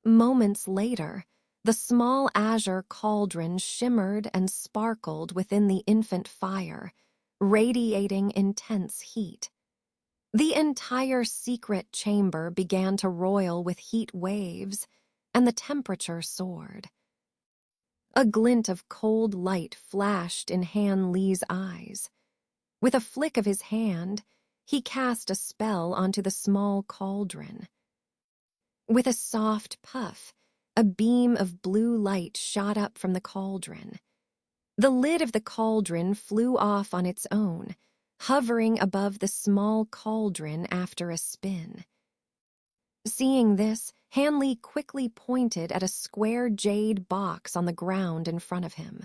Moments later, the small azure cauldron shimmered and sparkled within the infant fire, radiating intense heat. The entire secret chamber began to roil with heat waves, and the temperature soared. A glint of cold light flashed in Han Li's eyes. With a flick of his hand, he cast a spell onto the small cauldron. With a soft puff, a beam of blue light shot up from the cauldron. The lid of the cauldron flew off on its own, hovering above the small cauldron after a spin. Seeing this, Han Li quickly pointed at a square jade box on the ground in front of him.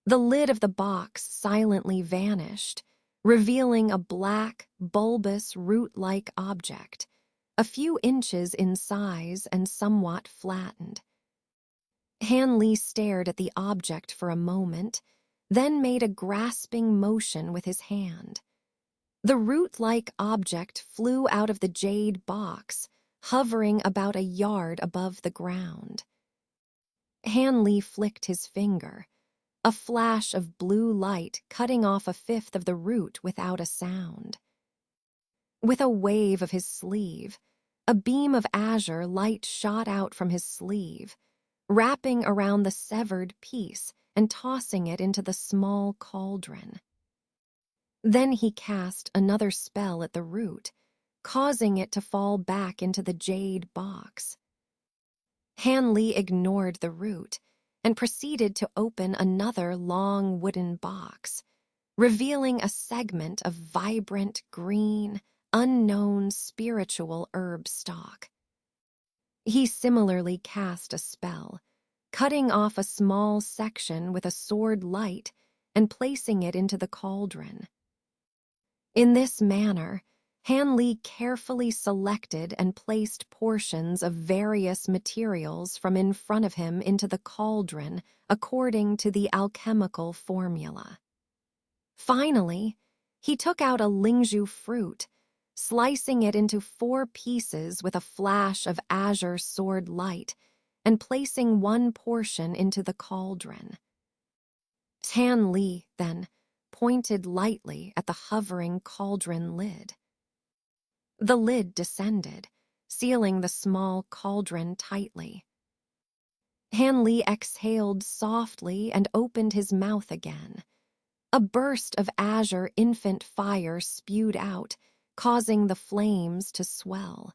The lid of the box silently vanished, revealing a black, bulbous, root-like object, a few inches in size and somewhat flattened. Han Li stared at the object for a moment, then made a grasping motion with his hand. The root-like object flew out of the jade box, hovering about a yard above the ground. Han Li flicked his finger, a flash of blue light cutting off a fifth of the root without a sound. With a wave of his sleeve, a beam of azure light shot out from his sleeve, wrapping around the severed piece and tossing it into the small cauldron. Then he cast another spell at the root, causing it to fall back into the jade box. Han Li ignored the root and proceeded to open another long wooden box, revealing a segment of vibrant green, unknown spiritual herb stock. He similarly cast a spell, cutting off a small section with a sword light and placing it into the cauldron. In this manner, Han Li carefully selected and placed portions of various materials from in front of him into the cauldron according to the alchemical formula. Finally, he took out a lingzhu fruit, slicing it into 4 pieces with a flash of azure sword light and placing one portion into the cauldron. Han Li, then, pointed lightly at the hovering cauldron lid. The lid descended, sealing the small cauldron tightly. Han Li exhaled softly and opened his mouth again. A burst of azure infant fire spewed out, causing the flames to swell.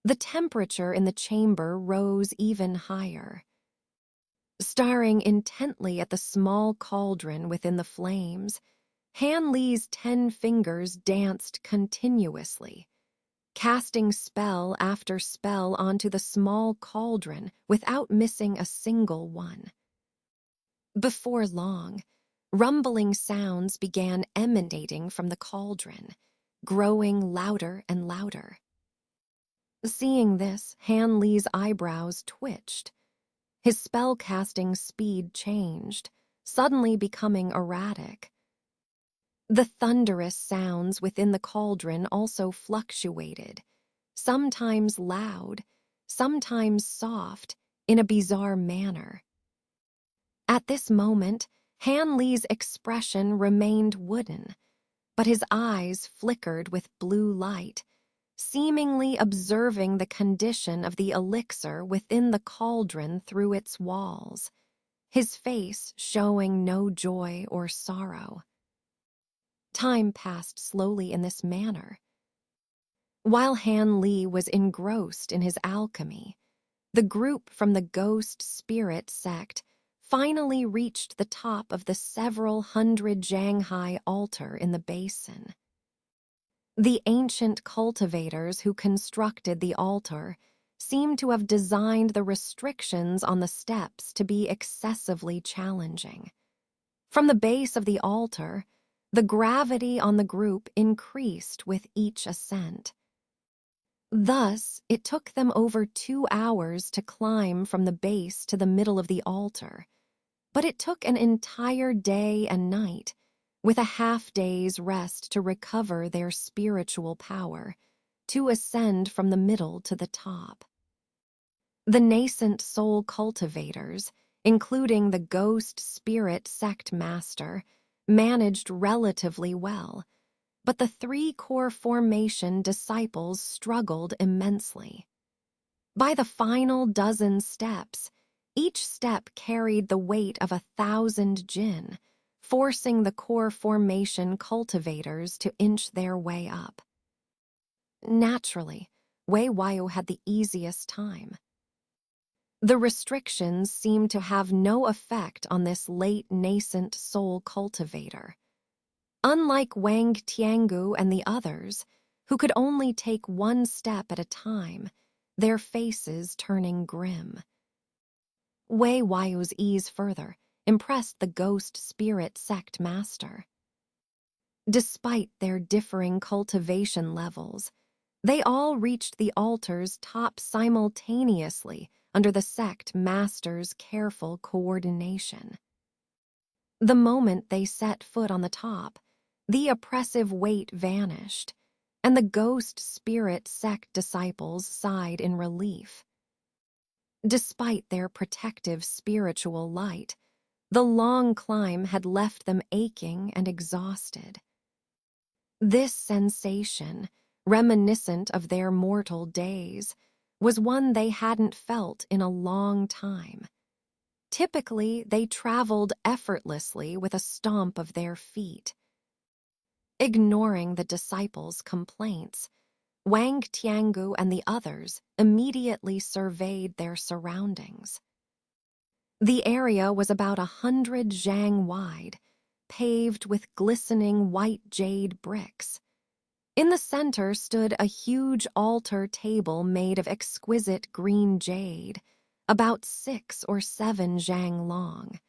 The temperature in the chamber rose even higher. Staring intently at the small cauldron within the flames, Han Li's 10 fingers danced continuously, casting spell after spell onto the small cauldron without missing a single one. Before long, rumbling sounds began emanating from the cauldron, growing louder and louder. Seeing this, Han Li's eyebrows twitched. His spell-casting speed changed, suddenly becoming erratic. The thunderous sounds within the cauldron also fluctuated, sometimes loud, sometimes soft, in a bizarre manner. At this moment, Han Li's expression remained wooden, but his eyes flickered with blue light, seemingly observing the condition of the elixir within the cauldron through its walls, his face showing no joy or sorrow. Time passed slowly in this manner. While Han Li was engrossed in his alchemy, the group from the ghost spirit sect finally reached the top of the several hundred Zhanghai altar in the basin. The ancient cultivators who constructed the altar seemed to have designed the restrictions on the steps to be excessively challenging. From the base of the altar, the gravity on the group increased with each ascent. Thus, it took them over 2 hours to climb from the base to the middle of the altar, but it took an entire day and night, with a half-day's rest to recover their spiritual power, to ascend from the middle to the top. The nascent soul cultivators, including the ghost spirit sect master, managed relatively well, but the three core formation disciples struggled immensely. By the final dozen steps, each step carried the weight of 1,000 jinn, forcing the core formation cultivators to inch their way up. Naturally, Wei Wayu had the easiest time. The restrictions seemed to have no effect on this late nascent soul cultivator. Unlike Wang Tiangu and the others, who could only take one step at a time, their faces turning grim. Wei Wayu's ease further impressed the ghost spirit sect master. Despite their differing cultivation levels, they all reached the altar's top simultaneously under the sect master's careful coordination. The moment they set foot on the top, the oppressive weight vanished, and the ghost spirit sect disciples sighed in relief. Despite their protective spiritual light, the long climb had left them aching and exhausted. This sensation, reminiscent of their mortal days, was one they hadn't felt in a long time. Typically, they traveled effortlessly with a stomp of their feet. Ignoring the disciples' complaints, Wang Tiangu and the others immediately surveyed their surroundings. The area was about 100 zhang wide, paved with glistening white jade bricks. In the center stood a huge altar table made of exquisite green jade, about 6 or 7 zhang long.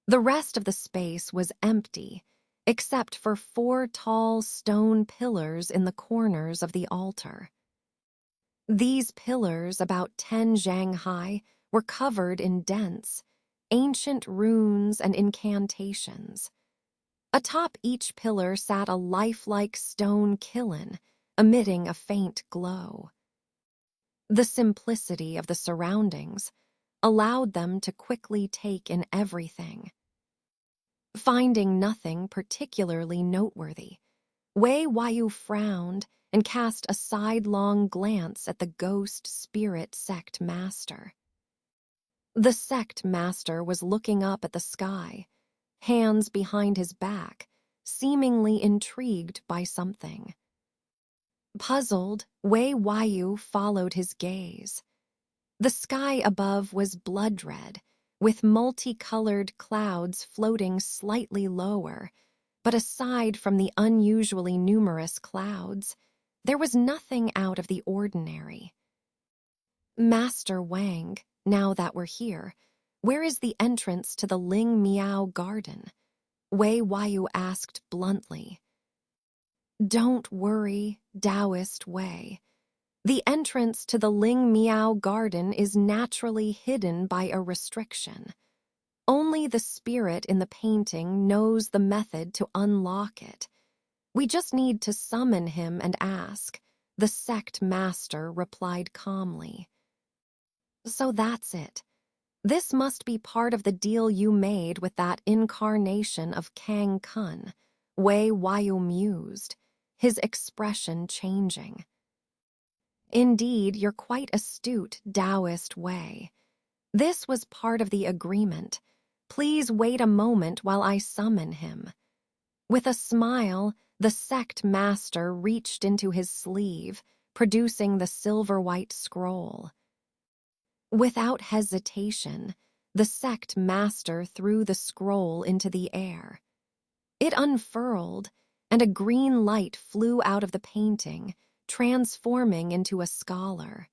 The rest of the space was empty, except for 4 tall stone pillars in the corners of the altar. These pillars, about 10 zhang high, were covered in dense, ancient runes and incantations. Atop each pillar sat a lifelike stone kiln, emitting a faint glow. The simplicity of the surroundings allowed them to quickly take in everything. Finding nothing particularly noteworthy, Wei Wayu frowned and cast a sidelong glance at the ghost spirit sect master. The sect master was looking up at the sky, hands behind his back, seemingly intrigued by something. Puzzled, Wei Wayu followed his gaze. The sky above was blood red, with multicolored clouds floating slightly lower, but aside from the unusually numerous clouds, there was nothing out of the ordinary. Master Wang, now that we're here, where is the entrance to the Ling Miao garden? Wei Wayu asked bluntly. Don't worry, Taoist Wei. The entrance to the Ling Miao garden is naturally hidden by a restriction. Only the spirit in the painting knows the method to unlock it. We just need to summon him and ask, the sect master replied calmly. So that's it. This must be part of the deal you made with that incarnation of Kang Kun, Wei Wayu mused, his expression changing. Indeed, you're quite astute, Taoist Wei. This was part of the agreement. Please wait a moment while I summon him. With a smile, the sect master reached into his sleeve, producing the silver-white scroll. Without hesitation, the sect master threw the scroll into the air. It unfurled, and a green light flew out of the painting, transforming into a scholar.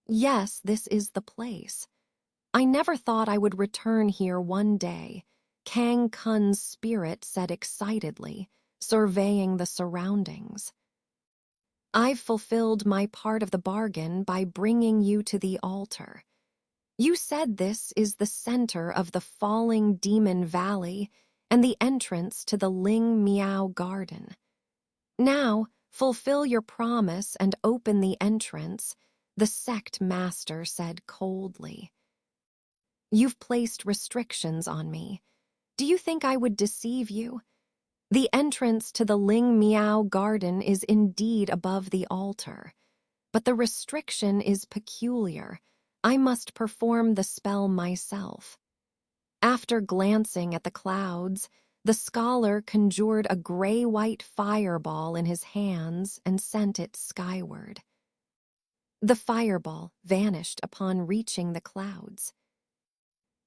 Yes, this is the place. I never thought I would return here one day, Kang Kun's spirit said excitedly, surveying the surroundings. I've fulfilled my part of the bargain by bringing you to the altar. You said this is the center of the falling demon valley and the entrance to the Ling Miao garden. Now, fulfill your promise and open the entrance, the sect master said coldly. "You've placed restrictions on me. Do you think I would deceive you? The entrance to the Ling Miao garden is indeed above the altar, but the restriction is peculiar. I must perform the spell myself." After glancing at the clouds, the scholar conjured a gray-white fireball in his hands and sent it skyward. The fireball vanished upon reaching the clouds.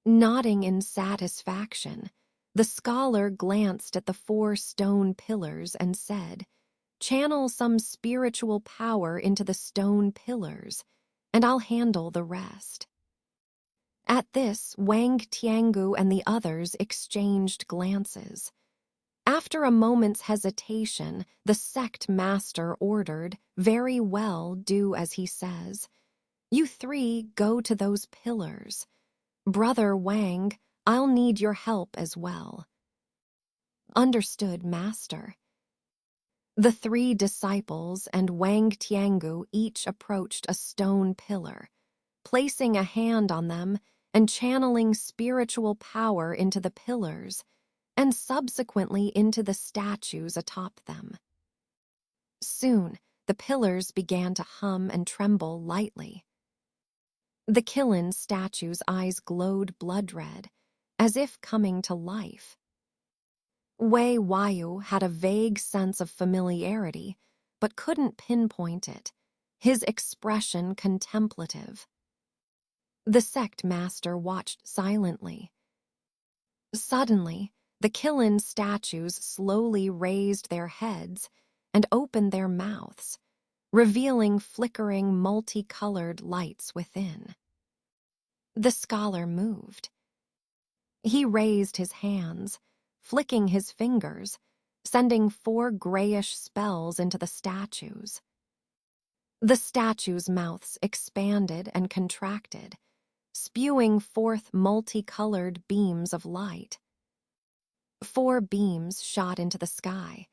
Nodding in satisfaction, the scholar glanced at the 4 stone pillars and said, "Channel some spiritual power into the stone pillars, and I'll handle the rest." At this, Wang Tiangu and the others exchanged glances. After a moment's hesitation, the sect master ordered, "Very well, do as he says. You 3 go to those pillars. Brother Wang, I'll need your help as well." "Understood, master." The 3 disciples and Wang Tiangu each approached a stone pillar, placing a hand on them and channeling spiritual power into the pillars and subsequently into the statues atop them. Soon, the pillars began to hum and tremble lightly. The Qilin statue's eyes glowed blood red, as if coming to life. Wei Wayu had a vague sense of familiarity, but couldn't pinpoint it, his expression contemplative. The sect master watched silently. Suddenly, the Qilin statues slowly raised their heads and opened their mouths, revealing flickering multicolored lights within. The scholar moved. He raised his hands, flicking his fingers, sending 4 grayish spells into the statues. The statues' mouths expanded and contracted, spewing forth multicolored beams of light. 4 beams shot into the sky,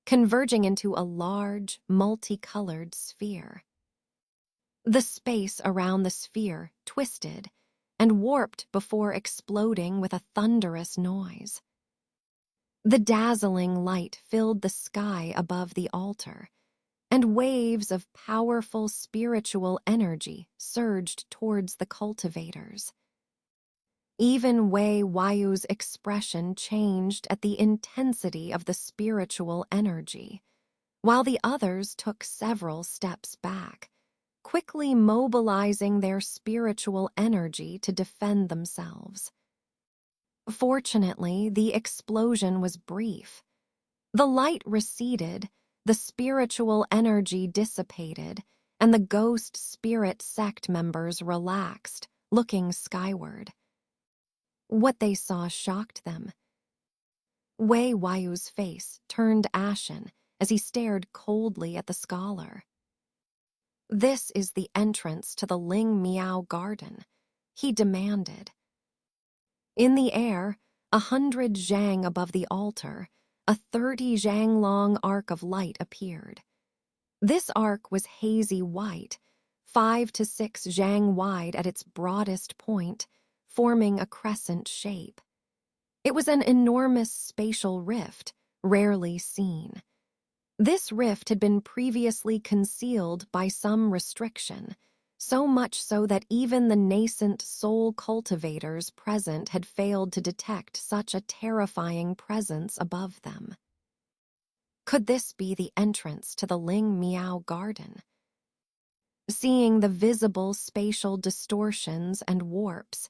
converging into a large, multicolored sphere. The space around the sphere twisted and warped before exploding with a thunderous noise. The dazzling light filled the sky above the altar, and waves of powerful spiritual energy surged towards the cultivators. Even Wei Wayu's expression changed at the intensity of the spiritual energy, while the others took several steps back, quickly mobilizing their spiritual energy to defend themselves. Fortunately, the explosion was brief. The light receded, the spiritual energy dissipated, and the ghost spirit sect members relaxed, looking skyward. What they saw shocked them. Wei Wayu's face turned ashen as he stared coldly at the scholar. "This is the entrance to the Ling Miao garden," he demanded. In the air, 100 zhang above the altar, a 30 zhang long arc of light appeared. This arc was hazy white, 5 to 6 zhang wide at its broadest point, forming a crescent shape. It was an enormous spatial rift, rarely seen. This rift had been previously concealed by some restriction, so much so that even the nascent soul cultivators present had failed to detect such a terrifying presence above them. Could this be the entrance to the Ling Miao garden? Seeing the visible spatial distortions and warps,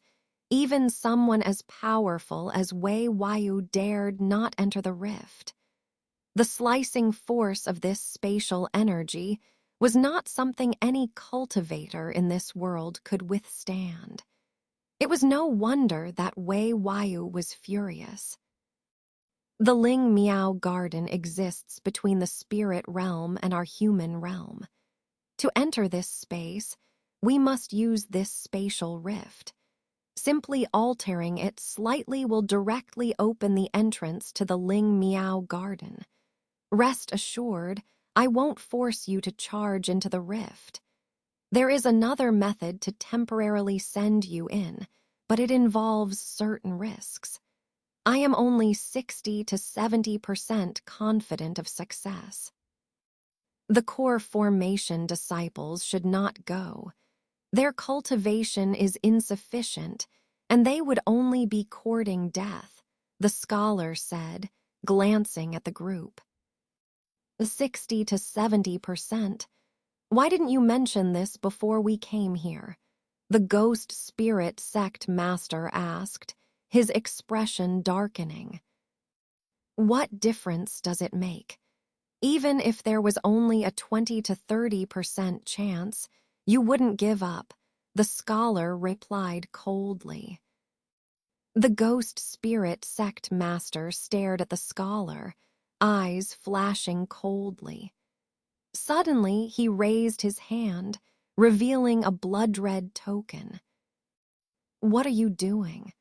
even someone as powerful as Wei Wayu dared not enter the rift. The slicing force of this spatial energy was not something any cultivator in this world could withstand. It was no wonder that Wei Wayu was furious. The Ling Miao garden exists between the spirit realm and our human realm. To enter this space, we must use this spatial rift. Simply altering it slightly will directly open the entrance to the Ling Miao garden. Rest assured, I won't force you to charge into the rift. There is another method to temporarily send you in, but it involves certain risks. I am only 60 to 70% confident of success. The core formation disciples should not go. Their cultivation is insufficient, and they would only be courting death, the scholar said, glancing at the group. 60 to 70%. Why didn't you mention this before we came here? The ghost spirit sect master asked, his expression darkening. What difference does it make? Even if there was only a 20 to 30% chance, you wouldn't give up, the scholar replied coldly. The ghost spirit sect master stared at the scholar, eyes flashing coldly. Suddenly, he raised his hand, revealing a blood-red token. What are you doing?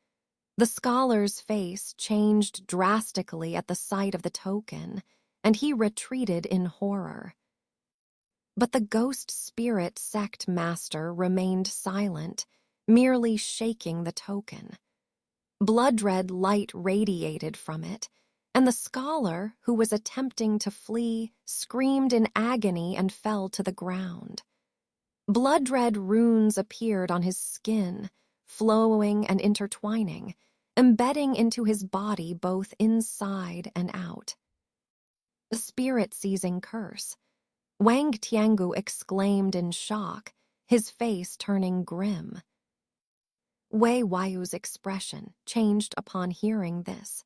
The scholar's face changed drastically at the sight of the token, and he retreated in horror. But the ghost spirit sect master remained silent, merely shaking the token. Blood-red light radiated from it, and the scholar, who was attempting to flee, screamed in agony and fell to the ground. Blood-red runes appeared on his skin, flowing and intertwining, embedding into his body both inside and out. A spirit-seizing curse. Wang Tiangu exclaimed in shock, his face turning grim. Wei Wayu's expression changed upon hearing this.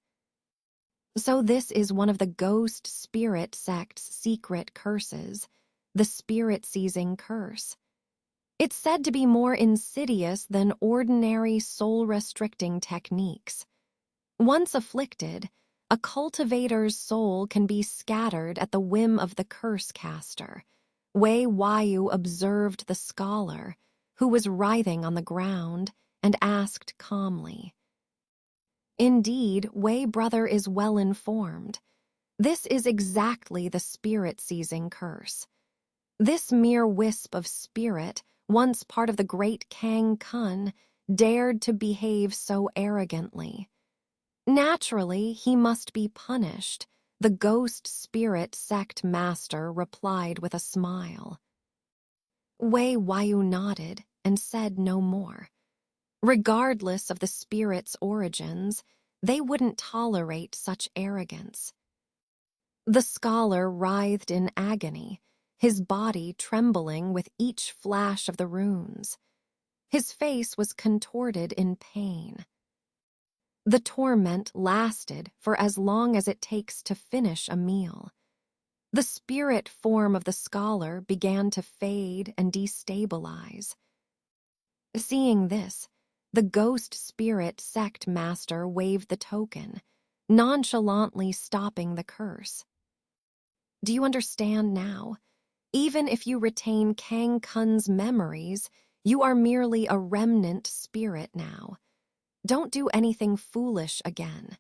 So this is one of the ghost spirit sect's secret curses, the spirit-seizing curse. It's said to be more insidious than ordinary soul-restricting techniques. Once afflicted, a cultivator's soul can be scattered at the whim of the curse caster. Wei Wayu observed the scholar, who was writhing on the ground, and asked calmly. Indeed, Wei brother is well informed. This is exactly the spirit-seizing curse. This mere wisp of spirit, once part of the great Kang Kun, dared to behave so arrogantly. Naturally, he must be punished, the ghost spirit sect master replied with a smile. Wei Wayu nodded and said no more. Regardless of the spirit's origins, they wouldn't tolerate such arrogance. The scholar writhed in agony, his body trembling with each flash of the runes. His face was contorted in pain. The torment lasted for as long as it takes to finish a meal. The spirit form of the scholar began to fade and destabilize. Seeing this, the ghost spirit sect master waved the token, nonchalantly stopping the curse. Do you understand now? Even if you retain Kang Kun's memories, you are merely a remnant spirit now. Don't do anything foolish again.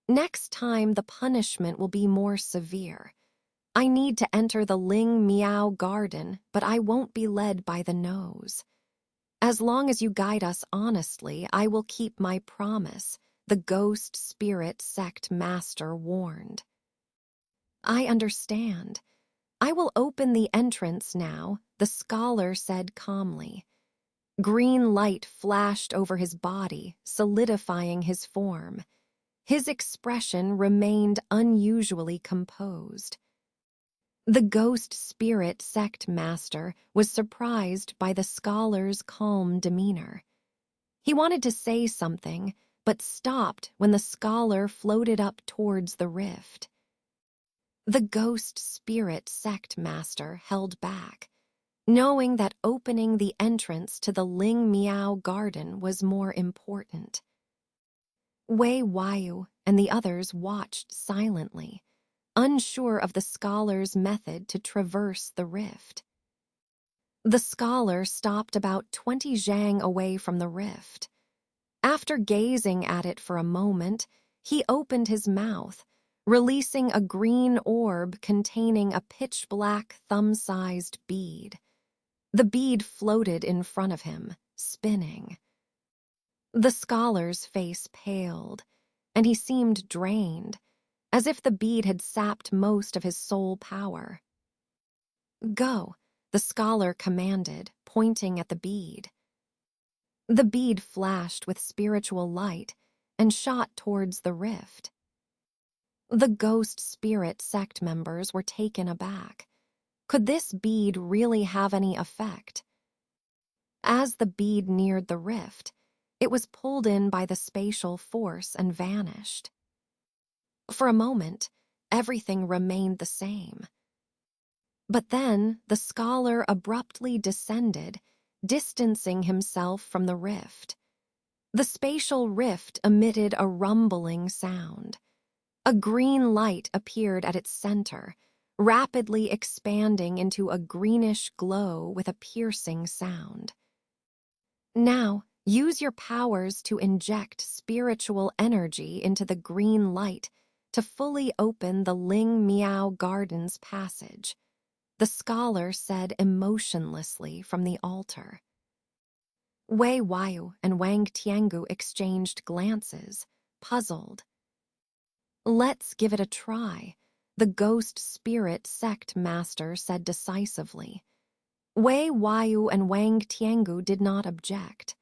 Next time, the punishment will be more severe. I need to enter the Ling Miao garden, but I won't be led by the nose. As long as you guide us honestly, I will keep my promise, the ghost spirit sect master warned. I understand. I will open the entrance now, the scholar said calmly. Green light flashed over his body, solidifying his form. His expression remained unusually composed. The ghost spirit sect master was surprised by the scholar's calm demeanor. He wanted to say something, but stopped when the scholar floated up towards the rift. The ghost spirit sect master held back, knowing that opening the entrance to the Ling Miao garden was more important. Wei Wayu and the others watched silently, unsure of the scholar's method to traverse the rift. The scholar stopped about 20 zhang away from the rift. After gazing at it for a moment, he opened his mouth, releasing a green orb containing a pitch-black thumb-sized bead. The bead floated in front of him, spinning. The scholar's face paled, and he seemed drained, as if the bead had sapped most of his soul power. "Go," the scholar commanded, pointing at the bead. The bead flashed with spiritual light and shot towards the rift. The ghost spirit sect members were taken aback. Could this bead really have any effect? As the bead neared the rift, it was pulled in by the spatial force and vanished. For a moment, everything remained the same. But then the scholar abruptly descended, distancing himself from the rift. The spatial rift emitted a rumbling sound. A green light appeared at its center, rapidly expanding into a greenish glow with a piercing sound. "Now, use your powers to inject spiritual energy into the green light to fully open the Ling Miao Garden's passage," the scholar said emotionlessly from the altar. Wei Waiyu and Wang Tiangu exchanged glances, puzzled. "Let's give it a try," the ghost spirit sect master said decisively. Wei Waiyu and Wang Tiangu did not object.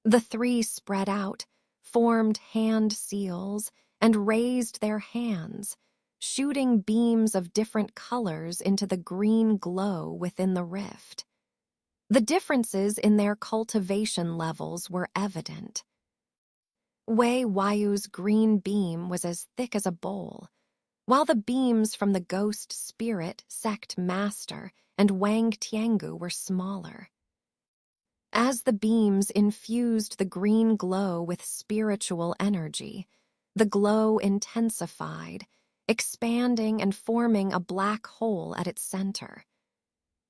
The three spread out, formed hand seals, and raised their hands, shooting beams of different colors into the green glow within the rift. The differences in their cultivation levels were evident. Wei Waiyu's green beam was as thick as a bowl, while the beams from the ghost spirit sect master and Wang Tiangu were smaller. As the beams infused the green glow with spiritual energy, the glow intensified, expanding and forming a black hole at its center.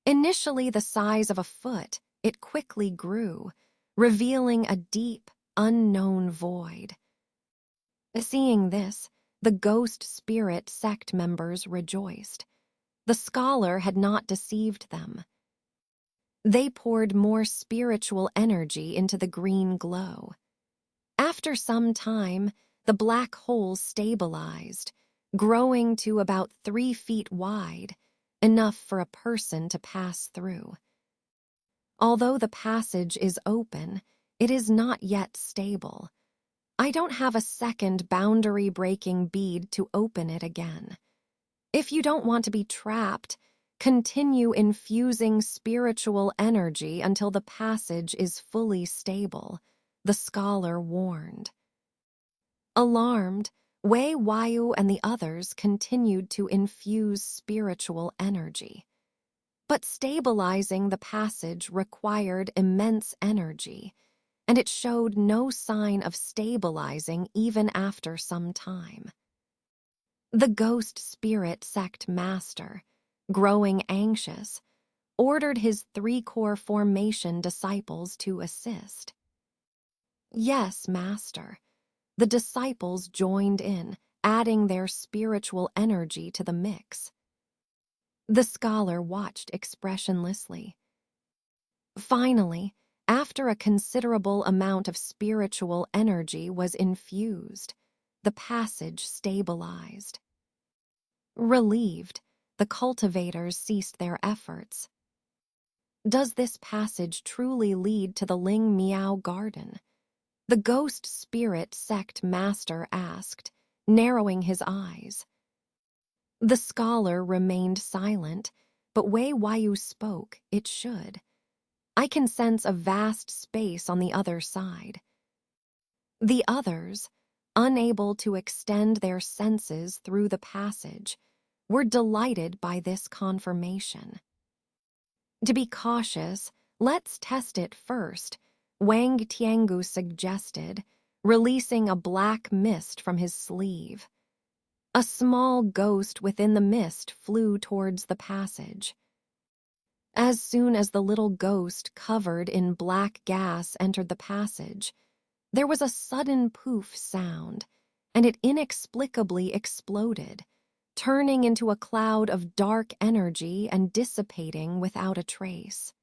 Initially the size of a foot, it quickly grew, revealing a deep, unknown void. Seeing this, the ghost spirit sect members rejoiced. The scholar had not deceived them. They poured more spiritual energy into the green glow. After some time, the black hole stabilized, growing to about 3 feet wide, enough for a person to pass through. Although the passage is open, it is not yet stable. I don't have a second boundary-breaking bead to open it again. If you don't want to be trapped, continue infusing spiritual energy until the passage is fully stable, the scholar warned. Alarmed, Wei Waiyu and the others continued to infuse spiritual energy. But stabilizing the passage required immense energy, and it showed no sign of stabilizing even after some time. The ghost spirit sect master, growing anxious, ordered his 3-core formation disciples to assist. "Yes, master." The disciples joined in, adding their spiritual energy to the mix. The scholar watched expressionlessly. Finally, after a considerable amount of spiritual energy was infused, the passage stabilized. Relieved, the cultivators ceased their efforts. Does this passage truly lead to the Ling Miao Garden? The ghost spirit sect master asked, narrowing his eyes. The scholar remained silent, but Wei Waiyu spoke, "It should. I can sense a vast space on the other side." The others, unable to extend their senses through the passage, were delighted by this confirmation. "To be cautious, let's test it first," Wang Tiangu suggested, releasing a black mist from his sleeve. A small ghost within the mist flew towards the passage. As soon as the little ghost covered in black gas entered the passage, there was a sudden poof sound, and it inexplicably exploded, turning into a cloud of dark energy and dissipating without a trace.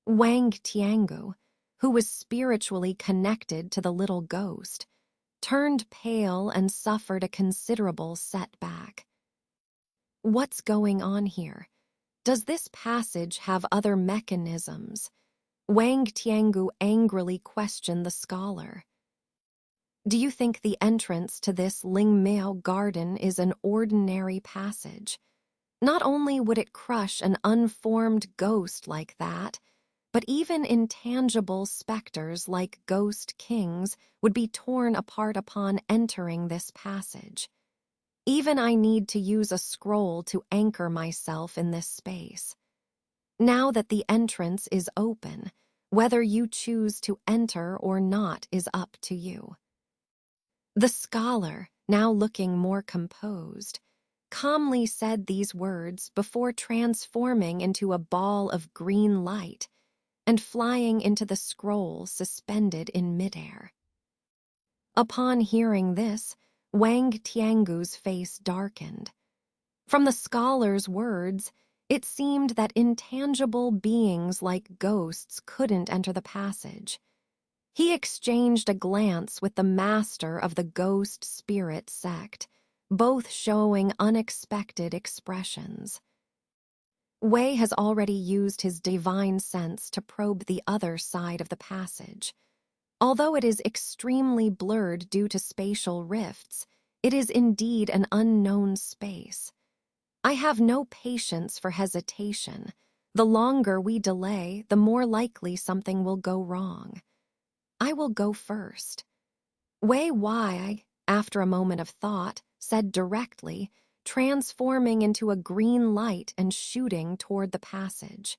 Wang Tiangu, who was spiritually connected to the little ghost, turned pale and suffered a considerable setback. What's going on here? Does this passage have other mechanisms? Wang Tiangu angrily questioned the scholar. Do you think the entrance to this Lingmiao garden is an ordinary passage? Not only would it crush an unformed ghost like that, but even intangible specters like ghost kings would be torn apart upon entering this passage. Even I need to use a scroll to anchor myself in this space. Now that the entrance is open, whether you choose to enter or not is up to you. The scholar, now looking more composed, calmly said these words before transforming into a ball of green light and flying into the scroll suspended in midair. Upon hearing this, Wang Tiangu's face darkened. From the scholar's words, it seemed that intangible beings like ghosts couldn't enter the passage. He exchanged a glance with the master of the ghost spirit sect, both showing unexpected expressions. Wei has already used his divine sense to probe the other side of the passage. Although it is extremely blurred due to spatial rifts, it is indeed an unknown space. I have no patience for hesitation. The longer we delay, the more likely something will go wrong. I will go first. Wei Wai, after a moment of thought, said directly, transforming into a green light and shooting toward the passage.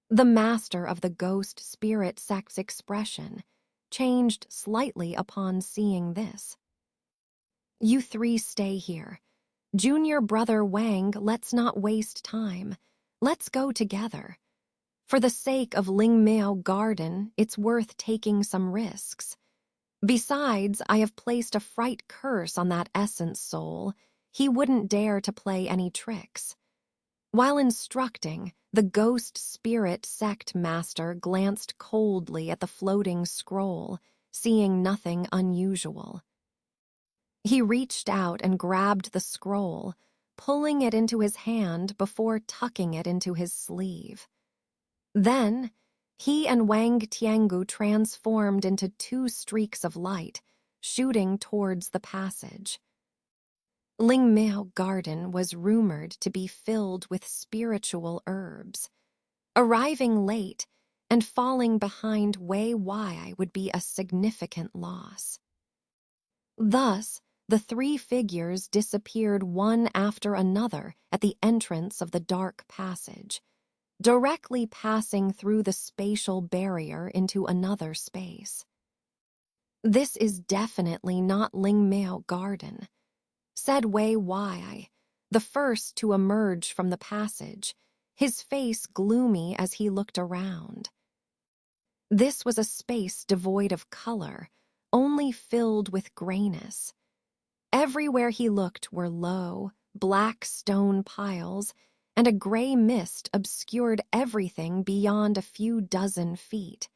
The master of the ghost spirit sect's expression changed slightly upon seeing this. You three stay here. Junior brother Wang, let's not waste time. Let's go together. For the sake of Lingmiao Garden, it's worth taking some risks. Besides, I have placed a fright curse on that essence soul. He wouldn't dare to play any tricks. While instructing, the ghost spirit sect master glanced coldly at the floating scroll, seeing nothing unusual. He reached out and grabbed the scroll, pulling it into his hand before tucking it into his sleeve. Then, he and Wang Tiangu transformed into two streaks of light, shooting towards the passage. Lingmiao Garden was rumored to be filled with spiritual herbs. Arriving late and falling behind Wei Wai would be a significant loss. Thus, the three figures disappeared one after another at the entrance of the dark passage, directly passing through the spatial barrier into another space. This is definitely not Lingmiao Garden, said Wei Wai, the first to emerge from the passage, his face gloomy as he looked around. This was a space devoid of color, only filled with grayness. Everywhere he looked were low, black stone piles, and a gray mist obscured everything beyond a few dozen feet.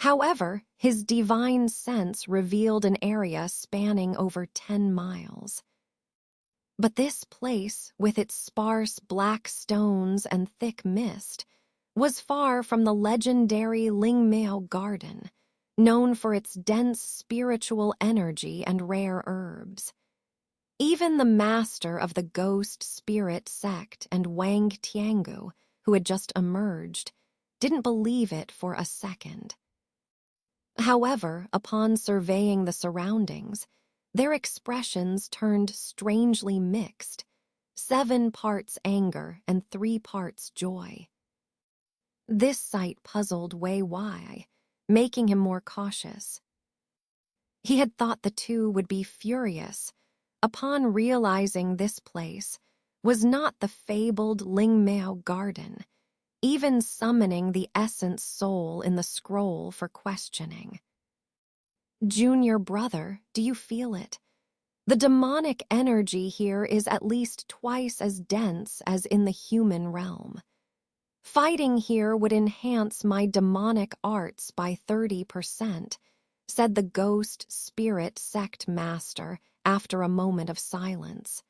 However, his divine sense revealed an area spanning over 10 miles. But this place, with its sparse black stones and thick mist, was far from the legendary Lingmiao Garden, known for its dense spiritual energy and rare herbs. Even the master of the ghost spirit sect and Wang Tiangu, who had just emerged, didn't believe it for a second. However, upon surveying the surroundings, their expressions turned strangely mixed, 7 parts anger and 3 parts joy. This sight puzzled Wei Wai, making him more cautious. He had thought the two would be furious upon realizing this place was not the fabled Lingmiao Garden, even summoning the essence soul in the scroll for questioning. Junior brother, do you feel it? The demonic energy here is at least twice as dense as in the human realm. Fighting here would enhance my demonic arts by 30%, said the ghost spirit sect master after a moment of silence.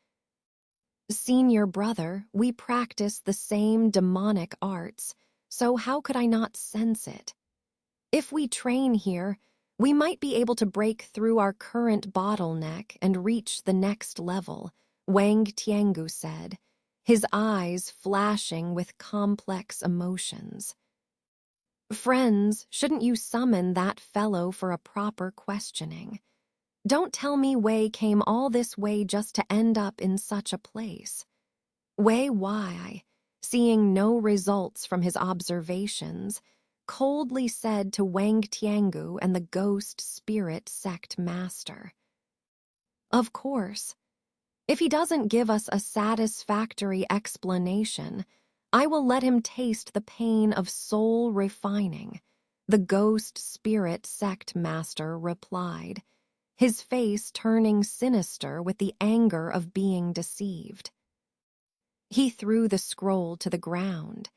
Senior brother, we practice the same demonic arts, so how could I not sense it? If we train here, we might be able to break through our current bottleneck and reach the next level, Wang Tiangu said, his eyes flashing with complex emotions. Friends, shouldn't you summon that fellow for a proper questioning? Don't tell me Wei came all this way just to end up in such a place. Wei Wai, seeing no results from his observations, coldly said to Wang Tiangu and the ghost spirit sect master. Of course. If he doesn't give us a satisfactory explanation, I will let him taste the pain of soul refining, the ghost spirit sect master replied, his face turning sinister with the anger of being deceived. He threw the scroll to the ground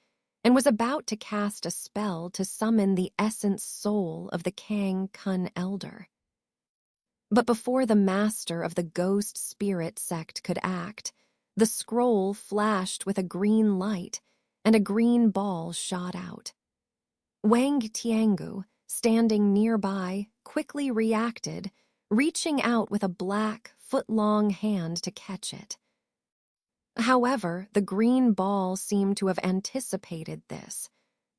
and was about to cast a spell to summon the essence soul of the Kang Kun elder. But before the master of the ghost spirit sect could act, the scroll flashed with a green light and a green ball shot out. Wang Tiangu, standing nearby, quickly reacted, reaching out with a black, foot-long hand to catch it. However, the green ball seemed to have anticipated this,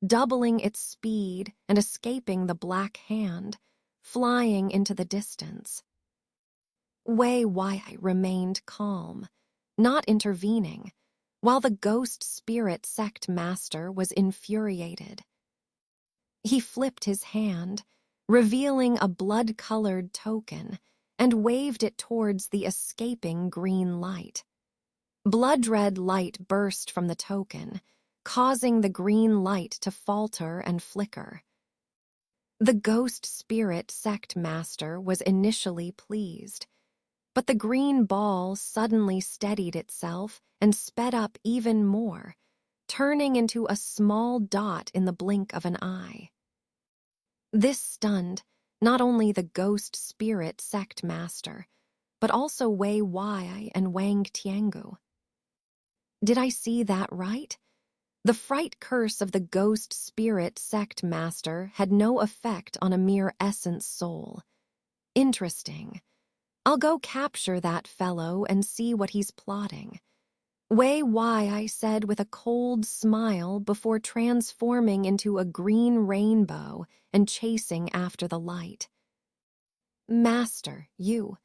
doubling its speed and escaping the black hand, flying into the distance. Wei Wai remained calm, not intervening, while the ghost spirit sect master was infuriated. He flipped his hand, revealing a blood-colored token, and waved it towards the escaping green light. Blood-red light burst from the token, causing the green light to falter and flicker. The ghost spirit sect master was initially pleased, but the green ball suddenly steadied itself and sped up even more, turning into a small dot in the blink of an eye. This stunned not only the ghost spirit sect master, but also Wei Wai and Wang Tiangu. Did I see that right? The fright curse of the ghost spirit sect master had no effect on a mere essence soul. Interesting. I'll go capture that fellow and see what he's plotting. Wei Wai said with a cold smile before transforming into a green rainbow and chasing after the light. Master, you.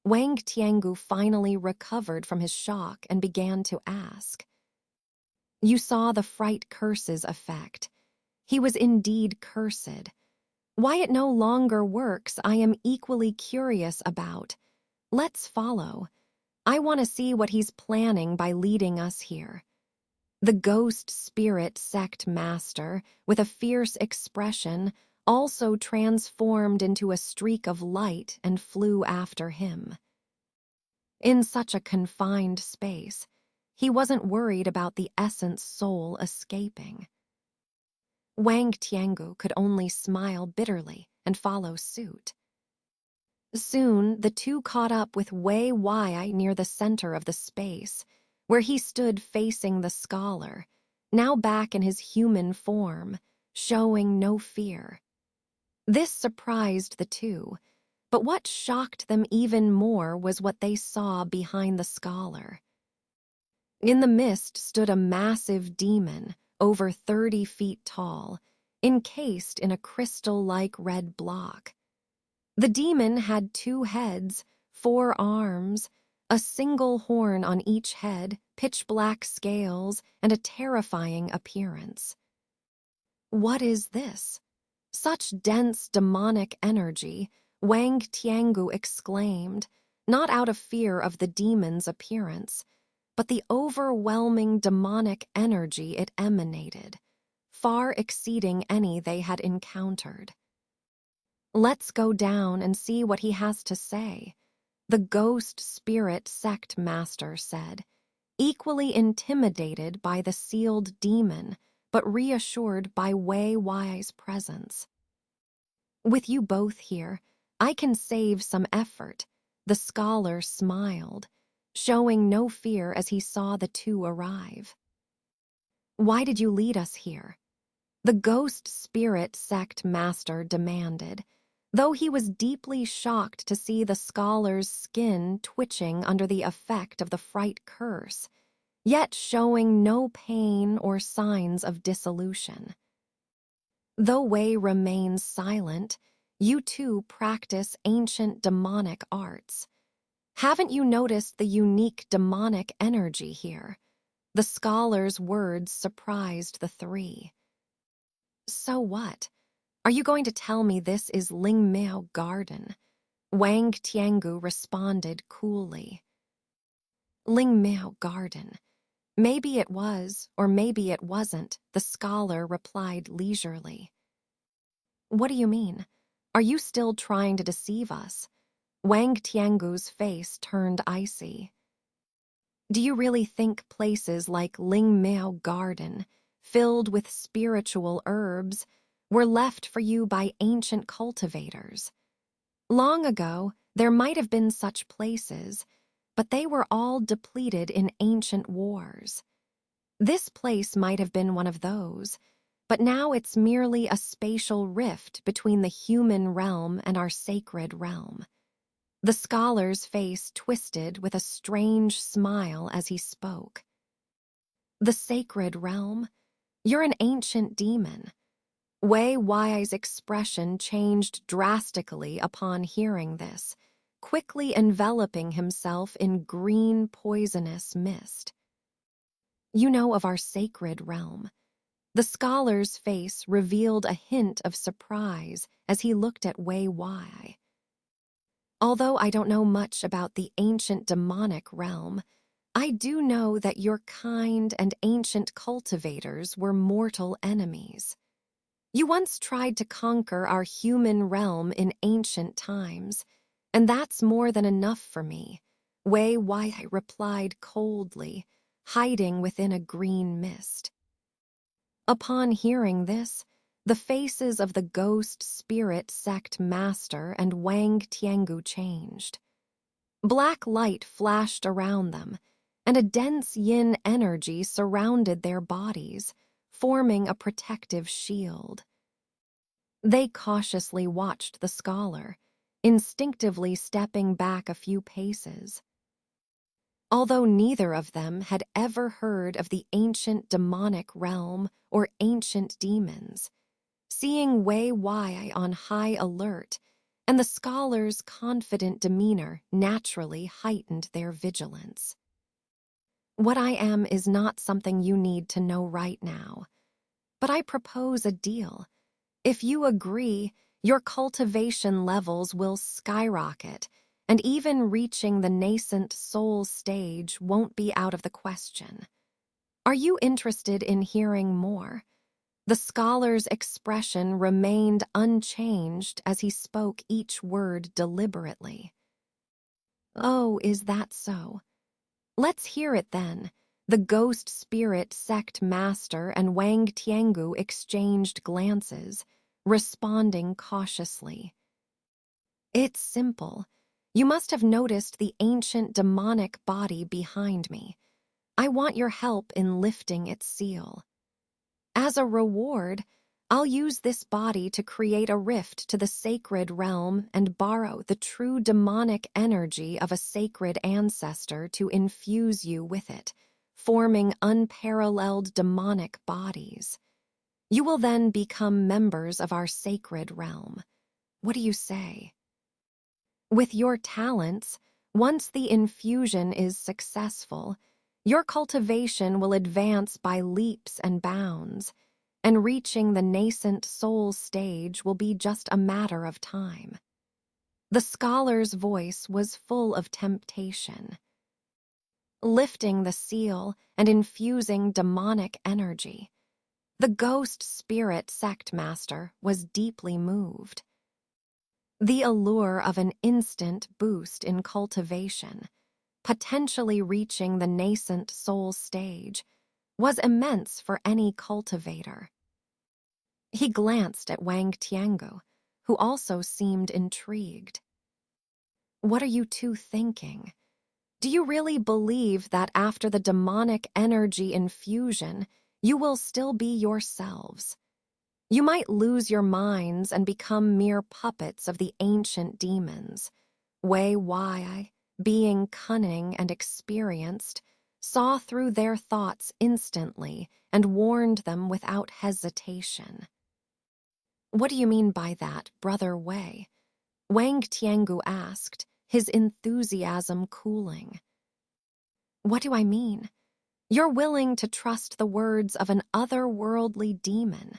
Wang Tiangu finally recovered from his shock and began to ask. You saw the fright curse's effect. He was indeed cursed. Why it no longer works, I am equally curious about. Let's follow. I want to see what he's planning by leading us here. The ghost spirit sect master, with a fierce expression, also transformed into a streak of light and flew after him. In such a confined space, he wasn't worried about the essence soul escaping. Wang Tiangu could only smile bitterly and follow suit. Soon, the two caught up with Wei Wai near the center of the space, where he stood facing the scholar, now back in his human form, showing no fear. This surprised the two, but what shocked them even more was what they saw behind the scholar. In the mist stood a massive demon, over 30 feet tall, encased in a crystal-like red block. The demon had 2 heads, 4 arms, a single horn on each head, pitch-black scales, and a terrifying appearance. What is this? Such dense demonic energy, Wang Tiangu exclaimed, not out of fear of the demon's appearance, but the overwhelming demonic energy it emanated, far exceeding any they had encountered. Let's go down and see what he has to say. the ghost spirit sect master said, equally intimidated by the sealed demon, but reassured by Wei Wai's presence. With you both here, I can save some effort, the scholar smiled, showing no fear as he saw the two arrive. Why did you lead us here? The ghost spirit sect master demanded, though he was deeply shocked to see the scholar's skin twitching under the effect of the fright curse, yet showing no pain or signs of dissolution. Though Wei remains silent, you two practice ancient demonic arts. Haven't you noticed the unique demonic energy here? The scholar's words surprised the three. So what? Are you going to tell me this is Lingmiao Garden? Wang Tiangu responded coolly. Lingmiao Garden. Maybe it was, or maybe it wasn't, the scholar replied leisurely. What do you mean? Are you still trying to deceive us? Wang Tiangu's face turned icy. Do you really think places like Lingmiao Garden, filled with spiritual herbs, were left for you by ancient cultivators? Long ago, there might have been such places, but they were all depleted in ancient wars. This place might have been one of those, but now it's merely a spatial rift between the human realm and our sacred realm. The scholar's face twisted with a strange smile as he spoke. The sacred realm? You're an ancient demon. Wei Wai's expression changed drastically upon hearing this, quickly enveloping himself in green poisonous mist. You know of our sacred realm. The scholar's face revealed a hint of surprise as he looked at Wei Wai. Although I don't know much about the ancient demonic realm, I do know that your kind and ancient cultivators were mortal enemies. You once tried to conquer our human realm in ancient times, and that's more than enough for me, Wei Wai replied coldly, hiding within a green mist. Upon hearing this, the faces of the ghost spirit sect master and Wang Tiangu changed. Black light flashed around them, and a dense yin energy surrounded their bodies, forming a protective shield. They cautiously watched the scholar, instinctively stepping back a few paces. Although neither of them had ever heard of the ancient demonic realm or ancient demons, seeing Wei Wai on high alert and the scholar's confident demeanor naturally heightened their vigilance. What I am is not something you need to know right now, but I propose a deal. If you agree, your cultivation levels will skyrocket, and even reaching the nascent soul stage won't be out of the question. Are you interested in hearing more? The scholar's expression remained unchanged as he spoke each word deliberately. Oh, is that so? Let's hear it then. The ghost spirit sect master and Wang Tiangu exchanged glances, responding cautiously. It's simple. You must have noticed the ancient demonic body behind me. I want your help in lifting its seal. As a reward, I'll use this body to create a rift to the sacred realm and borrow the true demonic energy of a sacred ancestor to infuse you with it, forming unparalleled demonic bodies. You will then become members of our sacred realm. What do you say? With your talents, once the infusion is successful, your cultivation will advance by leaps and bounds, and reaching the nascent soul stage will be just a matter of time. The scholar's voice was full of temptation. Lifting the seal and infusing demonic energy, the ghost spirit sect master was deeply moved. The allure of an instant boost in cultivation, potentially reaching the nascent soul stage, was immense for any cultivator. He glanced at Wang Tiangu, who also seemed intrigued. What are you two thinking? Do you really believe that after the demonic energy infusion, you will still be yourselves? You might lose your minds and become mere puppets of the ancient demons. Wei Wai, being cunning and experienced, saw through their thoughts instantly and warned them without hesitation. What do you mean by that, Brother Wei? Wang Tiangu asked, his enthusiasm cooling. What do I mean? You're willing to trust the words of an otherworldly demon.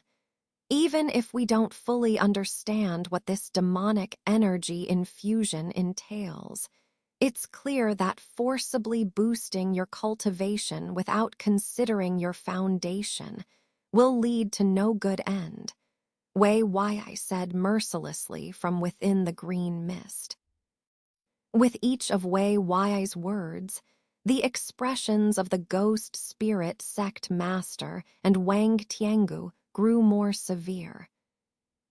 Even if we don't fully understand what this demonic energy infusion entails, it's clear that forcibly boosting your cultivation without considering your foundation will lead to no good end. Wei Wai said mercilessly from within the green mist. With each of Wei Wai's words, the expressions of the ghost spirit sect master and Wang Tiangu grew more severe.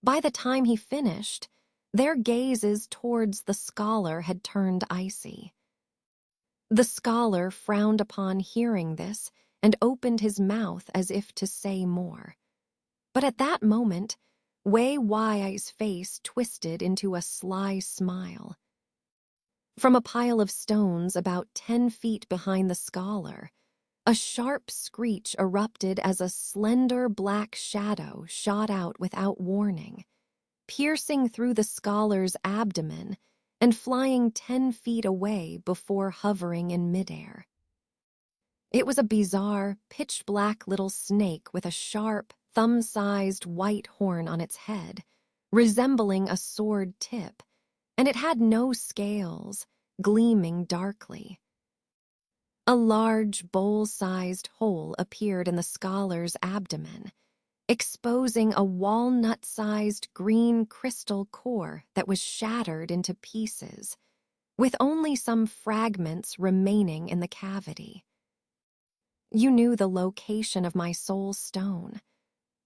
By the time he finished, their gazes towards the scholar had turned icy. The scholar frowned upon hearing this and opened his mouth as if to say more. But at that moment, Wei Wai's face twisted into a sly smile. From a pile of stones about 10 feet behind the scholar, a sharp screech erupted as a slender black shadow shot out without warning, piercing through the scholar's abdomen and flying 10 feet away before hovering in midair. It was a bizarre, pitch-black little snake with a sharp, thumb-sized white horn on its head, resembling a sword tip, and it had no scales, gleaming darkly. A large, bowl-sized hole appeared in the scholar's abdomen, exposing a walnut-sized green crystal core that was shattered into pieces, with only some fragments remaining in the cavity. You knew the location of my soul stone.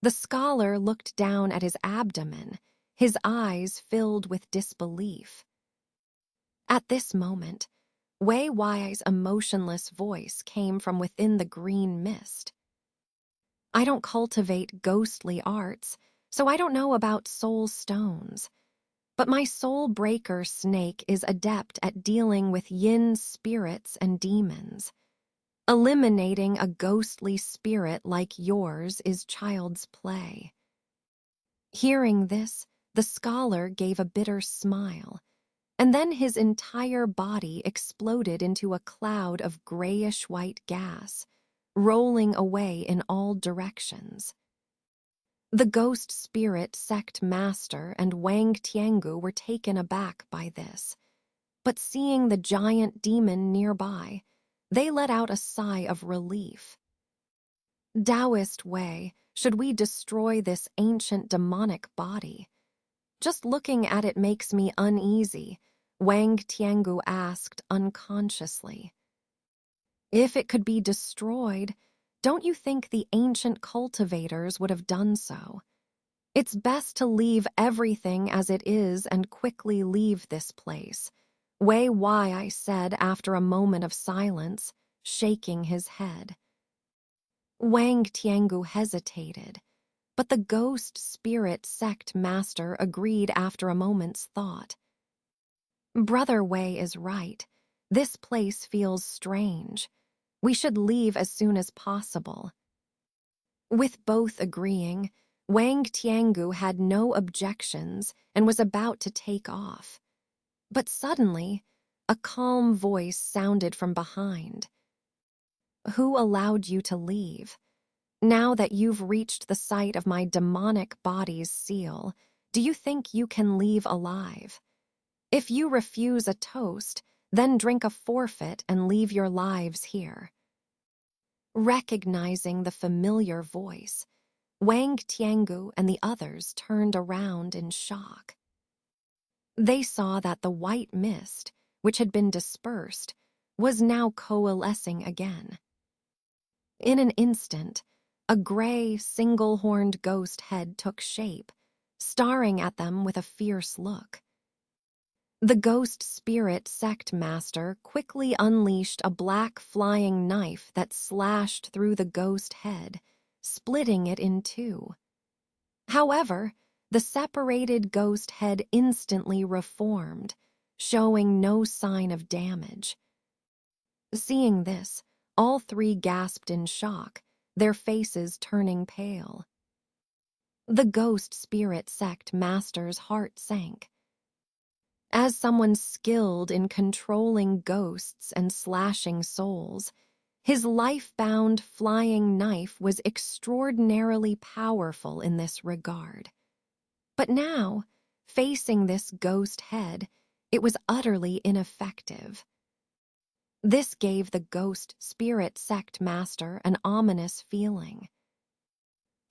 The scholar looked down at his abdomen, his eyes filled with disbelief. At this moment, Wei Wai's emotionless voice came from within the green mist. I don't cultivate ghostly arts, so I don't know about soul stones. But my soul breaker snake is adept at dealing with yin spirits and demons. Eliminating a ghostly spirit like yours is child's play. Hearing this, the scholar gave a bitter smile, and then his entire body exploded into a cloud of grayish-white gas, rolling away in all directions. The ghost spirit sect master and Wang Tiangu were taken aback by this, but seeing the giant demon nearby, they let out a sigh of relief. Taoist Wei, should we destroy this ancient demonic body? Just looking at it makes me uneasy, Wang Tiangu asked unconsciously. If it could be destroyed, don't you think the ancient cultivators would have done so? It's best to leave everything as it is and quickly leave this place, Wei Wai said after a moment of silence, shaking his head. Wang Tiangu hesitated, but the ghost spirit sect master agreed after a moment's thought. Brother Wei is right. This place feels strange. We should leave as soon as possible. With both agreeing, Wang Tiangu had no objections and was about to take off. But suddenly, a calm voice sounded from behind. Who allowed you to leave? Now that you've reached the site of my demonic body's seal, do you think you can leave alive? If you refuse a toast, then drink a forfeit and leave your lives here. Recognizing the familiar voice, Wang Tiangu and the others turned around in shock. They saw that the white mist, which had been dispersed, was now coalescing again. In an instant, a gray, single-horned ghost head took shape, staring at them with a fierce look. The ghost spirit sect master quickly unleashed a black flying knife that slashed through the ghost head, splitting it in two. However, the separated ghost head instantly reformed, showing no sign of damage. Seeing this, all three gasped in shock, their faces turning pale. The ghost spirit sect master's heart sank. As someone skilled in controlling ghosts and slashing souls, his life-bound flying knife was extraordinarily powerful in this regard. But now, facing this ghost head, it was utterly ineffective. This gave the ghost spirit sect master an ominous feeling.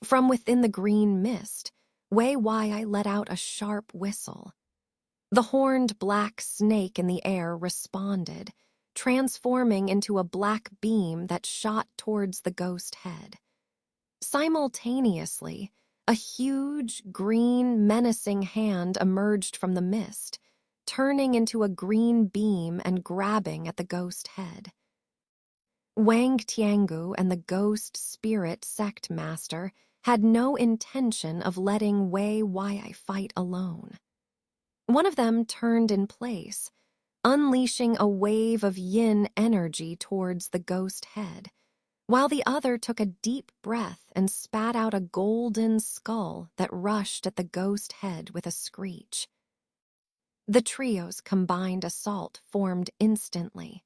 From within the green mist, Wei Wai let out a sharp whistle. The horned black snake in the air responded, transforming into a black beam that shot towards the ghost head. Simultaneously, a huge, green, menacing hand emerged from the mist, turning into a green beam and grabbing at the ghost head. Wang Tiangu and the ghost spirit sect master had no intention of letting Wei Wai fight alone. One of them turned in place, unleashing a wave of yin energy towards the ghost head, while the other took a deep breath and spat out a golden skull that rushed at the ghost head with a screech. The trio's combined assault formed instantly.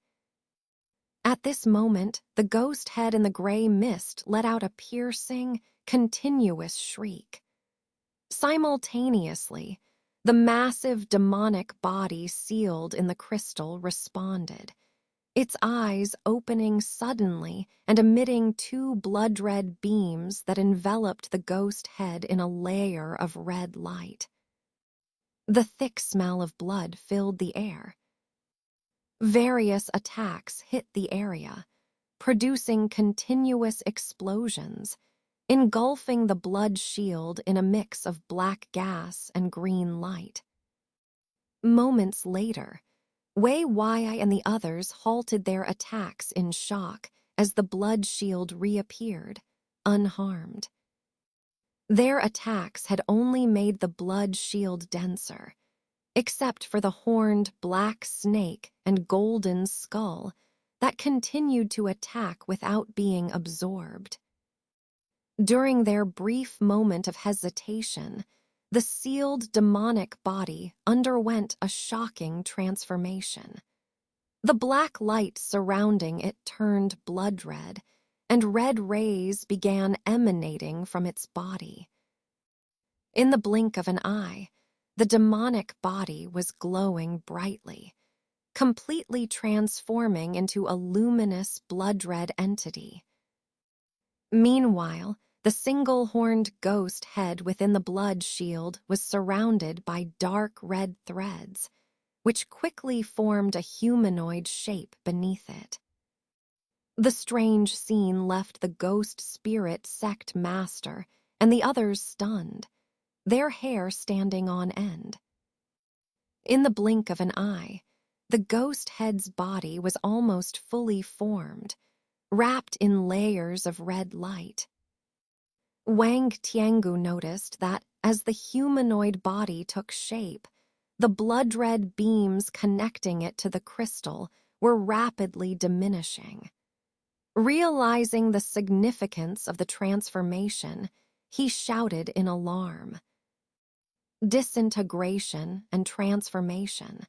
At this moment, the ghost head in the gray mist let out a piercing, continuous shriek. Simultaneously, the massive demonic body sealed in the crystal responded, its eyes opening suddenly and emitting two blood-red beams that enveloped the ghost head in a layer of red light. The thick smell of blood filled the air. Various attacks hit the area, producing continuous explosions, engulfing the blood shield in a mix of black gas and green light. Moments later, Wei Wai and the others halted their attacks in shock as the blood shield reappeared, unharmed. Their attacks had only made the blood shield denser, except for the horned black snake and golden skull that continued to attack without being absorbed. During their brief moment of hesitation, the sealed demonic body underwent a shocking transformation. The black light surrounding it turned blood red, and red rays began emanating from its body. In the blink of an eye, the demonic body was glowing brightly, completely transforming into a luminous blood-red entity. Meanwhile, the single-horned ghost head within the blood shield was surrounded by dark red threads, which quickly formed a humanoid shape beneath it. The strange scene left the ghost spirit sect master and the others stunned, their hair standing on end. In the blink of an eye, the ghost head's body was almost fully formed, wrapped in layers of red light. Wang Tiangu noticed that as the humanoid body took shape, the blood-red beams connecting it to the crystal were rapidly diminishing. Realizing the significance of the transformation, he shouted in alarm. Disintegration and transformation.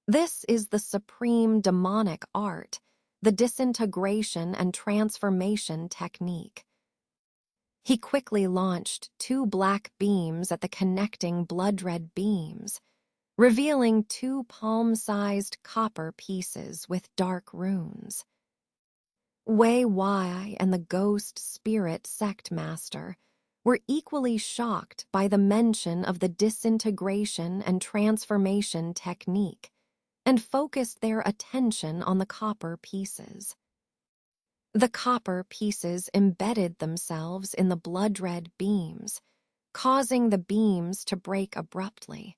This is the supreme demonic art, the disintegration and transformation technique. He quickly launched two black beams at the connecting blood-red beams, revealing two palm-sized copper pieces with dark runes. Wei Wai and the ghost spirit sect master were equally shocked by the mention of the disintegration and transformation technique and focused their attention on the copper pieces. The copper pieces embedded themselves in the blood-red beams, causing the beams to break abruptly.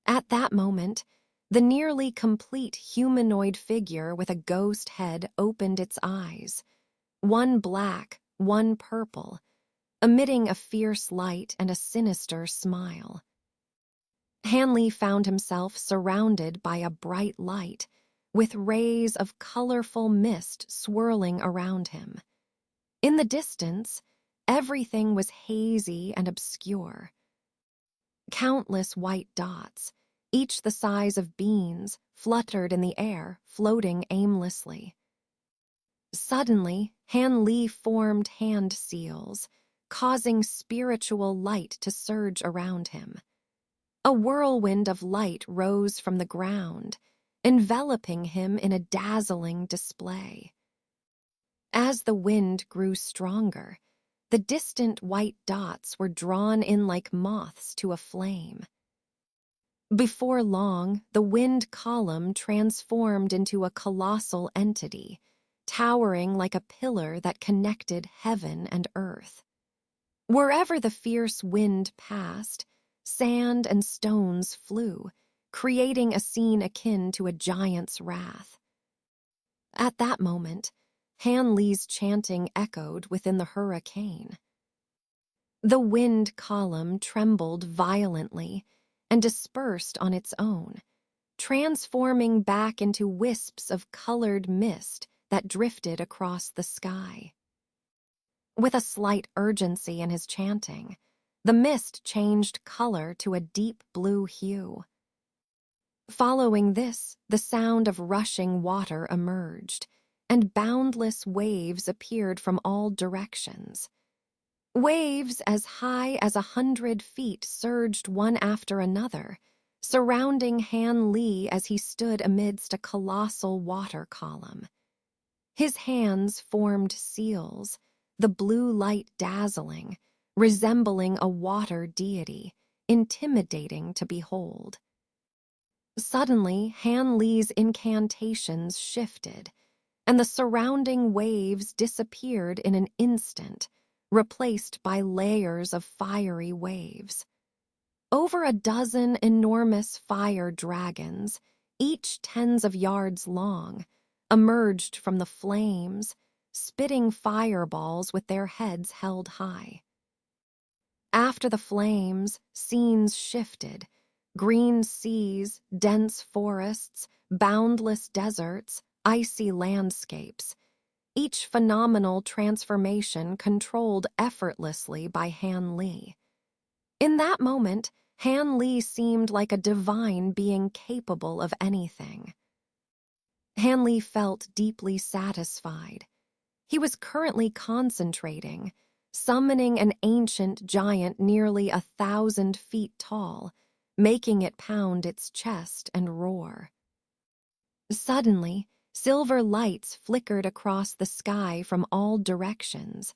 At that moment, the nearly complete humanoid figure with a ghost head opened its eyes, one black, one purple, emitting a fierce light and a sinister smile. Hanley found himself surrounded by a bright light, with rays of colorful mist swirling around him. In the distance, everything was hazy and obscure. Countless white dots, each the size of beans, fluttered in the air, floating aimlessly. Suddenly, Hanley formed hand seals, causing spiritual light to surge around him. A whirlwind of light rose from the ground, enveloping him in a dazzling display. As the wind grew stronger, the distant white dots were drawn in like moths to a flame. Before long, the wind column transformed into a colossal entity, towering like a pillar that connected heaven and earth. Wherever the fierce wind passed, sand and stones flew, creating a scene akin to a giant's wrath. At that moment, Hanley's chanting echoed within the hurricane. The wind column trembled violently and dispersed on its own, transforming back into wisps of colored mist that drifted across the sky. With a slight urgency in his chanting, the mist changed color to a deep blue hue. Following this, the sound of rushing water emerged, and boundless waves appeared from all directions. Waves as high as 100 feet surged one after another, surrounding Hanley as he stood amidst a colossal water column. His hands formed seals, the blue light dazzling, resembling a water deity, intimidating to behold. Suddenly, Hanley's incantations shifted, and the surrounding waves disappeared in an instant, replaced by layers of fiery waves. Over a dozen enormous fire dragons, each tens of yards long, emerged from the flames, spitting fireballs with their heads held high. After the flames, scenes shifted. Green seas, dense forests, boundless deserts, icy landscapes. Each phenomenal transformation controlled effortlessly by Hanley. In that moment, Hanley seemed like a divine being capable of anything. Hanley felt deeply satisfied. He was currently concentrating, summoning an ancient giant nearly 1,000 feet tall, making it pound its chest and roar. Suddenly, silver lights flickered across the sky from all directions,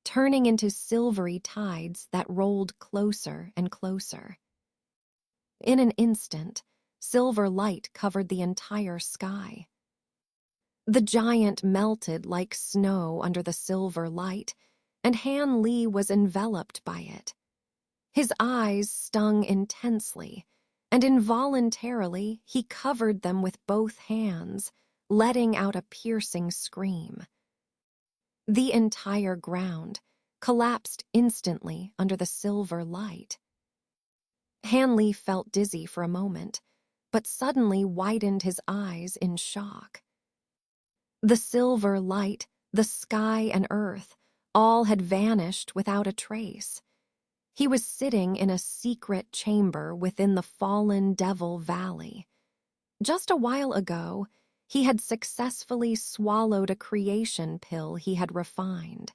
turning into silvery tides that rolled closer and closer. In an instant, silver light covered the entire sky. The giant melted like snow under the silver light, and Hanley was enveloped by it. His eyes stung intensely, and involuntarily he covered them with both hands, letting out a piercing scream. The entire ground collapsed instantly under the silver light. Hanley felt dizzy for a moment, but suddenly widened his eyes in shock. The silver light, the sky and earth, all had vanished without a trace. He was sitting in a secret chamber within the fallen Devil Valley. Just a while ago, he had successfully swallowed a creation pill he had refined.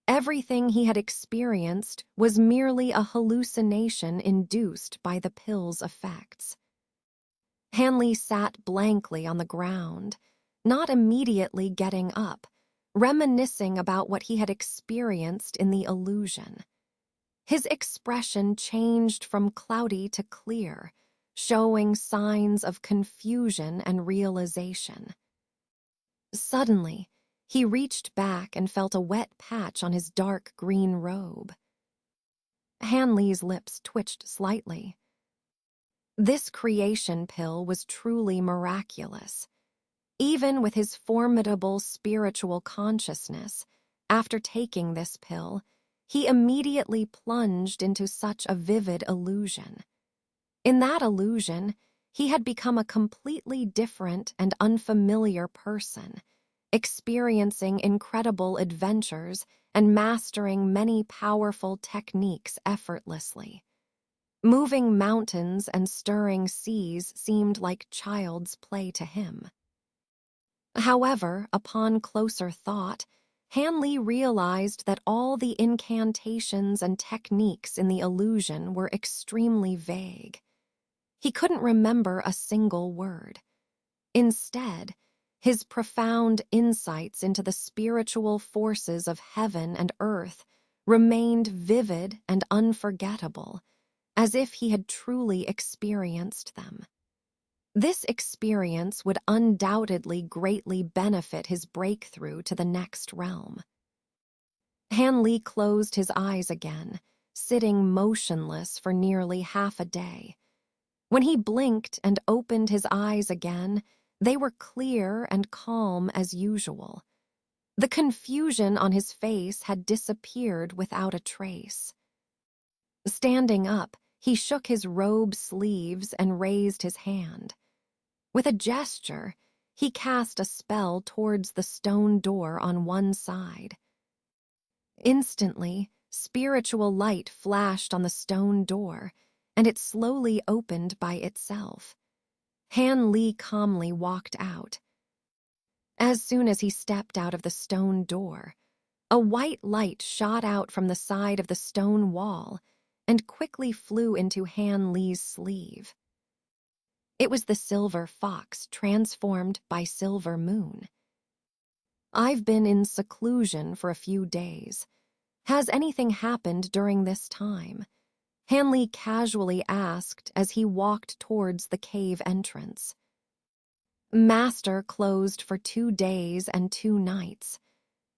Everything he had experienced was merely a hallucination induced by the pill's effects. Hanley sat blankly on the ground, not immediately getting up, reminiscing about what he had experienced in the illusion. His expression changed from cloudy to clear, showing signs of confusion and realization. Suddenly, he reached back and felt a wet patch on his dark green robe. Hanley's lips twitched slightly. This creation pill was truly miraculous. Even with his formidable spiritual consciousness, after taking this pill, he immediately plunged into such a vivid illusion. In that illusion, he had become a completely different and unfamiliar person, experiencing incredible adventures and mastering many powerful techniques effortlessly. Moving mountains and stirring seas seemed like child's play to him. However, upon closer thought, Hanley realized that all the incantations and techniques in the illusion were extremely vague. He couldn't remember a single word. Instead, his profound insights into the spiritual forces of heaven and earth remained vivid and unforgettable, as if he had truly experienced them. This experience would undoubtedly greatly benefit his breakthrough to the next realm. Hanley closed his eyes again, sitting motionless for nearly half a day. When he blinked and opened his eyes again, they were clear and calm as usual. The confusion on his face had disappeared without a trace. Standing up, he shook his robe sleeves and raised his hand. With a gesture, he cast a spell towards the stone door on one side. Instantly, spiritual light flashed on the stone door, and it slowly opened by itself. Hanley calmly walked out. As soon as he stepped out of the stone door, a white light shot out from the side of the stone wall and quickly flew into Hanley's sleeve. It was the silver fox transformed by Silver Moon. "I've been in seclusion for a few days. Has anything happened during this time?" Hanley casually asked as he walked towards the cave entrance. Master closed for 2 days and 2 nights.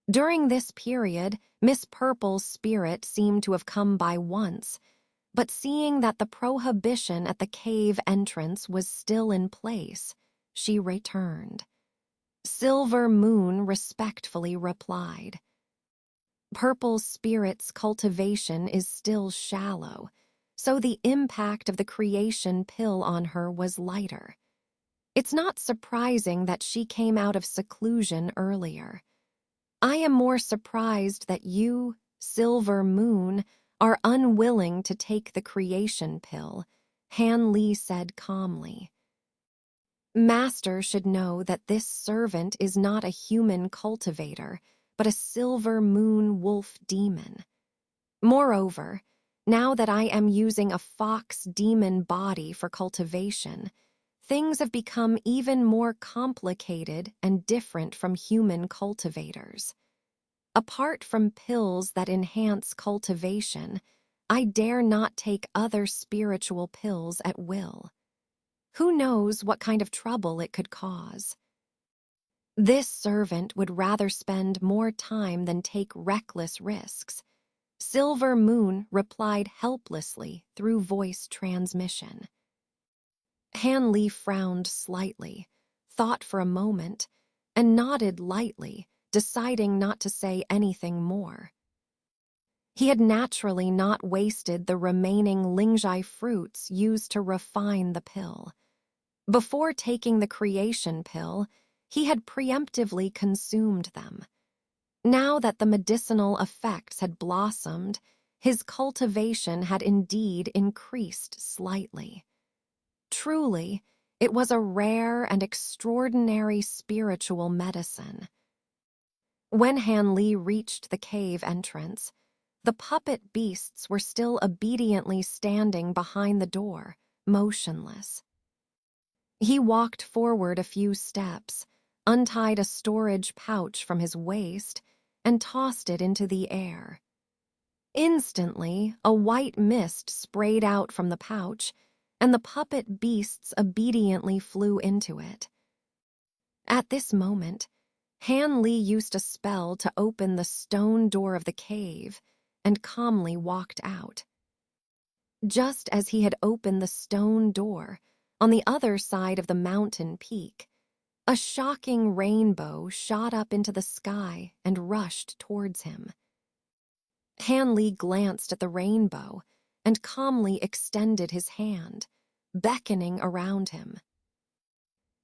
During this period, Miss Purple's spirit seemed to have come by once, but seeing that the prohibition at the cave entrance was still in place, she returned. Silver Moon respectfully replied, "Purple Spirit's cultivation is still shallow, so the impact of the creation pill on her was lighter. It's not surprising that she came out of seclusion earlier. I am more surprised that you, Silver Moon, are unwilling to take the creation pill," Hanley said calmly. "Master should know that this servant is not a human cultivator, but a Silver Moon wolf demon. Moreover, now that I am using a fox demon body for cultivation, things have become even more complicated and different from human cultivators. Apart from pills that enhance cultivation, I dare not take other spiritual pills at will. Who knows what kind of trouble it could cause? This servant would rather spend more time than take reckless risks," Silver Moon replied helplessly through voice transmission. Hanley frowned slightly, thought for a moment, and nodded lightly, deciding not to say anything more. He had naturally not wasted the remaining Lingjai fruits used to refine the pill. Before taking the creation pill, he had preemptively consumed them. Now that the medicinal effects had blossomed, his cultivation had indeed increased slightly. Truly, it was a rare and extraordinary spiritual medicine. When Hanley reached the cave entrance, the puppet beasts were still obediently standing behind the door, motionless. He walked forward a few steps, untied a storage pouch from his waist, and tossed it into the air. Instantly, a white mist sprayed out from the pouch, and the puppet beasts obediently flew into it. At this moment, Han Li used a spell to open the stone door of the cave and calmly walked out. Just as he had opened the stone door, on the other side of the mountain peak, a shocking rainbow shot up into the sky and rushed towards him. Han Li glanced at the rainbow and calmly extended his hand, beckoning around him.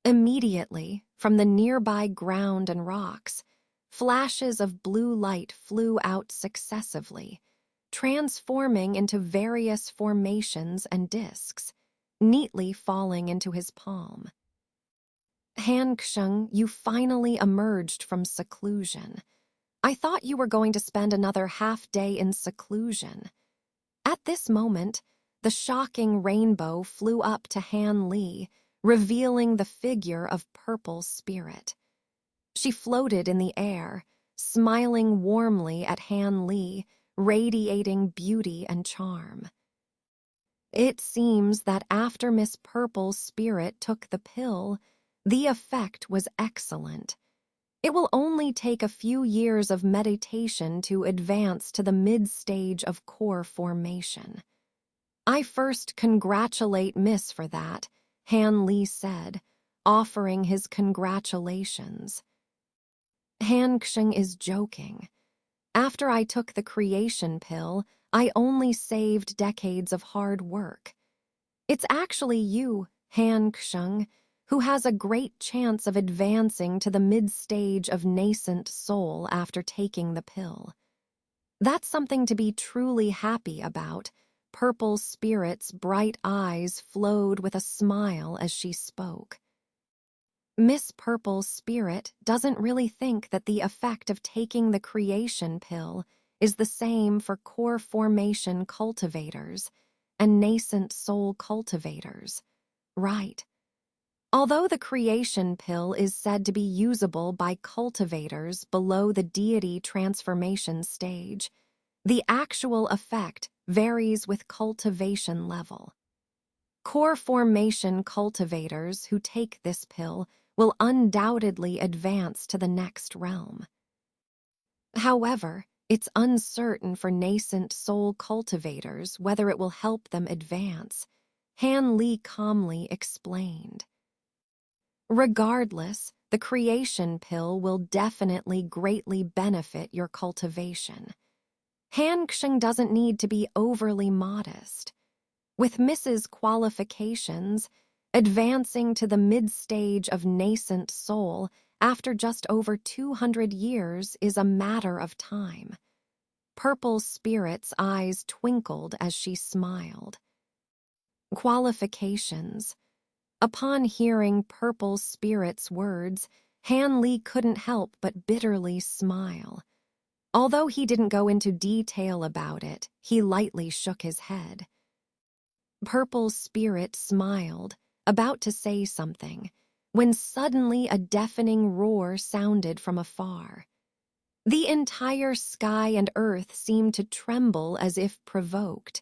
Immediately, from the nearby ground and rocks, flashes of blue light flew out successively, transforming into various formations and discs, neatly falling into his palm. Han Xing, you finally emerged from seclusion. I thought you were going to spend another half-day in seclusion. At this moment, the shocking rainbow flew up to Han Li, revealing the figure of Purple Spirit. She floated in the air, smiling warmly at Han Li, radiating beauty and charm. It seems that after Miss Purple Spirit took the pill, the effect was excellent. It will only take a few years of meditation to advance to the mid-stage of core formation. I first congratulate Miss for that, Han Li said, offering his congratulations. Han Xing is joking. After I took the creation pill, I only saved decades of hard work. It's actually you, Han Xing, who has a great chance of advancing to the mid-stage of nascent soul after taking the pill. That's something to be truly happy about. Purple Spirit's bright eyes flowed with a smile as she spoke. Miss Purple Spirit doesn't really think that the effect of taking the creation pill is the same for core formation cultivators and nascent soul cultivators, right? Although the creation pill is said to be usable by cultivators below the deity transformation stage, the actual effect varies with cultivation level. Core formation cultivators who take this pill will undoubtedly advance to the next realm. However, it's uncertain for nascent soul cultivators whether it will help them advance, Han Li calmly explained. Regardless, the creation pill will definitely greatly benefit your cultivation. Han Xing doesn't need to be overly modest. With Mrs. Qualifications, advancing to the mid-stage of nascent soul after just over 200 years is a matter of time. Purple Spirit's eyes twinkled as she smiled. Qualifications. Upon hearing Purple Spirit's words, Han Li couldn't help but bitterly smile. Although he didn't go into detail about it, he lightly shook his head. Purple Spirit smiled, about to say something, when suddenly a deafening roar sounded from afar. The entire sky and earth seemed to tremble as if provoked,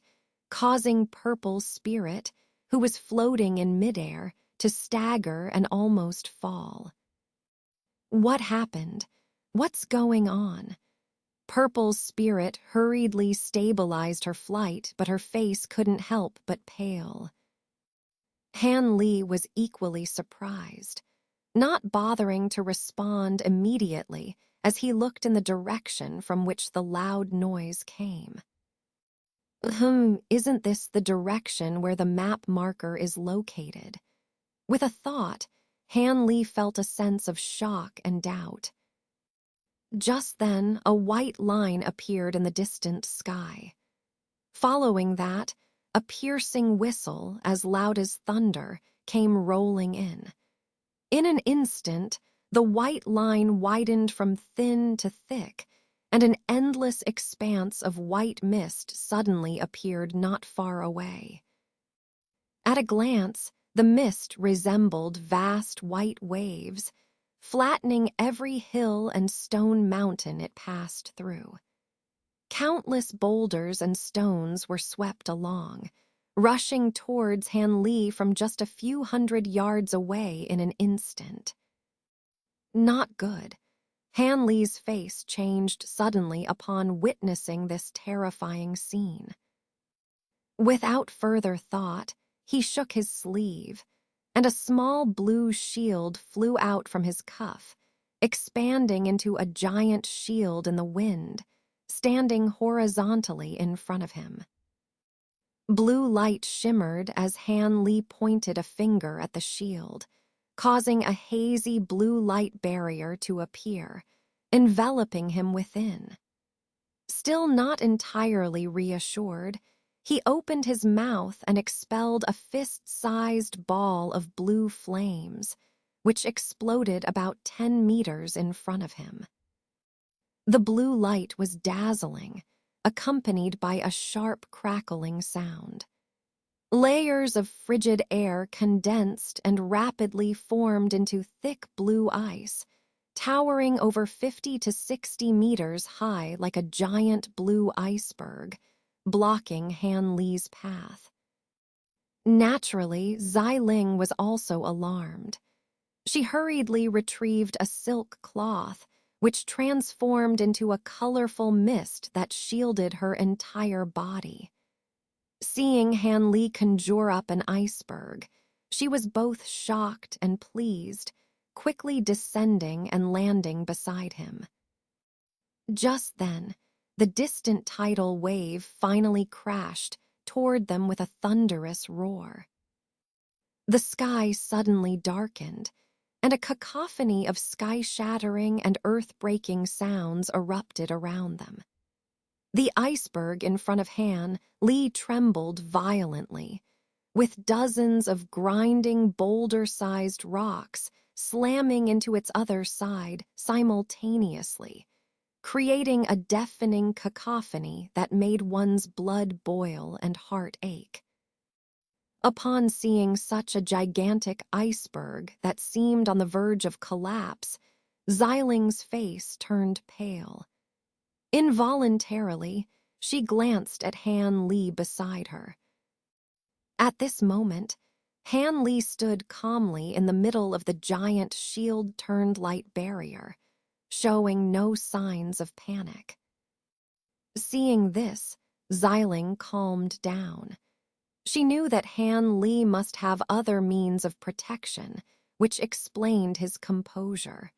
causing Purple Spirit, who was floating in midair, to stagger and almost fall. What happened? What's going on? Purple Spirit hurriedly stabilized her flight, but her face couldn't help but pale. Han Li was equally surprised, not bothering to respond immediately as he looked in the direction from which the loud noise came. Isn't this the direction where the map marker is located? With a thought, Han Li felt a sense of shock and doubt. Just then, a white line appeared in the distant sky. Following that, a piercing whistle, as loud as thunder, came rolling in. In an instant, the white line widened from thin to thick, and an endless expanse of white mist suddenly appeared not far away. At a glance, the mist resembled vast white waves, flattening every hill and stone mountain it passed through. Countless boulders and stones were swept along, rushing towards Han Li from just a few hundred yards away in an instant. Not good. Han Li's face changed suddenly upon witnessing this terrifying scene. Without further thought, he shook his sleeve, and a small blue shield flew out from his cuff, expanding into a giant shield in the wind, standing horizontally in front of him. Blue light shimmered as Han Li pointed a finger at the shield, causing a hazy blue light barrier to appear, enveloping him within. Still not entirely reassured, he opened his mouth and expelled a fist-sized ball of blue flames, which exploded about 10 meters in front of him. The blue light was dazzling, accompanied by a sharp crackling sound. Layers of frigid air condensed and rapidly formed into thick blue ice, towering over 50 to 60 meters high like a giant blue iceberg, blocking Han Li's path. Naturally, Xiling was also alarmed. She hurriedly retrieved a silk cloth, which transformed into a colorful mist that shielded her entire body. Seeing Han Li conjure up an iceberg, she was both shocked and pleased, quickly descending and landing beside him. Just then, the distant tidal wave finally crashed toward them with a thunderous roar. The sky suddenly darkened, and a cacophony of sky-shattering and earth-breaking sounds erupted around them. The iceberg in front of Han Li trembled violently, with dozens of grinding boulder-sized rocks slamming into its other side simultaneously, creating a deafening cacophony that made one's blood boil and heart ache. Upon seeing such a gigantic iceberg that seemed on the verge of collapse, Xiling's face turned pale. Involuntarily, she glanced at Han Li beside her. At this moment, Han Li stood calmly in the middle of the giant shield-turned light barrier, showing no signs of panic. Seeing this, Xiling calmed down. She knew that Han Li must have other means of protection, which explained his composure.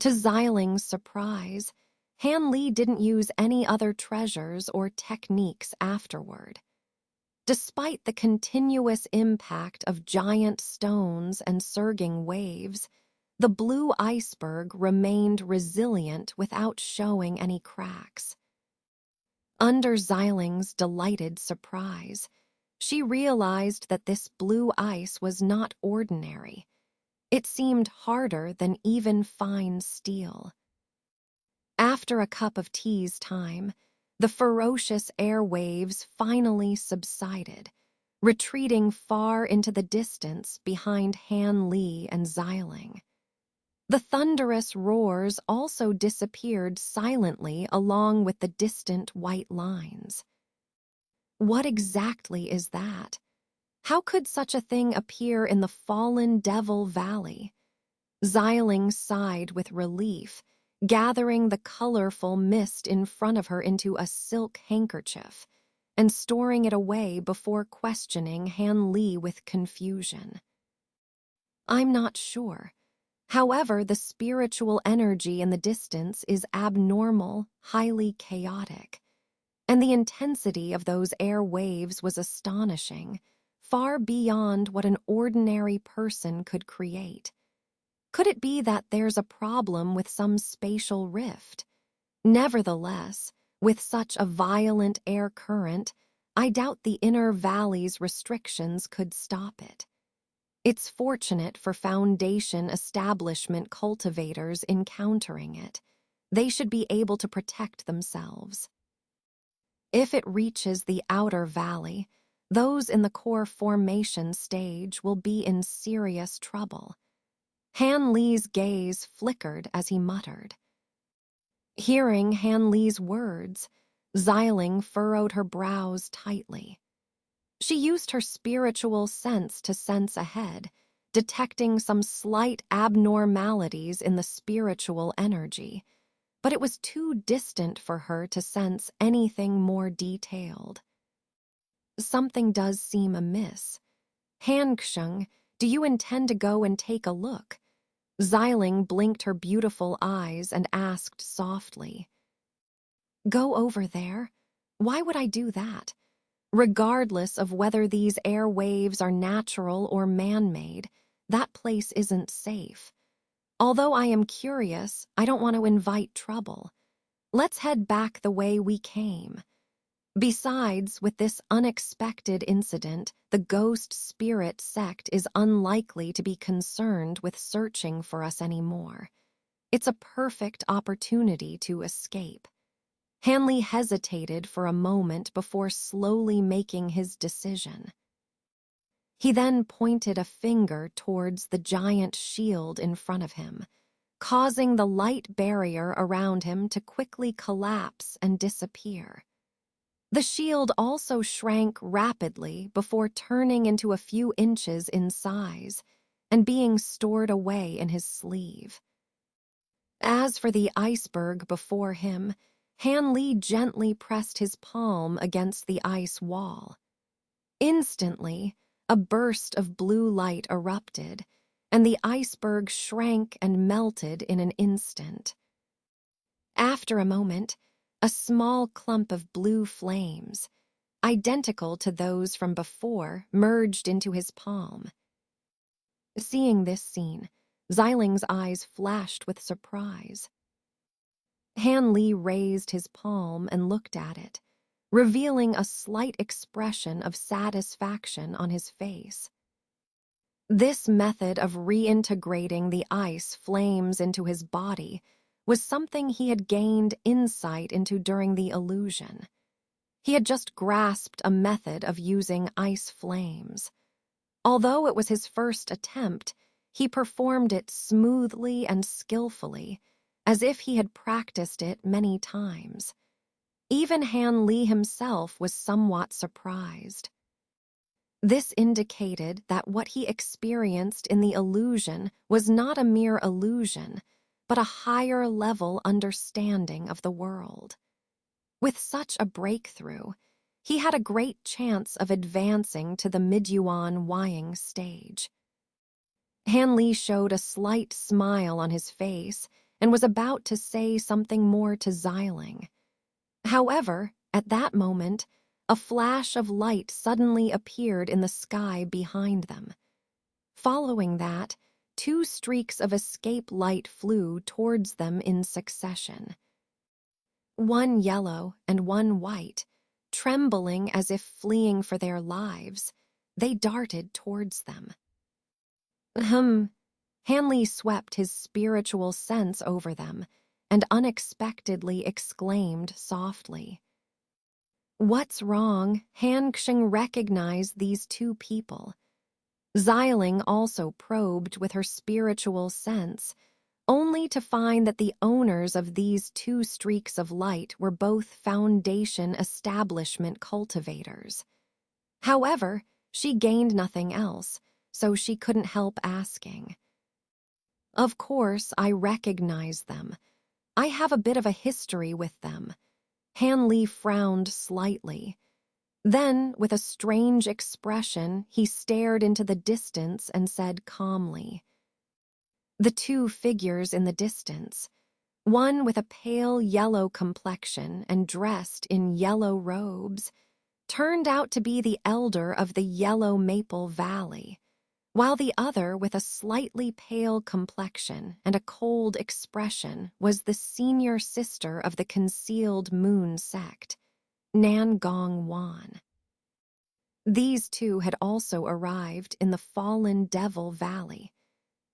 To Xiling's surprise, Han Li didn't use any other treasures or techniques afterward. Despite the continuous impact of giant stones and surging waves, the blue iceberg remained resilient without showing any cracks. Under Xiling's delighted surprise, she realized that this blue ice was not ordinary. It seemed harder than even fine steel. After a cup of tea's time, the ferocious air waves finally subsided, retreating far into the distance behind Han Li and Xiling. The thunderous roars also disappeared silently along with the distant white lines. What exactly is that? How could such a thing appear in the fallen Devil Valley? Xiling sighed with relief, gathering the colorful mist in front of her into a silk handkerchief and storing it away before questioning Han Li with confusion. I'm not sure. However, the spiritual energy in the distance is abnormal, highly chaotic, and the intensity of those air waves was astonishing, far beyond what an ordinary person could create. Could it be that there's a problem with some spatial rift? Nevertheless, with such a violent air current, I doubt the inner valley's restrictions could stop it. It's fortunate for Foundation establishment cultivators encountering it. They should be able to protect themselves. If it reaches the outer valley, those in the core formation stage will be in serious trouble. Han Li's gaze flickered as he muttered. Hearing Han Li's words, Xiling furrowed her brows tightly. She used her spiritual sense to sense ahead, detecting some slight abnormalities in the spiritual energy, but it was too distant for her to sense anything more detailed. Something does seem amiss. Hanxing, do you intend to go and take a look? Xiling blinked her beautiful eyes and asked softly. Go over there? Why would I do that? Regardless of whether these air waves are natural or man-made, that place isn't safe. Although I am curious, I don't want to invite trouble. Let's head back the way we came. Besides, with this unexpected incident, the ghost spirit sect is unlikely to be concerned with searching for us anymore. It's a perfect opportunity to escape. Hanley hesitated for a moment before slowly making his decision. He then pointed a finger towards the giant shield in front of him, causing the light barrier around him to quickly collapse and disappear. The shield also shrank rapidly before turning into a few inches in size and being stored away in his sleeve. As for the iceberg before him, Han Li gently pressed his palm against the ice wall. Instantly, a burst of blue light erupted, and the iceberg shrank and melted in an instant. After a moment, a small clump of blue flames, identical to those from before, merged into his palm. Seeing this scene, Xiling's eyes flashed with surprise. Han Li raised his palm and looked at it, revealing a slight expression of satisfaction on his face. This method of reintegrating the ice flames into his body was something he had gained insight into during the illusion. He had just grasped a method of using ice flames. Although it was his first attempt, he performed it smoothly and skillfully, as if he had practiced it many times. Even Han Li himself was somewhat surprised. This indicated that what he experienced in the illusion was not a mere illusion, but a higher-level understanding of the world. With such a breakthrough, he had a great chance of advancing to the Midyuan Wying stage. Han Li showed a slight smile on his face and was about to say something more to Xiling. However, at that moment, a flash of light suddenly appeared in the sky behind them. Following that, two streaks of escape light flew towards them in succession. One yellow and one white, trembling as if fleeing for their lives, they darted towards them. Hanley swept his spiritual sense over them and unexpectedly exclaimed softly. What's wrong? Hanxing recognized these two people. Xiling also probed with her spiritual sense, only to find that the owners of these two streaks of light were both Foundation establishment cultivators. However, she gained nothing else, so she couldn't help asking. Of course, I recognize them. I have a bit of a history with them. Han Li frowned slightly. Then, with a strange expression, he stared into the distance and said calmly, the two figures in the distance, one with a pale yellow complexion and dressed in yellow robes, turned out to be the elder of the Yellow Maple Valley, while the other with a slightly pale complexion and a cold expression was the senior sister of the Concealed Moon sect, Nan Gong Wan. These two had also arrived in the Fallen Devil Valley.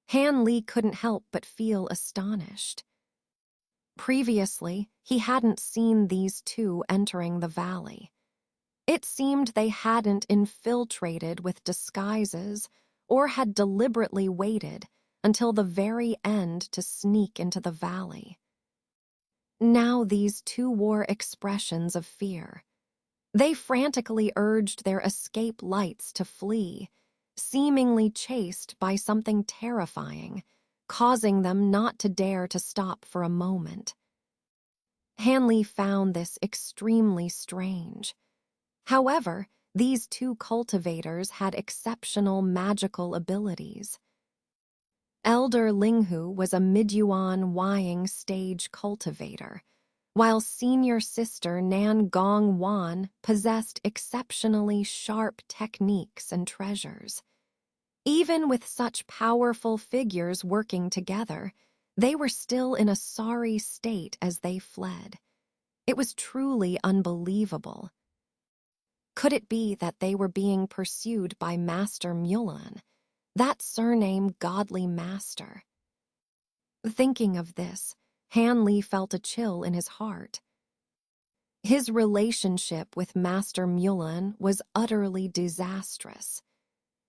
Han Li couldn't help but feel astonished. Previously, he hadn't seen these two entering the valley. It seemed they hadn't infiltrated with disguises or had deliberately waited, until the very end to sneak into the valley. Now these two wore expressions of fear. They frantically urged their escape lights to flee, seemingly chased by something terrifying, causing them not to dare to stop for a moment. Hanley found this extremely strange. However, these two cultivators had exceptional magical abilities. Elder Linghu was a Midyuan Wying stage cultivator, while senior sister Nan Gong Wan possessed exceptionally sharp techniques and treasures. Even with such powerful figures working together, they were still in a sorry state as they fled. It was truly unbelievable. Could it be that they were being pursued by Master Mulan, that surname Godly Master? Thinking of this, Hanley felt a chill in his heart. His relationship with Master Mulan was utterly disastrous.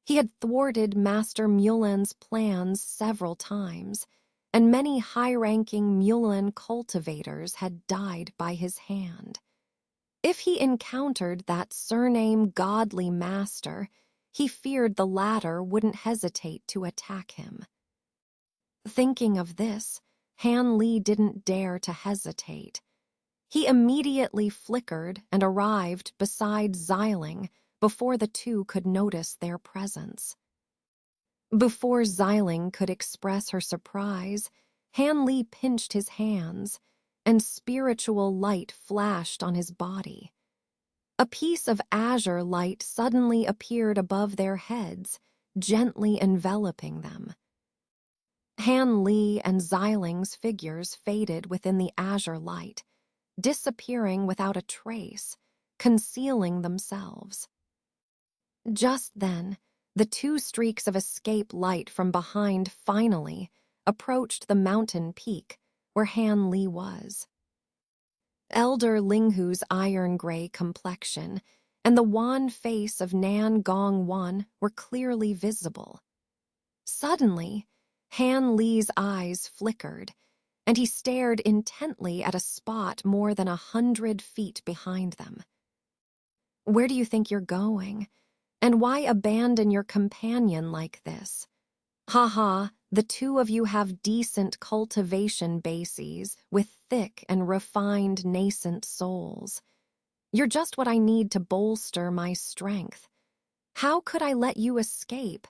He had thwarted Master Mulan's plans several times, and many high-ranking Mulan cultivators had died by his hand. If he encountered that surname Godly Master, he feared the latter wouldn't hesitate to attack him. Thinking of this, Han Li didn't dare to hesitate. He immediately flickered and arrived beside Xiling before the two could notice their presence. Before Xiling could express her surprise, Han Li pinched his hands, and spiritual light flashed on his body. A piece of azure light suddenly appeared above their heads, gently enveloping them. Han Li and Xiling's figures faded within the azure light, disappearing without a trace, concealing themselves. Just then, the two streaks of escape light from behind finally approached the mountain peak where Han Li was. Elder Linghu's iron-gray complexion and the wan face of Nan Gong Wan were clearly visible. Suddenly, Han Li's eyes flickered, and he stared intently at a spot more than 100 feet behind them. "Where do you think you're going? And why abandon your companion like this? Ha, the two of you have decent cultivation bases with thick and refined nascent souls. You're just what I need to bolster my strength. How could I let you escape?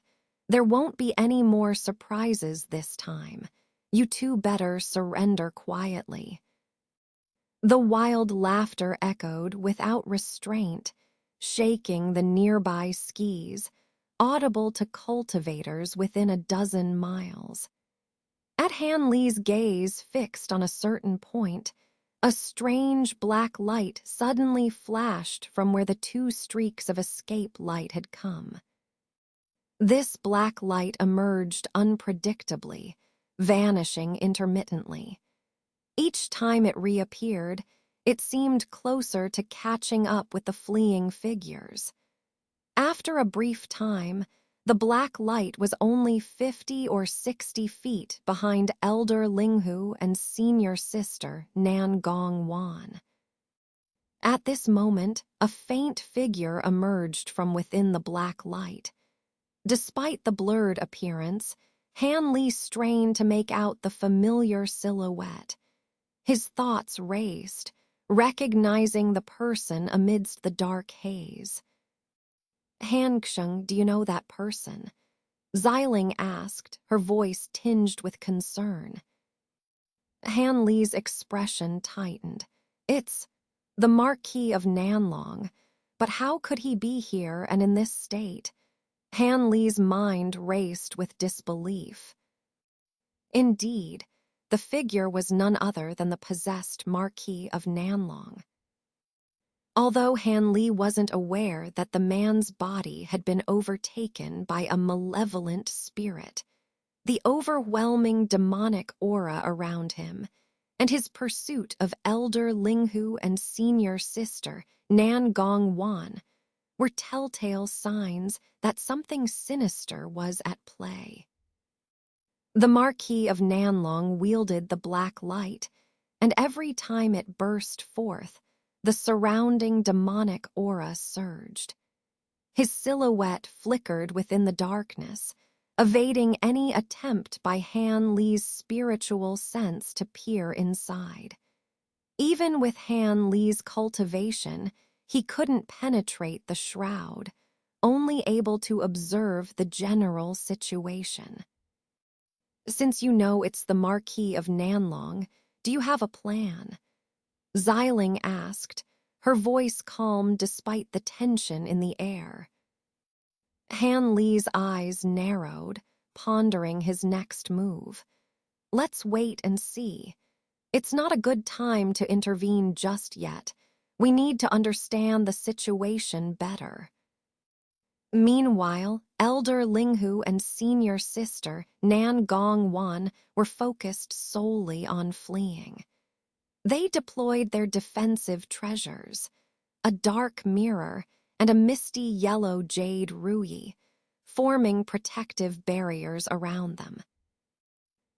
There won't be any more surprises this time. You two better surrender quietly." The wild laughter echoed without restraint, shaking the nearby skis, audible to cultivators within a dozen miles. At Han Li's gaze fixed on a certain point, a strange black light suddenly flashed from where the two streaks of escape light had come. This black light emerged unpredictably, vanishing intermittently. Each time it reappeared, it seemed closer to catching up with the fleeing figures. After a brief time, the black light was only 50 or 60 feet behind Elder Linghu and senior sister Nan Gong Wan. At this moment, a faint figure emerged from within the black light. Despite the blurred appearance, Han Li strained to make out the familiar silhouette. His thoughts raced, recognizing the person amidst the dark haze. "Hanxing, do you know that person?" Xiling asked, her voice tinged with concern. Han Li's expression tightened. "It's the Marquis of Nanlong, but how could he be here and in this state?" Han Li's mind raced with disbelief. Indeed, the figure was none other than the possessed Marquis of Nanlong. Although Han Li wasn't aware that the man's body had been overtaken by a malevolent spirit, the overwhelming demonic aura around him, and his pursuit of Elder Linghu and senior sister Nan Gong Wan were telltale signs that something sinister was at play. The Marquis of Nanlong wielded the black light, and every time it burst forth, the surrounding demonic aura surged. His silhouette flickered within the darkness, evading any attempt by Han Li's spiritual sense to peer inside. Even with Han Li's cultivation, he couldn't penetrate the shroud, only able to observe the general situation. Since you know it's the Marquis of Nanlong, do you have a plan? Xiling asked, her voice calm despite the tension in the air. Han Li's eyes narrowed, pondering his next move. Let's wait and see. It's not a good time to intervene just yet. We need to understand the situation better. Meanwhile, Elder Linghu and senior sister Nan Gong Wan were focused solely on fleeing. They deployed their defensive treasures, a dark mirror and a misty yellow jade ruyi, forming protective barriers around them.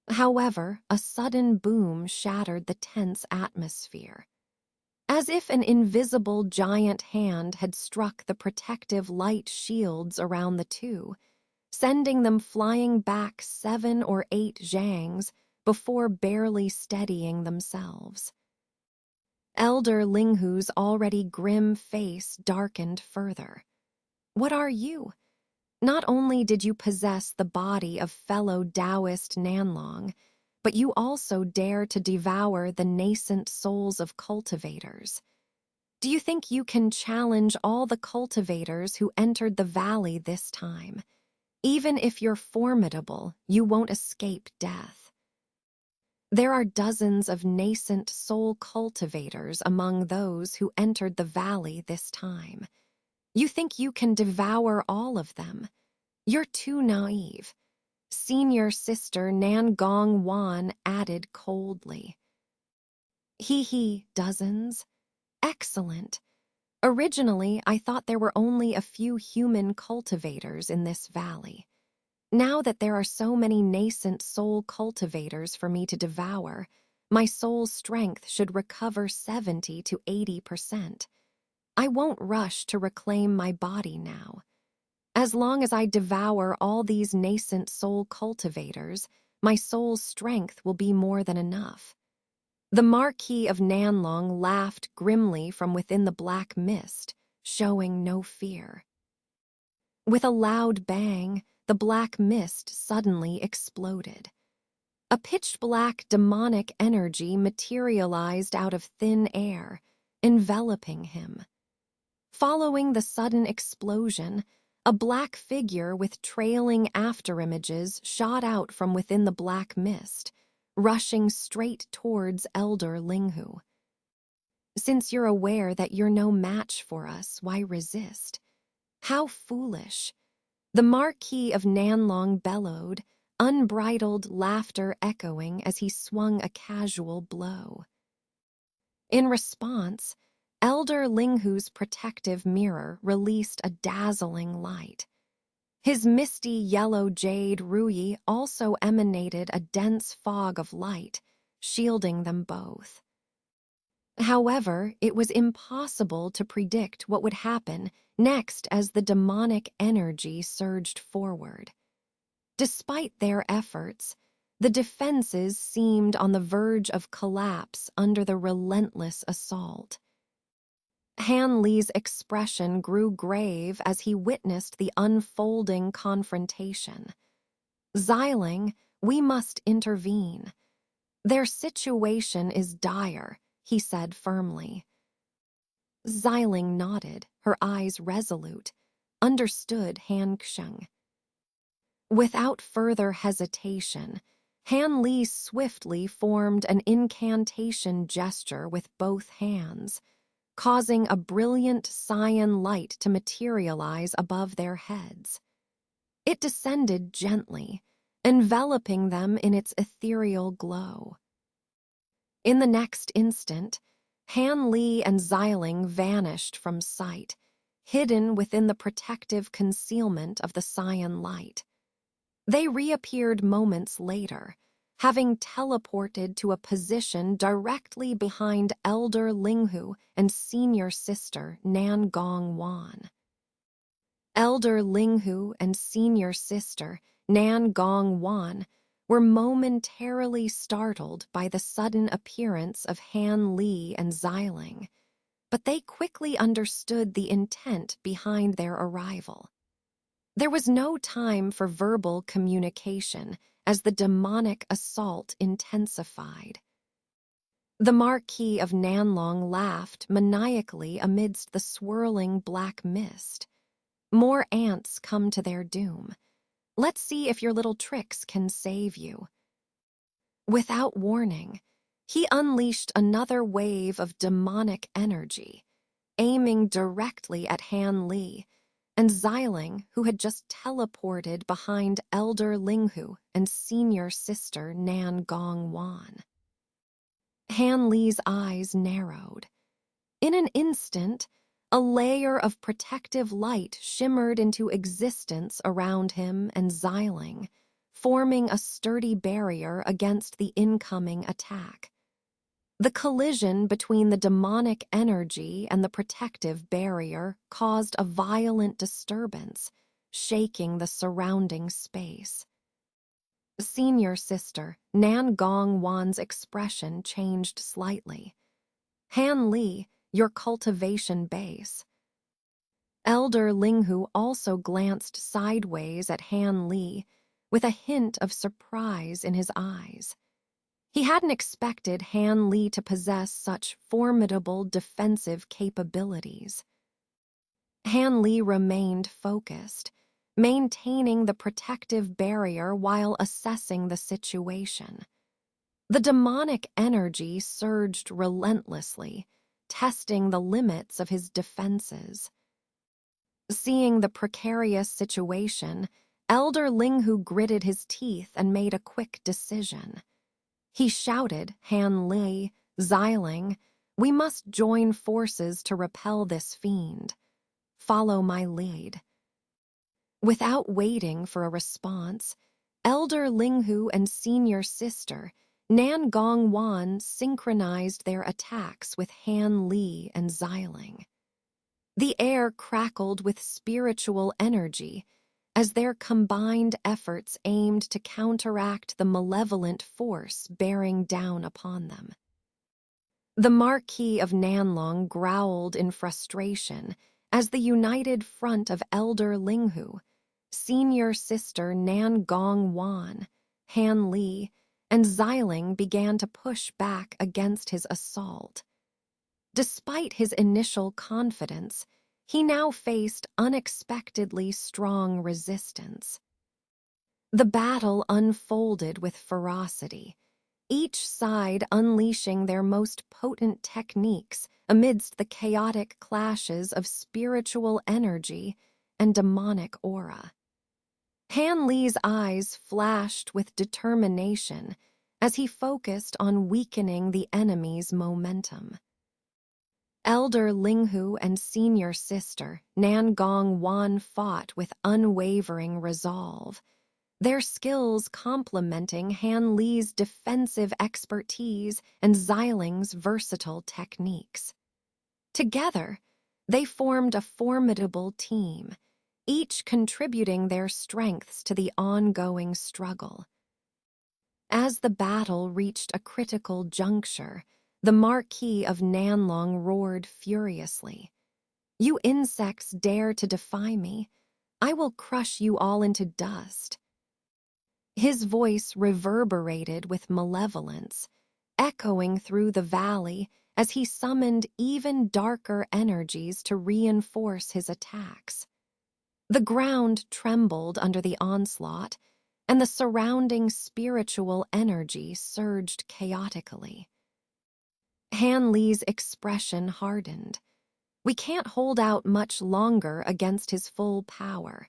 However, a sudden boom shattered the tense atmosphere. As if an invisible giant hand had struck the protective light shields around the two, sending them flying back 7 or 8 zhangs before barely steadying themselves. Elder Linghu's already grim face darkened further. What are you? Not only did you possess the body of fellow Taoist Nanlong, but you also dare to devour the nascent souls of cultivators. Do you think you can challenge all the cultivators who entered the valley this time? Even if you're formidable, you won't escape death. There are dozens of nascent soul cultivators among those who entered the valley this time. You think you can devour all of them? You're too naive. Senior sister Nan Gong Wan added coldly. Dozens? Excellent. Originally, I thought there were only a few human cultivators in this valley. Now that there are so many nascent soul cultivators for me to devour, my soul's strength should recover 70 to 80%. I won't rush to reclaim my body now. As long as I devour all these nascent soul cultivators, my soul's strength will be more than enough. The Marquis of Nanlong laughed grimly from within the black mist, showing no fear. With a loud bang, the black mist suddenly exploded. A pitch-black demonic energy materialized out of thin air, enveloping him. Following the sudden explosion, a black figure with trailing afterimages shot out from within the black mist, rushing straight towards Elder Linghu. Since you're aware that you're no match for us, why resist? How foolish! The Marquis of Nanlong bellowed, unbridled laughter echoing as he swung a casual blow. In response, Elder Linghu's protective mirror released a dazzling light. His misty yellow jade ruyi also emanated a dense fog of light, shielding them both. However, it was impossible to predict what would happen next as the demonic energy surged forward. Despite their efforts, the defenses seemed on the verge of collapse under the relentless assault. Han Li's expression grew grave as he witnessed the unfolding confrontation. Xiling, we must intervene. Their situation is dire, he said firmly. Xiling nodded, her eyes resolute, understood Han Xing. Without further hesitation, Han Li swiftly formed an incantation gesture with both hands, causing a brilliant cyan light to materialize above their heads. It descended gently, enveloping them in its ethereal glow. In the next instant, Han Li and Xiling vanished from sight, hidden within the protective concealment of the cyan light. They reappeared moments later, having teleported to a position directly behind Elder Linghu and senior sister Nan Gong Wan. Elder Linghu and senior sister Nan Gong Wan were momentarily startled by the sudden appearance of Han Li and Xiling, but they quickly understood the intent behind their arrival. There was no time for verbal communication as the demonic assault intensified. The Marquis of Nanlong laughed maniacally amidst the swirling black mist. More ants come to their doom. Let's see if your little tricks can save you. Without warning, he unleashed another wave of demonic energy, aiming directly at Han Li and Xiling, who had just teleported behind Elder Linghu and senior sister Nan Gong Wan. Han Li's eyes narrowed. In an instant, a layer of protective light shimmered into existence around him and Xiling, forming a sturdy barrier against the incoming attack. The collision between the demonic energy and the protective barrier caused a violent disturbance, shaking the surrounding space. Senior sister Nan Gong Wan's expression changed slightly. Han Li, your cultivation base. Elder Linghu also glanced sideways at Han Li, with a hint of surprise in his eyes. He hadn't expected Han Li to possess such formidable defensive capabilities. Han Li remained focused, maintaining the protective barrier while assessing the situation. The demonic energy surged relentlessly, testing the limits of his defenses. Seeing the precarious situation, Elder Linghu gritted his teeth and made a quick decision. He shouted, Han Li, Xiling, we must join forces to repel this fiend. Follow my lead. Without waiting for a response, Elder Linghu and senior sister Nan Gong Wan synchronized their attacks with Han Li and Xiling. The air crackled with spiritual energy as their combined efforts aimed to counteract the malevolent force bearing down upon them. The Marquis of Nanlong growled in frustration as the united front of Elder Linghu, senior sister Nan Gong Wan, Han Li, and Xiling began to push back against his assault. Despite his initial confidence, he now faced unexpectedly strong resistance. The battle unfolded with ferocity, each side unleashing their most potent techniques amidst the chaotic clashes of spiritual energy and demonic aura. Han Li's eyes flashed with determination as he focused on weakening the enemy's momentum. Elder Linghu and senior sister Nan Gong Wan fought with unwavering resolve, their skills complementing Han Li's defensive expertise and Xiling's versatile techniques. Together, they formed a formidable team, each contributing their strengths to the ongoing struggle. As the battle reached a critical juncture, the Marquis of Nanlong roared furiously. You insects dare to defy me? I will crush you all into dust. His voice reverberated with malevolence, echoing through the valley as he summoned even darker energies to reinforce his attacks. The ground trembled under the onslaught, and the surrounding spiritual energy surged chaotically. Han Li's expression hardened. We can't hold out much longer against his full power.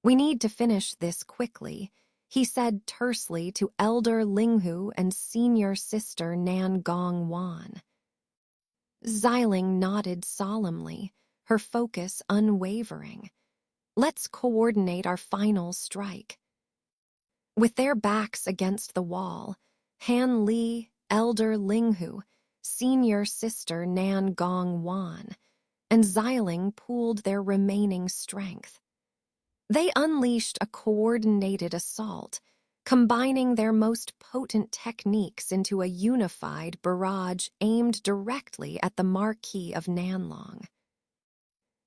We need to finish this quickly, he said tersely to Elder Linghu and senior sister Nan Gong Wan. Xiling nodded solemnly, her focus unwavering. Let's coordinate our final strike. With their backs against the wall, Han Li, elder Linghu, senior sister Nan Gong Wan, and Xiling pooled their remaining strength. They unleashed a coordinated assault, combining their most potent techniques into a unified barrage aimed directly at the Marquis of Nanlong.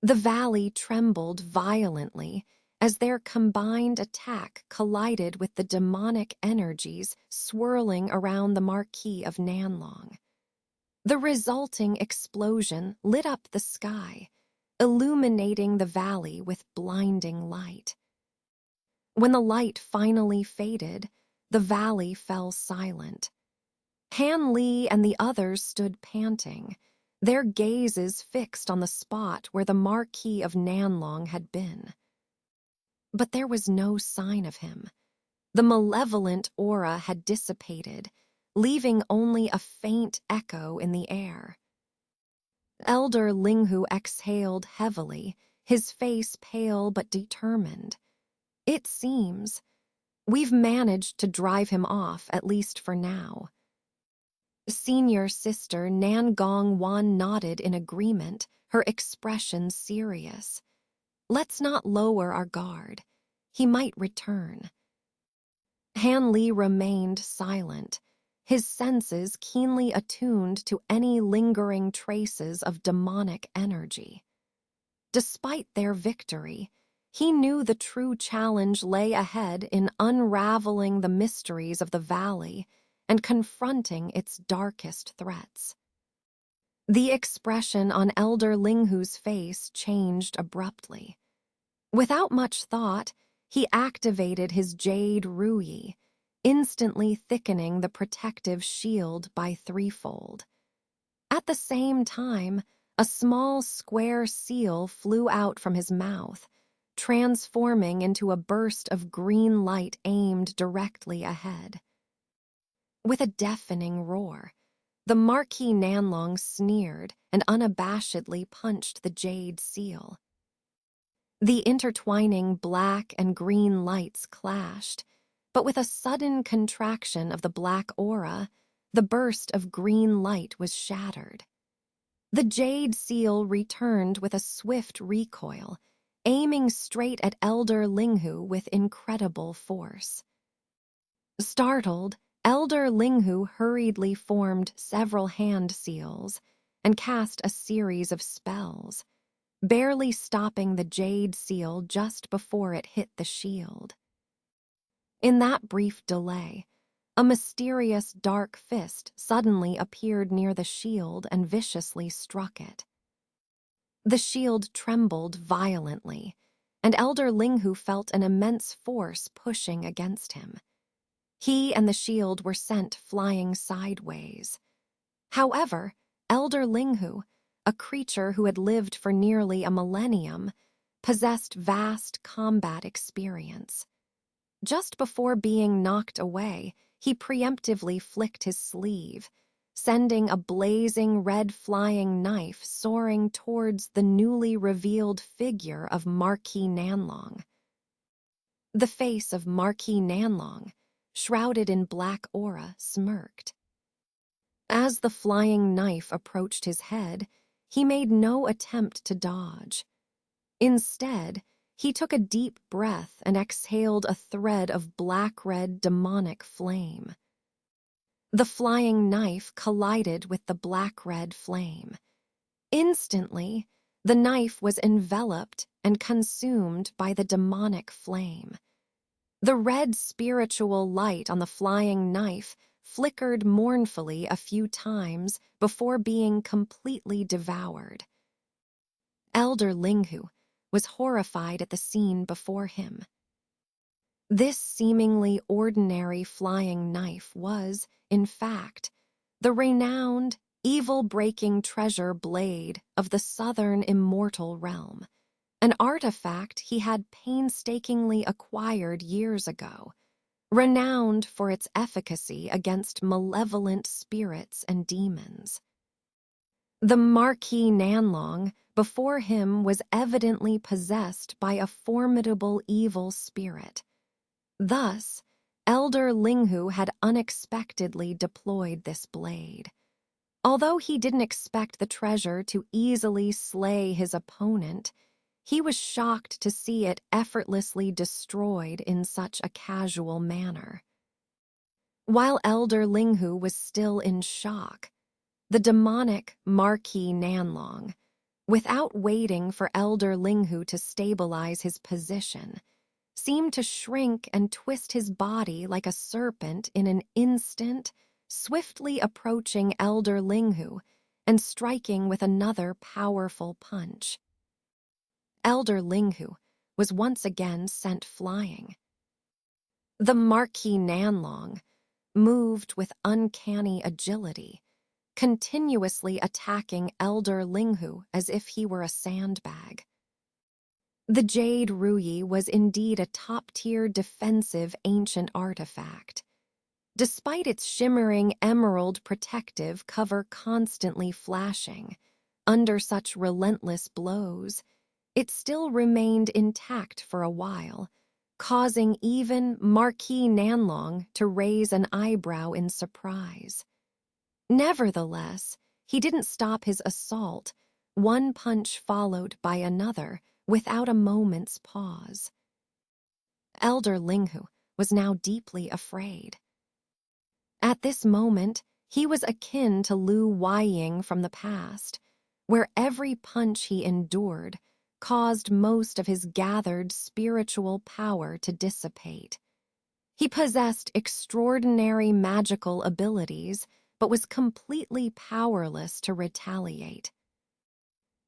The valley trembled violently as their combined attack collided with the demonic energies swirling around the Marquis of Nanlong. The resulting explosion lit up the sky, illuminating the valley with blinding light. When the light finally faded, the valley fell silent. Han Li and the others stood panting, their gazes fixed on the spot where the Marquis of Nanlong had been. But there was no sign of him. The malevolent aura had dissipated, leaving only a faint echo in the air. Elder Linghu exhaled heavily, his face pale but determined. It seems we've managed to drive him off, at least for now. Senior sister Nan Gong Wan nodded in agreement, her expression serious. Let's not lower our guard. He might return. Han Li remained silent, his senses keenly attuned to any lingering traces of demonic energy. Despite their victory, he knew the true challenge lay ahead in unraveling the mysteries of the valley and confronting its darkest threats. The expression on Elder Linghu's face changed abruptly. Without much thought, he activated his jade ruyi, instantly thickening the protective shield by threefold. At the same time, a small square seal flew out from his mouth, transforming into a burst of green light aimed directly ahead. With a deafening roar, the Marquis Nanlong sneered and unabashedly punched the jade seal. The intertwining black and green lights clashed, but with a sudden contraction of the black aura, the burst of green light was shattered. The jade seal returned with a swift recoil, aiming straight at Elder Linghu with incredible force. Startled, Elder Linghu hurriedly formed several hand seals and cast a series of spells, barely stopping the jade seal just before it hit the shield. In that brief delay, a mysterious dark fist suddenly appeared near the shield and viciously struck it. The shield trembled violently, and Elder Linghu felt an immense force pushing against him. He and the shield were sent flying sideways. However, Elder Linghu, a creature who had lived for nearly a millennium, possessed vast combat experience. Just before being knocked away, he preemptively flicked his sleeve, sending a blazing red flying knife soaring towards the newly revealed figure of Marquis Nanlong. The face of Marquis Nanlong, shrouded in black aura, smirked. As the flying knife approached his head, he made no attempt to dodge. Instead, he took a deep breath and exhaled a thread of black-red demonic flame. The flying knife collided with the black-red flame. Instantly, the knife was enveloped and consumed by the demonic flame. The red spiritual light on the flying knife flickered mournfully a few times before being completely devoured. Elder Linghu was horrified at the scene before him. This seemingly ordinary flying knife was, in fact, the renowned, evil-breaking treasure blade of the southern immortal realm, an artifact he had painstakingly acquired years ago, renowned for its efficacy against malevolent spirits and demons. The Marquis Nanlong before him was evidently possessed by a formidable evil spirit. Thus, Elder Linghu had unexpectedly deployed this blade. Although he didn't expect the treasure to easily slay his opponent, he was shocked to see it effortlessly destroyed in such a casual manner. While Elder Linghu was still in shock, the demonic Marquis Nanlong, without waiting for Elder Linghu to stabilize his position, seemed to shrink and twist his body like a serpent in an instant, swiftly approaching Elder Linghu and striking with another powerful punch. Elder Linghu was once again sent flying. The Marquis Nanlong moved with uncanny agility, continuously attacking Elder Linghu as if he were a sandbag. The Jade Ruyi was indeed a top-tier defensive ancient artifact. Despite its shimmering emerald protective cover constantly flashing, under such relentless blows, it still remained intact for a while, causing even Marquis Nanlong to raise an eyebrow in surprise. Nevertheless, he didn't stop his assault, one punch followed by another, without a moment's pause. Elder Linghu was now deeply afraid. At this moment, he was akin to Lu Weiying from the past, where every punch he endured caused most of his gathered spiritual power to dissipate. He possessed extraordinary magical abilities, but was completely powerless to retaliate.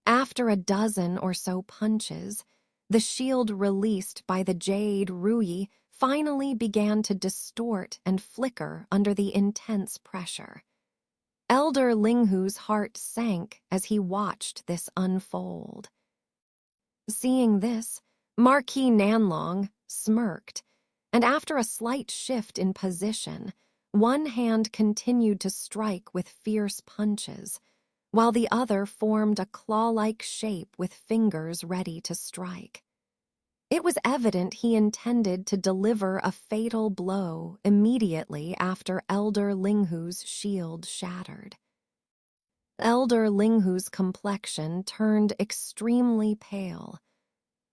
After a dozen or so punches, the shield released by the Jade Ruyi finally began to distort and flicker under the intense pressure. Elder Linghu's heart sank as he watched this unfold. Seeing this, Marquis Nanlong smirked, and after a slight shift in position, one hand continued to strike with fierce punches, while the other formed a claw-like shape with fingers ready to strike. It was evident he intended to deliver a fatal blow immediately after Elder Linghu's shield shattered. Elder Linghu's complexion turned extremely pale.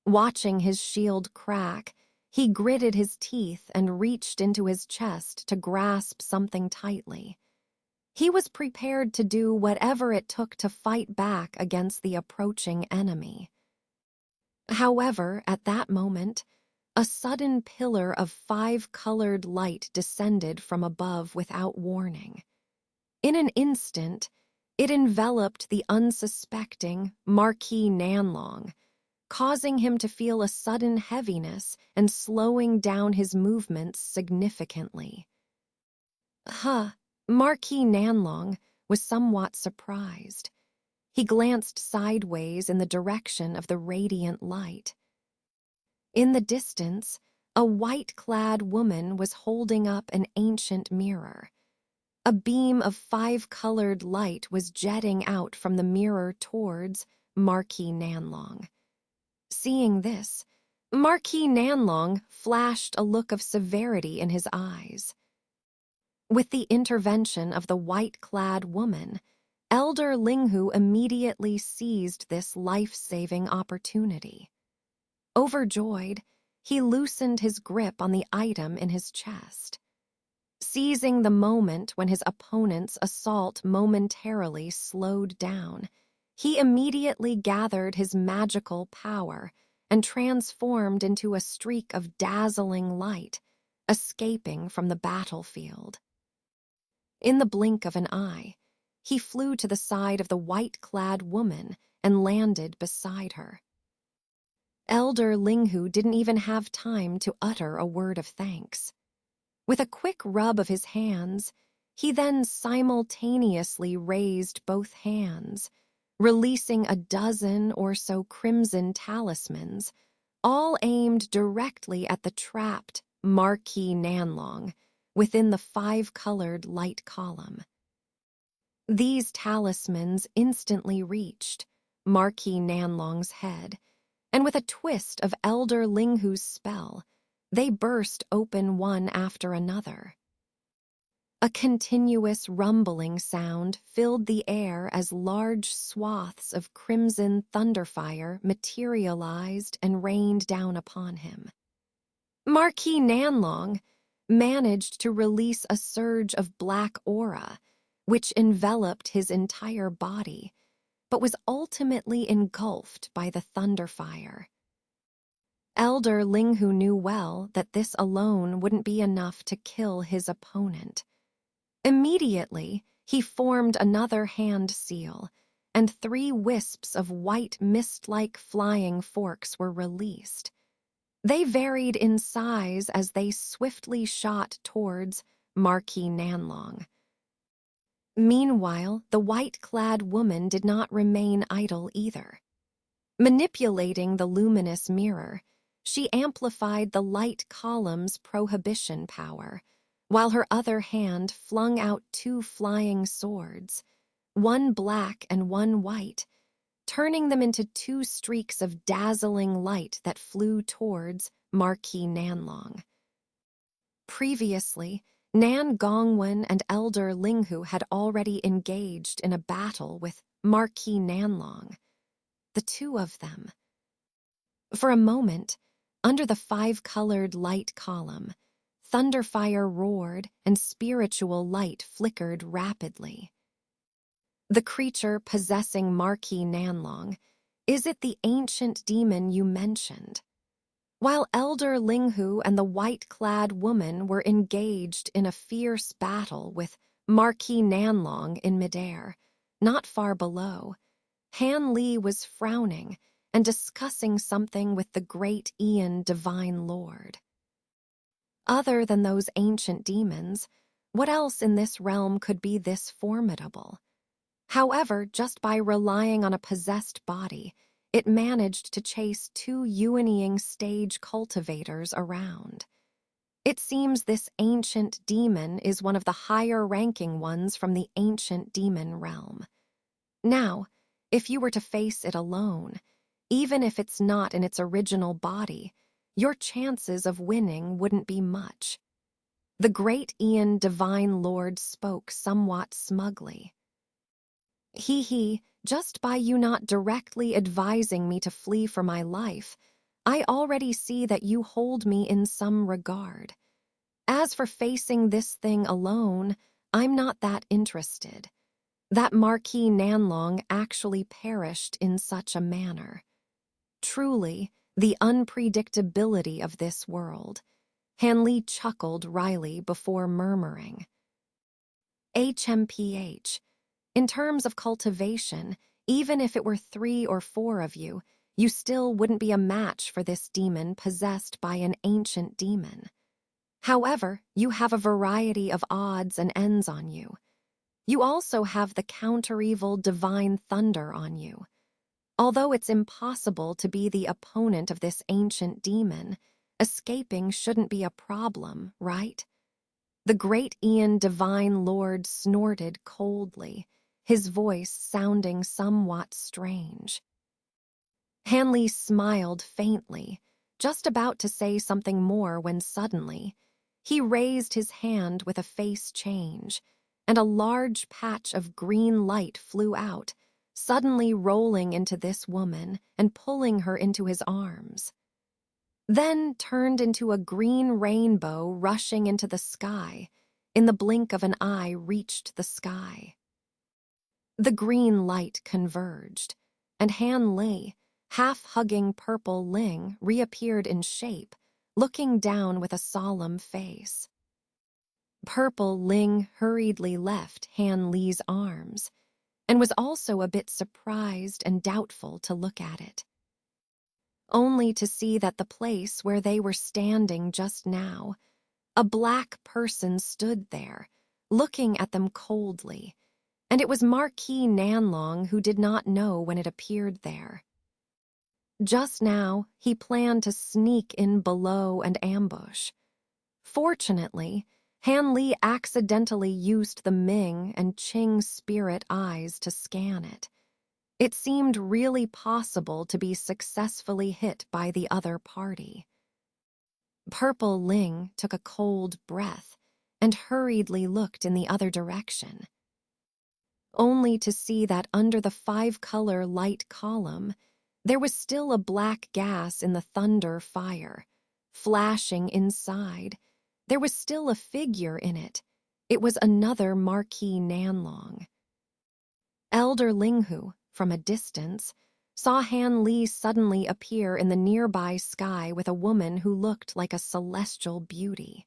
Watching his shield crack, he gritted his teeth and reached into his chest to grasp something tightly. He was prepared to do whatever it took to fight back against the approaching enemy. However, at that moment, a sudden pillar of 5-colored light descended from above without warning. In an instant, it enveloped the unsuspecting Marquis Nanlong, causing him to feel a sudden heaviness and slowing down his movements significantly. Marquis Nanlong was somewhat surprised. He glanced sideways in the direction of the radiant light. In the distance, a white-clad woman was holding up an ancient mirror. A beam of 5-colored light was jetting out from the mirror towards Marquis Nanlong. Seeing this, Marquis Nanlong flashed a look of severity in his eyes. With the intervention of the white-clad woman, Elder Linghu immediately seized this life-saving opportunity. Overjoyed, he loosened his grip on the item in his chest. Seizing the moment when his opponent's assault momentarily slowed down, he immediately gathered his magical power and transformed into a streak of dazzling light, escaping from the battlefield. In the blink of an eye, he flew to the side of the white-clad woman and landed beside her. Elder Linghu didn't even have time to utter a word of thanks. With a quick rub of his hands, he then simultaneously raised both hands, releasing a dozen or so crimson talismans, all aimed directly at the trapped Marquis Nanlong within the 5-colored light column. These talismans instantly reached Marquis Nanlong's head, and with a twist of Elder Linghu's spell, They burst open one after another. A continuous rumbling sound filled the air as large swaths of crimson thunderfire materialized and rained down upon him. Marquis Nanlong managed to release a surge of black aura, which enveloped his entire body, but was ultimately engulfed by the thunderfire. Elder Linghu knew well that this alone wouldn't be enough to kill his opponent. Immediately, he formed another hand seal, and 3 wisps of white mist-like flying forks were released. They varied in size as they swiftly shot towards Marquis Nanlong. Meanwhile, the white-clad woman did not remain idle either. Manipulating the luminous mirror, she amplified the light column's prohibition power, while her other hand flung out 2 flying swords, one black and one white, turning them into 2 streaks of dazzling light that flew towards Marquis Nanlong. Previously, Nan Gongwen and Elder Linghu had already engaged in a battle with Marquis Nanlong. The 2 of them. For a moment, under the 5-colored light column, thunderfire roared and spiritual light flickered rapidly. The creature possessing Marquis Nanlong, is it the ancient demon you mentioned? While Elder Linghu and the white-clad woman were engaged in a fierce battle with Marquis Nanlong in midair, not far below, Han Li was frowning and discussing something with the great Ian Divine Lord. Other than those ancient demons, what else in this realm could be this formidable? However, just by relying on a possessed body, it managed to chase 2 Yuanying stage cultivators around. It seems this ancient demon is one of the higher-ranking ones from the ancient demon realm. Now, if you were to face it alone, even if it's not in its original body, your chances of winning wouldn't be much. The great Ian Divine Lord spoke somewhat smugly. Just by you not directly advising me to flee for my life, I already see that you hold me in some regard. As for facing this thing alone, I'm not that interested. That Marquis Nanlong actually perished in such a manner. Truly, the unpredictability of this world. Han Li chuckled wryly before murmuring. HMPH. In terms of cultivation, even if it were 3 or 4 of you, you still wouldn't be a match for this demon possessed by an ancient demon. However, you have a variety of odds and ends on you. You also have the counter-evil divine thunder on you. Although it's impossible to be the opponent of this ancient demon, escaping shouldn't be a problem, right? The great Ian Divine Lord snorted coldly, his voice sounding somewhat strange. Han Li smiled faintly, just about to say something more when suddenly, he raised his hand with a face change, and a large patch of green light flew out, suddenly rolling into this woman and pulling her into his arms. Then turned into a green rainbow rushing into the sky, in the blink of an eye reached the sky. The green light converged, and Han Li, half-hugging Purple Ling, reappeared in shape, looking down with a solemn face. Purple Ling hurriedly left Han Li's arms, and was also a bit surprised and doubtful to look at it. Only to see that the place where they were standing just now, a black person stood there, looking at them coldly, and it was Marquis Nanlong who did not know when it appeared there. Just now, he planned to sneak in below and ambush. Fortunately, Han Li accidentally used the Ming and Qing spirit eyes to scan it. It seemed really possible to be successfully hit by the other party. Purple Ling took a cold breath and hurriedly looked in the other direction, only to see that under the 5-color light column, there was still a black gas in the thunder fire, flashing inside. There was still a figure in it. It was another Marquis Nanlong. Elder Linghu, from a distance, saw Han Li suddenly appear in the nearby sky with a woman who looked like a celestial beauty.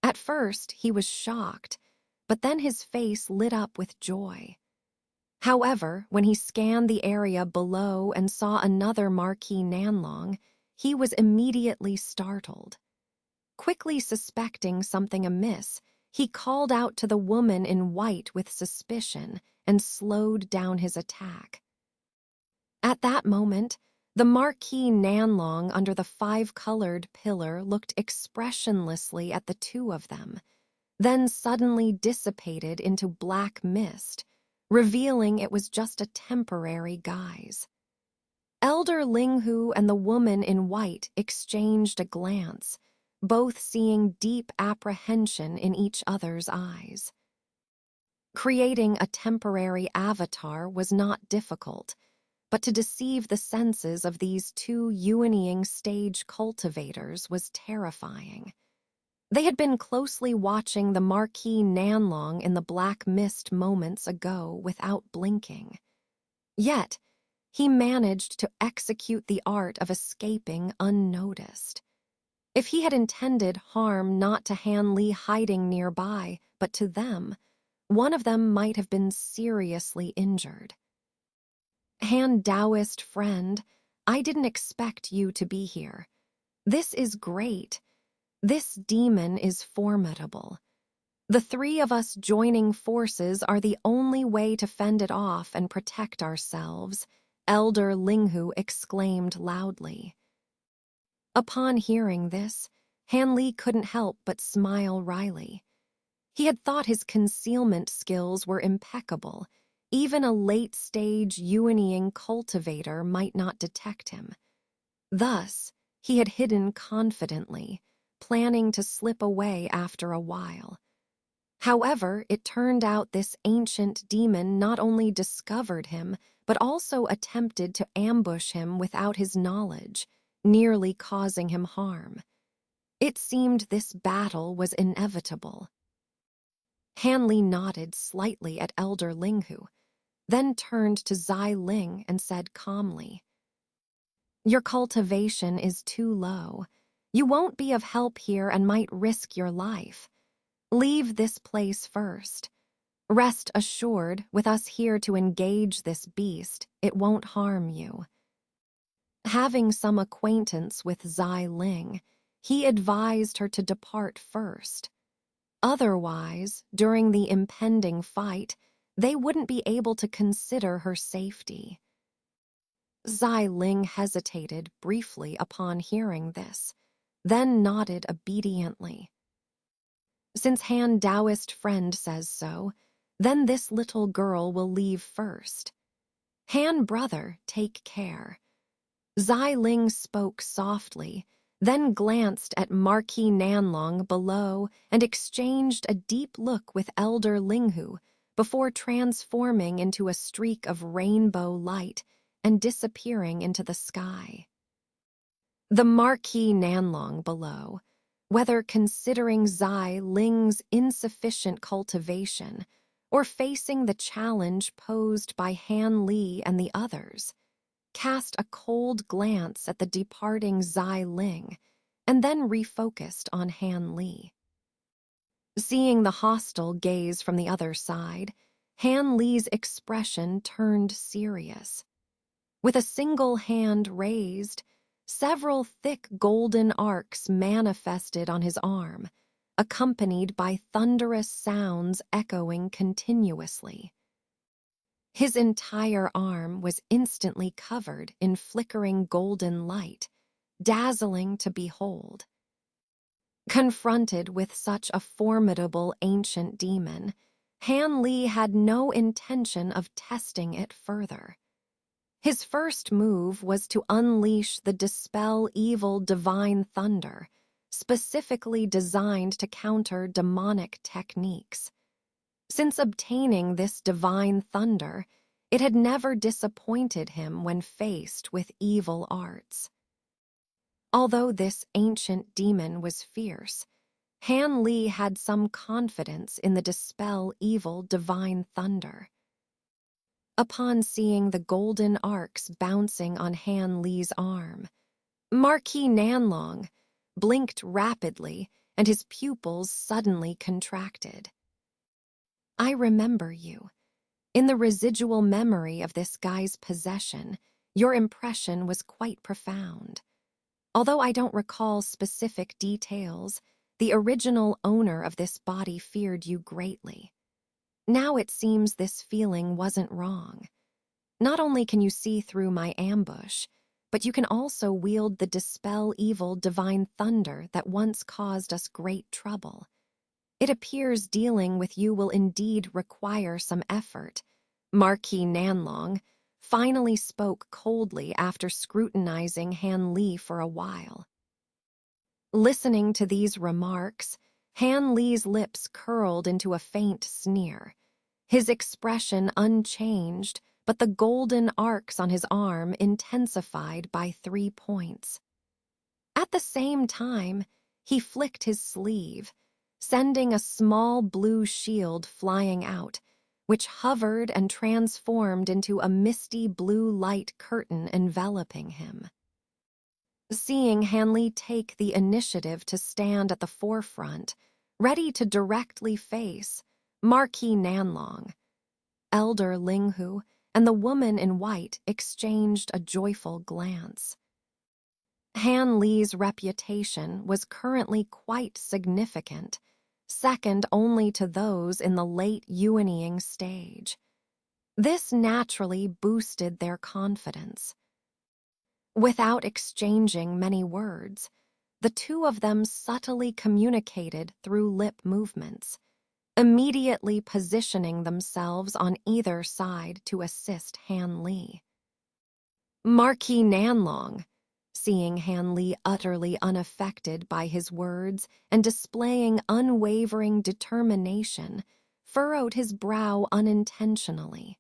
At first, he was shocked, but then his face lit up with joy. However, when he scanned the area below and saw another Marquis Nanlong, he was immediately startled. Quickly suspecting something amiss, he called out to the woman in white with suspicion and slowed down his attack. At that moment, the Marquis Nanlong under the 5-colored pillar looked expressionlessly at the two of them, then suddenly dissipated into black mist, revealing it was just a temporary guise. Elder Linghu and the woman in white exchanged a glance, both seeing deep apprehension in each other's eyes. Creating a temporary avatar was not difficult, but to deceive the senses of these two Yuanying stage cultivators was terrifying. They had been closely watching the Marquis Nanlong in the black mist moments ago without blinking. Yet, he managed to execute the art of escaping unnoticed. If he had intended harm not to Han Li hiding nearby, but to them, one of them might have been seriously injured. Han Taoist friend, I didn't expect you to be here. This is great. This demon is formidable. The three of us joining forces are the only way to fend it off and protect ourselves, Elder Linghu exclaimed loudly. Upon hearing this, Han Li couldn't help but smile wryly. He had thought his concealment skills were impeccable. Even a late-stage Yuanying cultivator might not detect him. Thus, he had hidden confidently, planning to slip away after a while. However, it turned out this ancient demon not only discovered him, but also attempted to ambush him without his knowledge, nearly causing him harm. It seemed this battle was inevitable. Han Li nodded slightly at Elder Linghu, then turned to Zai Ling and said calmly, "Your cultivation is too low. You won't be of help here and might risk your life. Leave this place first. Rest assured, with us here to engage this beast, it won't harm you." Having some acquaintance with Zai Ling, he advised her to depart first. Otherwise, during the impending fight, they wouldn't be able to consider her safety. Zai Ling hesitated briefly upon hearing this, then nodded obediently. Since Han Taoist friend says so, then this little girl will leave first. Han brother, take care. Zai Ling spoke softly, then glanced at Marquis Nanlong below and exchanged a deep look with Elder Linghu before transforming into a streak of rainbow light and disappearing into the sky. The Marquis Nanlong below, whether considering Zai Ling's insufficient cultivation or facing the challenge posed by Han Li and the others, cast a cold glance at the departing Zai Ling and then refocused on Han Li. Seeing the hostile gaze from the other side, Han Li's expression turned serious. With a single hand raised, several thick golden arcs manifested on his arm, accompanied by thunderous sounds echoing continuously. His entire arm was instantly covered in flickering golden light, dazzling to behold. Confronted with such a formidable ancient demon, Han Li had no intention of testing it further. His first move was to unleash the dispel evil divine thunder, specifically designed to counter demonic techniques. Since obtaining this divine thunder, it had never disappointed him when faced with evil arts. Although this ancient demon was fierce, Han Li had some confidence in the dispel evil divine thunder. Upon seeing the golden arcs bouncing on Han Li's arm, Marquis Nanlong blinked rapidly and his pupils suddenly contracted. I remember you. In the residual memory of this guy's possession, your impression was quite profound. Although I don't recall specific details, the original owner of this body feared you greatly. Now it seems this feeling wasn't wrong. Not only can you see through my ambush, but you can also wield the dispel evil divine thunder that once caused us great trouble. It appears dealing with you will indeed require some effort. Marquis Nanlong finally spoke coldly after scrutinizing Han Li for a while. Listening to these remarks, Han Li's lips curled into a faint sneer. His expression unchanged, but the golden arcs on his arm intensified by 3 points. At the same time, he flicked his sleeve, sending a small blue shield flying out, which hovered and transformed into a misty blue light curtain enveloping him. Seeing Han Li take the initiative to stand at the forefront, ready to directly face Marquis Nanlong, Elder Linghu and the woman in white exchanged a joyful glance. Han Li's reputation was currently quite significant, second only to those in the late Yuanying stage. This naturally boosted their confidence. Without exchanging many words, the two of them subtly communicated through lip movements, immediately positioning themselves on either side to assist Han Li. Marquis Nanlong, seeing Han Li utterly unaffected by his words and displaying unwavering determination, furrowed his brow unintentionally.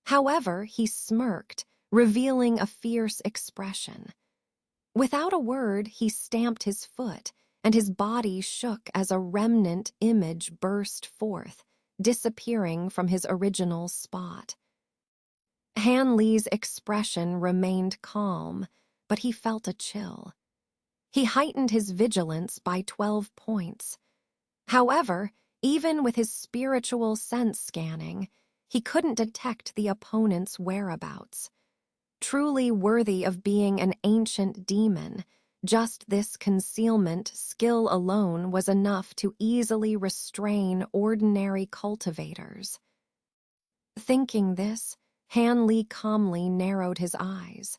However, he smirked, revealing a fierce expression. Without a word, he stamped his foot, and his body shook as a remnant image burst forth, disappearing from his original spot. Han Li's expression remained calm, but he felt a chill. He heightened his vigilance by 12 points. However, even with his spiritual sense scanning, he couldn't detect the opponent's whereabouts. Truly worthy of being an ancient demon, just this concealment skill alone was enough to easily restrain ordinary cultivators. Thinking this, Han Li calmly narrowed his eyes.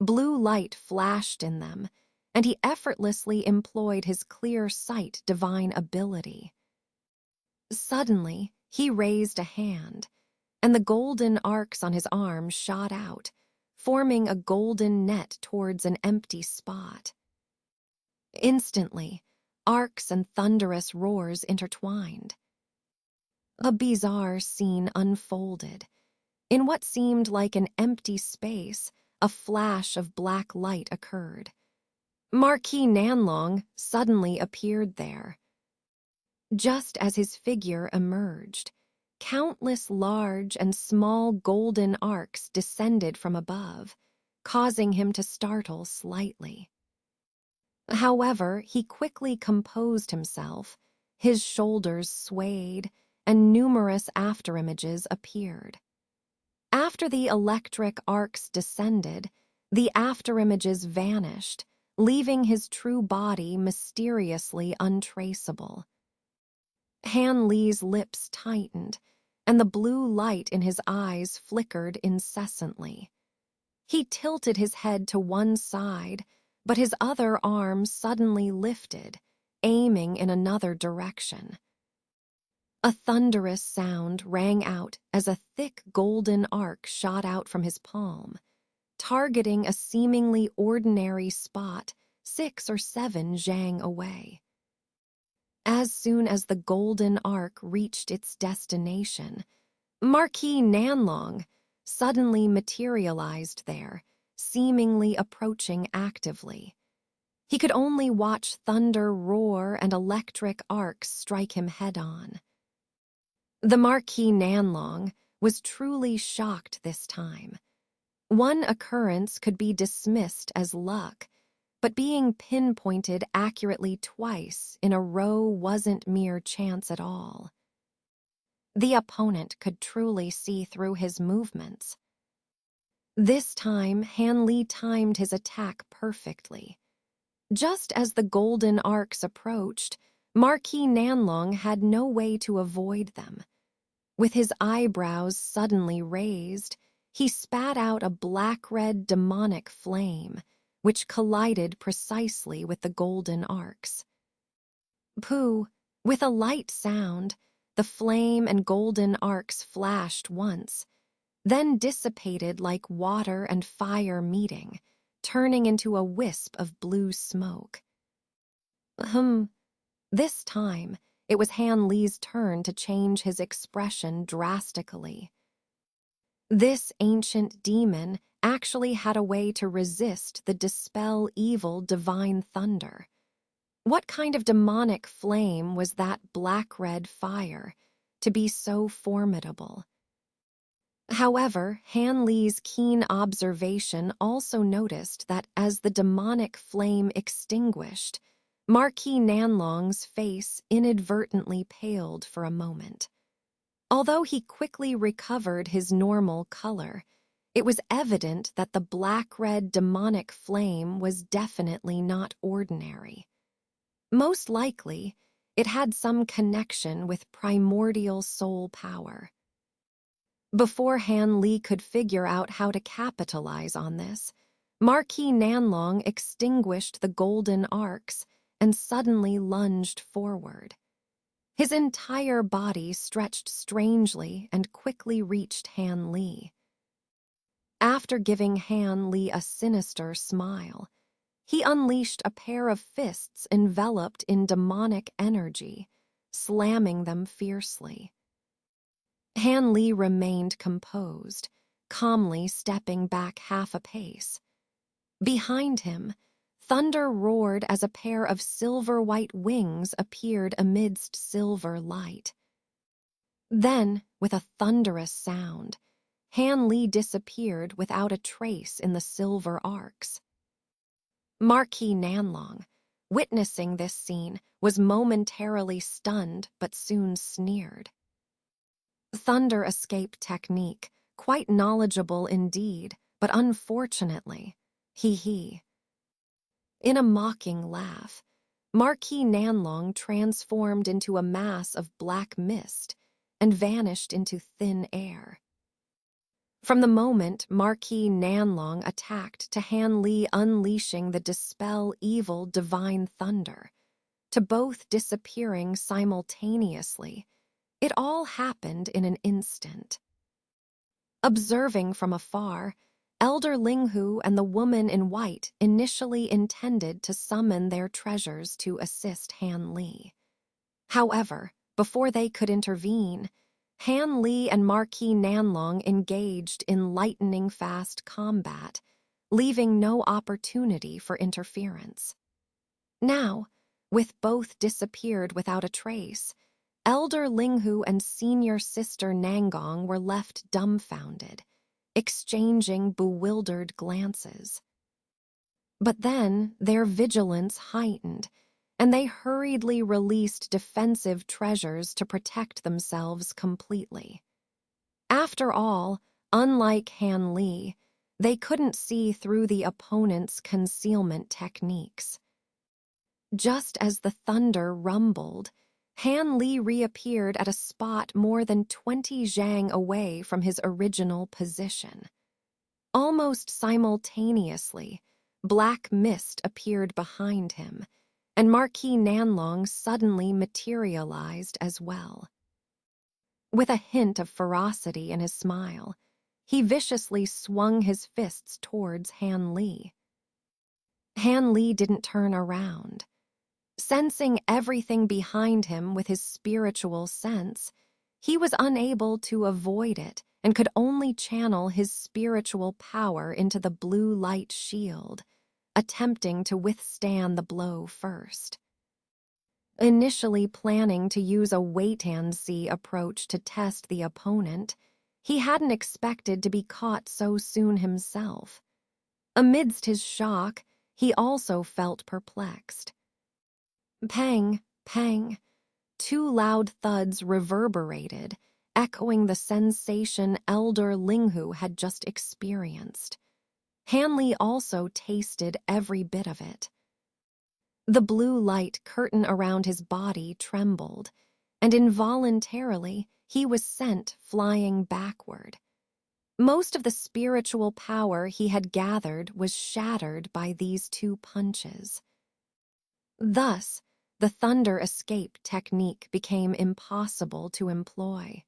Blue light flashed in them, and he effortlessly employed his clear sight divine ability. Suddenly, he raised a hand, and the golden arcs on his arm shot out, forming a golden net towards an empty spot. Instantly, arcs and thunderous roars intertwined. A bizarre scene unfolded. In what seemed like an empty space, a flash of black light occurred. Marquis Nanlong suddenly appeared there. Just as his figure emerged, countless large and small golden arcs descended from above, causing him to startle slightly. However, he quickly composed himself, his shoulders swayed, and numerous afterimages appeared. After the electric arcs descended, the afterimages vanished, leaving his true body mysteriously untraceable. Han Li's lips tightened, and the blue light in his eyes flickered incessantly. He tilted his head to one side, but his other arm suddenly lifted, aiming in another direction. A thunderous sound rang out as a thick golden arc shot out from his palm, targeting a seemingly ordinary spot 6 or 7 zhang away. As soon as the golden arc reached its destination, Marquis Nanlong suddenly materialized there, seemingly approaching actively. He could only watch thunder roar and electric arcs strike him head-on. The Marquis Nanlong was truly shocked this time. One occurrence could be dismissed as luck, but being pinpointed accurately twice in a row wasn't mere chance at all. The opponent could truly see through his movements. This time, Han Li timed his attack perfectly. Just as the golden arcs approached, Marquis Nanlong had no way to avoid them. With his eyebrows suddenly raised, he spat out a black-red demonic flame, which collided precisely with the golden arcs. Pooh, with a light sound, the flame and golden arcs flashed once, then dissipated like water and fire meeting, turning into a wisp of blue smoke. This time, it was Han Li's turn to change his expression drastically. This ancient demon actually had a way to resist the dispel evil divine thunder. What kind of demonic flame was that black-red fire to be so formidable? However, Han Li's keen observation also noticed that as the demonic flame extinguished, Marquis Nanlong's face inadvertently paled for a moment. Although he quickly recovered his normal color, it was evident that the black-red demonic flame was definitely not ordinary. Most likely, it had some connection with primordial soul power. Before Han Li could figure out how to capitalize on this, Marquis Nanlong extinguished the golden arcs and suddenly lunged forward. His entire body stretched strangely and quickly reached Han Li. After giving Han Li a sinister smile, he unleashed a pair of fists enveloped in demonic energy, slamming them fiercely. Han Li remained composed, calmly stepping back half a pace. Behind him, thunder roared as a pair of silver-white wings appeared amidst silver light. Then, with a thunderous sound, Han Li disappeared without a trace in the silver arcs. Marquis Nanlong, witnessing this scene, was momentarily stunned but soon sneered. Thunder escape technique, quite knowledgeable indeed, but unfortunately, he. In a mocking laugh, Marquis Nanlong transformed into a mass of black mist and vanished into thin air. From the moment Marquis Nanlong attacked to Han Li unleashing the dispel evil divine thunder, to both disappearing simultaneously, it all happened in an instant. Observing from afar, Elder Linghu and the woman in white initially intended to summon their treasures to assist Han Li. However, before they could intervene, Han Li and Marquis Nanlong engaged in lightning-fast combat, leaving no opportunity for interference. Now, with both disappeared without a trace, Elder Linghu and senior sister Nangong were left dumbfounded, exchanging bewildered glances. But then their vigilance heightened, and they hurriedly released defensive treasures to protect themselves completely. After all, unlike Han Li, they couldn't see through the opponent's concealment techniques. Just as the thunder rumbled, Han Li reappeared at a spot more than 20 zhang away from his original position. Almost simultaneously, black mist appeared behind him, and Marquis Nanlong suddenly materialized as well. With a hint of ferocity in his smile, he viciously swung his fists towards Han Li. Han Li didn't turn around. Sensing everything behind him with his spiritual sense, he was unable to avoid it and could only channel his spiritual power into the blue light shield, attempting to withstand the blow first. Initially planning to use a wait-and-see approach to test the opponent, he hadn't expected to be caught so soon himself. Amidst his shock, he also felt perplexed. Pang, pang. Two loud thuds reverberated, echoing the sensation Elder Linghu had just experienced. Han Li also tasted every bit of it. The blue light curtain around his body trembled, and involuntarily he was sent flying backward. Most of the spiritual power he had gathered was shattered by these two punches. Thus, the thunder escape technique became impossible to employ.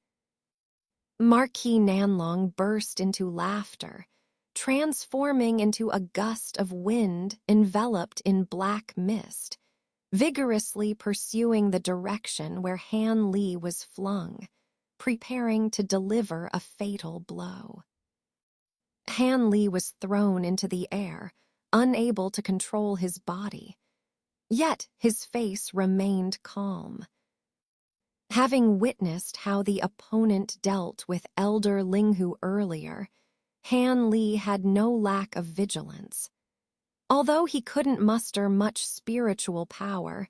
Marquis Nanlong burst into laughter, transforming into a gust of wind enveloped in black mist, vigorously pursuing the direction where Han Li was flung, preparing to deliver a fatal blow. Han Li was thrown into the air, unable to control his body. Yet his face remained calm. Having witnessed how the opponent dealt with Elder Linghu earlier, Han Li had no lack of vigilance. Although he couldn't muster much spiritual power,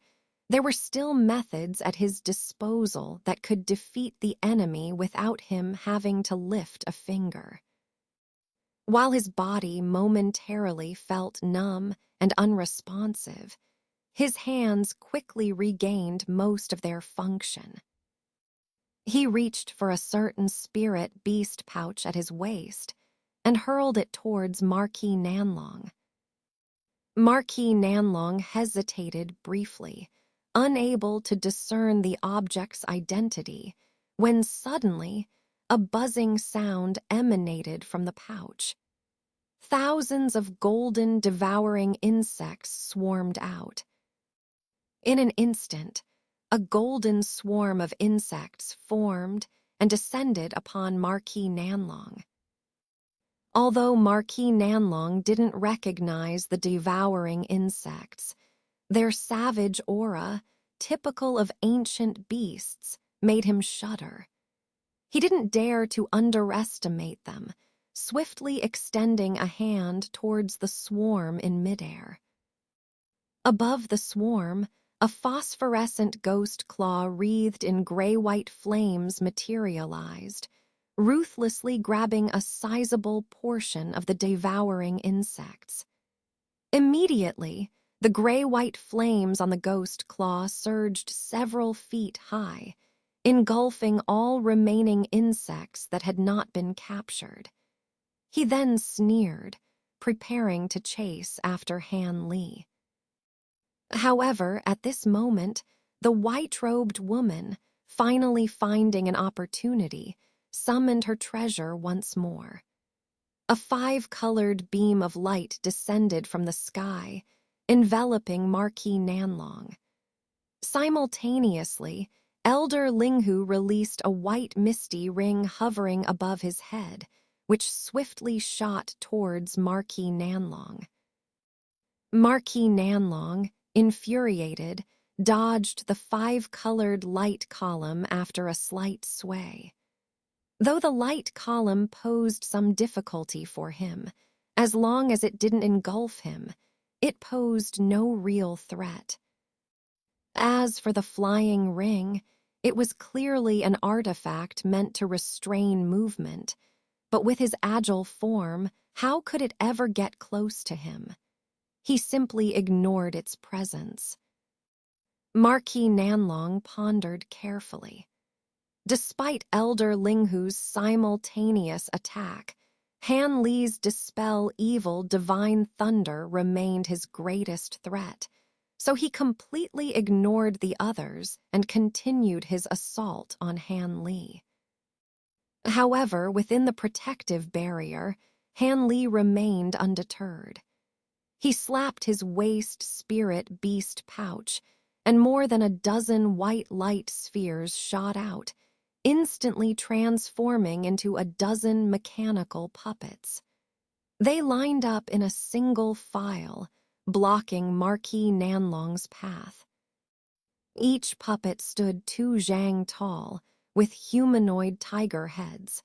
there were still methods at his disposal that could defeat the enemy without him having to lift a finger. While his body momentarily felt numb and unresponsive, his hands quickly regained most of their function. He reached for a certain spirit beast pouch at his waist and hurled it towards Marquis Nanlong. Marquis Nanlong hesitated briefly, unable to discern the object's identity, when suddenly a buzzing sound emanated from the pouch. Thousands of golden, devouring insects swarmed out. In an instant, a golden swarm of insects formed and descended upon Marquis Nanlong. Although Marquis Nanlong didn't recognize the devouring insects, their savage aura, typical of ancient beasts, made him shudder. He didn't dare to underestimate them, swiftly extending a hand towards the swarm in midair. Above the swarm, a phosphorescent ghost claw wreathed in gray-white flames materialized, ruthlessly grabbing a sizable portion of the devouring insects. Immediately, the gray-white flames on the ghost claw surged several feet high, engulfing all remaining insects that had not been captured. He then sneered, preparing to chase after Han Li. However, at this moment, the white-robed woman, finally finding an opportunity, summoned her treasure once more. A five-colored beam of light descended from the sky, enveloping Marquis Nanlong. Simultaneously, Elder Linghu released a white misty ring hovering above his head, which swiftly shot towards Marquis Nanlong. Marquis Nanlong, infuriated, dodged the five-colored light column after a slight sway. Though the light column posed some difficulty for him, as long as it didn't engulf him, it posed no real threat. As for the flying ring, it was clearly an artifact meant to restrain movement, but with his agile form, how could it ever get close to him? He simply ignored its presence. Marquis Nanlong pondered carefully. Despite Elder Linghu's simultaneous attack, Han Li's dispel evil divine thunder remained his greatest threat, so he completely ignored the others and continued his assault on Han Li. However, within the protective barrier, Han Li remained undeterred. He slapped his waist spirit beast pouch, and more than a dozen white light spheres shot out, instantly transforming into a dozen mechanical puppets. They lined up in a single file, blocking Marquis Nanlong's path. Each puppet stood 2 zhang tall, with humanoid tiger heads.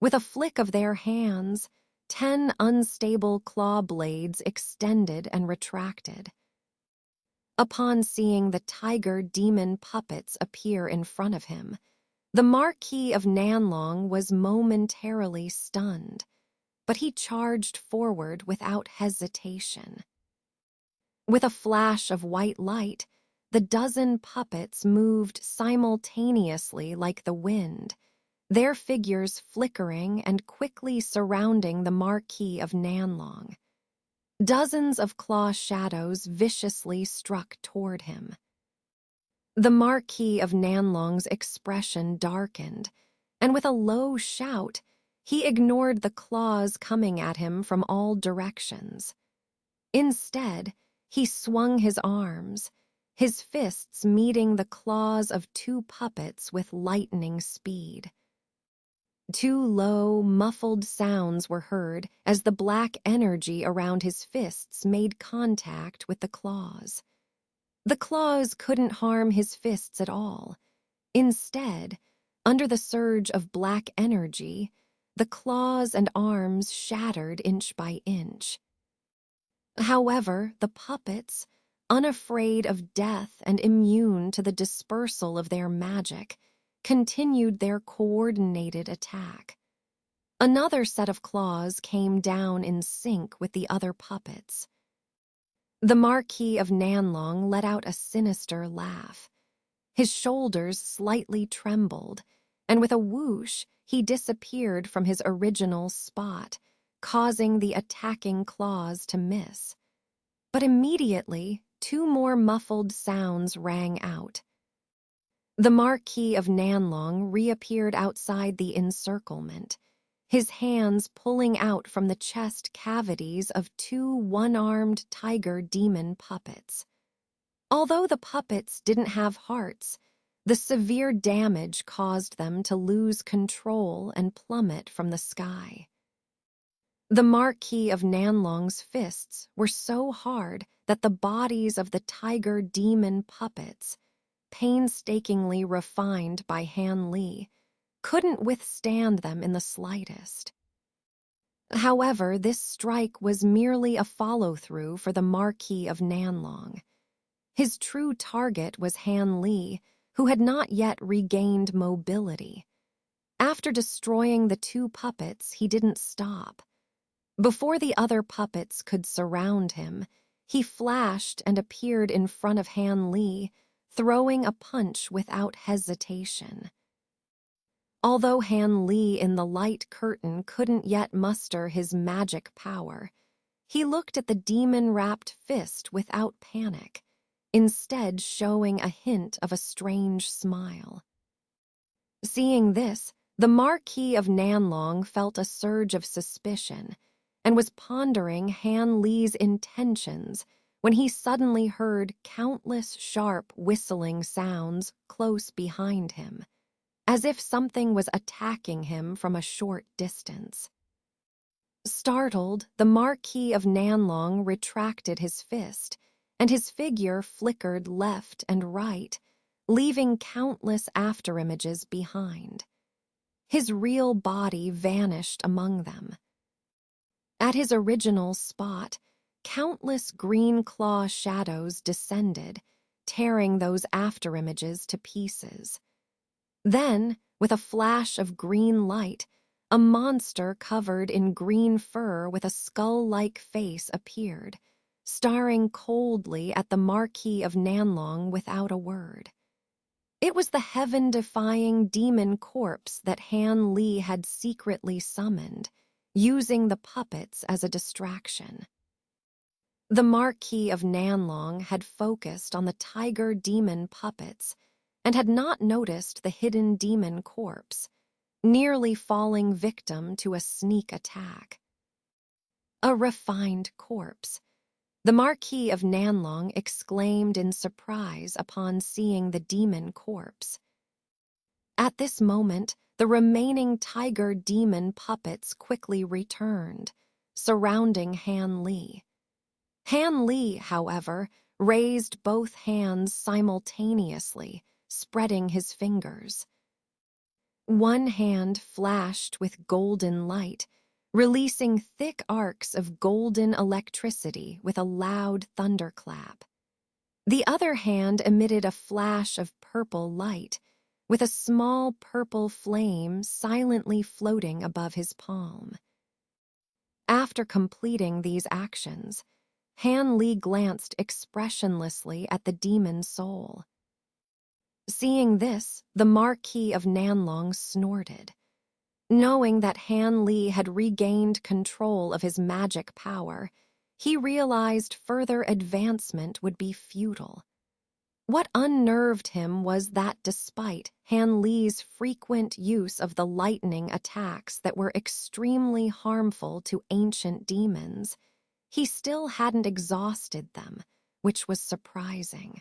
With a flick of their hands, 10 unstable claw blades extended and retracted. Upon seeing the tiger demon puppets appear in front of him, the Marquis of Nanlong was momentarily stunned, but he charged forward without hesitation. With a flash of white light, the dozen puppets moved simultaneously like the wind, their figures flickering and quickly surrounding the Marquis of Nanlong. Dozens of claw shadows viciously struck toward him. The Marquis of Nanlong's expression darkened, and with a low shout, he ignored the claws coming at him from all directions. Instead, he swung his arms, his fists meeting the claws of 2 puppets with lightning speed. 2 low, muffled sounds were heard as the black energy around his fists made contact with the claws. The claws couldn't harm his fists at all. Instead, under the surge of black energy, the claws and arms shattered inch by inch. However, the puppets, unafraid of death and immune to the dispersal of their magic, continued their coordinated attack. Another set of claws came down in sync with the other puppets. The Marquis of Nanlong let out a sinister laugh. His shoulders slightly trembled, and with a whoosh, he disappeared from his original spot, causing the attacking claws to miss. But immediately, 2 more muffled sounds rang out. The Marquis of Nanlong reappeared outside the encirclement, his hands pulling out from the chest cavities of 2 one-armed tiger demon puppets. Although the puppets didn't have hearts, the severe damage caused them to lose control and plummet from the sky. The Marquis of Nanlong's fists were so hard that the bodies of the tiger demon puppets, painstakingly refined by Han Li, couldn't withstand them in the slightest. However, this strike was merely a follow-through for the Marquis of Nanlong. His true target was Han Li, who had not yet regained mobility. After destroying the 2 puppets, he didn't stop. Before the other puppets could surround him, he flashed and appeared in front of Han Li, throwing a punch without hesitation. Although Han Li in the light curtain couldn't yet muster his magic power, he looked at the demon-wrapped fist without panic, instead showing a hint of a strange smile. Seeing this, the Marquis of Nanlong felt a surge of suspicion and was pondering Han Li's intentions when he suddenly heard countless sharp whistling sounds close behind him, as if something was attacking him from a short distance. Startled, the Marquis of Nanlong retracted his fist, and his figure flickered left and right, leaving countless afterimages behind. His real body vanished among them. At his original spot, countless green claw shadows descended, tearing those afterimages to pieces. Then, with a flash of green light, a monster covered in green fur with a skull-like face appeared, staring coldly at the Marquis of Nanlong without a word. It was the heaven-defying demon corpse that Han Li had secretly summoned, using the puppets as a distraction. The Marquis of Nanlong had focused on the tiger demon puppets and had not noticed the hidden demon corpse, nearly falling victim to a sneak attack. A refined corpse, The Marquis of Nanlong exclaimed in surprise upon seeing the demon corpse. At this moment, the remaining tiger demon puppets quickly returned, surrounding Han Li. Han Li, however, raised both hands simultaneously, spreading his fingers. One hand flashed with golden light, releasing thick arcs of golden electricity with a loud thunderclap. The other hand emitted a flash of purple light, with a small purple flame silently floating above his palm. After completing these actions, Han Li glanced expressionlessly at the demon soul. Seeing this, the Marquis of Nanlong snorted. Knowing that Han Li had regained control of his magic power, he realized further advancement would be futile. What unnerved him was that despite Han Li's frequent use of the lightning attacks that were extremely harmful to ancient demons, he still hadn't exhausted them, which was surprising.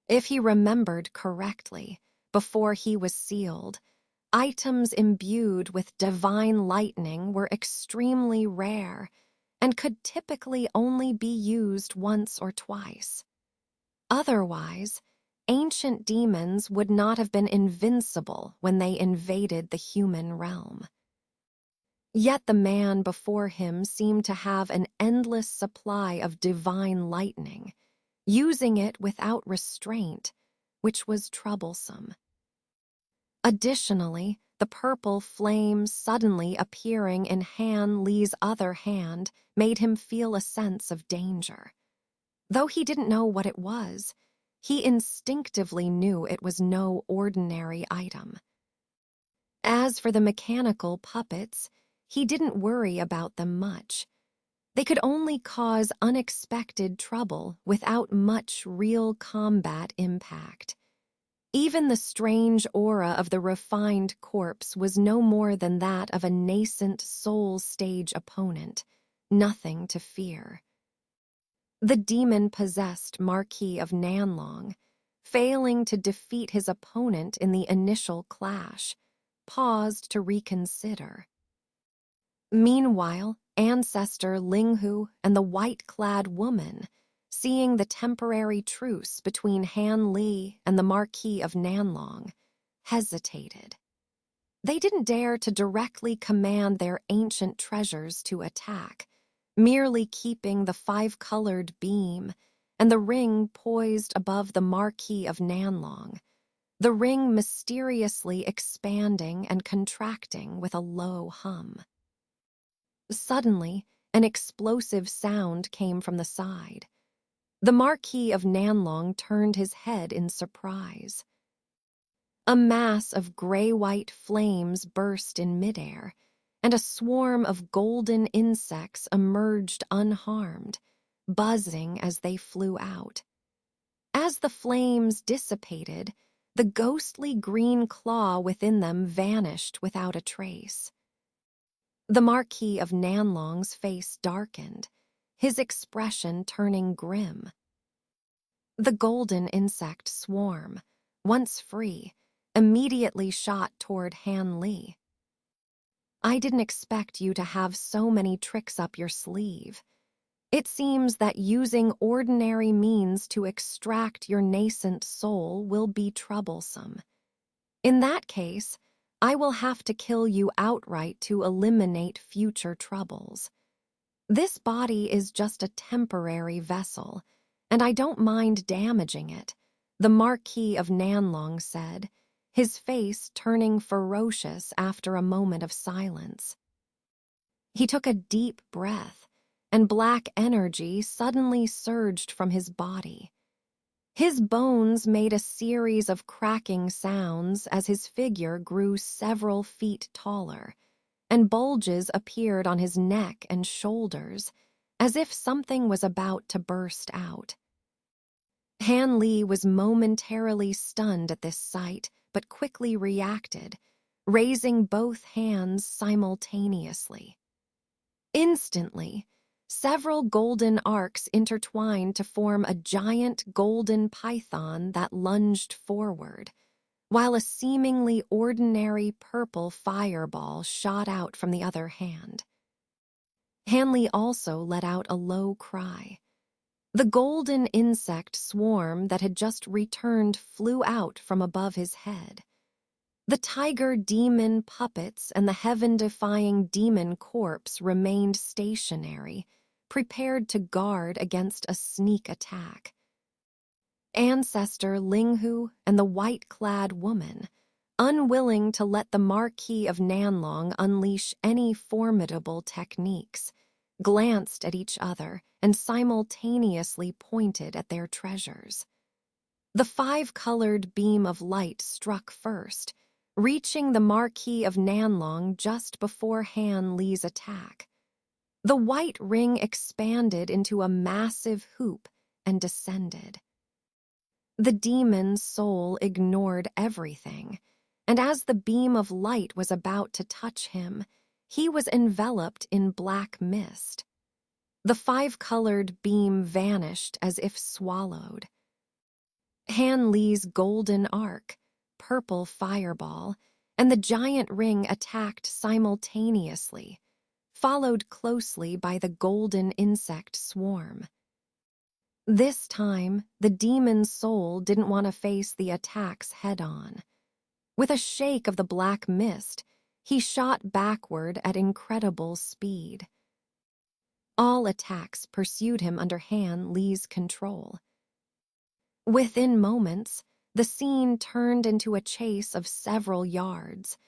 If he remembered correctly, before he was sealed, items imbued with divine lightning were extremely rare and could typically only be used once or twice. Otherwise, ancient demons would not have been invincible when they invaded the human realm. Yet the man before him seemed to have an endless supply of divine lightning, using it without restraint, which was troublesome. Additionally, the purple flame suddenly appearing in Han Li's other hand made him feel a sense of danger. Though he didn't know what it was, he instinctively knew it was no ordinary item. As for the mechanical puppets, he didn't worry about them much. They could only cause unexpected trouble without much real combat impact. Even the strange aura of the refined corpse was no more than that of a nascent soul stage opponent, nothing to fear. The demon-possessed Marquis of Nanlong, failing to defeat his opponent in the initial clash, paused to reconsider. Meanwhile, Ancestor Linghu and the white-clad woman, seeing the temporary truce between Han Li and the Marquis of Nanlong, hesitated. They didn't dare to directly command their ancient treasures to attack, merely keeping the five-colored beam and the ring poised above the Marquis of Nanlong, the ring mysteriously expanding and contracting with a low hum. Suddenly, an explosive sound came from the side. The Marquis of Nanlong turned his head in surprise. A mass of gray-white flames burst in midair, and a swarm of golden insects emerged unharmed, buzzing as they flew out. As the flames dissipated, the ghostly green claw within them vanished without a trace. The Marquis of Nanlong's face darkened, his expression turning grim. The golden insect swarm, once free, immediately shot toward Han Li. I didn't expect you to have so many tricks up your sleeve. It seems that using ordinary means to extract your nascent soul will be troublesome. In that case, I will have to kill you outright to eliminate future troubles. This body is just a temporary vessel, and I don't mind damaging it, the Marquis of Nanlong said, his face turning ferocious after a moment of silence. He took a deep breath, and black energy suddenly surged from his body. His bones made a series of cracking sounds as his figure grew several feet taller, and bulges appeared on his neck and shoulders, as if something was about to burst out. Han Li was momentarily stunned at this sight, but quickly reacted, raising both hands simultaneously. Instantly, Several golden arcs intertwined to form a giant golden python that lunged forward, while a seemingly ordinary purple fireball shot out from the other hand. Hanley also let out a low cry. The golden insect swarm that had just returned flew out from above his head. The tiger demon puppets and the heaven-defying demon corpse remained stationary, prepared to guard against a sneak attack. Ancestor Linghu and the white-clad woman, unwilling to let the Marquis of Nanlong unleash any formidable techniques, glanced at each other and simultaneously pointed at their treasures. The five-colored beam of light struck first, reaching the Marquis of Nanlong just before Han Li's attack. The white ring expanded into a massive hoop and descended. The demon's soul ignored everything, and as the beam of light was about to touch him, he was enveloped in black mist. The five-colored beam vanished as if swallowed. Han Li's golden arc, purple fireball, and the giant ring attacked simultaneously, followed closely by the golden insect swarm. This time, the demon's soul didn't want to face the attacks head-on. With a shake of the black mist, he shot backward at incredible speed. All attacks pursued him under Han Li's control. Within moments, the scene turned into a chase of several yards,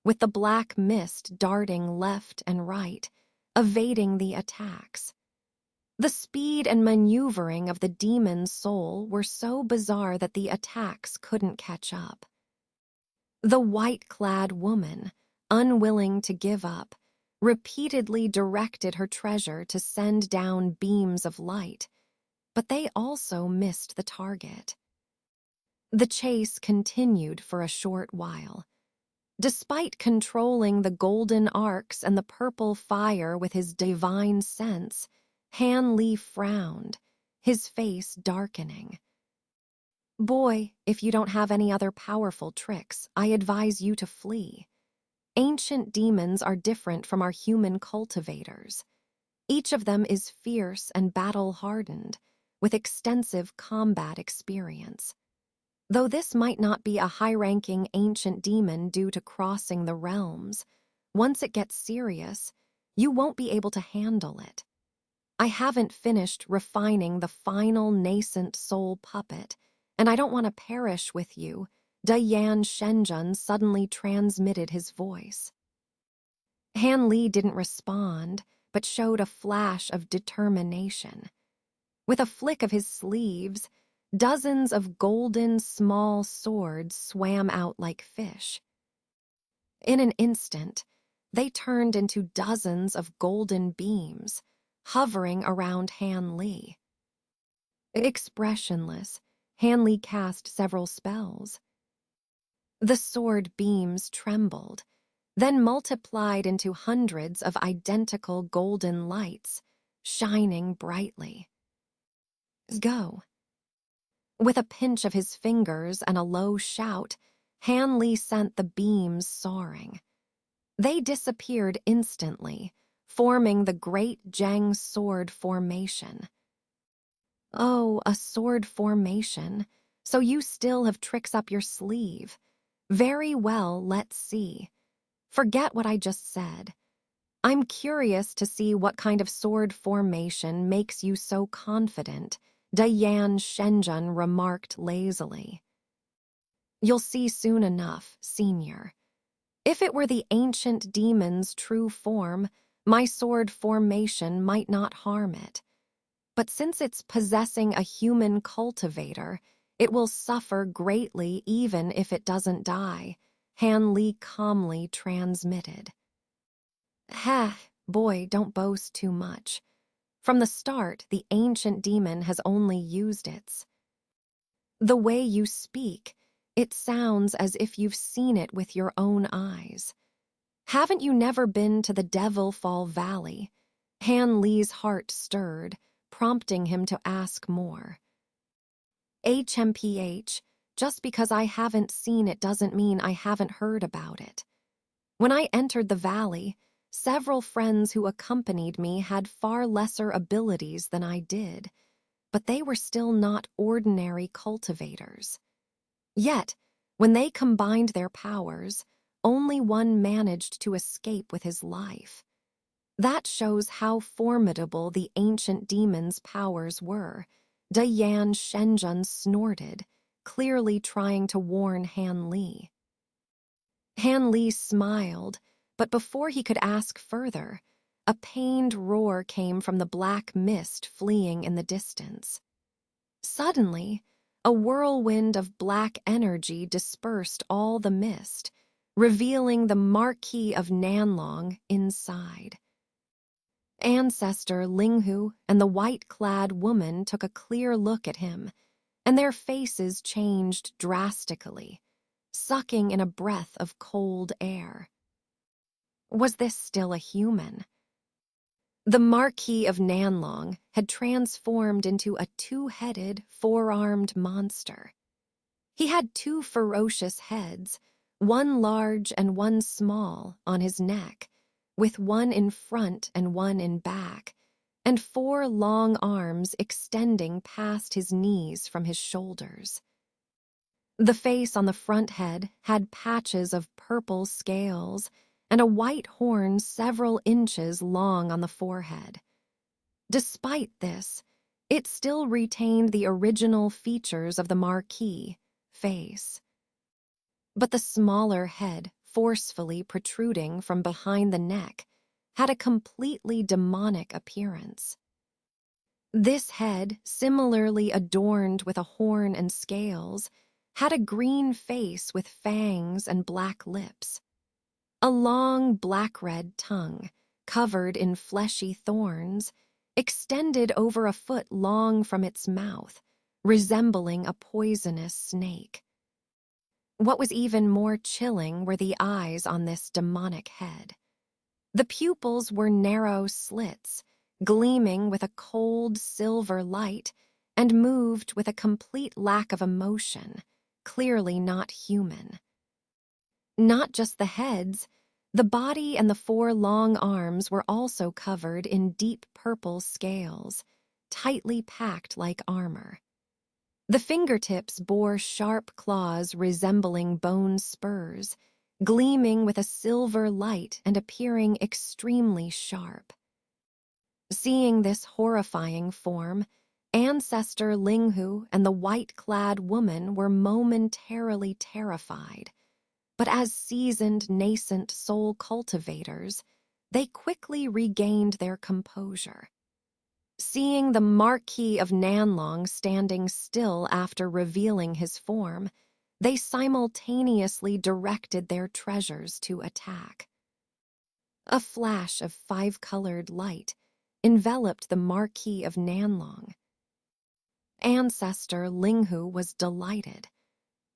with the black mist darting left and right, evading the attacks. The speed and maneuvering of the demon's soul were so bizarre that the attacks couldn't catch up. The white-clad woman, unwilling to give up, repeatedly directed her treasure to send down beams of light, but they also missed the target. The chase continued for a short while. Despite controlling the golden arcs and the purple fire with his divine sense, Han Li frowned, his face darkening. "Boy, if you don't have any other powerful tricks, I advise you to flee. Ancient demons are different from our human cultivators. Each of them is fierce and battle-hardened, with extensive combat experience. Though this might not be a high-ranking ancient demon due to crossing the realms, once it gets serious, you won't be able to handle it. I haven't finished refining the final nascent soul puppet, and I don't want to perish with you." Dayan Shenjun suddenly transmitted his voice. Han Li didn't respond, but showed a flash of determination. With a flick of his sleeves, dozens of golden small swords swam out like fish. In an instant, they turned into dozens of golden beams, hovering around Han Li. Expressionless, Han Li cast several spells. The sword beams trembled, then multiplied into hundreds of identical golden lights, shining brightly. "Go." With a pinch of his fingers and a low shout, Han Li sent the beams soaring. They disappeared instantly, forming the Great Zheng Sword Formation. "Oh, a sword formation. So you still have tricks up your sleeve. Very well, let's see. Forget what I just said. I'm curious to see what kind of sword formation makes you so confident," Dayan Shenjun remarked lazily. "You'll see soon enough, Senior. If it were the ancient demon's true form, my sword formation might not harm it. But since it's possessing a human cultivator, it will suffer greatly even if it doesn't die," Han Li calmly transmitted. "Heh, boy, don't boast too much. From the start, the ancient demon has only used its. The way you speak, it sounds as if you've seen it with your own eyes. Haven't you never been to the Devil Fall Valley? Han Li's heart stirred, prompting him to ask more. HMPH, just because I haven't seen it doesn't mean I haven't heard about it. When I entered the valley, several friends who accompanied me had far lesser abilities than I did, but they were still not ordinary cultivators. Yet, when they combined their powers, only one managed to escape with his life. That shows how formidable the ancient demon's powers were. Dayan Shenjun snorted, clearly trying to warn Han Li. Han Li smiled, but before he could ask further, a pained roar came from the black mist fleeing in the distance. Suddenly, a whirlwind of black energy dispersed all the mist, revealing the Marquis of Nanlong inside. Ancestor Linghu and the white-clad woman took a clear look at him, and their faces changed drastically, sucking in a breath of cold air. Was this still a human? The Marquis of Nanlong had transformed into a two-headed, four-armed monster. He had two ferocious heads, one large and one small, on his neck, with one in front and one in back, and four long arms extending past his knees from his shoulders. The face on the front head had patches of purple scales and a white horn several inches long on the forehead. Despite this, it still retained the original features of the Marquis face. But the smaller head, forcefully protruding from behind the neck, had a completely demonic appearance. This head, similarly adorned with a horn and scales, had a green face with fangs and black lips. A long black-red tongue, covered in fleshy thorns, extended over a foot long from its mouth, resembling a poisonous snake. What was even more chilling were the eyes on this demonic head. The pupils were narrow slits, gleaming with a cold silver light, and moved with a complete lack of emotion, clearly not human. Not just the heads, the body and the four long arms were also covered in deep purple scales, tightly packed like armor. The fingertips bore sharp claws resembling bone spurs, gleaming with a silver light and appearing extremely sharp. Seeing this horrifying form, Ancestor Linghu and the white-clad woman were momentarily terrified, but as seasoned nascent soul cultivators, they quickly regained their composure. Seeing the Marquis of Nanlong standing still after revealing his form, they simultaneously directed their treasures to attack. A flash of five-colored light enveloped the Marquis of Nanlong. Ancestor Linghu was delighted.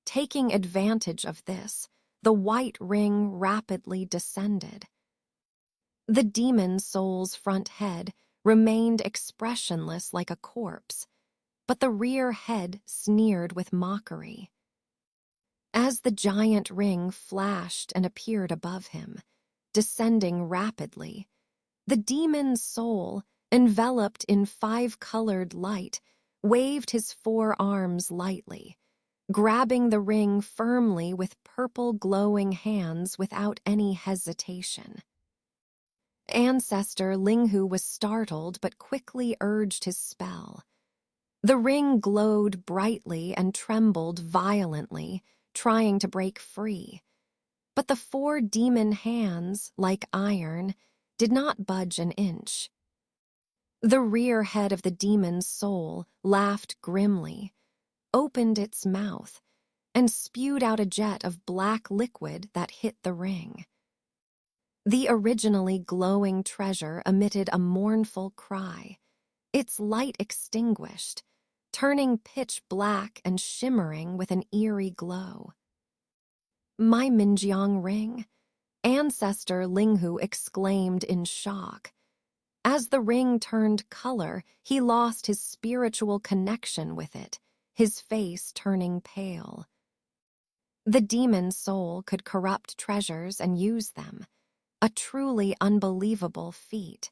Taking advantage of this, the white ring rapidly descended. The demon soul's front head remained expressionless like a corpse, but the rear head sneered with mockery. As the giant ring flashed and appeared above him, descending rapidly, the demon's soul, enveloped in five-colored light, waved his four arms lightly, grabbing the ring firmly with purple glowing hands without any hesitation. Ancestor Linghu was startled but quickly urged his spell. The ring glowed brightly and trembled violently, trying to break free. But the four demon hands, like iron, did not budge an inch. The rear head of the demon's soul laughed grimly, opened its mouth, and spewed out a jet of black liquid that hit the ring. The originally glowing treasure emitted a mournful cry, its light extinguished, turning pitch black and shimmering with an eerie glow. "My Minjiang ring?" Ancestor Linghu exclaimed in shock. As the ring turned color, he lost his spiritual connection with it, his face turning pale. The demon soul could corrupt treasures and use them, a truly unbelievable feat.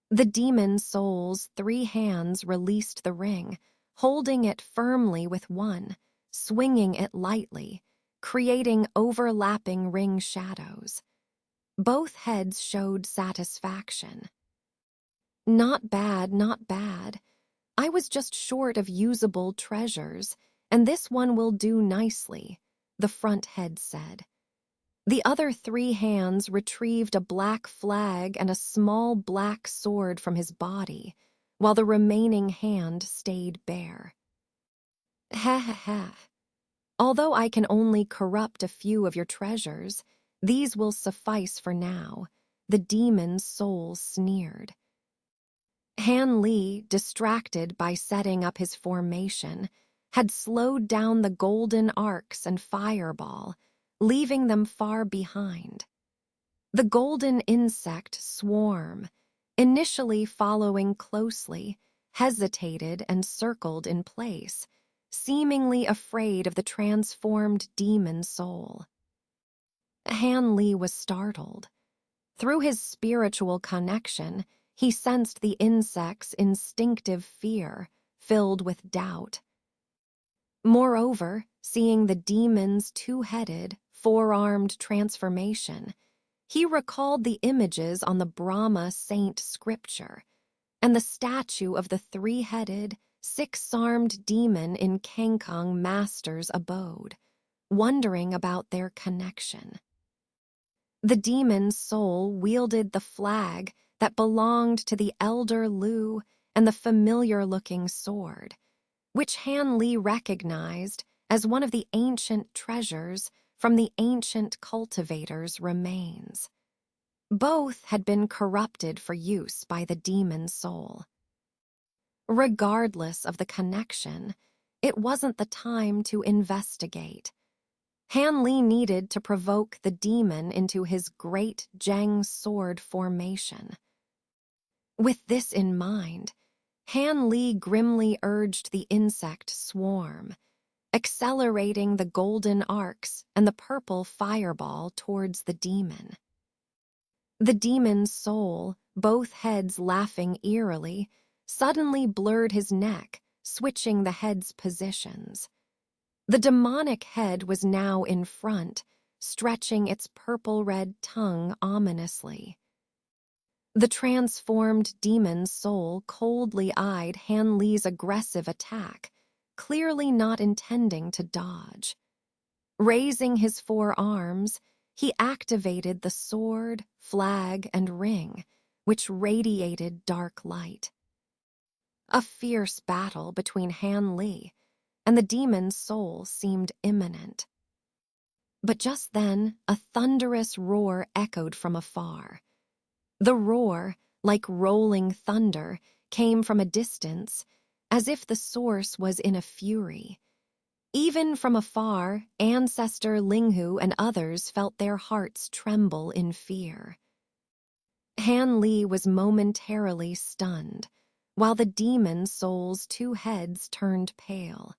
The demon soul's 3 hands released the ring, holding it firmly with one, swinging it lightly, creating overlapping ring shadows. Both heads showed satisfaction. Not bad, not bad. I was just short of usable treasures, and this one will do nicely, the front head said. The other 3 hands retrieved a black flag and a small black sword from his body, while the remaining hand stayed bare. Ha ha ha. Although I can only corrupt a few of your treasures, these will suffice for now, the demon's soul sneered. Han Li, distracted by setting up his formation, had slowed down the golden arcs and fireball, leaving them far behind. The golden insect swarm, initially following closely, hesitated and circled in place, seemingly afraid of the transformed demon soul. Han Li was startled. Through his spiritual connection, he sensed the insect's instinctive fear, filled with doubt. Moreover, seeing the demon's 2-headed, 4-armed transformation, he recalled the images on the Brahma saint scripture and the statue of the 3-headed, 6-armed demon in Kangkong Master's abode, wondering about their connection. The demon's soul wielded the flag that belonged to the elder Lu and the familiar-looking sword, which Han Li recognized as one of the ancient treasures from the ancient cultivator's remains. Both had been corrupted for use by the demon soul. Regardless of the connection, it wasn't the time to investigate. Han Li needed to provoke the demon into his great Zheng sword formation. With this in mind, Han Li grimly urged the insect swarm, accelerating the golden arcs and the purple fireball towards the demon. The demon's soul, both heads laughing eerily, suddenly blurred his neck, switching the heads' positions. The demonic head was now in front, stretching its purple-red tongue ominously. The transformed demon's soul coldly eyed Han Li's aggressive attack, clearly not intending to dodge. Raising his 4 arms, he activated the sword, flag, and ring, which radiated dark light. A fierce battle between Han Li and the demon's soul seemed imminent. But just then, a thunderous roar echoed from afar. The roar, like rolling thunder, came from a distance, as if the source was in a fury. Even from afar, Ancestor Linghu and others felt their hearts tremble in fear. Han Li was momentarily stunned, while the demon soul's 2 heads turned pale.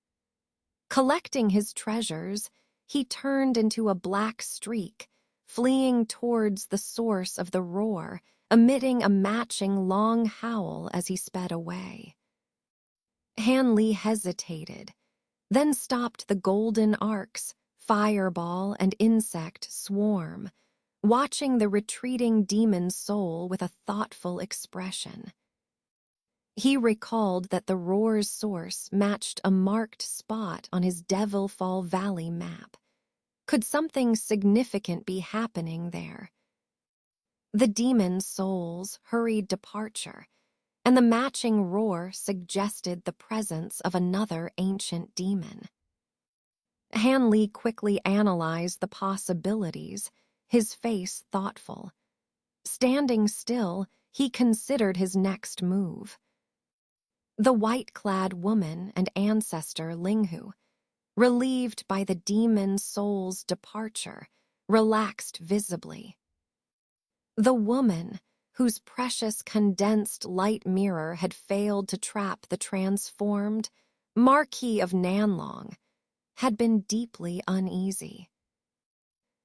Collecting his treasures, he turned into a black streak, fleeing towards the source of the roar, emitting a matching long howl as he sped away. Han Li hesitated, then stopped the golden arcs, fireball, and insect swarm, watching the retreating demon soul with a thoughtful expression. He recalled that the roar's source matched a marked spot on his Devil Fall Valley map. Could something significant be happening there? The demon soul's hurried departure, and the matching roar suggested the presence of another ancient demon. Han Li quickly analyzed the possibilities, his face thoughtful. Standing still, he considered his next move. The white-clad woman and ancestor Linghu, relieved by the demon soul's departure, relaxed visibly. The woman, whose precious condensed light mirror had failed to trap the transformed Marquis of Nanlong, had been deeply uneasy.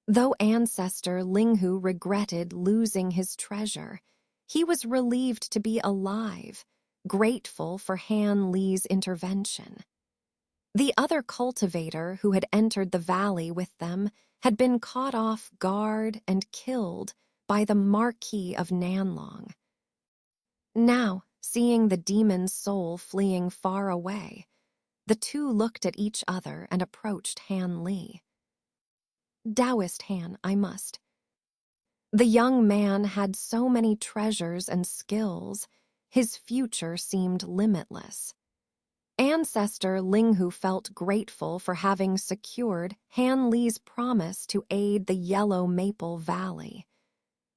Though ancestor Linghu regretted losing his treasure, he was relieved to be alive, grateful for Han Li's intervention. The other cultivator who had entered the valley with them had been caught off guard and killed by the Marquis of Nanlong. Now, seeing the demon's soul fleeing far away, the two looked at each other and approached Han Li. "Taoist Han, I must." The young man had so many treasures and skills, his future seemed limitless. Ancestor Linghu felt grateful for having secured Han Li's promise to aid the Yellow Maple Valley.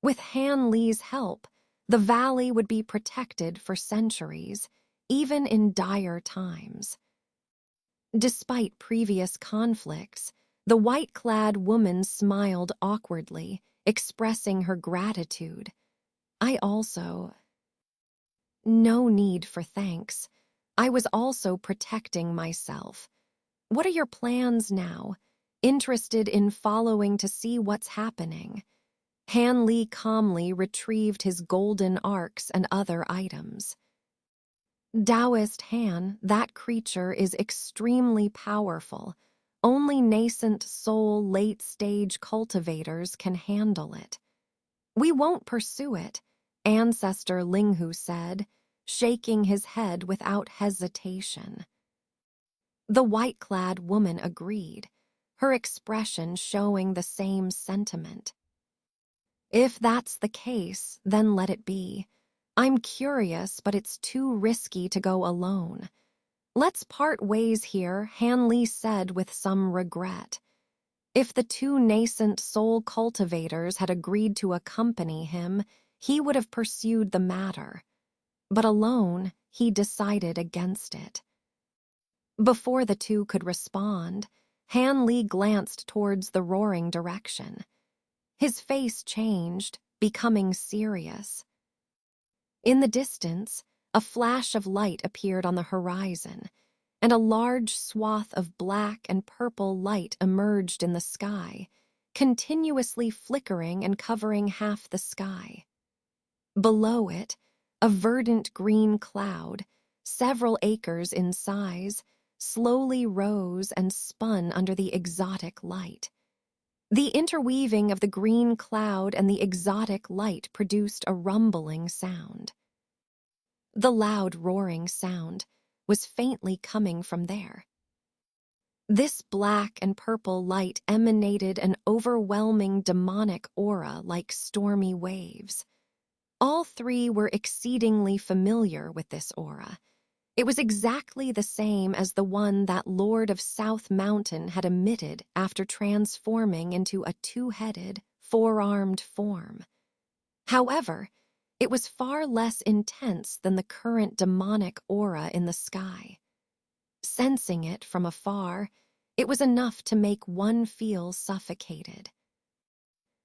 With Han Li's help, the valley would be protected for centuries, even in dire times. Despite previous conflicts, the white-clad woman smiled awkwardly, expressing her gratitude. "I also—" "No need for thanks. I was also protecting myself. What are your plans now? Interested in following to see what's happening?" Han Li calmly retrieved his golden arcs and other items. "Taoist Han, that creature is extremely powerful. Only nascent soul late-stage cultivators can handle it." "We won't pursue it," Ancestor Linghu said, shaking his head without hesitation. The white-clad woman agreed, her expression showing the same sentiment. "If that's the case, then let it be. I'm curious, but it's too risky to go alone." "Let's part ways here," Han Li said with some regret. If the two nascent soul cultivators had agreed to accompany him, he would have pursued the matter. But alone, he decided against it. Before the two could respond, Han Li glanced towards the roaring direction. His face changed, becoming serious. In the distance, a flash of light appeared on the horizon, and a large swath of black and purple light emerged in the sky, continuously flickering and covering half the sky. Below it, a verdant green cloud, several acres in size, slowly rose and spun under the exotic light. The interweaving of the green cloud and the exotic light produced a rumbling sound. The loud roaring sound was faintly coming from there. This black and purple light emanated an overwhelming demonic aura like stormy waves. All three were exceedingly familiar with this aura. It was exactly the same as the one that Lord of South Mountain had emitted after transforming into a two-headed, four-armed form. However, it was far less intense than the current demonic aura in the sky. Sensing it from afar, it was enough to make one feel suffocated.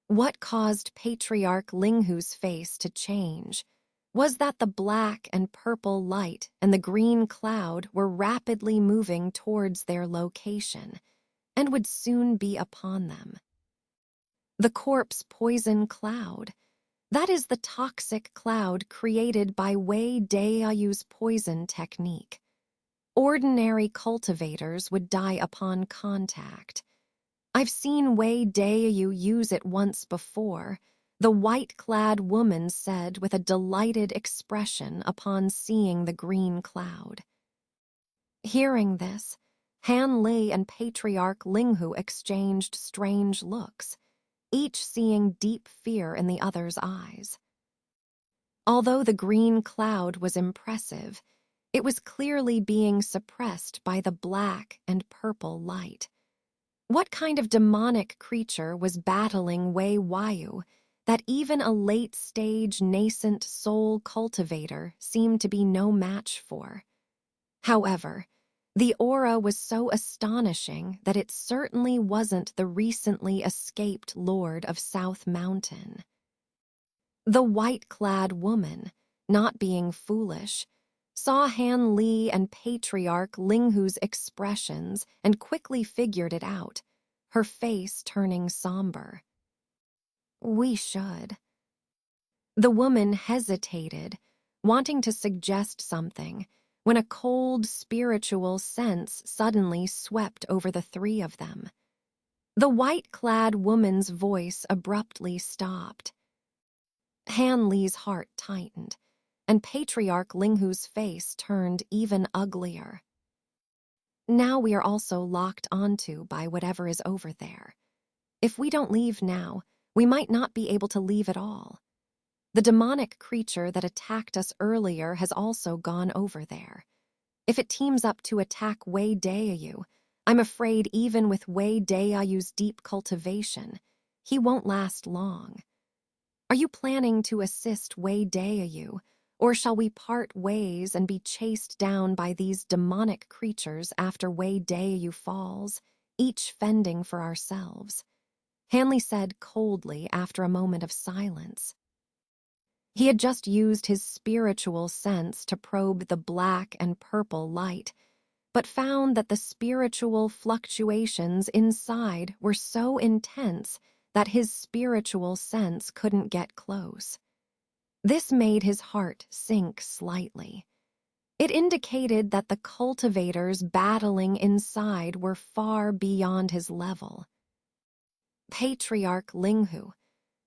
What caused Patriarch Linghu's face to change was that the black and purple light and the green cloud were rapidly moving towards their location and would soon be upon them. The corpse poison cloud. That is the toxic cloud created by Wei Daoyu's poison technique. Ordinary cultivators would die upon contact. I've seen Wei Daoyu use it once before, the white-clad woman said with a delighted expression upon seeing the green cloud. Hearing this, Han Li and Patriarch Linghu exchanged strange looks, each seeing deep fear in the other's eyes. Although the green cloud was impressive, it was clearly being suppressed by the black and purple light. What kind of demonic creature was battling Wei Wayu that even a late-stage nascent soul cultivator seemed to be no match for? However, the aura was so astonishing that it certainly wasn't the recently escaped Lord of South Mountain. The white-clad woman, not being foolish, saw Han Li and Patriarch Linghu's expressions and quickly figured it out, her face turning somber. "We should." The woman hesitated, wanting to suggest something, when a cold spiritual sense suddenly swept over the three of them. The white-clad woman's voice abruptly stopped. Han Li's heart tightened, and Patriarch Linghu's face turned even uglier. "Now we are also locked onto by whatever is over there. If we don't leave now, we might not be able to leave at all. The demonic creature that attacked us earlier has also gone over there. If it teams up to attack Wei Daoyu, I'm afraid even with Wei Daoyu's deep cultivation, he won't last long. Are you planning to assist Wei Daoyu, or shall we part ways and be chased down by these demonic creatures after Wei Daoyu falls, each fending for ourselves?" Hanley said coldly after a moment of silence. He had just used his spiritual sense to probe the black and purple light, but found that the spiritual fluctuations inside were so intense that his spiritual sense couldn't get close. This made his heart sink slightly. It indicated that the cultivators battling inside were far beyond his level. Patriarch Linghu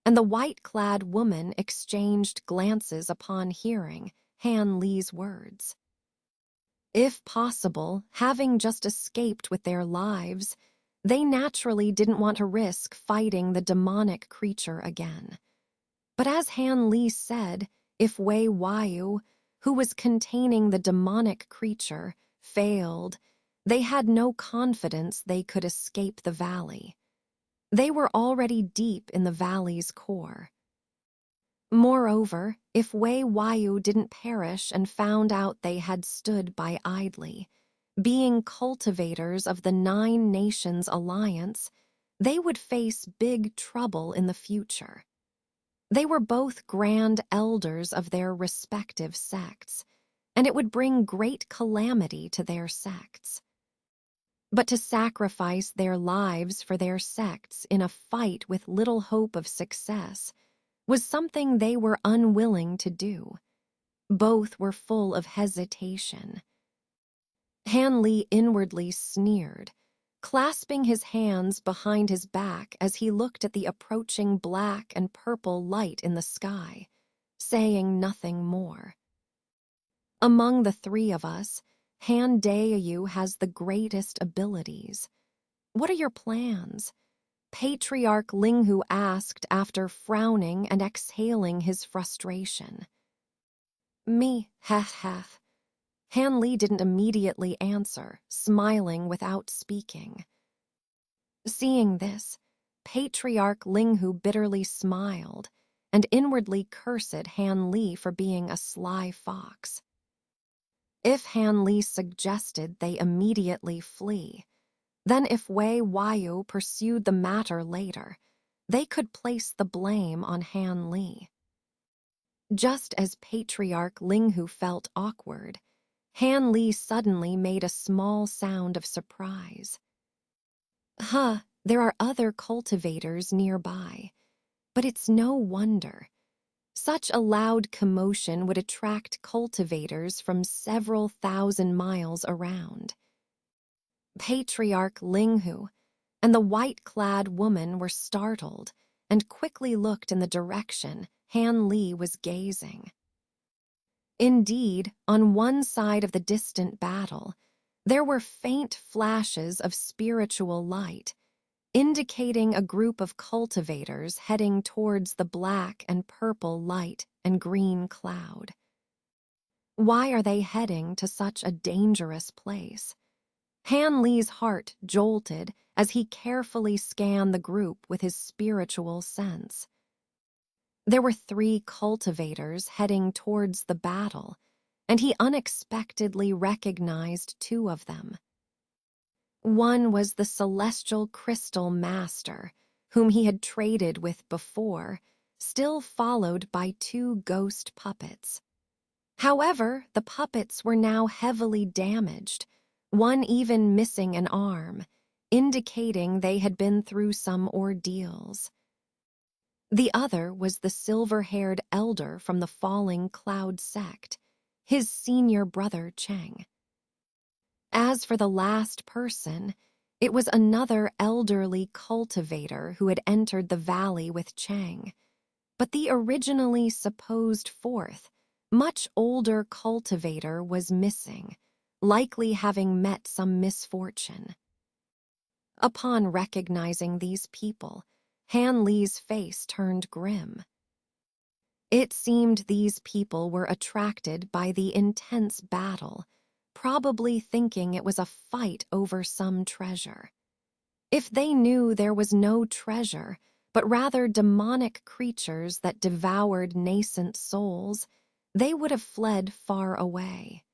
and the white-clad woman exchanged glances upon hearing Han Li's words. If possible, having just escaped with their lives, they naturally didn't want to risk fighting the demonic creature again. But as Han Li said, if Wei Wayu, who was containing the demonic creature, failed, they had no confidence they could escape the valley. They were already deep in the valley's core. Moreover, if Wei Wayu didn't perish and found out they had stood by idly, being cultivators of the 9 Nations Alliance, they would face big trouble in the future. They were both grand elders of their respective sects, and it would bring great calamity to their sects. But to sacrifice their lives for their sects in a fight with little hope of success was something they were unwilling to do. Both were full of hesitation. Han Li inwardly sneered, clasping his hands behind his back as he looked at the approaching black and purple light in the sky, saying nothing more. Among the three of us, Han Daoyu has the greatest abilities. What are your plans? Patriarch Linghu asked after frowning and exhaling his frustration. Me, heh. Han Li didn't immediately answer, smiling without speaking. Seeing this, Patriarch Linghu bitterly smiled and inwardly cursed Han Li for being a sly fox. If Han Li suggested they immediately flee, then if Wei Wayu pursued the matter later, they could place the blame on Han Li. Just as Patriarch Linghu felt awkward, Han Li suddenly made a small sound of surprise. There are other cultivators nearby, but it's no wonder. Such a loud commotion would attract cultivators from several thousand miles around. Patriarch Linghu and the white-clad woman were startled and quickly looked in the direction Han Li was gazing. Indeed, on one side of the distant battle, there were faint flashes of spiritual light, indicating a group of cultivators heading towards the black and purple light and green cloud. Why are they heading to such a dangerous place? Han Li's heart jolted as he carefully scanned the group with his spiritual sense. There were 3 cultivators heading towards the battle, and he unexpectedly recognized 2 of them. One was the celestial crystal master, whom he had traded with before, still followed by two ghost puppets. However, the puppets were now heavily damaged, one even missing an arm, indicating they had been through some ordeals. The other was the silver-haired elder from the falling cloud sect, his senior brother Cheng. As for the last person, it was another elderly cultivator who had entered the valley with Cheng. But the originally supposed fourth, much older cultivator was missing, likely having met some misfortune. Upon recognizing these people, Han Li's face turned grim. It seemed these people were attracted by the intense battle, probably thinking it was a fight over some treasure. If they knew there was no treasure, but rather demonic creatures that devoured nascent souls, they would have fled far away.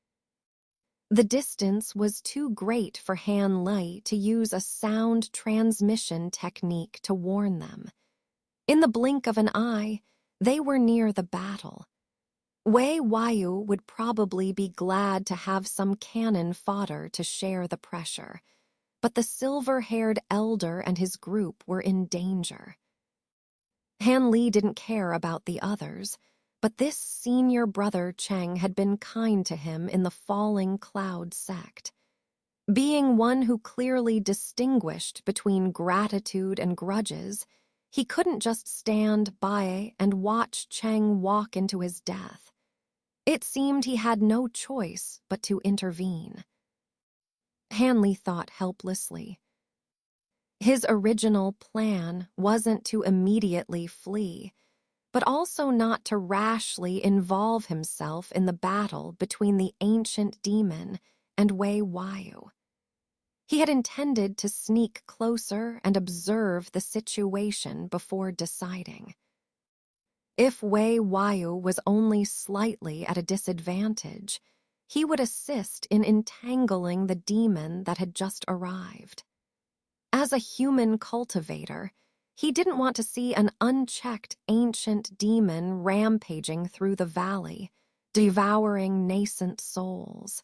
The distance was too great for Han Li to use a sound transmission technique to warn them. In the blink of an eye, they were near the battle. Wei Wayu would probably be glad to have some cannon fodder to share the pressure, but the silver-haired elder and his group were in danger. Han Li didn't care about the others, but this senior brother Cheng had been kind to him in the falling cloud sect. Being one who clearly distinguished between gratitude and grudges, he couldn't just stand by and watch Cheng walk into his death. It seemed he had no choice but to intervene. Han Li thought helplessly. His original plan wasn't to immediately flee, but also not to rashly involve himself in the battle between the ancient demon and Wei Wayu. He had intended to sneak closer and observe the situation before deciding. If Wei Wayu was only slightly at a disadvantage, he would assist in entangling the demon that had just arrived. As a human cultivator, he didn't want to see an unchecked ancient demon rampaging through the valley, devouring nascent souls.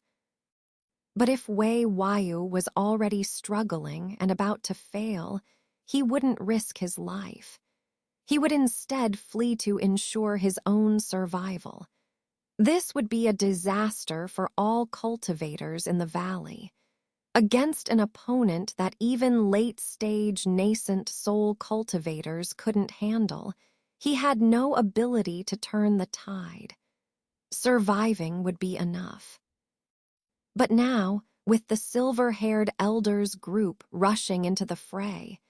But if Wei Wayu was already struggling and about to fail, he wouldn't risk his life. He would instead flee to ensure his own survival. This would be a disaster for all cultivators in the valley. Against an opponent that even late-stage nascent soul cultivators couldn't handle, he had no ability to turn the tide. Surviving would be enough. But now, with the silver-haired elders group rushing into the fray,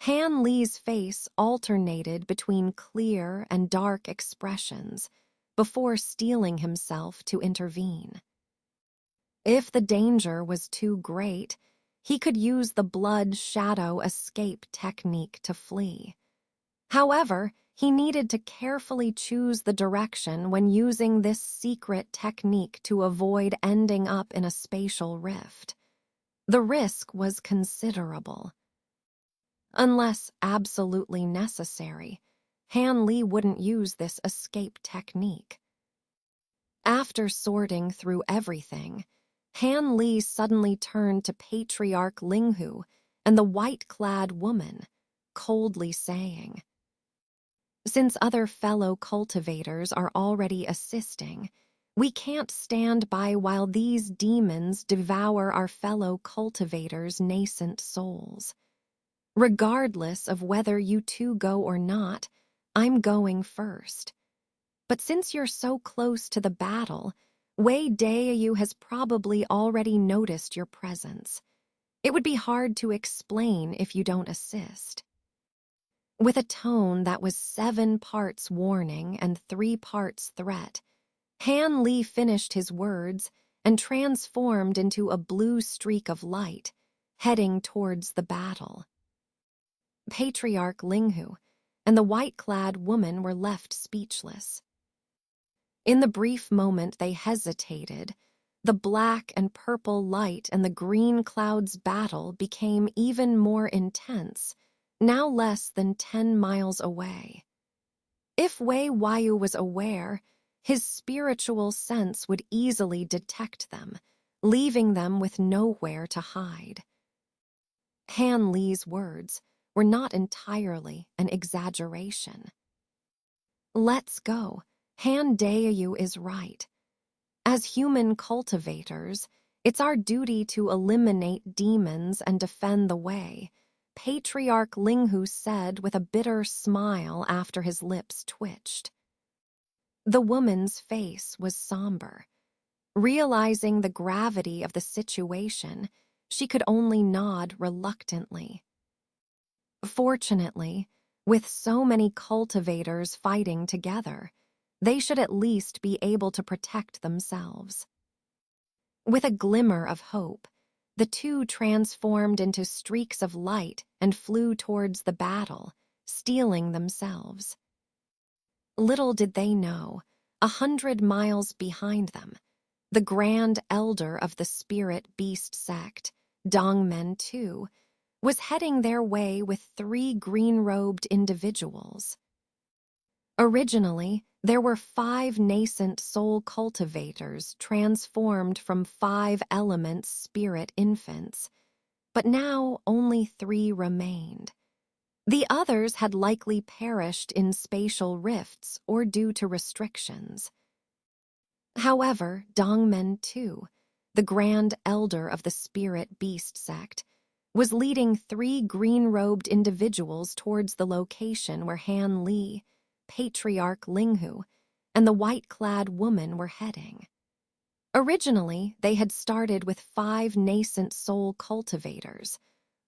Han Li's face alternated between clear and dark expressions before steeling himself to intervene. If the danger was too great, he could use the blood shadow escape technique to flee. However, he needed to carefully choose the direction when using this secret technique to avoid ending up in a spatial rift. The risk was considerable. Unless absolutely necessary, Han Li wouldn't use this escape technique. After sorting through everything, Han Li suddenly turned to Patriarch Linghu and the white-clad woman, coldly saying, "Since other fellow cultivators are already assisting, we can't stand by while these demons devour our fellow cultivators' nascent souls. Regardless of whether you two go or not, I'm going first. But since you're so close to the battle, Wei Dayu has probably already noticed your presence. It would be hard to explain if you don't assist." With a tone that was 7 parts warning and 3 parts threat, Han Li finished his words and transformed into a blue streak of light, heading towards the battle. Patriarch Linghu and the white-clad woman were left speechless. In the brief moment they hesitated, the black and purple light and the green clouds' battle became even more intense, now less than 10 miles away. If Wei Wayu was aware, his spiritual sense would easily detect them, leaving them with nowhere to hide. Han Li's words were not entirely an exaggeration. Let's go. Han Dayu is right. As human cultivators, it's our duty to eliminate demons and defend the way, Patriarch Linghu said with a bitter smile after his lips twitched. The woman's face was somber. Realizing the gravity of the situation, she could only nod reluctantly. Fortunately, with so many cultivators fighting together, they should at least be able to protect themselves. With a glimmer of hope, the two transformed into streaks of light and flew towards the battle, steeling themselves. Little did they know, 100 miles behind them, the Grand Elder of the Spirit Beast sect, Dongmen Tu, was heading their way with 3 green-robed individuals. Originally, there were 5 nascent soul cultivators transformed from 5 elements spirit infants, but now only 3 remained. The others had likely perished in spatial rifts or due to restrictions. However, Dongmen Tu, the Grand Elder of the Spirit Beast sect, was leading 3 green-robed individuals towards the location where Han Li, Patriarch Linghu, and the white-clad woman were heading. Originally, they had started with 5 nascent soul cultivators,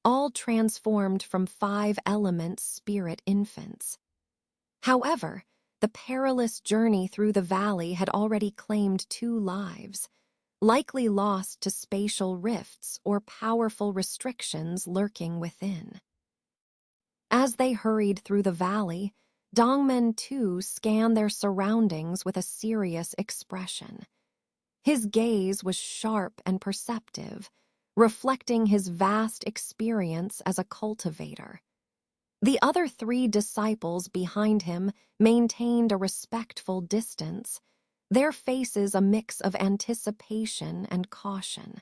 all transformed from 5 elements spirit infants. However, the perilous journey through the valley had already claimed 2 lives, likely lost to spatial rifts or powerful restrictions lurking within. As they hurried through the valley, Dongmen Tu scanned their surroundings with a serious expression. His gaze was sharp and perceptive, reflecting his vast experience as a cultivator. The other 3 disciples behind him maintained a respectful distance, their faces a mix of anticipation and caution.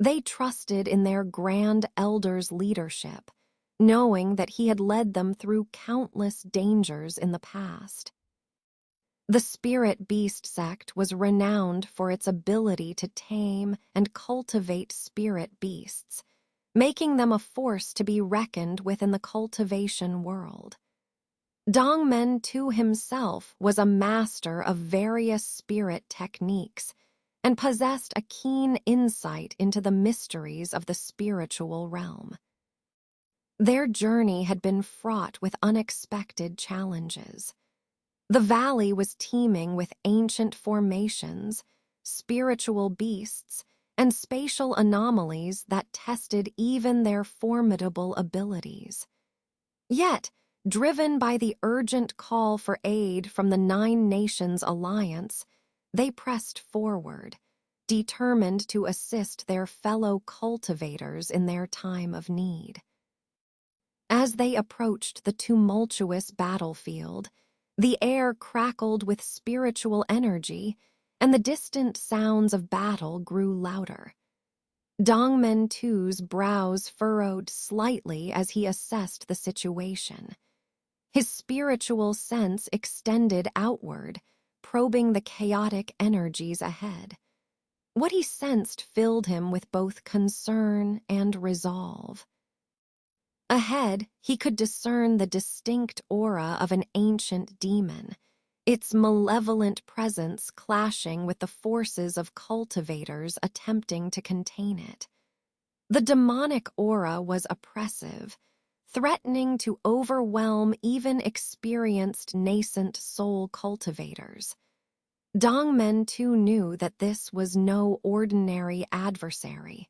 They trusted in their Grand Elder's leadership, knowing that he had led them through countless dangers in the past. The Spirit Beast sect was renowned for its ability to tame and cultivate spirit beasts, making them a force to be reckoned with in the cultivation world. Dongmen Tu himself was a master of various spirit techniques and possessed a keen insight into the mysteries of the spiritual realm. Their journey had been fraught with unexpected challenges. The valley was teeming with ancient formations, spiritual beasts, and spatial anomalies that tested even their formidable abilities. Yet, driven by the urgent call for aid from the 9 Nations Alliance, they pressed forward, determined to assist their fellow cultivators in their time of need. As they approached the tumultuous battlefield, the air crackled with spiritual energy, and the distant sounds of battle grew louder. Dongmen Tu's brows furrowed slightly as he assessed the situation. His spiritual sense extended outward, probing the chaotic energies ahead. What he sensed filled him with both concern and resolve. Ahead, he could discern the distinct aura of an ancient demon, its malevolent presence clashing with the forces of cultivators attempting to contain it. The demonic aura was oppressive, threatening to overwhelm even experienced nascent soul cultivators. Dongmen Tu knew that this was no ordinary adversary.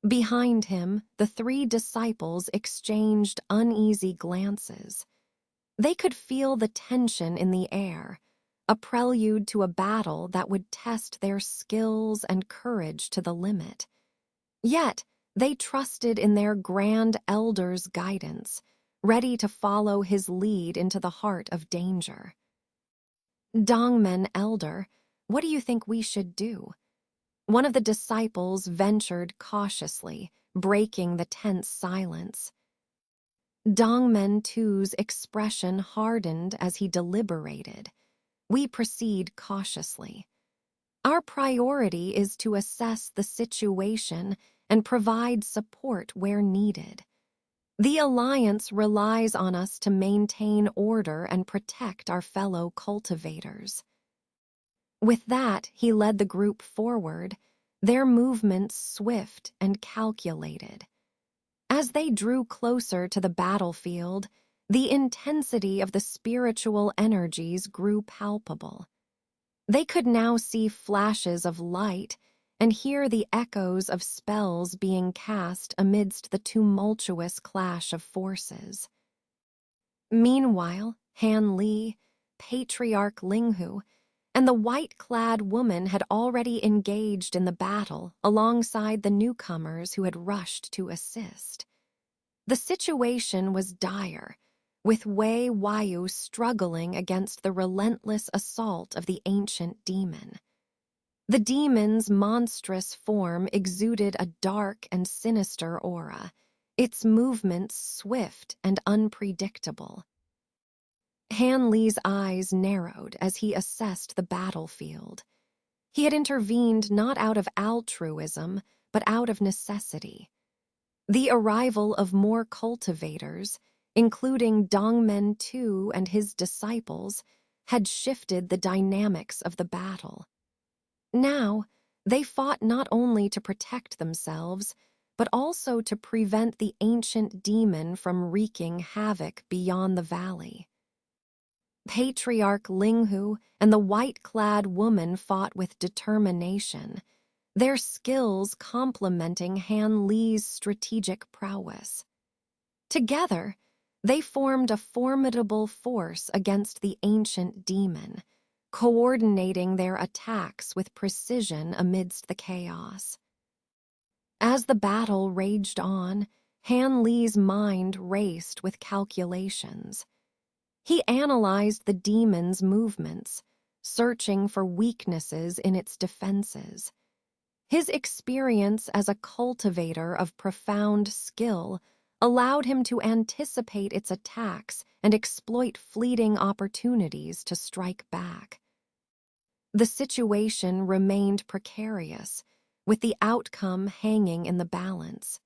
Behind him, the 3 disciples exchanged uneasy glances. They could feel the tension in the air, a prelude to a battle that would test their skills and courage to the limit. Yet, they trusted in their Grand Elder's guidance, ready to follow his lead into the heart of danger. Dongmen Elder, what do you think we should do? One of the disciples ventured cautiously, breaking the tense silence. Dongmen Tu's expression hardened as he deliberated. We proceed cautiously. Our priority is to assess the situation and provide support where needed. The Alliance relies on us to maintain order and protect our fellow cultivators. With that, he led the group forward, their movements swift and calculated. As they drew closer to the battlefield, the intensity of the spiritual energies grew palpable. They could now see flashes of light and hear the echoes of spells being cast amidst the tumultuous clash of forces. Meanwhile, Han Li, Patriarch Linghu, and the white-clad woman had already engaged in the battle alongside the newcomers who had rushed to assist. The situation was dire, with Wei Wayu struggling against the relentless assault of the ancient demon. The demon's monstrous form exuded a dark and sinister aura, its movements swift and unpredictable. Han Li's eyes narrowed as he assessed the battlefield. He had intervened not out of altruism, but out of necessity. The arrival of more cultivators, including Dongmen Tu and his disciples, had shifted the dynamics of the battle. Now, they fought not only to protect themselves, but also to prevent the ancient demon from wreaking havoc beyond the valley. Patriarch Linghu and the white-clad woman fought with determination, their skills complementing Han Li's strategic prowess. Together, they formed a formidable force against the ancient demon, coordinating their attacks with precision amidst the chaos. As the battle raged on, Han Li's mind raced with calculations. He analyzed the demon's movements, searching for weaknesses in its defenses. His experience as a cultivator of profound skill allowed him to anticipate its attacks and exploit fleeting opportunities to strike back. The situation remained precarious, with the outcome hanging in the balance.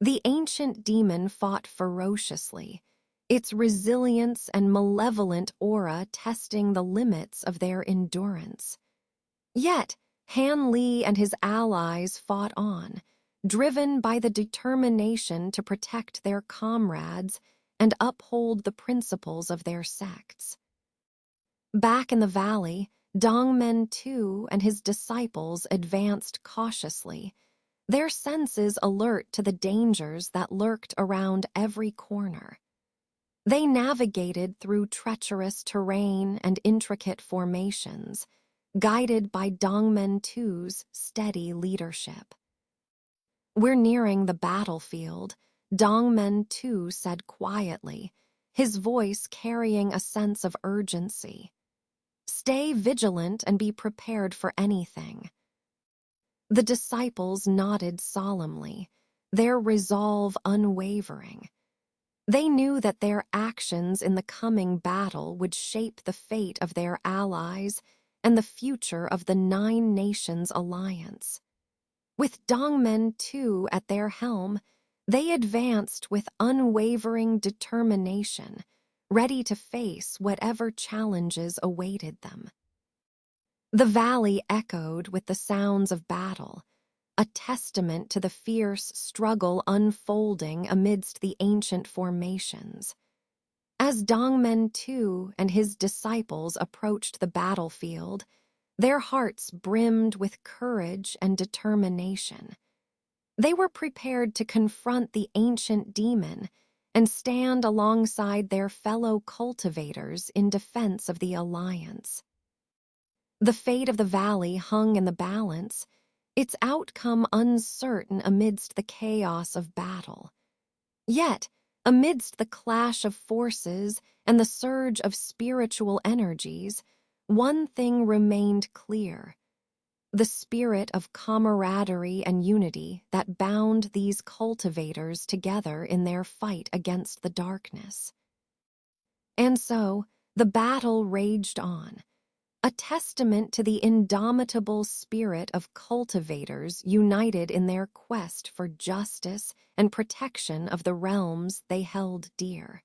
The ancient demon fought ferociously, its resilience and malevolent aura testing the limits of their endurance. Yet, Han Li and his allies fought on, driven by the determination to protect their comrades and uphold the principles of their sects. Back in the valley, Dongmen Tu and his disciples advanced cautiously, their senses alert to the dangers that lurked around every corner. They navigated through treacherous terrain and intricate formations, guided by Dongmen Tu's steady leadership. "We're nearing the battlefield," Dongmen Tu said quietly, his voice carrying a sense of urgency. "Stay vigilant and be prepared for anything." The disciples nodded solemnly, their resolve unwavering. They knew that their actions in the coming battle would shape the fate of their allies and the future of the Nine Nations Alliance. With Dongmen Tu at their helm, they advanced with unwavering determination, ready to face whatever challenges awaited them. The valley echoed with the sounds of battle, a testament to the fierce struggle unfolding amidst the ancient formations. As Dongmen Tu and his disciples approached the battlefield, their hearts brimmed with courage and determination. They were prepared to confront the ancient demon and stand alongside their fellow cultivators in defense of the Alliance. The fate of the valley hung in the balance, its outcome uncertain amidst the chaos of battle. Yet, Amidst the clash of forces and the surge of spiritual energies, one thing remained clear: the spirit of camaraderie and unity that bound these cultivators together in their fight against the darkness. And so, the battle raged on, a testament to the indomitable spirit of cultivators united in their quest for justice and protection of the realms they held dear.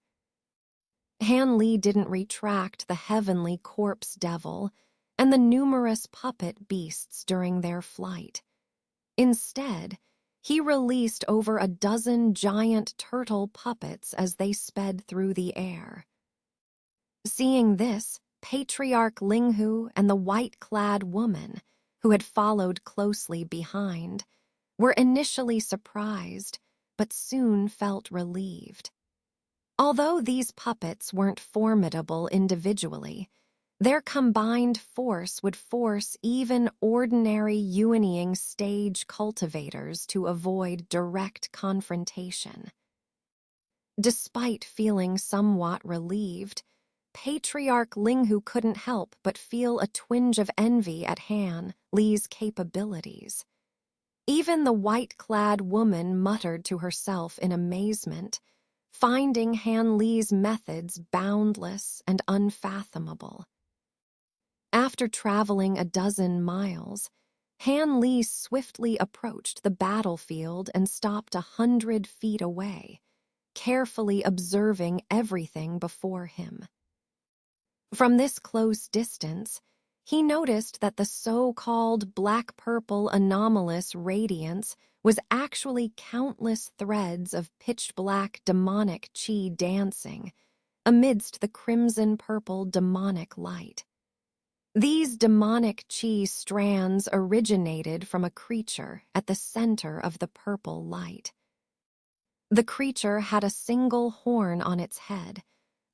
Han Li didn't retract the heavenly corpse devil and the numerous puppet beasts during their flight. Instead, he released over a dozen giant turtle puppets as they sped through the air. Seeing this, Patriarch Linghu and the white-clad woman, who had followed closely behind, were initially surprised, but soon felt relieved. Although these puppets weren't formidable individually, their combined force would force even ordinary Yuanying stage cultivators to avoid direct confrontation. Despite feeling somewhat relieved, Patriarch Linghu couldn't help but feel a twinge of envy at Han Li's capabilities. Even the white-clad woman muttered to herself in amazement, finding Han Li's methods boundless and unfathomable. After traveling a dozen miles, Han Li swiftly approached the battlefield and stopped 100 feet away, carefully observing everything before him. From this close distance, he noticed that the so-called black-purple anomalous radiance was actually countless threads of pitch-black demonic chi dancing amidst the crimson-purple demonic light. These demonic chi strands originated from a creature at the center of the purple light. The creature had a single horn on its head,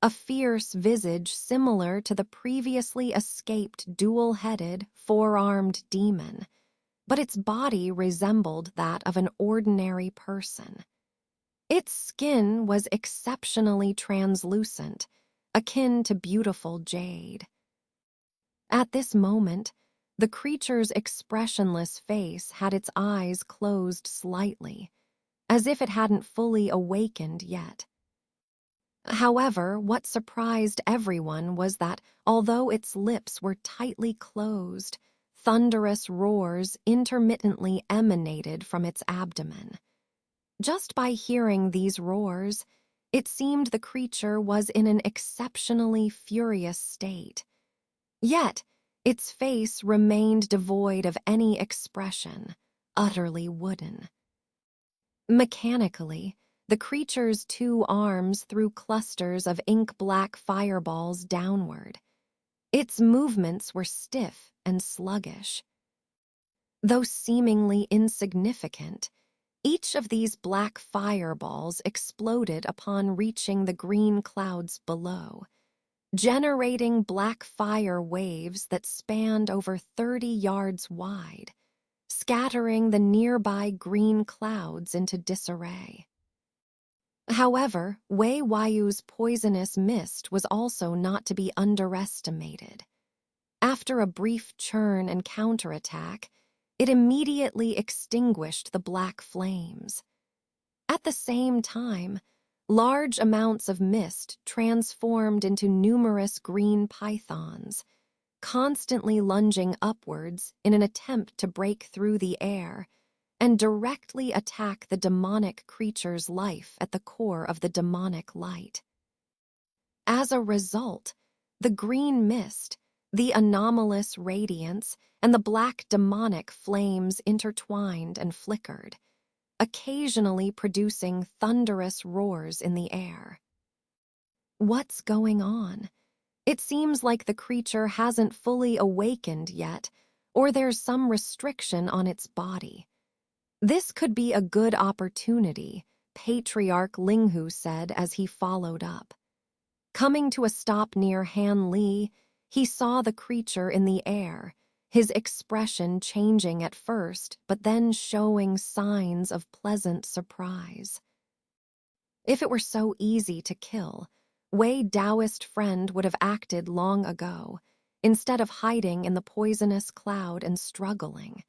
a fierce visage similar to the previously escaped dual-headed, four-armed demon, but its body resembled that of an ordinary person. Its skin was exceptionally translucent, akin to beautiful jade. At this moment, the creature's expressionless face had its eyes closed slightly, as if it hadn't fully awakened yet. However, what surprised everyone was that, although its lips were tightly closed, thunderous roars intermittently emanated from its abdomen. Just by hearing these roars, it seemed the creature was in an exceptionally furious state. Yet, its face remained devoid of any expression, utterly wooden. Mechanically, the creature's two arms threw clusters of ink-black fireballs downward. Its movements were stiff and sluggish. Though seemingly insignificant, each of these black fireballs exploded upon reaching the green clouds below, generating black fire waves that spanned over 30 yards wide, scattering the nearby green clouds into disarray. However, Wei Yu's poisonous mist was also not to be underestimated. After a brief churn and counterattack, it immediately extinguished the black flames. At the same time, large amounts of mist transformed into numerous green pythons, constantly lunging upwards in an attempt to break through the air and directly attack the demonic creature's life at the core of the demonic light. As a result, the green mist, the anomalous radiance, and the black demonic flames intertwined and flickered, occasionally producing thunderous roars in the air. What's going on? It seems like the creature hasn't fully awakened yet, or there's some restriction on its body. This could be a good opportunity, Patriarch Linghu said as he followed up. Coming to a stop near Han Li, he saw the creature in the air, his expression changing at first, but then showing signs of pleasant surprise. If it were so easy to kill, Wei Taoist friend would have acted long ago, instead of hiding in the poisonous cloud and struggling.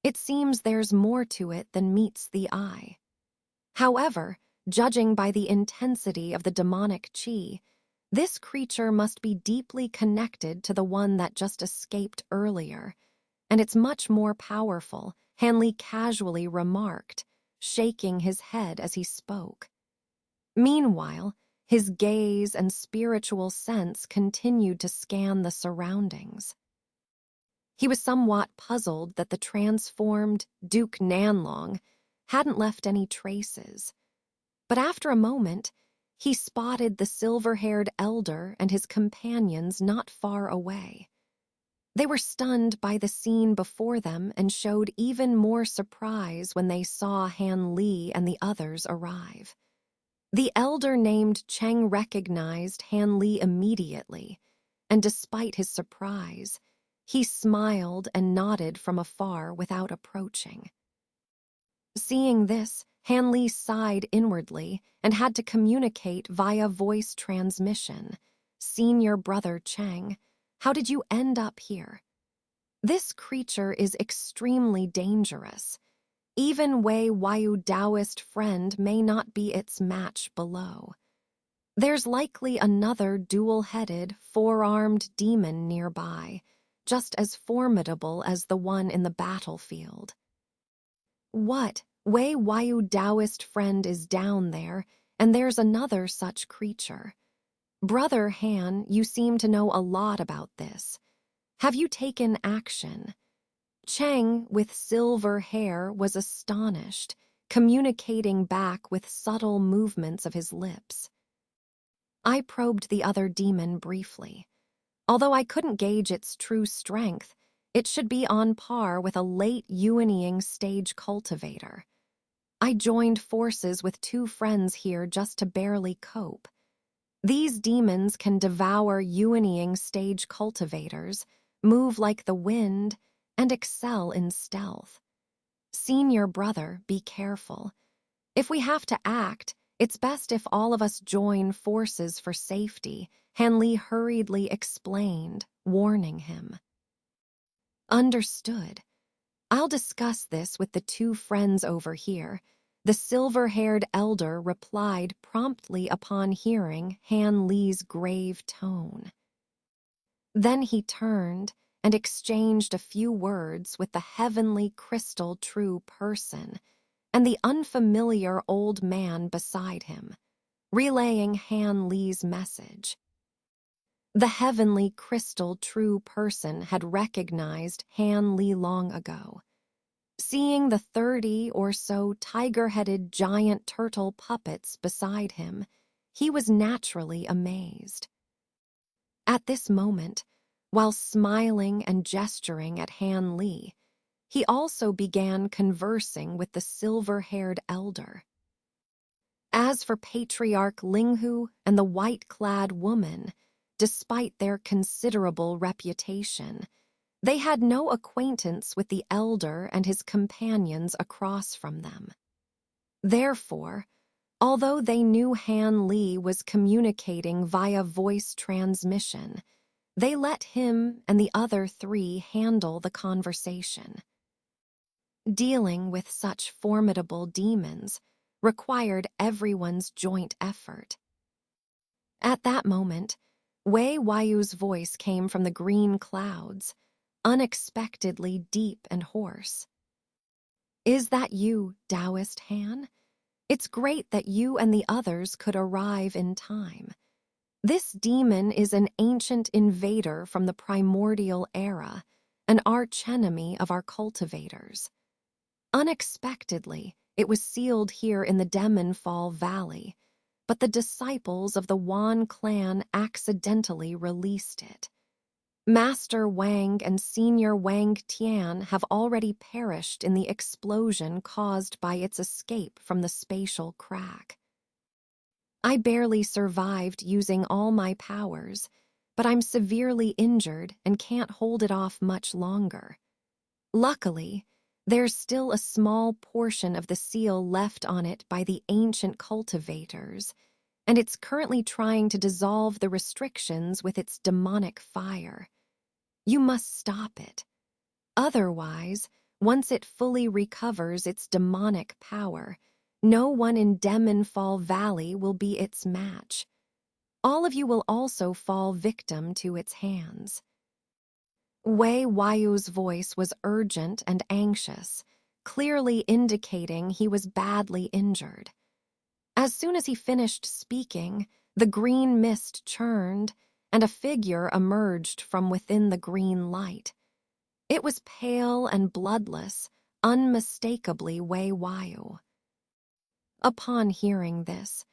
It seems there's more to it than meets the eye. However, judging by the intensity of the demonic qi, this creature must be deeply connected to the one that just escaped earlier, and it's much more powerful, Hanley casually remarked, shaking his head as he spoke. Meanwhile, his gaze and spiritual sense continued to scan the surroundings. He was somewhat puzzled that the transformed Duke Nanlong hadn't left any traces. But after a moment, he spotted the silver-haired elder and his companions not far away. They were stunned by the scene before them and showed even more surprise when they saw Han Li and the others arrive. The elder named Cheng recognized Han Li immediately, and despite his surprise, he smiled and nodded from afar without approaching. Seeing this, Han Li sighed inwardly and had to communicate via voice transmission. "Senior brother Cheng, how did you end up here? This creature is extremely dangerous. Even Wei Waiu Taoist friend may not be its match below. There's likely another dual-headed, four-armed demon nearby, just as formidable as the one in the battlefield." "What? Wei Waiu Taoist friend is down there, and there's another such creature. Brother Han, you seem to know a lot about this. Have you taken action?" Cheng, with silver hair, was astonished, communicating back with subtle movements of his lips. I probed the other demon briefly. Although I couldn't gauge its true strength, it should be on par with a late Yuanying stage cultivator. I joined forces with 2 friends here just to barely cope. These demons can devour Yuanying stage cultivators, move like the wind, and excel in stealth. Senior brother, be careful. If we have to act, it's best if all of us join forces for safety, Hanley hurriedly explained, warning him. Understood. I'll discuss this with the 2 friends over here. The silver-haired elder replied promptly upon hearing Han Li's grave tone. Then he turned and exchanged a few words with the heavenly crystal true person and the unfamiliar old man beside him, relaying Han Li's message. The heavenly crystal true person had recognized Han Li long ago. Seeing the 30 or so tiger-headed giant turtle puppets beside him, he was naturally amazed. At this moment, while smiling and gesturing at Han Li, he also began conversing with the silver-haired elder. As for Patriarch Linghu and the white-clad woman, despite their considerable reputation, they had no acquaintance with the elder and his companions across from them. Therefore, although they knew Han Li was communicating via voice transmission, they let him and the other 3 handle the conversation. Dealing with such formidable demons required everyone's joint effort. At that moment, Wei Waiu's voice came from the green clouds, unexpectedly deep and hoarse. "Is that you, Taoist Han? It's great that you and the others could arrive in time. This demon is an ancient invader from the primordial era, an archenemy of our cultivators. Unexpectedly, it was sealed here in the Demonfall Valley, but the disciples of the Wan clan accidentally released it. Master Wang and Senior Wang Tian have already perished in the explosion caused by its escape from the spatial crack. I barely survived using all my powers, but I'm severely injured and can't hold it off much longer. Luckily, There's still a small portion of the seal left on it by the ancient cultivators, and it's currently trying to dissolve the restrictions with its demonic fire. You must stop it. Otherwise, once it fully recovers its demonic power, no one in Demonfall Valley will be its match. All of you will also fall victim to its hands. Wei Wayu's voice was urgent and anxious, clearly indicating he was badly injured. As soon as he finished speaking, the green mist churned, and a figure emerged from within the green light. It was pale and bloodless, unmistakably Wei Wayu. Upon hearing this,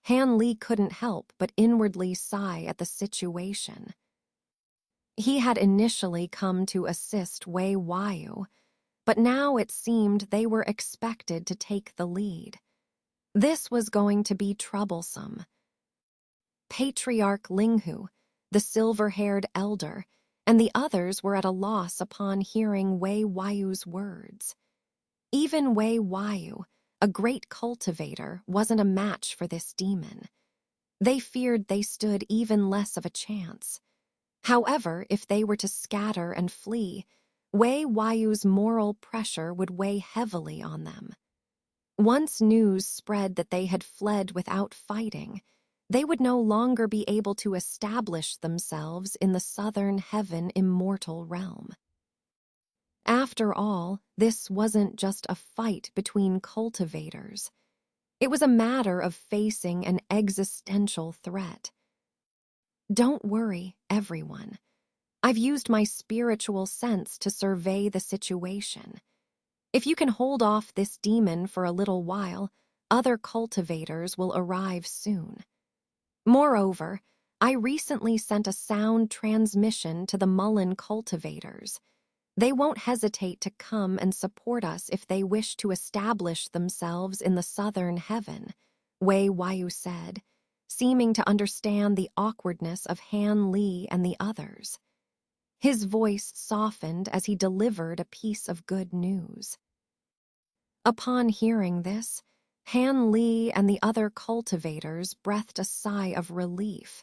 Han Li couldn't help but inwardly sigh at the situation. He had initially come to assist Wei Wayu, but now it seemed they were expected to take the lead. This was going to be troublesome. Patriarch Linghu, the silver-haired elder, and the others were at a loss upon hearing Wei Wayu's words. Even Wei Wayu, a great cultivator, wasn't a match for this demon. They feared they stood even less of a chance. However, if they were to scatter and flee, Wei Wayu's moral pressure would weigh heavily on them. Once news spread that they had fled without fighting, they would no longer be able to establish themselves in the southern heaven immortal realm. After all, this wasn't just a fight between cultivators. It was a matter of facing an existential threat. Don't worry, everyone. I've used my spiritual sense to survey the situation. If you can hold off this demon for a little while, other cultivators will arrive soon. Moreover, I recently sent a sound transmission to the Mullen cultivators. They won't hesitate to come and support us if they wish to establish themselves in the southern heaven, Wei Wayu said, seeming to understand the awkwardness of Han Li and the others. His voice softened as he delivered a piece of good news. Upon hearing this, Han Li and the other cultivators breathed a sigh of relief.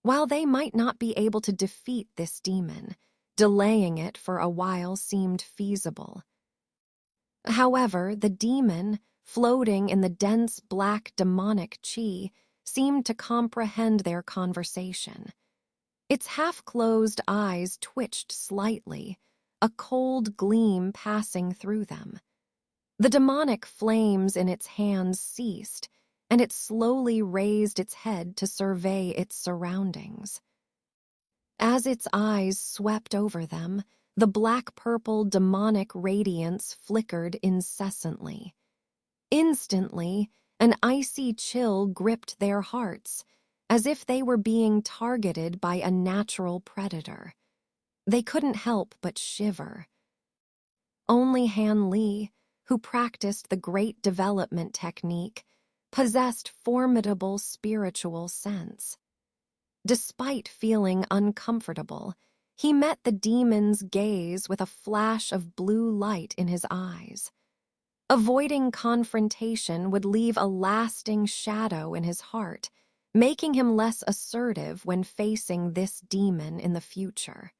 While they might not be able to defeat this demon, delaying it for a while seemed feasible. However, the demon, floating in the dense black demonic chi, seemed to comprehend their conversation. Its half-closed eyes twitched slightly, a cold gleam passing through them. The demonic flames in its hands ceased, and it slowly raised its head to survey its surroundings. As its eyes swept over them, the black-purple demonic radiance flickered incessantly. Instantly, an icy chill gripped their hearts, as if they were being targeted by a natural predator. They couldn't help but shiver. Only Han Li, who practiced the Great Development technique, possessed formidable spiritual sense. Despite feeling uncomfortable, he met the demon's gaze with a flash of blue light in his eyes. Avoiding confrontation would leave a lasting shadow in his heart, making him less assertive when facing this demon in the future.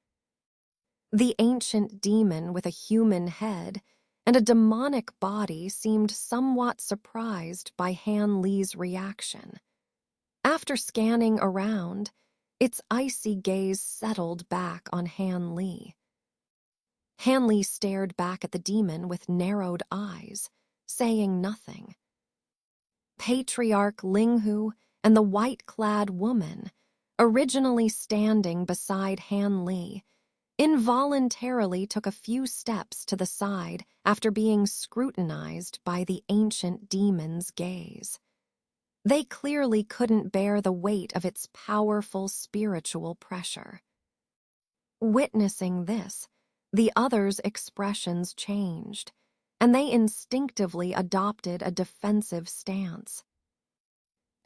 The ancient demon with a human head and a demonic body seemed somewhat surprised by Han Li's reaction. After scanning around, its icy gaze settled back on Han Li. Han Li stared back at the demon with narrowed eyes, saying nothing. Patriarch Linghu and the white-clad woman, originally standing beside Han Li, involuntarily took a few steps to the side after being scrutinized by the ancient demon's gaze. They clearly couldn't bear the weight of its powerful spiritual pressure. Witnessing this, the others' expressions changed, and they instinctively adopted a defensive stance.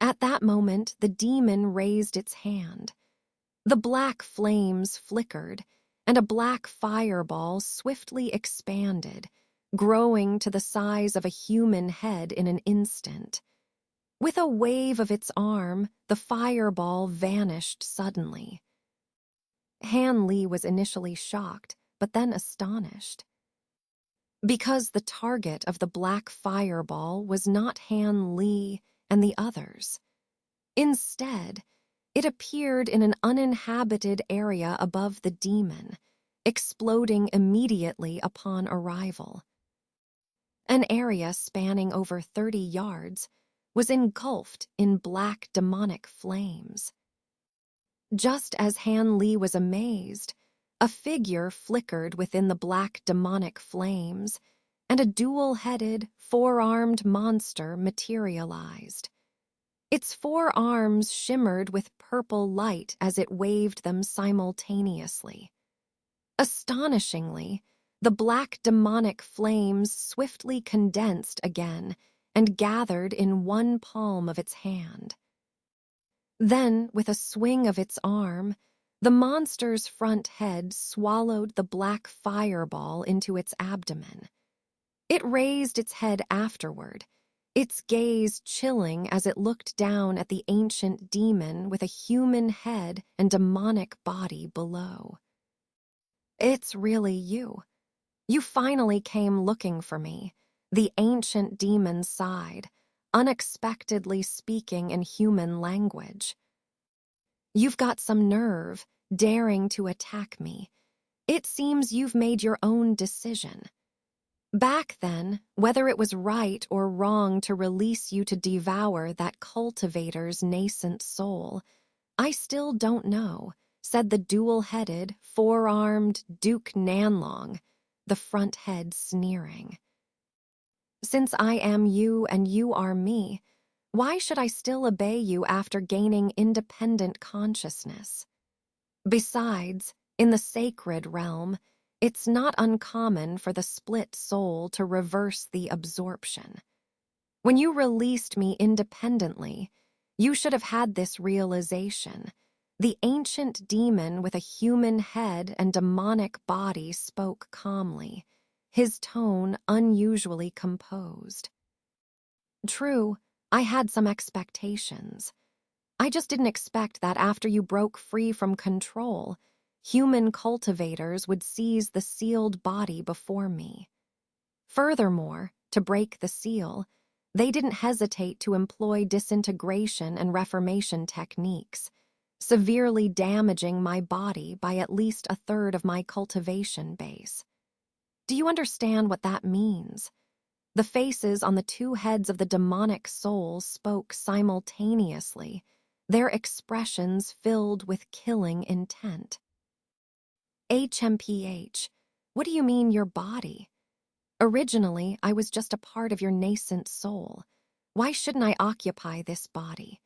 At that moment, the demon raised its hand. The black flames flickered, and a black fireball swiftly expanded, growing to the size of a human head in an instant. With a wave of its arm, the fireball vanished suddenly. Han Li was initially shocked, but then astonished. Because the target of the black fireball was not Han Li and the others. Instead, it appeared in an uninhabited area above the demon, exploding immediately upon arrival. An area spanning over 30 yards was engulfed in black demonic flames. Just as Han Li was amazed, a figure flickered within the black demonic flames, and a dual-headed, four-armed monster materialized. Its four arms shimmered with purple light as it waved them simultaneously. Astonishingly, the black demonic flames swiftly condensed again and gathered in one palm of its hand. Then, with a swing of its arm, the monster's front head swallowed the black fireball into its abdomen. It raised its head afterward, its gaze chilling as it looked down at the ancient demon with a human head and demonic body below. "It's really you. You finally came looking for me," the ancient demon sighed, unexpectedly speaking in human language. "You've got some nerve, daring to attack me. It seems you've made your own decision. Back then, whether it was right or wrong to release you to devour that cultivator's nascent soul, I still don't know," said the dual-headed, four-armed Duke Nanlong, the front head sneering. "Since I am you and you are me, why should I still obey you after gaining independent consciousness? Besides, in the sacred realm, it's not uncommon for the split soul to reverse the absorption. When you released me independently, you should have had this realization." The ancient demon with a human head and demonic body spoke calmly, his tone unusually composed. "True, I had some expectations. I just didn't expect that after you broke free from control, human cultivators would seize the sealed body before me. Furthermore, to break the seal, they didn't hesitate to employ disintegration and reformation techniques, severely damaging my body by at least a third of my cultivation base. Do you understand what that means?" The faces on the two heads of the demonic soul spoke simultaneously, their expressions filled with killing intent. "HMPH, what do you mean your body? Originally, I was just a part of your nascent soul. Why shouldn't I occupy this body?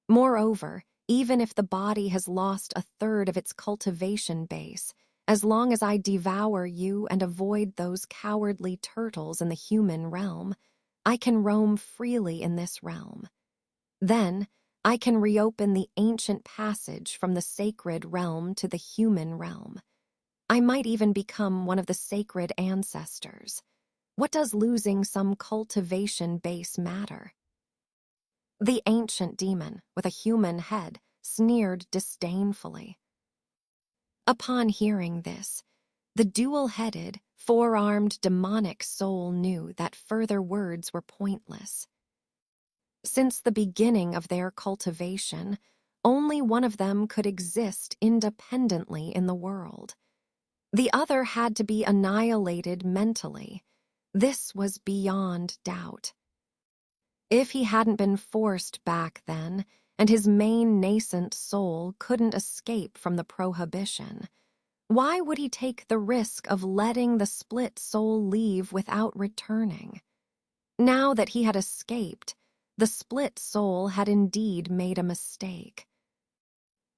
Moreover, even if the body has lost a third of its cultivation base, as long as I devour you and avoid those cowardly turtles in the human realm, I can roam freely in this realm. Then, I can reopen the ancient passage from the sacred realm to the human realm. I might even become one of the sacred ancestors. What does losing some cultivation base matter?" The ancient demon, with a human head, sneered disdainfully. Upon hearing this, the dual-headed, four-armed demonic soul knew that further words were pointless. Since the beginning of their cultivation, only one of them could exist independently in the world. The other had to be annihilated mentally. This was beyond doubt. If he hadn't been forced back then, and his main nascent soul couldn't escape from the prohibition, why would he take the risk of letting the split soul leave without returning? Now that he had escaped, the split soul had indeed made a mistake.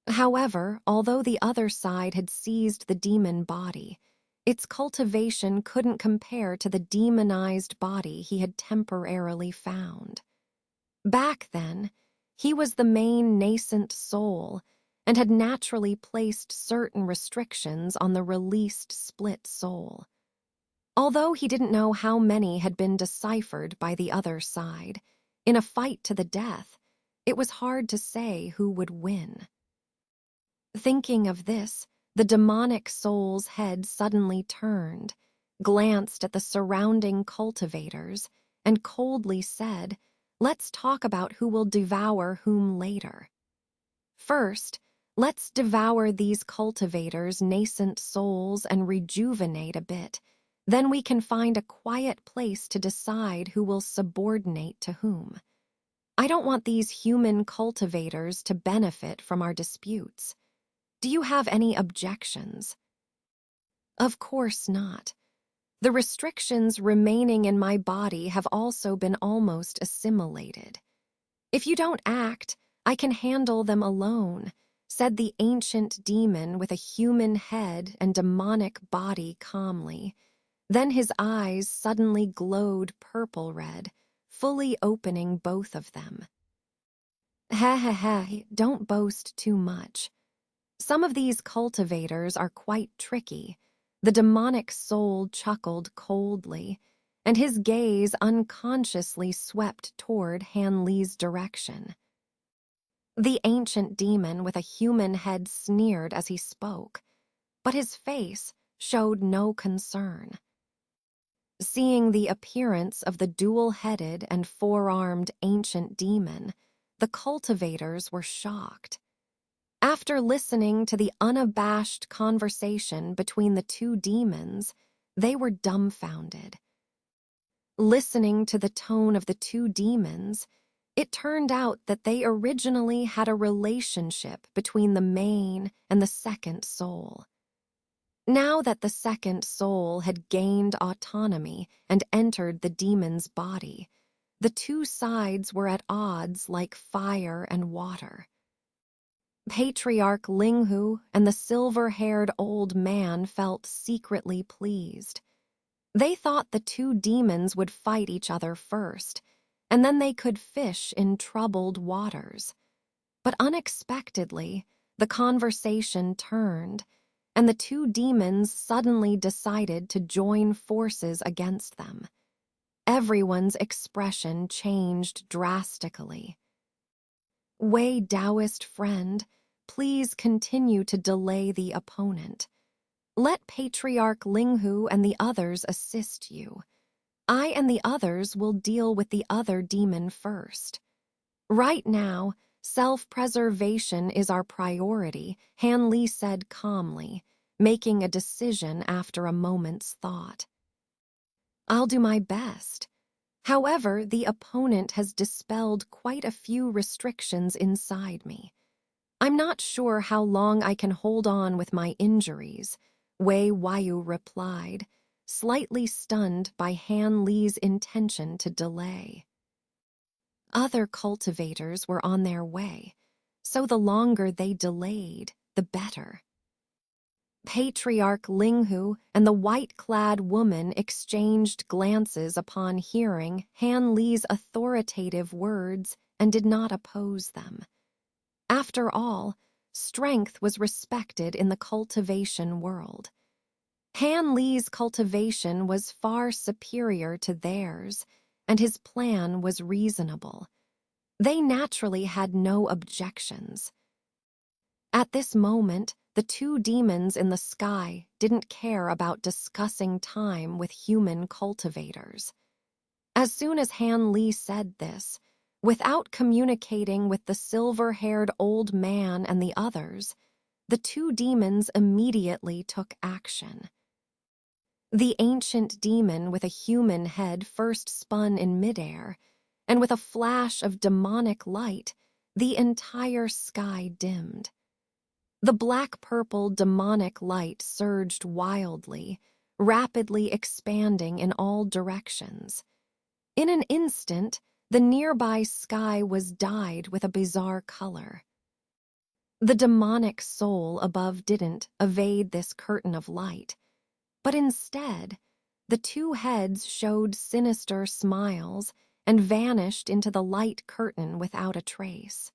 However, although the other side had seized the demon body, its cultivation couldn't compare to the demonized body he had temporarily found. Back then, he was the main nascent soul and had naturally placed certain restrictions on the released split soul. Although he didn't know how many had been deciphered by the other side, in a fight to the death, it was hard to say who would win. Thinking of this, the demonic soul's head suddenly turned, glanced at the surrounding cultivators, and coldly said, "Let's talk about who will devour whom later. First, let's devour these cultivators' nascent souls and rejuvenate a bit. Then we can find a quiet place to decide who will subordinate to whom. I don't want these human cultivators to benefit from our disputes. Do you have any objections?" Of course not. The restrictions remaining in my body have also been almost assimilated. If you don't act, I can handle them alone, said the ancient demon with a human head and demonic body calmly. Then his eyes suddenly glowed purple-red, fully opening both of them. Don't boast too much. Some of these cultivators are quite tricky. The demonic soul chuckled coldly, and his gaze unconsciously swept toward Han Li's direction. The ancient demon with a human head sneered as he spoke, but his face showed no concern. Seeing the appearance of the dual-headed and four-armed ancient demon, the cultivators were shocked. After listening to the unabashed conversation between the two demons, they were dumbfounded. Listening to the tone of the two demons, it turned out that they originally had a relationship between the main and the second soul. Now that the second soul had gained autonomy and entered the demon's body, the two sides were at odds like fire and water. Patriarch Linghu and the silver-haired old man felt secretly pleased. They thought the two demons would fight each other first, and then they could fish in troubled waters. But unexpectedly, the conversation turned, and the two demons suddenly decided to join forces against them. Everyone's expression changed drastically. Wei Taoist friend, please continue to delay the opponent. Let Patriarch Linghu and the others assist you. I and the others will deal with the other demon first. Right now, self-preservation is our priority, Han Li said calmly, making a decision after a moment's thought. I'll do my best. However, the opponent has dispelled quite a few restrictions inside me. I'm not sure how long I can hold on with my injuries, Wei Wayu replied, slightly stunned by Han Li's intention to delay. Other cultivators were on their way, so the longer they delayed, the better. Patriarch Linghu and the white-clad woman exchanged glances upon hearing Han Li's authoritative words and did not oppose them. After all, strength was respected in the cultivation world. Han Li's cultivation was far superior to theirs, and his plan was reasonable. They naturally had no objections. At this moment, the two demons in the sky didn't care about discussing time with human cultivators. As soon as Han Li said this, without communicating with the silver-haired old man and the others, the two demons immediately took action. The ancient demon with a human head first spun in midair, and with a flash of demonic light, the entire sky dimmed. The black-purple demonic light surged wildly, rapidly expanding in all directions. In an instant, the nearby sky was dyed with a bizarre color. The demonic soul above didn't evade this curtain of light, but instead, the two heads showed sinister smiles and vanished into the light curtain without a trace.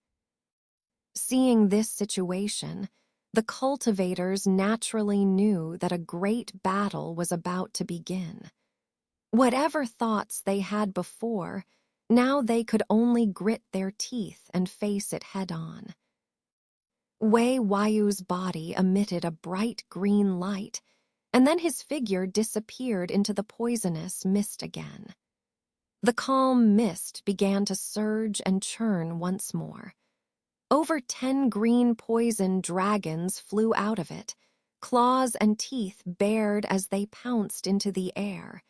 Seeing this situation, The cultivators naturally knew that a great battle was about to begin. Whatever thoughts they had before, now they could only grit their teeth and face it head-on. Wei Wayu's body emitted a bright green light, and then his figure disappeared into the poisonous mist again. The calm mist began to surge and churn once more. Over 10 green poison dragons flew out of it, claws and teeth bared as they pounced into the air,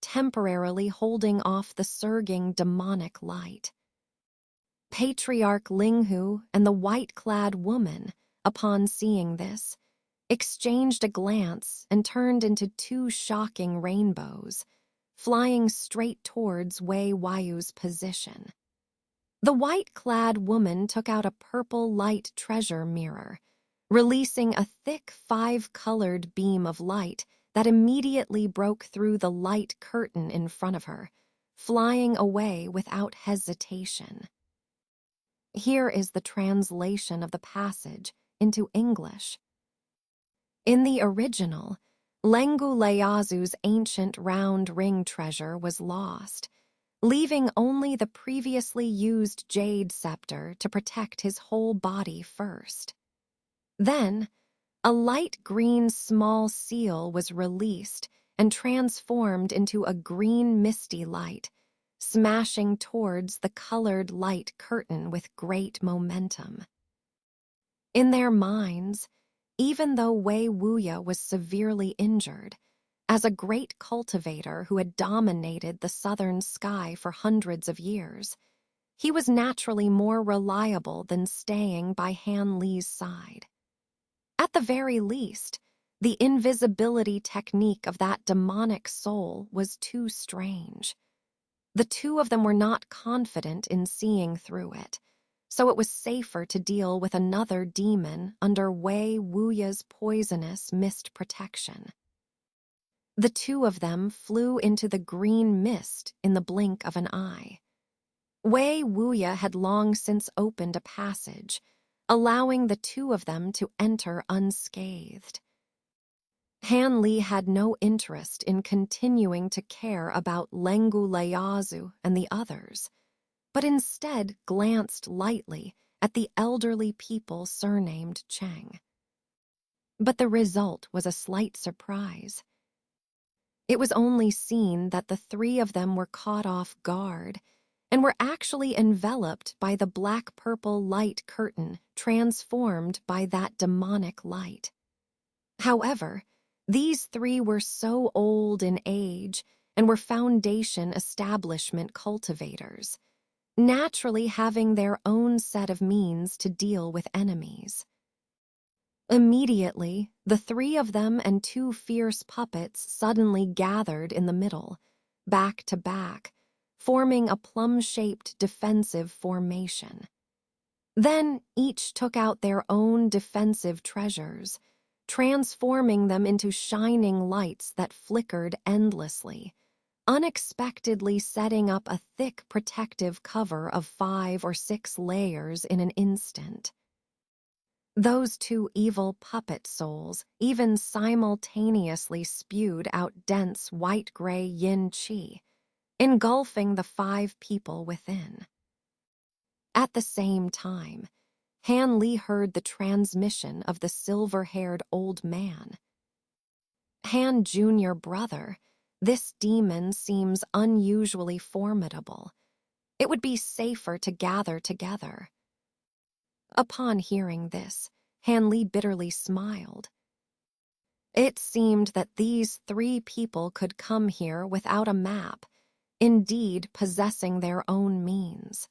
temporarily holding off the surging demonic light. Patriarch Linghu and the white-clad woman, upon seeing this, exchanged a glance and turned into two shocking rainbows, flying straight towards Wei Wayu's position. The white-clad woman took out a purple light treasure mirror, releasing a thick 5-colored beam of light that immediately broke through the light curtain in front of her, flying away without hesitation. Here is the translation of the passage into English. In the original, Lengu Leazu's ancient round ring treasure was lost, leaving only the previously used jade scepter to protect his whole body first. Then, a light green small seal was released and transformed into a green misty light, smashing towards the colored light curtain with great momentum. In their minds, even though Wei Wuya was severely injured, as a great cultivator who had dominated the southern sky for hundreds of years, he was naturally more reliable than staying by Han Li's side. At the very least, the invisibility technique of that demonic soul was too strange. The two of them were not confident in seeing through it, so it was safer to deal with another demon under Wei Wuya's poisonous mist protection. The two of them flew into the green mist in the blink of an eye. Wei Wuya had long since opened a passage, allowing the two of them to enter unscathed. Han Li had no interest in continuing to care about Lengu Leazu and the others, but instead glanced lightly at the elderly people surnamed Cheng. But the result was a slight surprise. It was only seen that the three of them were caught off guard and were actually enveloped by the black-purple light curtain transformed by that demonic light. However, these three were so old in age and were foundation establishment cultivators, naturally having their own set of means to deal with enemies. Immediately, the three of them and two fierce puppets suddenly gathered in the middle, back to back, forming a plum-shaped defensive formation. Then each took out their own defensive treasures, transforming them into shining lights that flickered endlessly, unexpectedly setting up a thick protective cover of 5 or 6 layers in an instant. Those two evil puppet souls even simultaneously spewed out dense white-gray yin qi, engulfing the 5 people within. At the same time, Han Li heard the transmission of the silver-haired old man. Han Jr. brother, this demon seems unusually formidable. It would be safer to gather together. Upon hearing this, Han Li bitterly smiled. It seemed that these 3 people could come here without a map, indeed possessing their own means.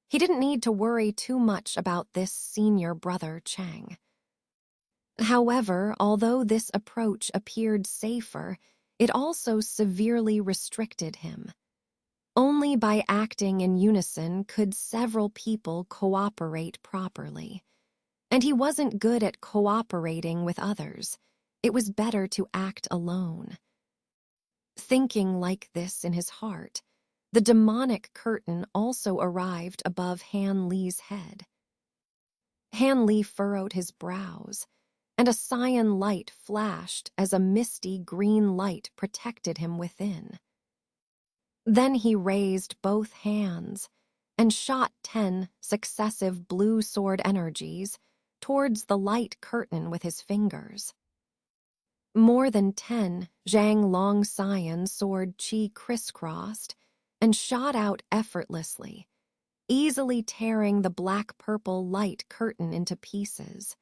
He didn't need to worry too much about this senior brother Cheng. However, although this approach appeared safer, it also severely restricted him. Only by acting in unison could several people cooperate properly. And he wasn't good at cooperating with others. It was better to act alone. Thinking like this in his heart, the demonic curtain also arrived above Han Li's head. Han Li furrowed his brows, and a cyan light flashed as a misty green light protected him within. Then he raised both hands and shot 10 successive blue sword energies towards the light curtain with his fingers. More than 10 Zhang Long cyan sword chi crisscrossed and shot out effortlessly, easily tearing the black-purple light curtain into pieces.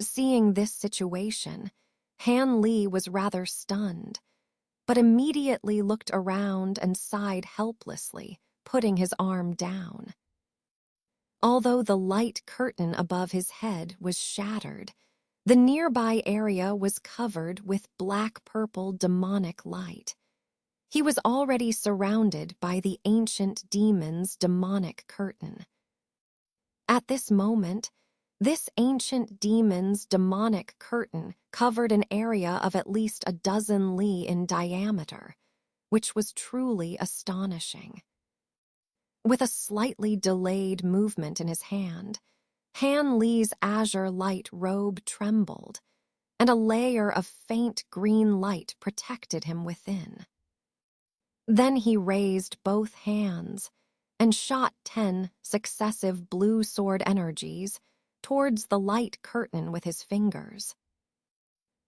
Seeing this situation, Han Li was rather stunned, but immediately looked around and sighed helplessly, putting his arm down. Although the light curtain above his head was shattered, the nearby area was covered with black-purple demonic light. He was already surrounded by the ancient demon's demonic curtain. At this moment, this ancient demon's demonic curtain covered an area of at least 12 li in diameter, which was truly astonishing. With a slightly delayed movement in his hand, Han Li's azure light robe trembled, and a layer of faint green light protected him within. Then he raised both hands and shot 10 successive blue sword energies towards the light curtain with his fingers.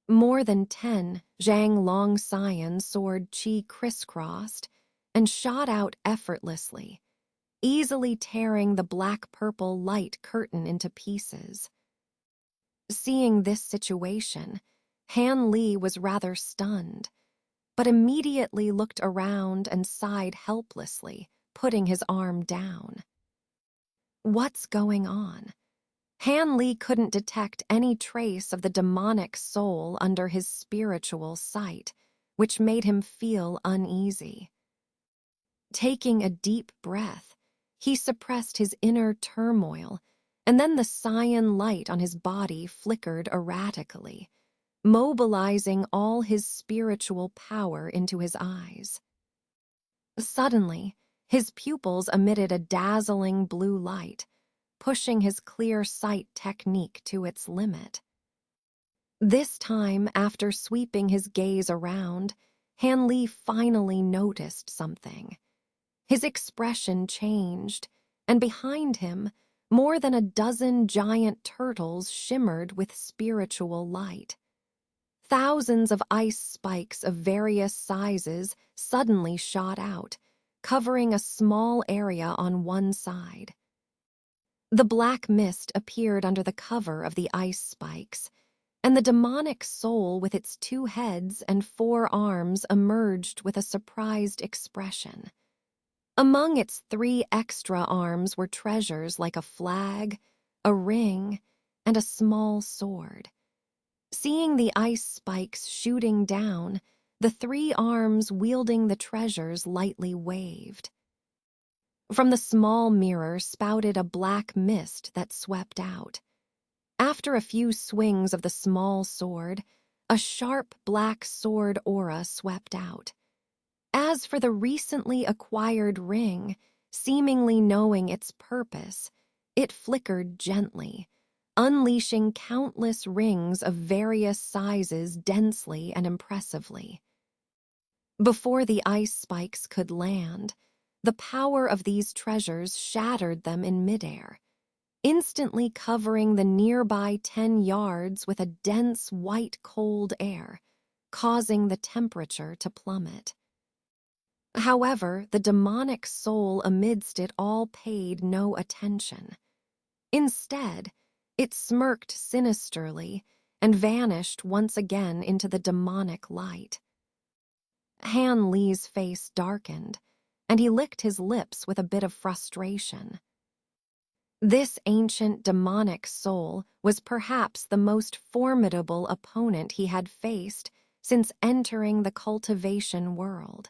More than 10 Zhang Long cyan sword chi crisscrossed and shot out effortlessly, easily tearing the black-purple light curtain into pieces. Seeing this situation, Han Li was rather stunned, but immediately looked around and sighed helplessly, putting his arm down. What's going on? Han Li couldn't detect any trace of the demonic soul under his spiritual sight, which made him feel uneasy. Taking a deep breath, he suppressed his inner turmoil, and then the cyan light on his body flickered erratically, mobilizing all his spiritual power into his eyes. Suddenly, his pupils emitted a dazzling blue light, pushing his clear sight technique to its limit. This time, after sweeping his gaze around, Han Li finally noticed something. His expression changed, and behind him, more than 12 giant turtles shimmered with spiritual light. Thousands of ice spikes of various sizes suddenly shot out, covering a small area on one side. The black mist appeared under the cover of the ice spikes, and the demonic soul with its 2 heads and 4 arms emerged with a surprised expression. Among its 3 extra arms were treasures like a flag, a ring, and a small sword. Seeing the ice spikes shooting down, the 3 arms wielding the treasures lightly waved. From the small mirror spouted a black mist that swept out. After a few swings of the small sword, a sharp black sword aura swept out. As for the recently acquired ring, seemingly knowing its purpose, it flickered gently, unleashing countless rings of various sizes densely and impressively. Before the ice spikes could land, the power of these treasures shattered them in midair, instantly covering the nearby 10 yards with a dense white cold air, causing the temperature to plummet. However, the demonic soul amidst it all paid no attention. Instead, it smirked sinisterly and vanished once again into the demonic light. Han Li's face darkened, and he licked his lips with a bit of frustration. This ancient demonic soul was perhaps the most formidable opponent he had faced since entering the cultivation world.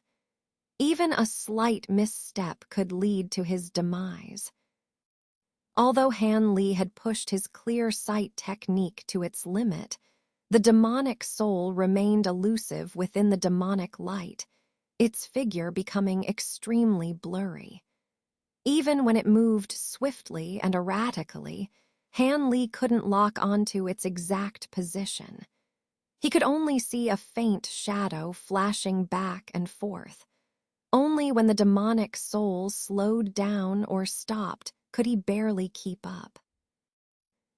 Even a slight misstep could lead to his demise. Although Han Li had pushed his clear sight technique to its limit, the demonic soul remained elusive within the demonic light, its figure becoming extremely blurry. Even when it moved swiftly and erratically, Han Li couldn't lock onto its exact position. He could only see a faint shadow flashing back and forth. Only when the demonic soul slowed down or stopped could he barely keep up.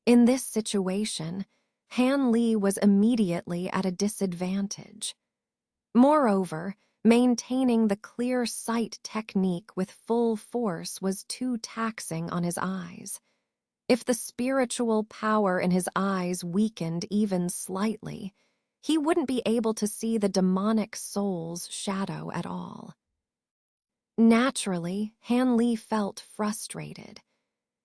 In this situation, Han Li was immediately at a disadvantage. Moreover, maintaining the clear sight technique with full force was too taxing on his eyes. If the spiritual power in his eyes weakened even slightly, he wouldn't be able to see the demonic soul's shadow at all. Naturally, Han Li felt frustrated.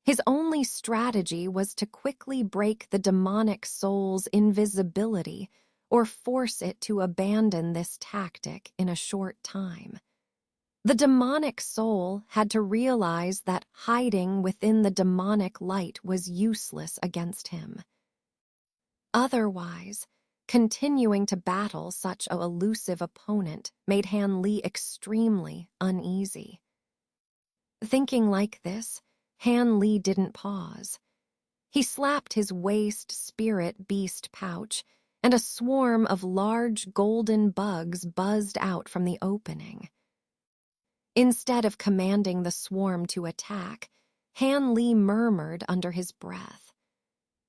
His only strategy was to quickly break the demonic soul's invisibility or force it to abandon this tactic in a short time. The demonic soul had to realize that hiding within the demonic light was useless against him. Otherwise, continuing to battle such an elusive opponent made Han Li extremely uneasy. Thinking like this, Han Li didn't pause. He slapped his waist spirit beast pouch, and a swarm of large golden bugs buzzed out from the opening. Instead of commanding the swarm to attack, Han Li murmured under his breath.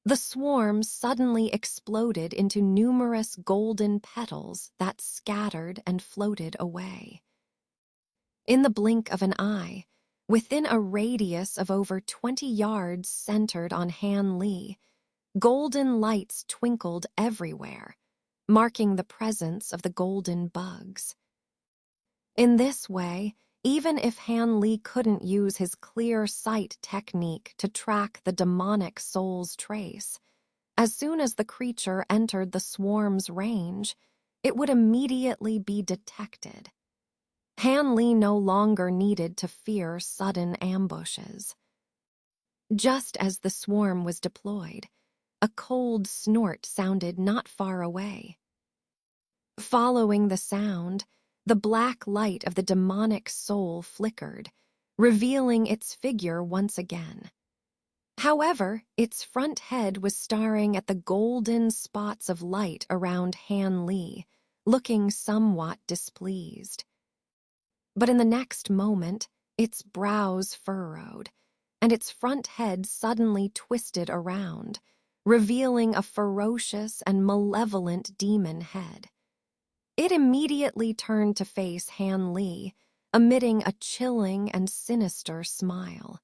The swarm suddenly exploded into numerous golden petals that scattered and floated away. In the blink of an eye, within a radius of over 20 yards centered on Han Li, golden lights twinkled everywhere, marking the presence of the golden bugs. In this way, even if Han Li couldn't use his clear sight technique to track the demonic soul's trace, as soon as the creature entered the swarm's range, it would immediately be detected. Han Li no longer needed to fear sudden ambushes. Just as the swarm was deployed, a cold snort sounded not far away. Following the sound, the black light of the demonic soul flickered, revealing its figure once again. However, its front head was staring at the golden spots of light around Han Li, looking somewhat displeased. But in the next moment, its brows furrowed, and its front head suddenly twisted around, revealing a ferocious and malevolent demon head. It immediately turned to face Han Li, emitting a chilling and sinister smile.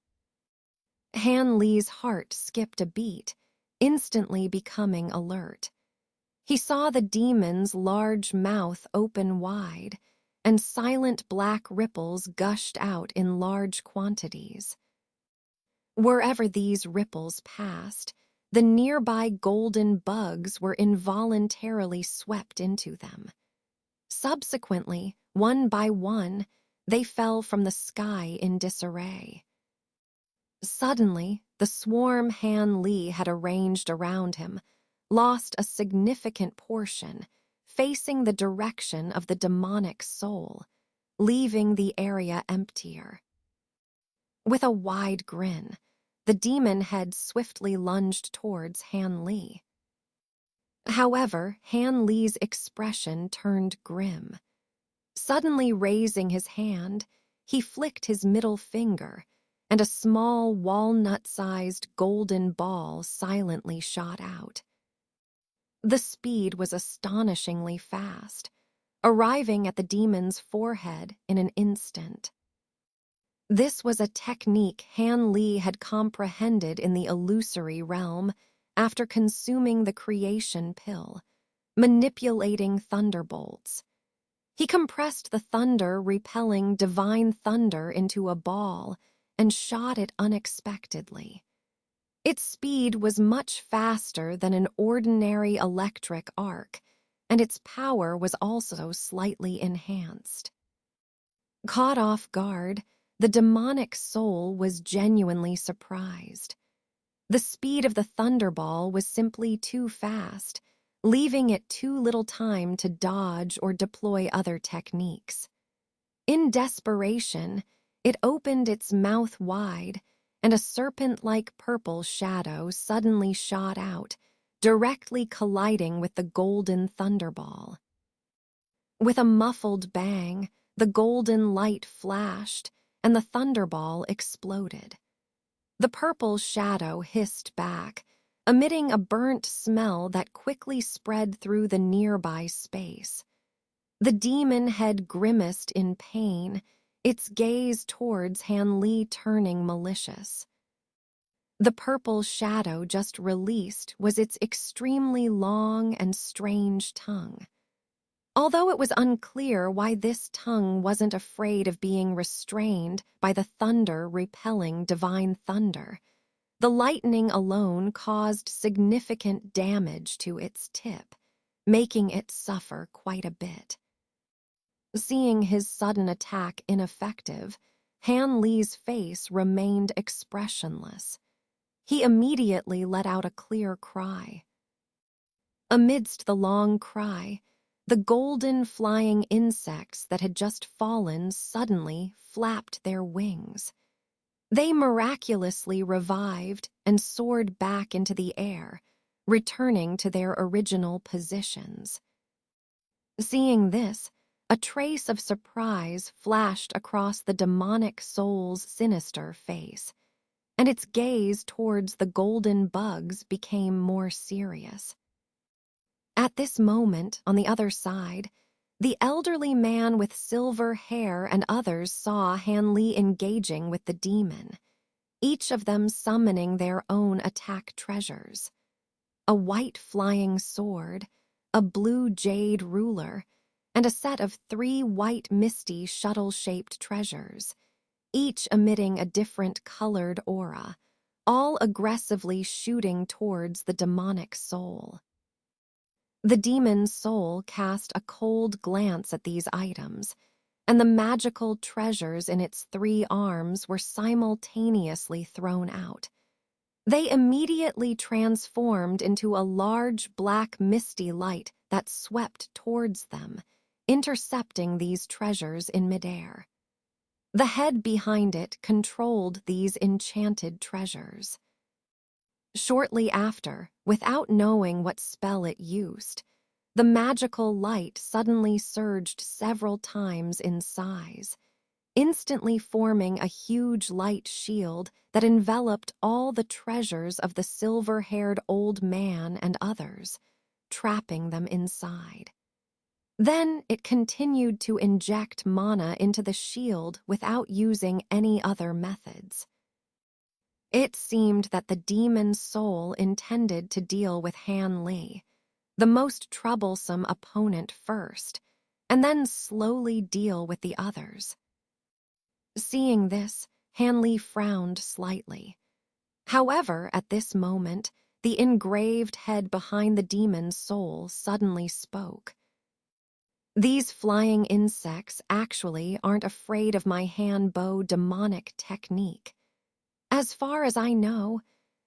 Han Li's heart skipped a beat, instantly becoming alert. He saw the demon's large mouth open wide, and silent black ripples gushed out in large quantities. Wherever these ripples passed, the nearby golden bugs were involuntarily swept into them. Subsequently, one by one, they fell from the sky in disarray. Suddenly, the swarm Han Li had arranged around him lost a significant portion, facing the direction of the demonic soul, leaving the area emptier. With a wide grin, the demon head swiftly lunged towards Han Li. However, Han Li's expression turned grim. Suddenly raising his hand, he flicked his middle finger, and a small walnut-sized golden ball silently shot out. The speed was astonishingly fast, arriving at the demon's forehead in an instant. This was a technique Han Li had comprehended in the illusory realm after consuming the creation pill, manipulating thunderbolts. He compressed the thunder repelling divine thunder into a ball and shot it unexpectedly. Its speed was much faster than an ordinary electric arc, and its power was also slightly enhanced. Caught off guard, the demonic soul was genuinely surprised. The speed of the thunderball was simply too fast, leaving it too little time to dodge or deploy other techniques. In desperation, it opened its mouth wide and a serpent-like purple shadow suddenly shot out, directly colliding with the golden thunderball. With a muffled bang, the golden light flashed, and the thunderball exploded. The purple shadow hissed back, emitting a burnt smell that quickly spread through the nearby space. The demon head grimaced in pain, its gaze towards Han Li turning malicious. The purple shadow just released was its extremely long and strange tongue. Although it was unclear why this tongue wasn't afraid of being restrained by the thunder repelling divine thunder, the lightning alone caused significant damage to its tip, making it suffer quite a bit. Seeing his sudden attack ineffective, Han Li's face remained expressionless. He immediately let out a clear cry. Amidst the long cry, the golden flying insects that had just fallen suddenly flapped their wings. They miraculously revived and soared back into the air, returning to their original positions. Seeing this, a trace of surprise flashed across the demonic soul's sinister face, and its gaze towards the golden bugs became more serious. At this moment, on the other side, the elderly man with silver hair and others saw Han Li engaging with the demon, each of them summoning their own attack treasures. A white flying sword, a blue jade ruler, and a set of 3 white misty shuttle-shaped treasures, each emitting a different colored aura, all aggressively shooting towards the demonic soul. The demon's soul cast a cold glance at these items, and the magical treasures in its 3 arms were simultaneously thrown out. They immediately transformed into a large black misty light that swept towards them, intercepting these treasures in midair. The head behind it controlled these enchanted treasures. Shortly after, without knowing what spell it used, the magical light suddenly surged several times in size, instantly forming a huge light shield that enveloped all the treasures of the silver-haired old man and others, trapping them inside. Then it continued to inject mana into the shield without using any other methods. It seemed that the demon's soul intended to deal with Han Li, the most troublesome opponent first, and then slowly deal with the others. Seeing this, Han Li frowned slightly. However, at this moment, the engraved head behind the demon's soul suddenly spoke. These flying insects actually aren't afraid of my Han-bow demonic technique. As far as I know,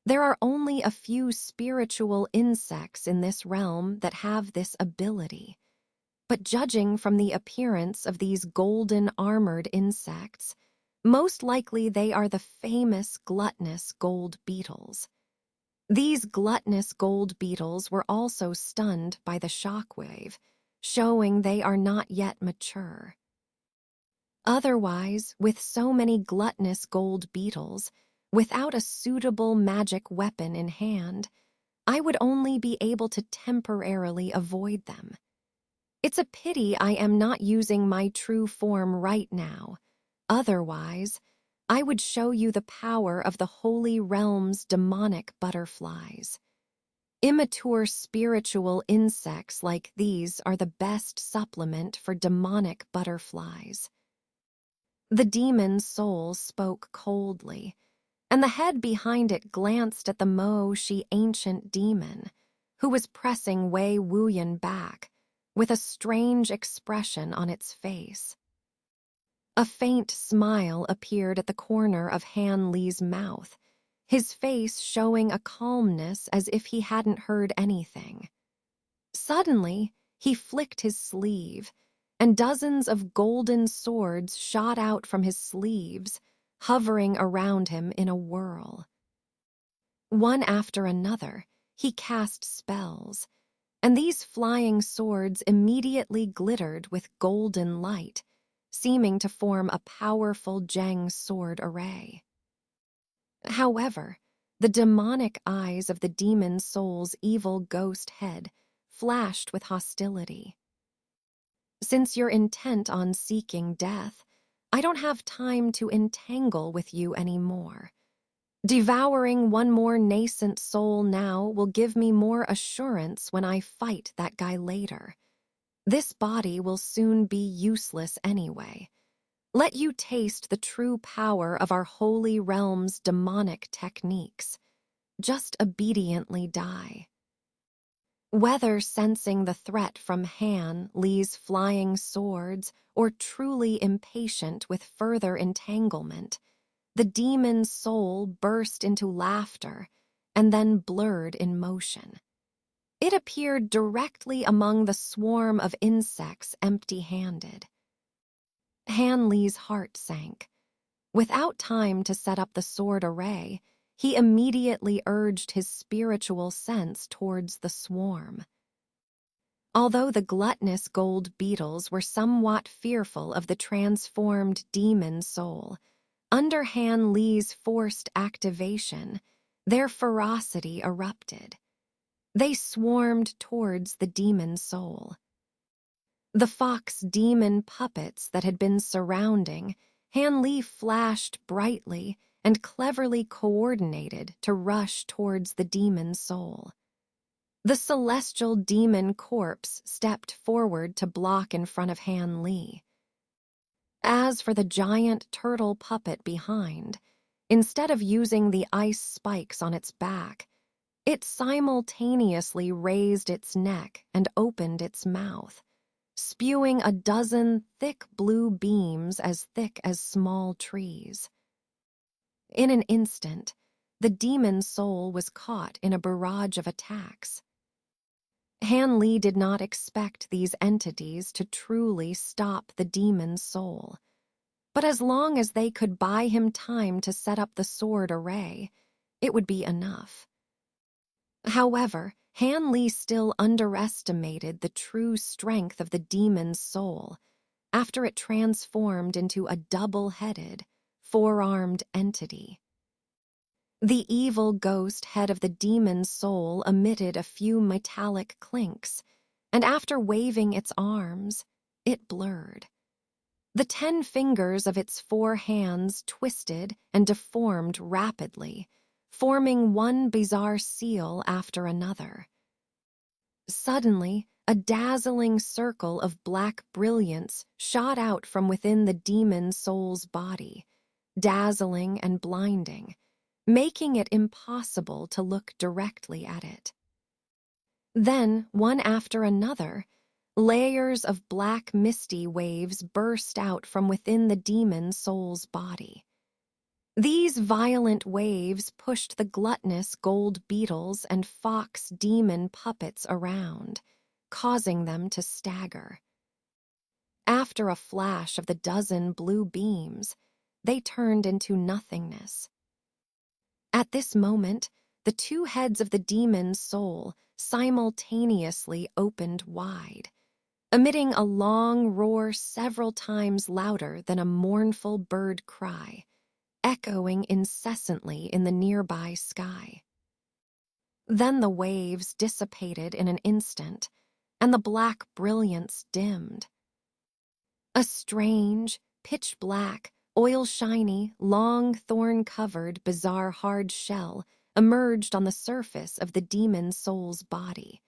there are only a few spiritual insects in this realm that have this ability. But judging from the appearance of these golden armored insects, most likely they are the famous gluttonous gold beetles. These gluttonous gold beetles were also stunned by the shockwave, showing they are not yet mature. Otherwise, with so many gluttonous gold beetles, without a suitable magic weapon in hand, I would only be able to temporarily avoid them. It's a pity I am not using my true form right now. Otherwise, I would show you the power of the Holy Realm's demonic butterflies. Immature spiritual insects like these are the best supplement for demonic butterflies. The demon's soul spoke coldly, and the head behind it glanced at the Mo-Shi ancient demon, who was pressing Wei Wuyan back, with a strange expression on its face. A faint smile appeared at the corner of Han Li's mouth, his face showing a calmness as if he hadn't heard anything. Suddenly, he flicked his sleeve, and dozens of golden swords shot out from his sleeves, hovering around him in a whirl. One after another, he cast spells, and these flying swords immediately glittered with golden light, seeming to form a powerful Zheng sword array. However, the demonic eyes of the demon soul's evil ghost head flashed with hostility. Since you're intent on seeking death, I don't have time to entangle with you anymore. Devouring one more nascent soul now will give me more assurance when I fight that guy later. This body will soon be useless anyway. Let you taste the true power of our holy realm's demonic techniques. Just obediently die. Whether sensing the threat from Han Li's flying swords or truly impatient with further entanglement, the demon's soul burst into laughter and then blurred in motion. It appeared directly among the swarm of insects empty-handed. Han Li's heart sank. Without time to set up the sword array, he immediately urged his spiritual sense towards the swarm. Although the gluttonous gold beetles were somewhat fearful of the transformed demon soul, under Han Li's forced activation, their ferocity erupted. They swarmed towards the demon soul. The fox demon puppets that had been surrounding, Han Li flashed brightly and cleverly coordinated to rush towards the demon soul. The celestial demon corpse stepped forward to block in front of Han Li. As for the giant turtle puppet behind, instead of using the ice spikes on its back, it simultaneously raised its neck and opened its mouth, spewing a dozen thick blue beams as thick as small trees. In an instant, the demon soul was caught in a barrage of attacks. Han Li did not expect these entities to truly stop the demon soul, but as long as they could buy him time to set up the sword array, it would be enough. However, Han Li still underestimated the true strength of the demon's soul after it transformed into a double-headed, four-armed entity. The evil ghost head of the demon's soul emitted a few metallic clinks, and after waving its arms, it blurred. The 10 fingers of its 4 hands twisted and deformed rapidly, forming one bizarre seal after another. Suddenly, a dazzling circle of black brilliance shot out from within the demon soul's body, dazzling and blinding, making it impossible to look directly at it. Then, one after another, layers of black misty waves burst out from within the demon soul's body. These violent waves pushed the gluttonous gold beetles and fox demon puppets around, causing them to stagger. After a flash of the dozen blue beams, they turned into nothingness. At this moment, the 2 heads of the demon's soul simultaneously opened wide, emitting a long roar several times louder than a mournful bird cry, echoing incessantly in the nearby sky. Then the waves dissipated in an instant, and the black brilliance dimmed. A strange, pitch-black, oil-shiny, long, thorn-covered, bizarre hard shell emerged on the surface of the demon soul's body,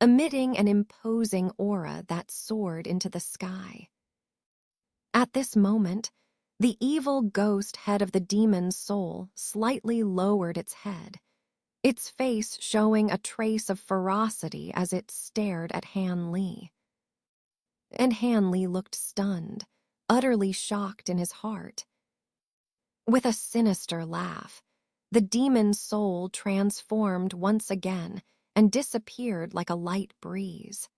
emitting an imposing aura that soared into the sky. At this moment, the evil ghost head of the demon's soul slightly lowered its head, its face showing a trace of ferocity as it stared at Han Li. And Han Li looked stunned, utterly shocked in his heart. With a sinister laugh, the demon's soul transformed once again and disappeared like a light breeze.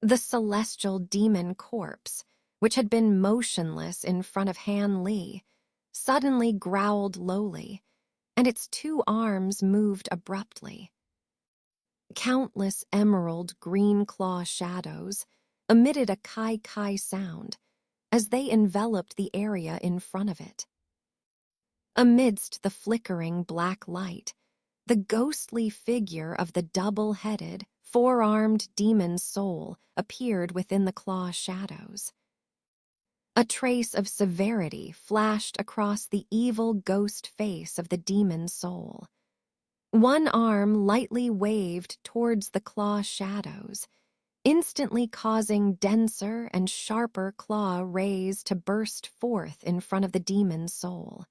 The celestial demon corpse, which had been motionless in front of Han Li, suddenly growled lowly, and its two arms moved abruptly. Countless emerald green claw shadows emitted a kai-kai sound as they enveloped the area in front of it. Amidst the flickering black light, the ghostly figure of the double-headed, four-armed demon soul appeared within the claw shadows. A trace of severity flashed across the evil ghost face of the demon soul. One arm lightly waved towards the claw shadows, instantly causing denser and sharper claw rays to burst forth in front of the demon soul.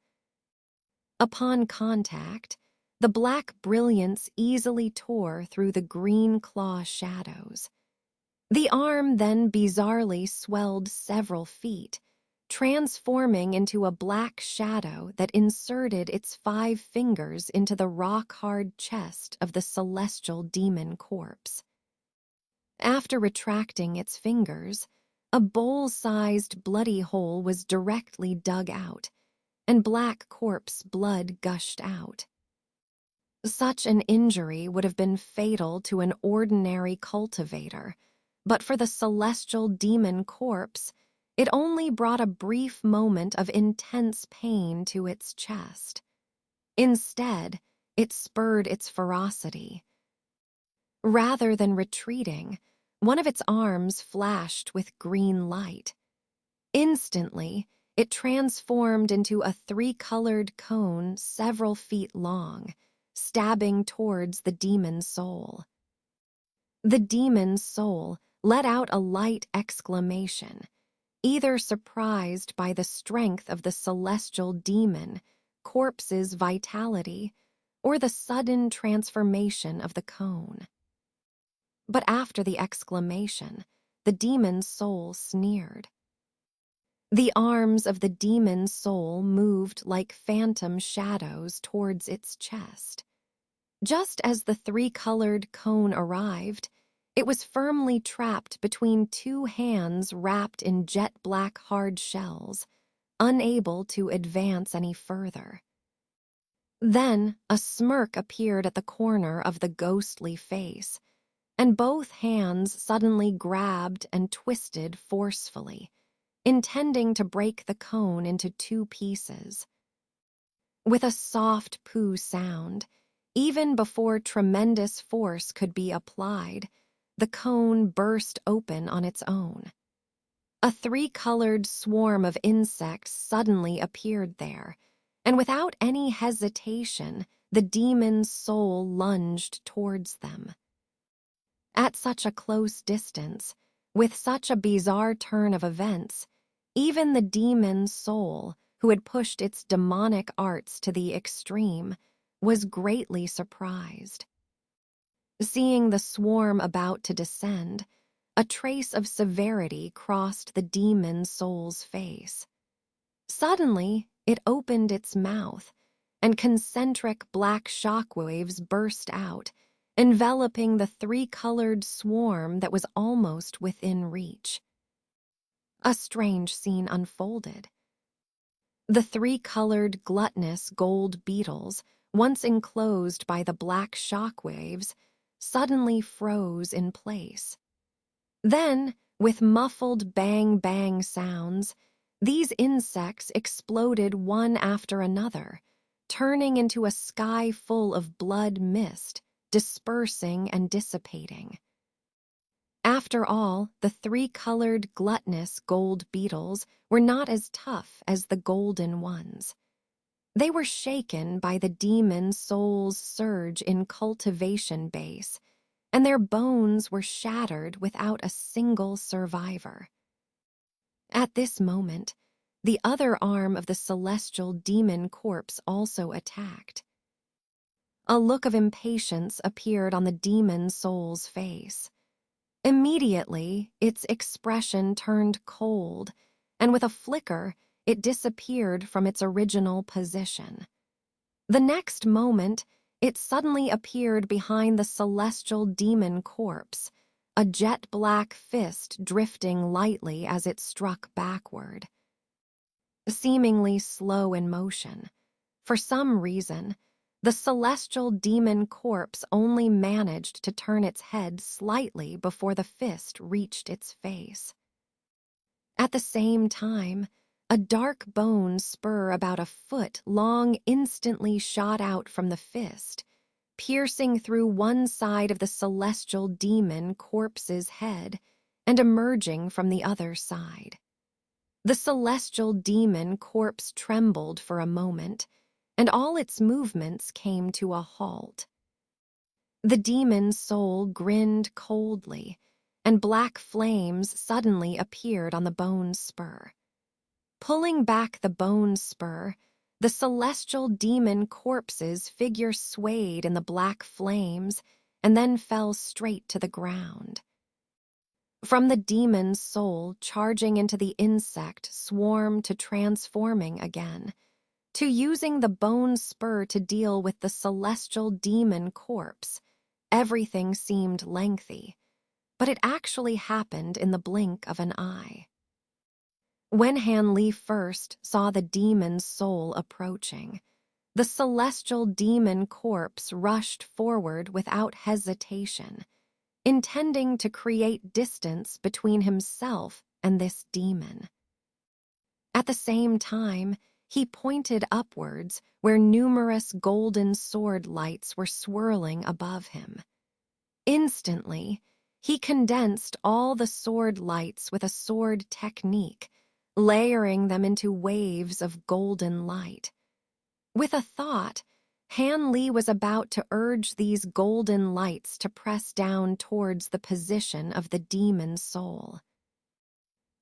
Upon contact, the black brilliance easily tore through the green claw shadows. The arm then bizarrely swelled several feet, transforming into a black shadow that inserted its 5 fingers into the rock-hard chest of the celestial demon corpse. After retracting its fingers, a bowl-sized bloody hole was directly dug out, and black corpse blood gushed out. Such an injury would have been fatal to an ordinary cultivator, but for the celestial demon corpse, it only brought a brief moment of intense pain to its chest. Instead, it spurred its ferocity. Rather than retreating, one of its arms flashed with green light. Instantly, it transformed into a 3-colored cone several feet long, stabbing towards the demon soul. The demon soul let out a light exclamation, either surprised by the strength of the celestial demon, corpse's vitality, or the sudden transformation of the cone. But after the exclamation, the demon soul sneered. The arms of the demon soul moved like phantom shadows towards its chest. Just as the 3-colored cone arrived, it was firmly trapped between 2 hands wrapped in jet-black hard shells, unable to advance any further. Then a smirk appeared at the corner of the ghostly face, and both hands suddenly grabbed and twisted forcefully, intending to break the cone into 2 pieces. With a soft poo sound, even before tremendous force could be applied, the cone burst open on its own. A 3-colored swarm of insects suddenly appeared there, and without any hesitation, the demon's soul lunged towards them. At such a close distance, with such a bizarre turn of events, even the demon's soul, who had pushed its demonic arts to the extreme, was greatly surprised. Seeing the swarm about to descend, a trace of severity crossed the demon soul's face. Suddenly, it opened its mouth, and concentric black shockwaves burst out, enveloping the 3-colored swarm that was almost within reach. A strange scene unfolded. The 3-colored gluttonous gold beetles, once enclosed by the black shockwaves, suddenly froze in place. Then, with muffled bang-bang sounds, these insects exploded one after another, turning into a sky full of blood mist, dispersing and dissipating. After all, the 3-colored gluttonous gold beetles were not as tough as the golden ones. They were shaken by the demon soul's surge in cultivation base, and their bones were shattered without a single survivor. At this moment, the other arm of the celestial demon corpse also attacked. A look of impatience appeared on the demon soul's face. Immediately, its expression turned cold, and with a flicker, it disappeared from its original position. The next moment, it suddenly appeared behind the celestial demon corpse, a jet-black fist drifting lightly as it struck backward. seemingly slow in motion. For some reason, the celestial demon corpse only managed to turn its head slightly before the fist reached its face. At the same time, a dark bone spur about a foot long instantly shot out from the fist, piercing through one side of the celestial demon corpse's head and emerging from the other side. The celestial demon corpse trembled for a moment, and all its movements came to a halt. The demon's soul grinned coldly, and black flames suddenly appeared on the bone spur. Pulling back the bone spur, the celestial demon corpse's figure swayed in the black flames and then fell straight to the ground. From the demon's soul charging into the insect swarm to transforming again, to using the bone spur to deal with the celestial demon corpse, everything seemed lengthy, but it actually happened in the blink of an eye. When Han Li first saw the demon's soul approaching, the celestial demon corpse rushed forward without hesitation, intending to create distance between himself and this demon. At the same time, he pointed upwards where numerous golden sword lights were swirling above him. Instantly, he condensed all the sword lights with a sword technique, layering them into waves of golden light. With a thought, Han Li was about to urge these golden lights to press down towards the position of the demon's soul.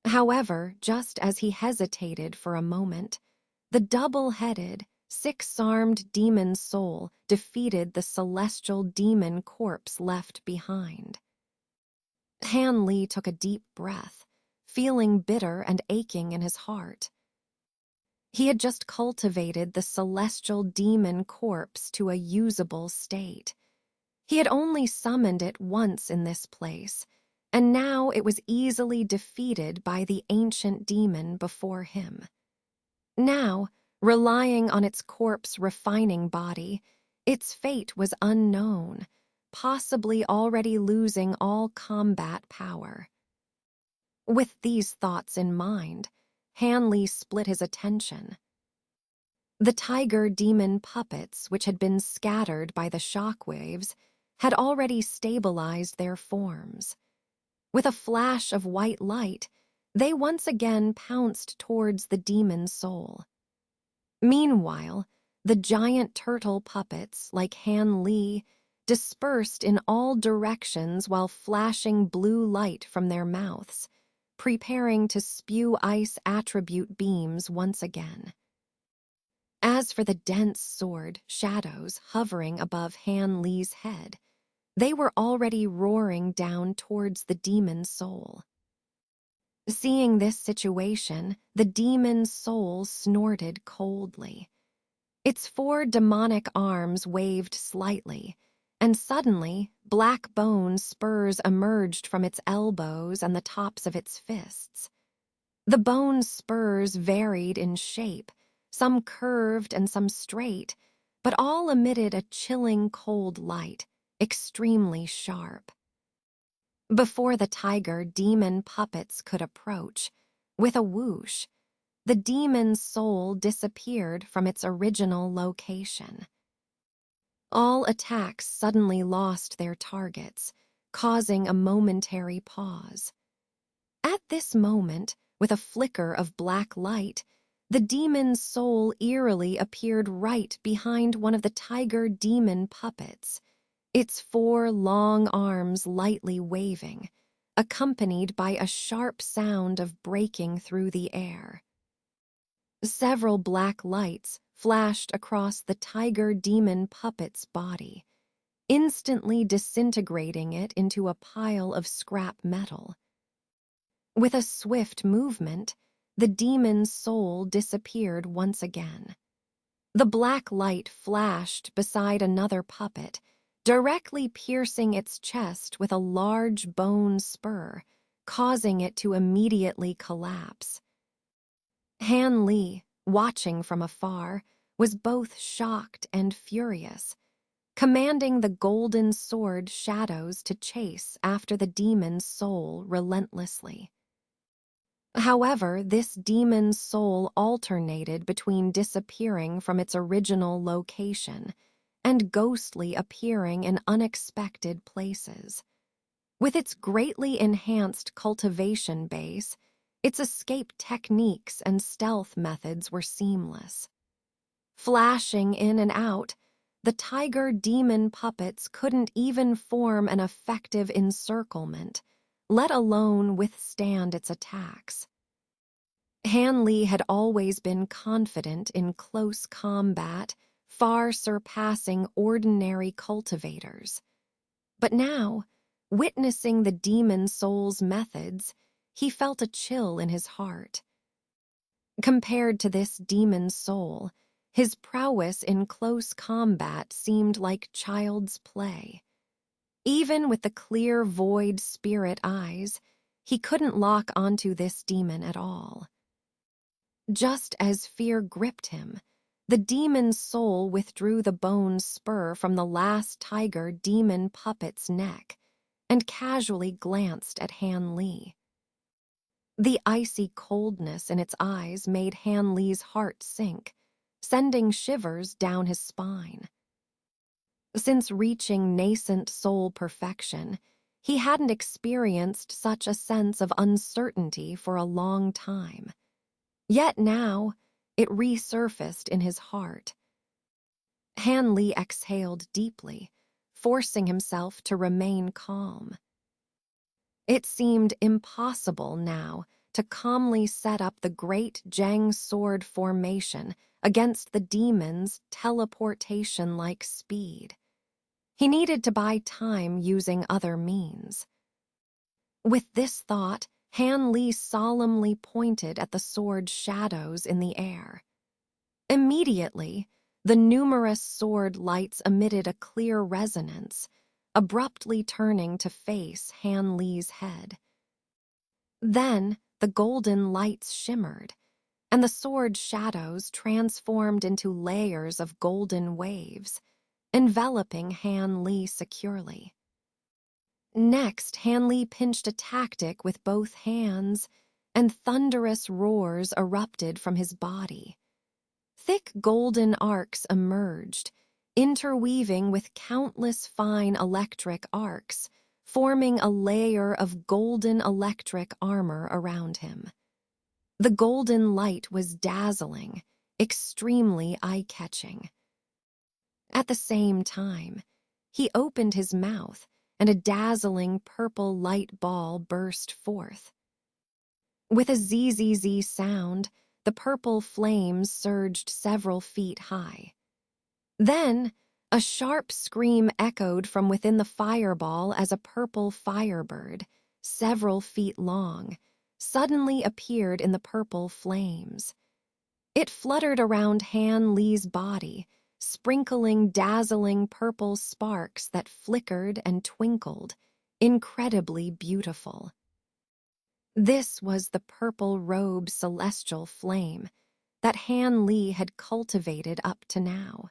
However, just as he hesitated for a moment, the double-headed, six-armed demon soul defeated the celestial demon corpse left behind. Han Li took a deep breath, feeling bitter and aching in his heart. He had just cultivated the celestial demon corpse to a usable state. He had only summoned it once in this place, and now it was easily defeated by the ancient demon before him. Now, relying on its corpse-refining body, its fate was unknown, possibly already losing all combat power. With these thoughts in mind, Han Li split his attention. The tiger demon puppets, which had been scattered by the shockwaves, had already stabilized their forms. With a flash of white light, they once again pounced towards the demon soul. Meanwhile, the giant turtle puppets, like Han Li, dispersed in all directions while flashing blue light from their mouths, preparing to spew ice attribute beams once again. As for the dense sword shadows hovering above Han Li's head, they were already roaring down towards the demon's soul. Seeing this situation, the demon's soul snorted coldly. Its four demonic arms waved slightly, and suddenly black bone spurs emerged from its elbows and the tops of its fists. The bone spurs varied in shape, some curved and some straight, but all emitted a chilling cold light, extremely sharp. Before the tiger demon puppets could approach, with a whoosh, the demon's soul disappeared from its original location. All attacks suddenly lost their targets, causing a momentary pause. At this moment, with a flicker of black light, the demon's soul eerily appeared right behind one of the tiger demon puppets, its four long arms lightly waving, accompanied by a sharp sound of breaking through the air. Several black lights flashed across the tiger demon puppet's body, instantly disintegrating it into a pile of scrap metal. With a swift movement, the demon's soul disappeared once again. The black light flashed beside another puppet, directly piercing its chest with a large bone spur, causing it to immediately collapse. Han Li, watching from afar, was both shocked and furious, commanding the golden sword shadows to chase after the demon's soul relentlessly. However, this demon's soul alternated between disappearing from its original location and ghostly appearing in unexpected places. With its greatly enhanced cultivation base, its escape techniques and stealth methods were seamless. Flashing in and out, the tiger demon puppets couldn't even form an effective encirclement, let alone withstand its attacks. Han Li had always been confident in close combat, far surpassing ordinary cultivators. But now, witnessing the demon soul's methods, he felt a chill in his heart. Compared to this demon soul, his prowess in close combat seemed like child's play. Even with the clear void spirit eyes, he couldn't lock onto this demon at all. Just as fear gripped him, the demon's soul withdrew the bone spur from the last tiger demon puppet's neck and casually glanced at Han Li. The icy coldness in its eyes made Han Li's heart sink, sending shivers down his spine. Since reaching nascent soul perfection, he hadn't experienced such a sense of uncertainty for a long time. Yet now, it resurfaced in his heart. Han Li exhaled deeply, forcing himself to remain calm. It seemed impossible now to calmly set up the great Zhang sword formation against the demon's teleportation-like speed. He needed to buy time using other means. With this thought, Han Li solemnly pointed at the sword's shadows in the air. Immediately, the numerous sword lights emitted a clear resonance, abruptly turning to face Han Li's head. Then, the golden lights shimmered, and the sword shadows transformed into layers of golden waves, enveloping Han Li securely. Next, Han Li pinched a tactic with both hands, and thunderous roars erupted from his body. Thick golden arcs emerged, interweaving with countless fine electric arcs, forming a layer of golden electric armor around him. The golden light was dazzling, extremely eye-catching. At the same time, he opened his mouth, and a dazzling purple light ball burst forth. With a zzz sound, the purple flames surged several feet high. Then, a sharp scream echoed from within the fireball as a purple firebird, several feet long, suddenly appeared in the purple flames. It fluttered around Han Li's body, sprinkling dazzling purple sparks that flickered and twinkled, incredibly beautiful. This was the purple robe celestial flame that Han Li had cultivated up to now.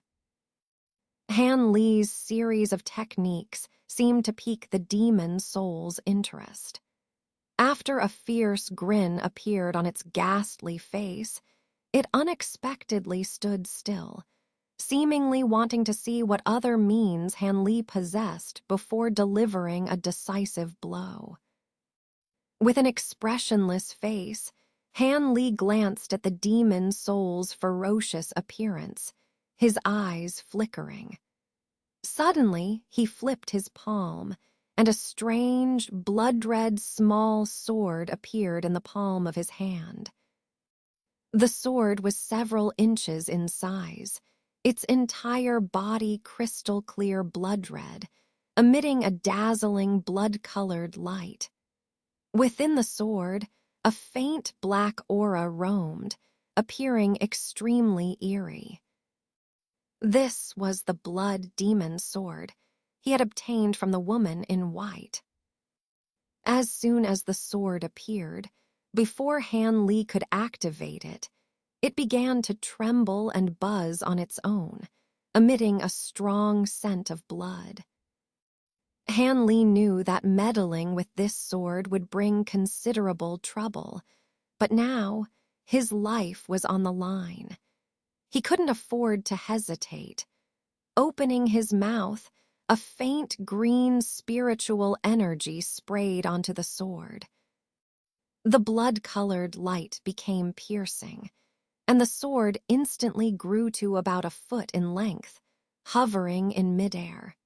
Han Li's series of techniques seemed to pique the demon soul's interest. After a fierce grin appeared on its ghastly face, it unexpectedly stood still, seemingly wanting to see what other means Han Li possessed before delivering a decisive blow. With an expressionless face, Han Li glanced at the demon soul's ferocious appearance, his eyes flickering. Suddenly, he flipped his palm, and a strange, blood-red small sword appeared in the palm of his hand. The sword was several inches in size, its entire body crystal-clear blood-red, emitting a dazzling blood-colored light. Within the sword, a faint black aura roamed, appearing extremely eerie. This was the blood demon sword he had obtained from the woman in white. As soon as the sword appeared, before Han Li could activate it, It began to tremble and buzz on its own, emitting a strong scent of blood. Han Li knew that meddling with this sword would bring considerable trouble, but now his life was on the line. He couldn't afford to hesitate. Opening his mouth, a faint green spiritual energy sprayed onto the sword. The blood-colored light became piercing, and the sword instantly grew to about a foot in length, hovering in midair.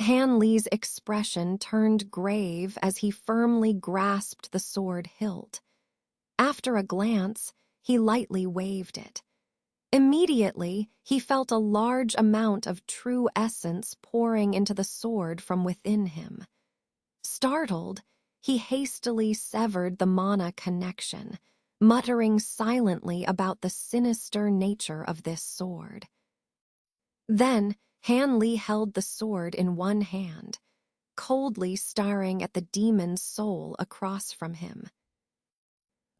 Han Li's expression turned grave as he firmly grasped the sword hilt. After a glance, he lightly waved it. Immediately, he felt a large amount of true essence pouring into the sword from within him. Startled, he hastily severed the mana connection, muttering silently about the sinister nature of this sword. Then, Han Li held the sword in one hand, coldly staring at the demon's soul across from him.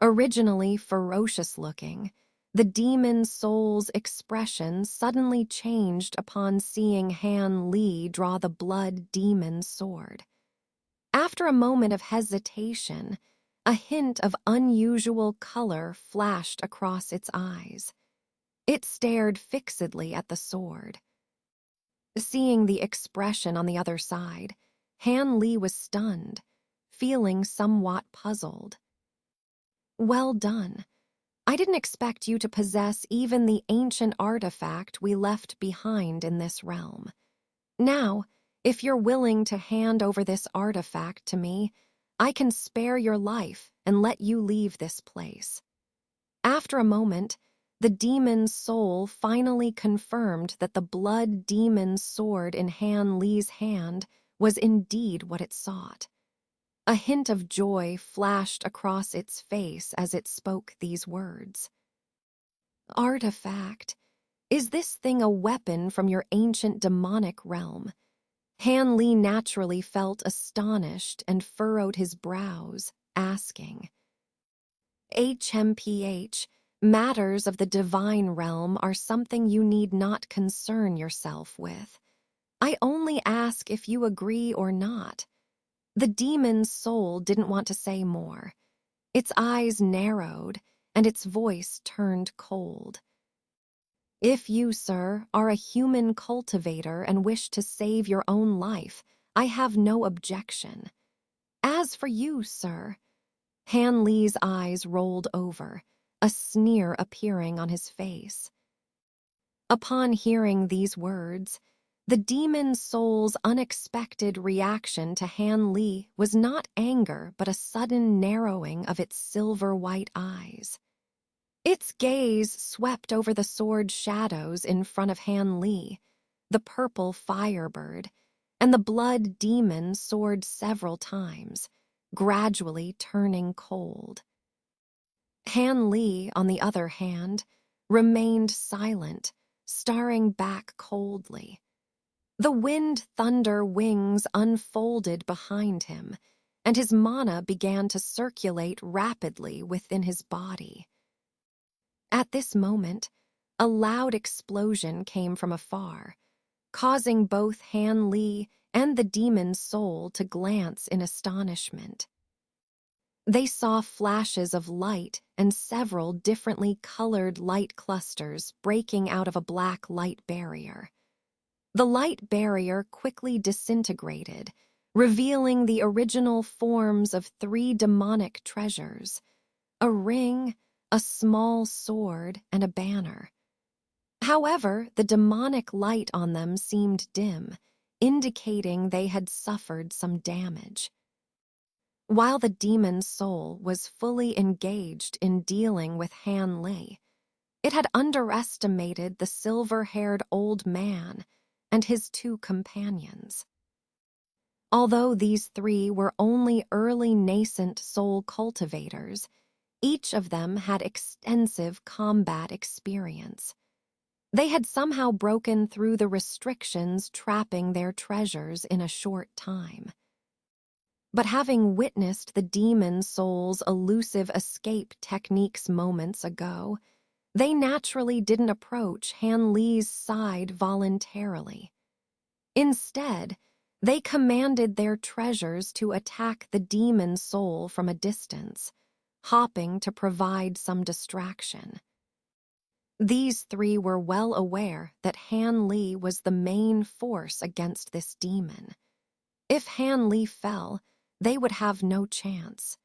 Originally ferocious-looking, the demon's soul's expression suddenly changed upon seeing Han Li draw the blood demon's sword. After a moment of hesitation, a hint of unusual color flashed across its eyes. It stared fixedly at the sword. Seeing the expression on the other side, Han Li was stunned, feeling somewhat puzzled. "Well done. I didn't expect you to possess even the ancient artifact we left behind in this realm. Now, if you're willing to hand over this artifact to me, I can spare your life and let you leave this place." After a moment, the demon's soul finally confirmed that the blood demon's sword in Han Li's hand was indeed what it sought. A hint of joy flashed across its face as it spoke these words. "Artifact, is this thing a weapon from your ancient demonic realm?" Han Li naturally felt astonished and furrowed his brows, asking. "HMPH, matters of the divine realm are something you need not concern yourself with. I only ask if you agree or not." The demon's soul didn't want to say more. Its eyes narrowed, and its voice turned cold. "If you, sir, are a human cultivator and wish to save your own life, I have no objection. As for you, sir..." Han Li's eyes rolled over, a sneer appearing on his face. Upon hearing these words, the demon's soul's unexpected reaction to Han Li was not anger but a sudden narrowing of its silver-white eyes. Its gaze swept over the sword's shadows in front of Han Li, the purple firebird, and the blood demon soared several times, gradually turning cold. Han Li, on the other hand, remained silent, staring back coldly. The wind-thunder wings unfolded behind him, and his mana began to circulate rapidly within his body. At this moment, a loud explosion came from afar, causing both Han Li and the demon's soul to glance in astonishment. They saw flashes of light and several differently colored light clusters breaking out of a black light barrier. The light barrier quickly disintegrated, revealing the original forms of 3 demonic treasures: a ring, a small sword, and a banner. However, the demonic light on them seemed dim, indicating they had suffered some damage. While the demon's soul was fully engaged in dealing with Han Li, it had underestimated the silver-haired old man and his 2 companions. Although these 3 were only early nascent soul cultivators, each of them had extensive combat experience. They had somehow broken through the restrictions trapping their treasures in a short time. But having witnessed the demon soul's elusive escape techniques moments ago, They naturally didn't approach Han Li's side voluntarily. Instead, they commanded their treasures to attack the demon soul from a distance, hopping to provide some distraction. These three were well aware that Han Li was the main force against this demon. If Han Li fell, they would have no chance.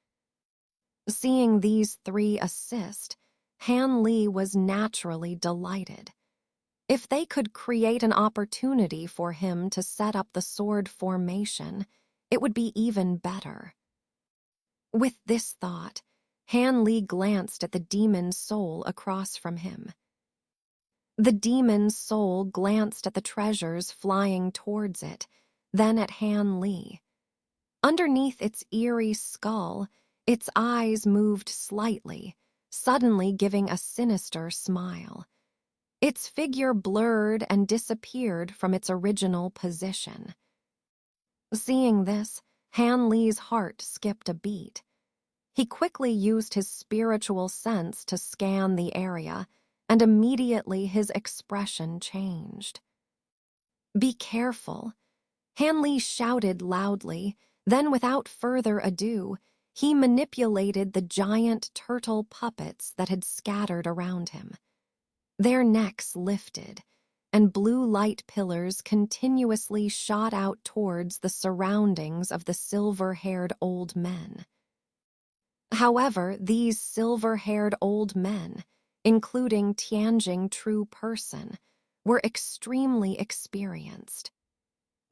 Seeing these three assist, Han Li was naturally delighted. If they could create an opportunity for him to set up the sword formation, it would be even better. With this thought, Han Li glanced at the demon soul across from him. The demon soul glanced at the treasures flying towards it, then at Han Li. Underneath its eerie skull, its eyes moved slightly, suddenly giving a sinister smile. Its figure blurred and disappeared from its original position. Seeing this, Han Li's heart skipped a beat. He quickly used his spiritual sense to scan the area, and immediately his expression changed. "Be careful," Han Li shouted loudly, then without further ado, he manipulated the giant turtle puppets that had scattered around him. Their necks lifted, and blue light pillars continuously shot out towards the surroundings of the silver-haired old men. However, these silver-haired old men, including Tianjing True Person, were extremely experienced.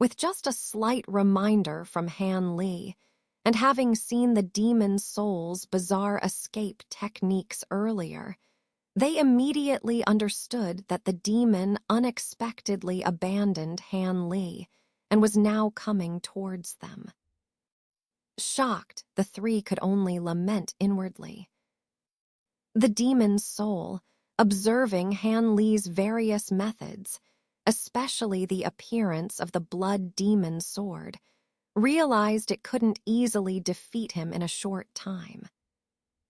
With just a slight reminder from Han Li, and having seen the demon soul's bizarre escape techniques earlier, they immediately understood that the demon unexpectedly abandoned Han Li and was now coming towards them. Shocked, the three could only lament inwardly. The demon soul, observing Han Li's various methods, especially the appearance of the blood demon sword, realized it couldn't easily defeat him in a short time.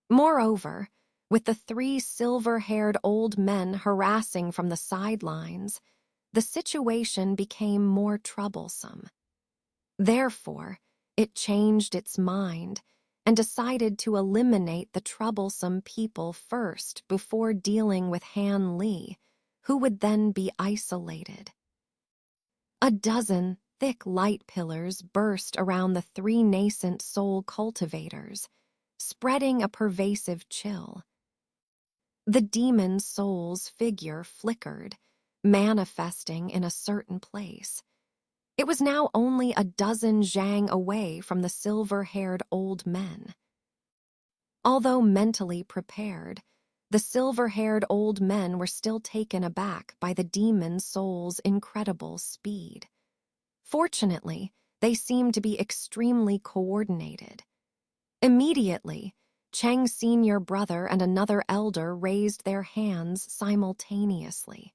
Moreover, with the three silver-haired old men harassing from the sidelines, the situation became more troublesome. Therefore, it changed its mind and decided to eliminate the troublesome people first before dealing with Han Li, who would then be isolated. A dozen thick light pillars burst around the three nascent soul cultivators, spreading a pervasive chill. The demon soul's figure flickered, manifesting in a certain place. It was now only a dozen zhang away from the silver-haired old men. Although mentally prepared, the silver-haired old men were still taken aback by the demon soul's incredible speed. Fortunately, they seemed to be extremely coordinated. Immediately, Cheng's senior brother and another elder raised their hands simultaneously.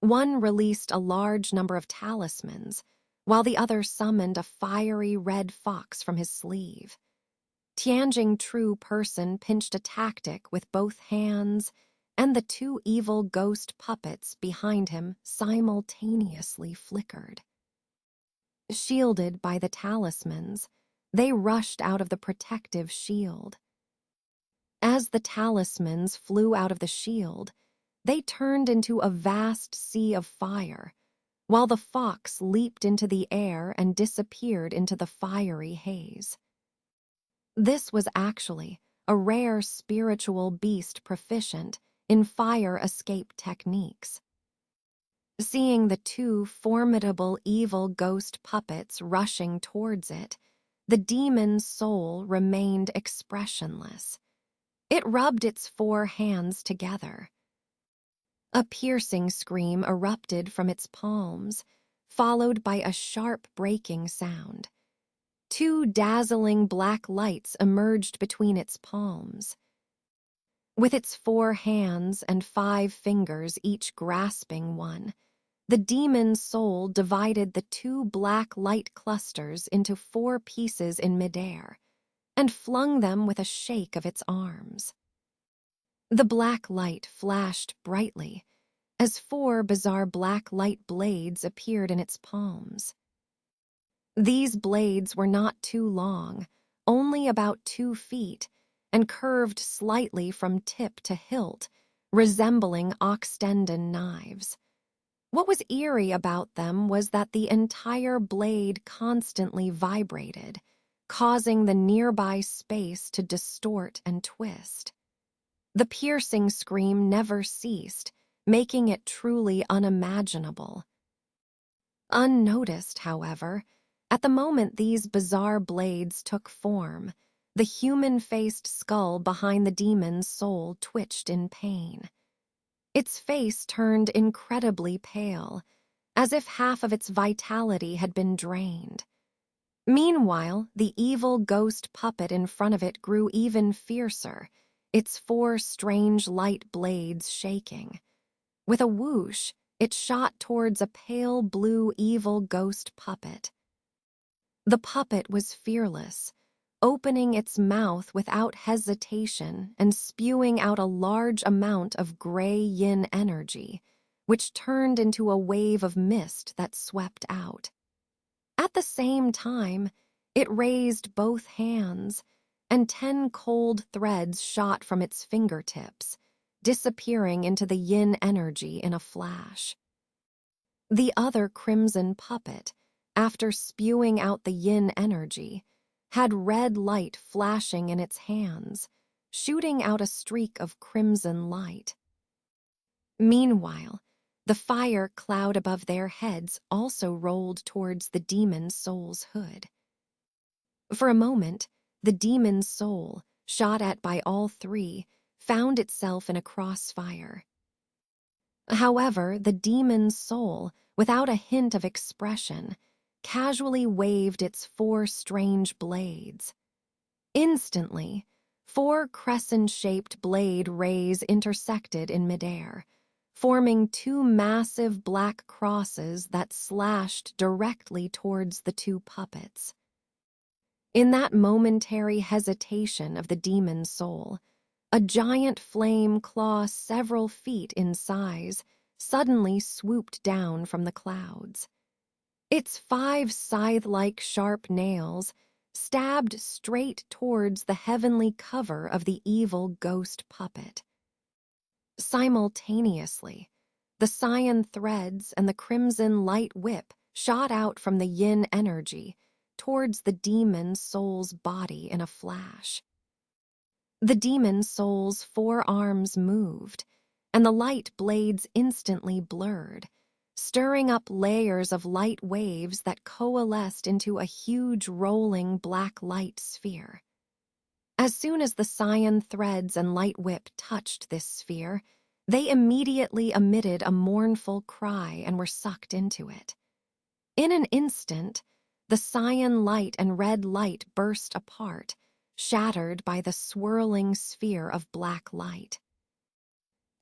One released a large number of talismans, while the other summoned a fiery red fox from his sleeve. Tianjing True Person pinched a tactic with both hands, and the two evil ghost puppets behind him simultaneously flickered. Shielded by the talismans, they rushed out of the protective shield. As the talismans flew out of the shield, they turned into a vast sea of fire, while the fox leaped into the air and disappeared into the fiery haze. This was actually a rare spiritual beast proficient in fire escape techniques. Seeing the two formidable evil ghost puppets rushing towards it, the demon's soul remained expressionless. It rubbed its four hands together. A piercing scream erupted from its palms, followed by a sharp breaking sound. Two dazzling black lights emerged between its palms. With its four hands and 5 fingers each grasping one, the demon's soul divided the two black light clusters into 4 pieces in midair and flung them with a shake of its arms. The black light flashed brightly as 4 bizarre black light blades appeared in its palms. These blades were not too long, only about 2 feet, and curved slightly from tip to hilt, resembling oxtendon knives. What was eerie about them was that the entire blade constantly vibrated, causing the nearby space to distort and twist. The piercing scream never ceased, making it truly unimaginable. Unnoticed, however, at the moment these bizarre blades took form, the human-faced skull behind the demon's soul twitched in pain. Its face turned incredibly pale, as if half of its vitality had been drained. Meanwhile, the evil ghost puppet in front of it grew even fiercer, its 4 strange light blades shaking. With a whoosh, it shot towards a pale blue evil ghost puppet. The puppet was fearless, opening its mouth without hesitation and spewing out a large amount of gray yin energy, which turned into a wave of mist that swept out. At the same time, it raised both hands, and 10 cold threads shot from its fingertips, disappearing into the yin energy in a flash. The other crimson puppet, after spewing out the yin energy, had red light flashing in its hands, shooting out a streak of crimson light. Meanwhile, the fire cloud above their heads also rolled towards the demon's soul's hood. For a moment, the demon's soul, shot at by all 3, found itself in a crossfire. However, the demon's soul, without a hint of expression, casually waved its 4 strange blades. Instantly, 4 crescent-shaped blade rays intersected in midair, forming 2 massive black crosses that slashed directly towards the 2 puppets. In that momentary hesitation of the demon's soul, a giant flame claw several feet in size suddenly swooped down from the clouds. Its 5 scythe-like sharp nails stabbed straight towards the heavenly cover of the evil ghost puppet. Simultaneously, the cyan threads and the crimson light whip shot out from the yin energy towards the demon's soul's body in a flash. The demon's soul's 4 arms moved, and the light blades instantly blurred, stirring up layers of light waves that coalesced into a huge rolling black light sphere. As soon as the cyan threads and light whip touched this sphere, they immediately emitted a mournful cry and were sucked into it. In an instant, the cyan light and red light burst apart, shattered by the swirling sphere of black light.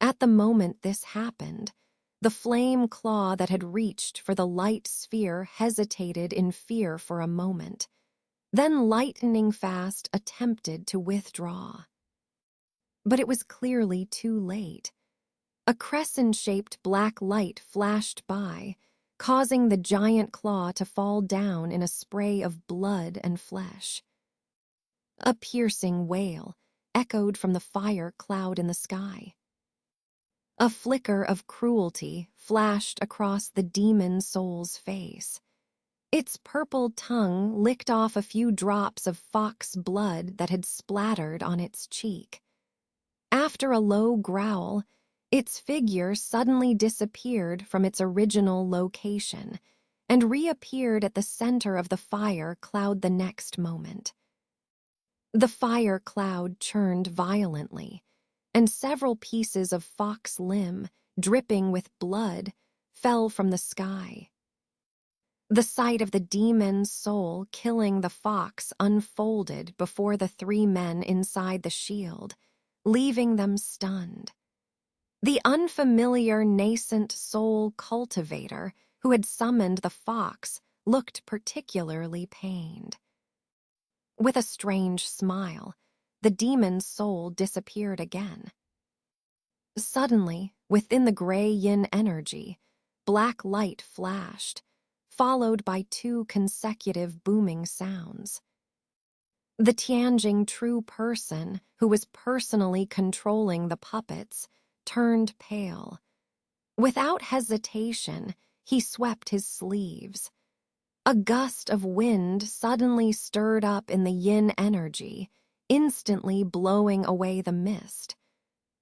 At the moment this happened, the flame claw that had reached for the light sphere hesitated in fear for a moment, then lightning fast attempted to withdraw. But it was clearly too late. A crescent-shaped black light flashed by, causing the giant claw to fall down in a spray of blood and flesh. A piercing wail echoed from the fire cloud in the sky. A flicker of cruelty flashed across the demon soul's face. Its purple tongue licked off a few drops of fox blood that had splattered on its cheek. After a low growl, its figure suddenly disappeared from its original location and reappeared at the center of the fire cloud the next moment. The fire cloud churned violently, and several pieces of fox limb, dripping with blood, fell from the sky. The sight of the demon's soul killing the fox unfolded before the 3 men inside the shield, leaving them stunned. The unfamiliar nascent soul cultivator who had summoned the fox looked particularly pained. With a strange smile, the demon's soul disappeared again. Suddenly, within the gray yin energy, black light flashed, followed by two consecutive booming sounds. The Tianjing true person, who was personally controlling the puppets, turned pale. Without hesitation, he swept his sleeves. A gust of wind suddenly stirred up in the yin energy, instantly blowing away the mist.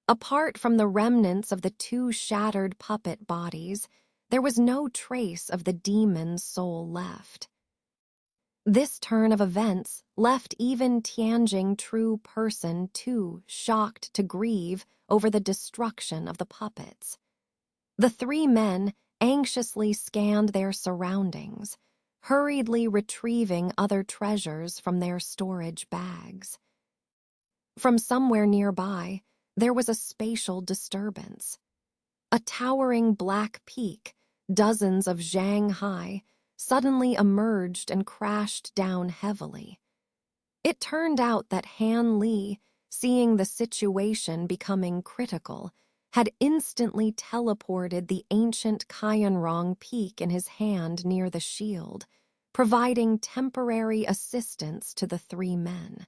Apart from the remnants of the two shattered puppet bodies, there was no trace of the demon's soul left. This turn of events left even Tianjing true person too shocked to grieve over the destruction of the puppets. The three men anxiously scanned their surroundings, hurriedly retrieving other treasures from their storage bags. From somewhere nearby, there was a spatial disturbance. A towering black peak, dozens of zhang high, suddenly emerged and crashed down heavily. It turned out that Han Li, seeing the situation becoming critical, had instantly teleported the ancient Qianrong peak in his hand near the shield, providing temporary assistance to the three men.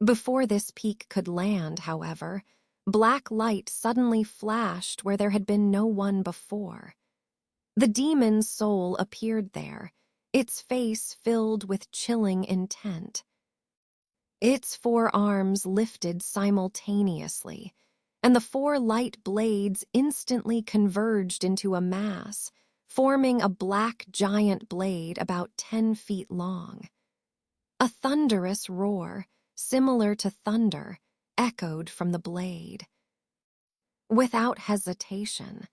Before this peak could land, however, black light suddenly flashed where there had been no one before. The demon's soul appeared there, its face filled with chilling intent. Its four arms lifted simultaneously, and the four light blades instantly converged into a mass, forming a black giant blade about 10 feet long. A thunderous roar, similar to thunder, echoed from the blade. Without hesitation,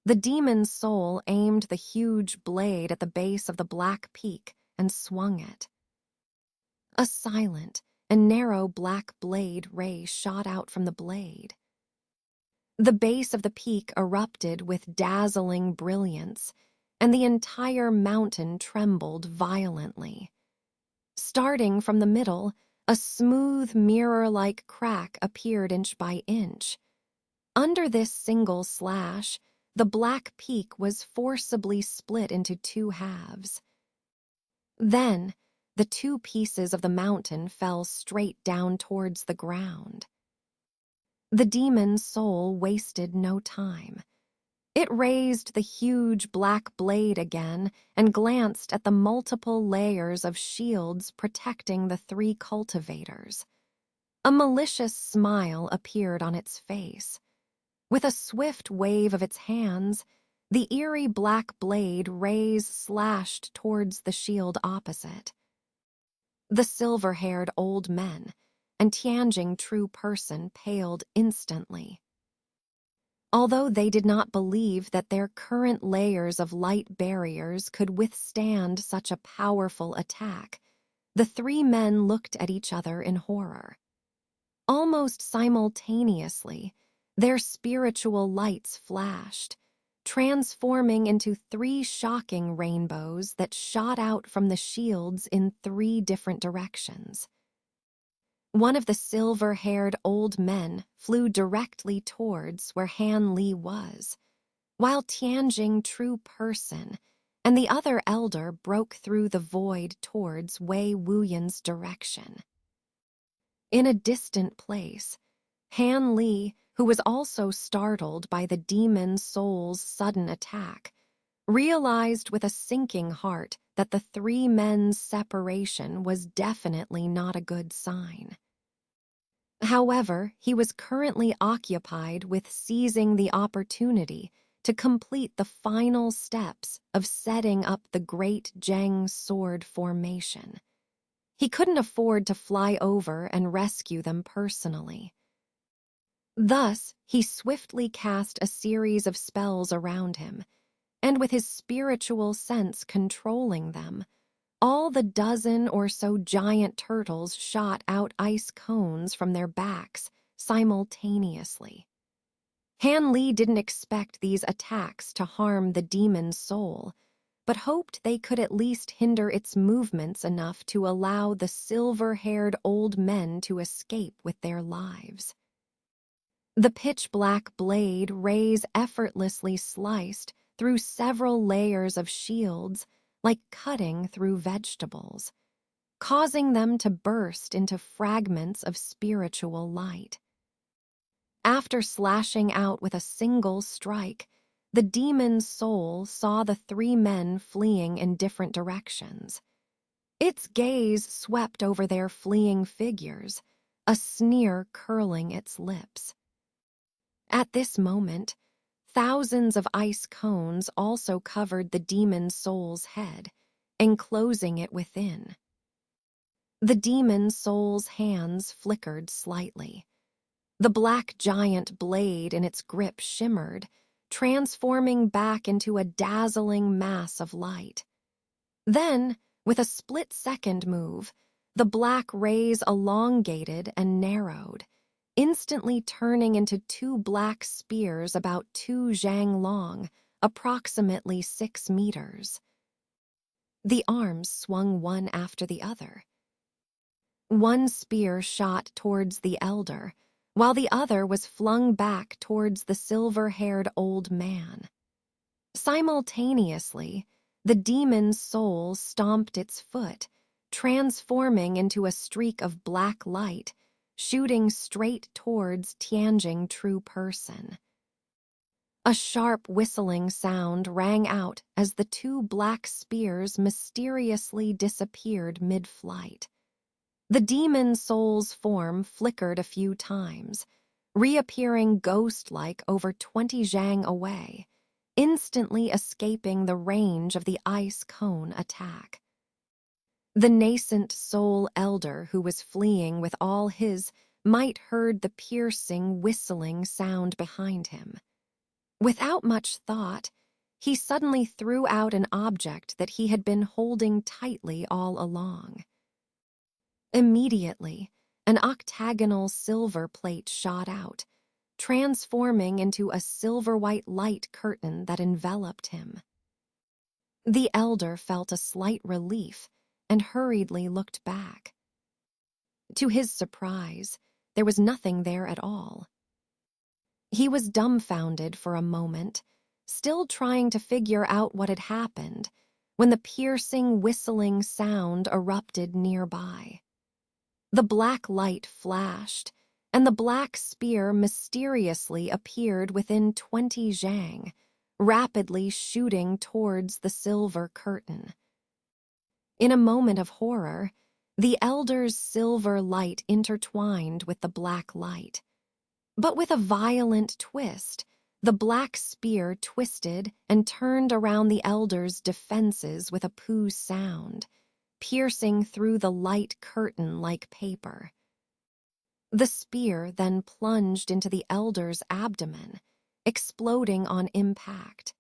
the demon's soul aimed the huge blade at the base of the black peak and swung it. A silent and narrow black blade ray shot out from the blade. The base of the peak erupted with dazzling brilliance, and the entire mountain trembled violently. Starting from the middle, a smooth mirror-like crack appeared inch by inch. Under this single slash, the black peak was forcibly split into two halves. Then, the two pieces of the mountain fell straight down towards the ground. The demon's soul wasted no time. It raised the huge black blade again and glanced at the multiple layers of shields protecting the three cultivators. A malicious smile appeared on its face. With a swift wave of its hands, the eerie black blade rays slashed towards the shield opposite. The silver-haired old men and Tianjing true person paled instantly. Although they did not believe that their current layers of light barriers could withstand such a powerful attack, the three men looked at each other in horror. Almost simultaneously, their spiritual lights flashed, transforming into three shocking rainbows that shot out from the shields in three different directions. One of the silver-haired old men flew directly towards where Han Li was, while Tianjing true person and the other elder broke through the void towards Wei Wuyan's direction. In a distant place, Han Li, who was also startled by the demon soul's sudden attack, realized with a sinking heart that the three men's separation was definitely not a good sign. However, he was currently occupied with seizing the opportunity to complete the final steps of setting up the Great Zheng Sword formation. He couldn't afford to fly over and rescue them personally. Thus, he swiftly cast a series of spells around him, and with his spiritual sense controlling them, all the dozen or so giant turtles shot out ice cones from their backs simultaneously. Han Li didn't expect these attacks to harm the demon's soul, but hoped they could at least hinder its movements enough to allow the silver-haired old men to escape with their lives. The pitch-black blade rays effortlessly sliced through several layers of shields like cutting through vegetables, causing them to burst into fragments of spiritual light. After slashing out with a single strike, the demon's soul saw the three men fleeing in different directions. Its gaze swept over their fleeing figures, a sneer curling its lips. At this moment, thousands of ice cones also covered the demon's soul's head, enclosing it within. The demon's soul's hands flickered slightly. The black giant blade in its grip shimmered, transforming back into a dazzling mass of light. Then, with a split-second move, the black rays elongated and narrowed, instantly turning into two black spears about 2 zhang long, approximately 6 meters. The arms swung one after the other. One spear shot towards the elder, while the other was flung back towards the silver-haired old man. Simultaneously, the demon's soul stomped its foot, transforming into a streak of black light, shooting straight towards Tianjing True Person. A sharp whistling sound rang out as the two black spears mysteriously disappeared mid-flight. The demon soul's form flickered a few times, reappearing ghost-like over 20 zhang away, instantly escaping the range of the ice cone attack. The nascent soul elder who was fleeing with all his might heard the piercing, whistling sound behind him. Without much thought, he suddenly threw out an object that he had been holding tightly all along. Immediately, an octagonal silver plate shot out, transforming into a silver-white light curtain that enveloped him. The elder felt a slight relief and hurriedly looked back. To his surprise, there was nothing there at all. He was dumbfounded for a moment, still trying to figure out what had happened, when the piercing, whistling sound erupted nearby. The black light flashed, and the black spear mysteriously appeared within 20 zhang, rapidly shooting towards the silver curtain. In a moment of horror, the elder's silver light intertwined with the black light. But with a violent twist, the black spear twisted and turned around the elder's defenses with a poo sound, piercing through the light curtain like paper. The spear then plunged into the elder's abdomen, exploding on impact.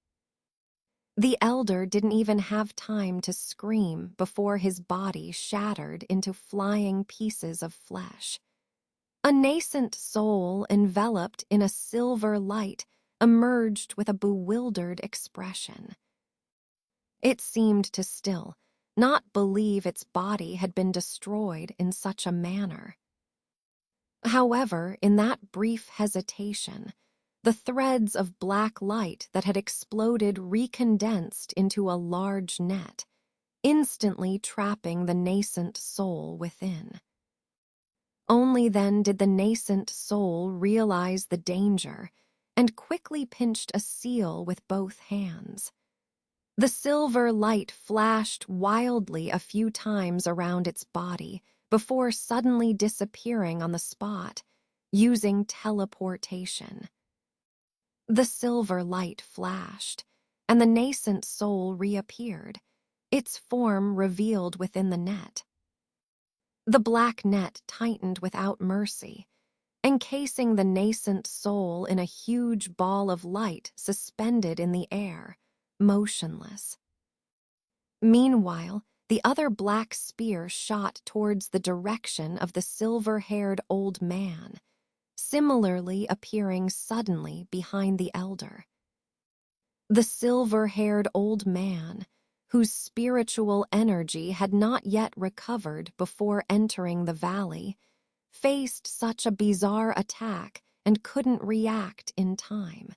The elder didn't even have time to scream before his body shattered into flying pieces of flesh. A nascent soul enveloped in a silver light emerged with a bewildered expression. It seemed to still not believe its body had been destroyed in such a manner. However, in that brief hesitation, the threads of black light that had exploded recondensed into a large net, instantly trapping the nascent soul within. Only then did the nascent soul realize the danger and quickly pinched a seal with both hands. The silver light flashed wildly a few times around its body before suddenly disappearing on the spot, using teleportation. The silver light flashed, and the nascent soul reappeared, its form revealed within the net. The black net tightened without mercy, encasing the nascent soul in a huge ball of light suspended in the air, motionless. Meanwhile, the other black spear shot towards the direction of the silver-haired old man, similarly appearing suddenly behind the elder. The silver-haired old man, whose spiritual energy had not yet recovered before entering the valley, faced such a bizarre attack and couldn't react in time.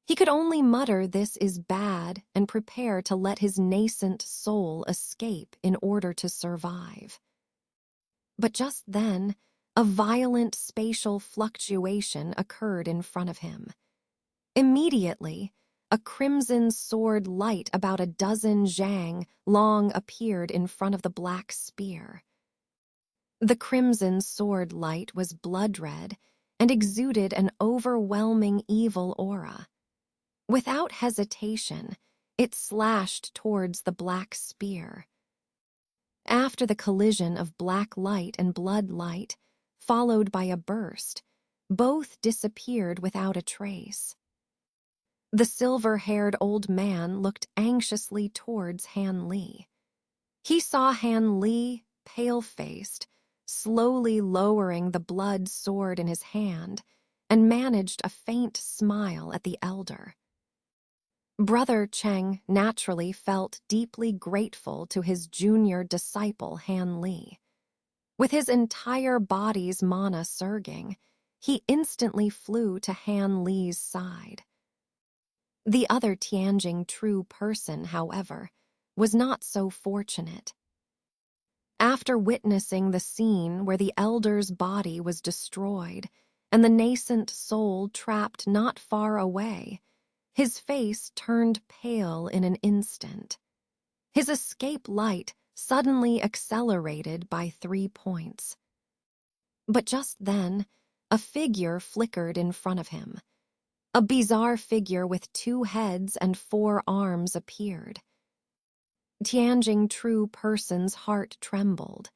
He could only mutter this is bad and prepare to let his nascent soul escape in order to survive. But just then, a violent spatial fluctuation occurred in front of him. Immediately, a crimson sword light about a dozen zhang long appeared in front of the black spear. The crimson sword light was blood-red and exuded an overwhelming evil aura. Without hesitation, it slashed towards the black spear. After the collision of black light and blood light, followed by a burst, both disappeared without a trace. The silver-haired old man looked anxiously towards Han Li. He saw Han Li, pale-faced, slowly lowering the blood sword in his hand, and managed a faint smile at the elder. Brother Cheng naturally felt deeply grateful to his junior disciple Han Li. With his entire body's mana surging, he instantly flew to Han Li's side. The other Tianjing true person, however, was not so fortunate. After witnessing the scene where the elder's body was destroyed and the nascent soul trapped not far away, his face turned pale in an instant. His escape light suddenly accelerated by 3 points. But just then, a figure flickered in front of him. A bizarre figure with 2 heads and 4 arms appeared. Tianjing true person's heart trembled.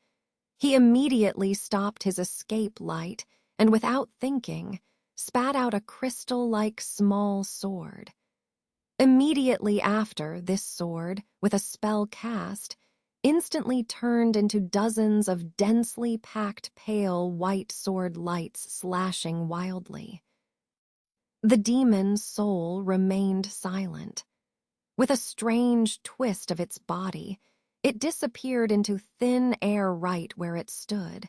He immediately stopped his escape light and, without thinking, spat out a crystal-like small sword. Immediately after, this sword, with a spell cast, instantly turned into dozens of densely packed pale white sword lights slashing wildly. The demon's soul remained silent. With a strange twist of its body, it disappeared into thin air right where it stood,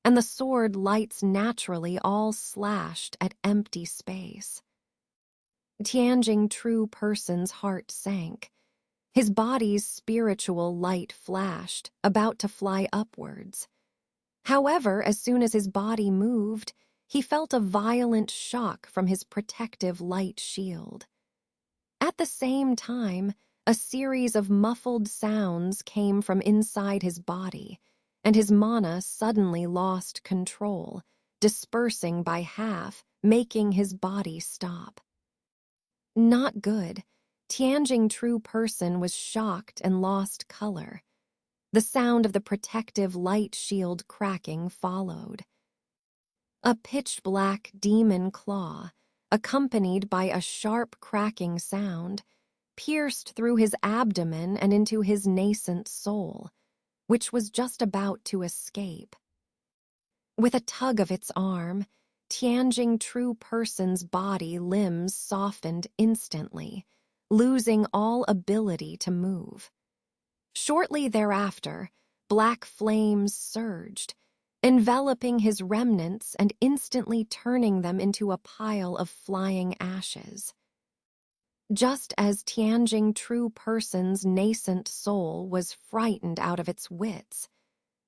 and the sword lights naturally all slashed at empty space. Tianjing true person's heart sank. His body's spiritual light flashed, about to fly upwards. However, as soon as his body moved, he felt a violent shock from his protective light shield. At the same time, a series of muffled sounds came from inside his body, and his mana suddenly lost control, dispersing by half, making his body stop. Not good. Tianjing true person was shocked and lost color. The sound of the protective light shield cracking followed. A pitch-black demon claw, accompanied by a sharp cracking sound, pierced through his abdomen and into his nascent soul, which was just about to escape. With a tug of its arm, Tianjing true person's body limbs softened instantly, losing all ability to move. Shortly thereafter, black flames surged, enveloping his remnants and instantly turning them into a pile of flying ashes. Just as Tianjing true person's nascent soul was frightened out of its wits,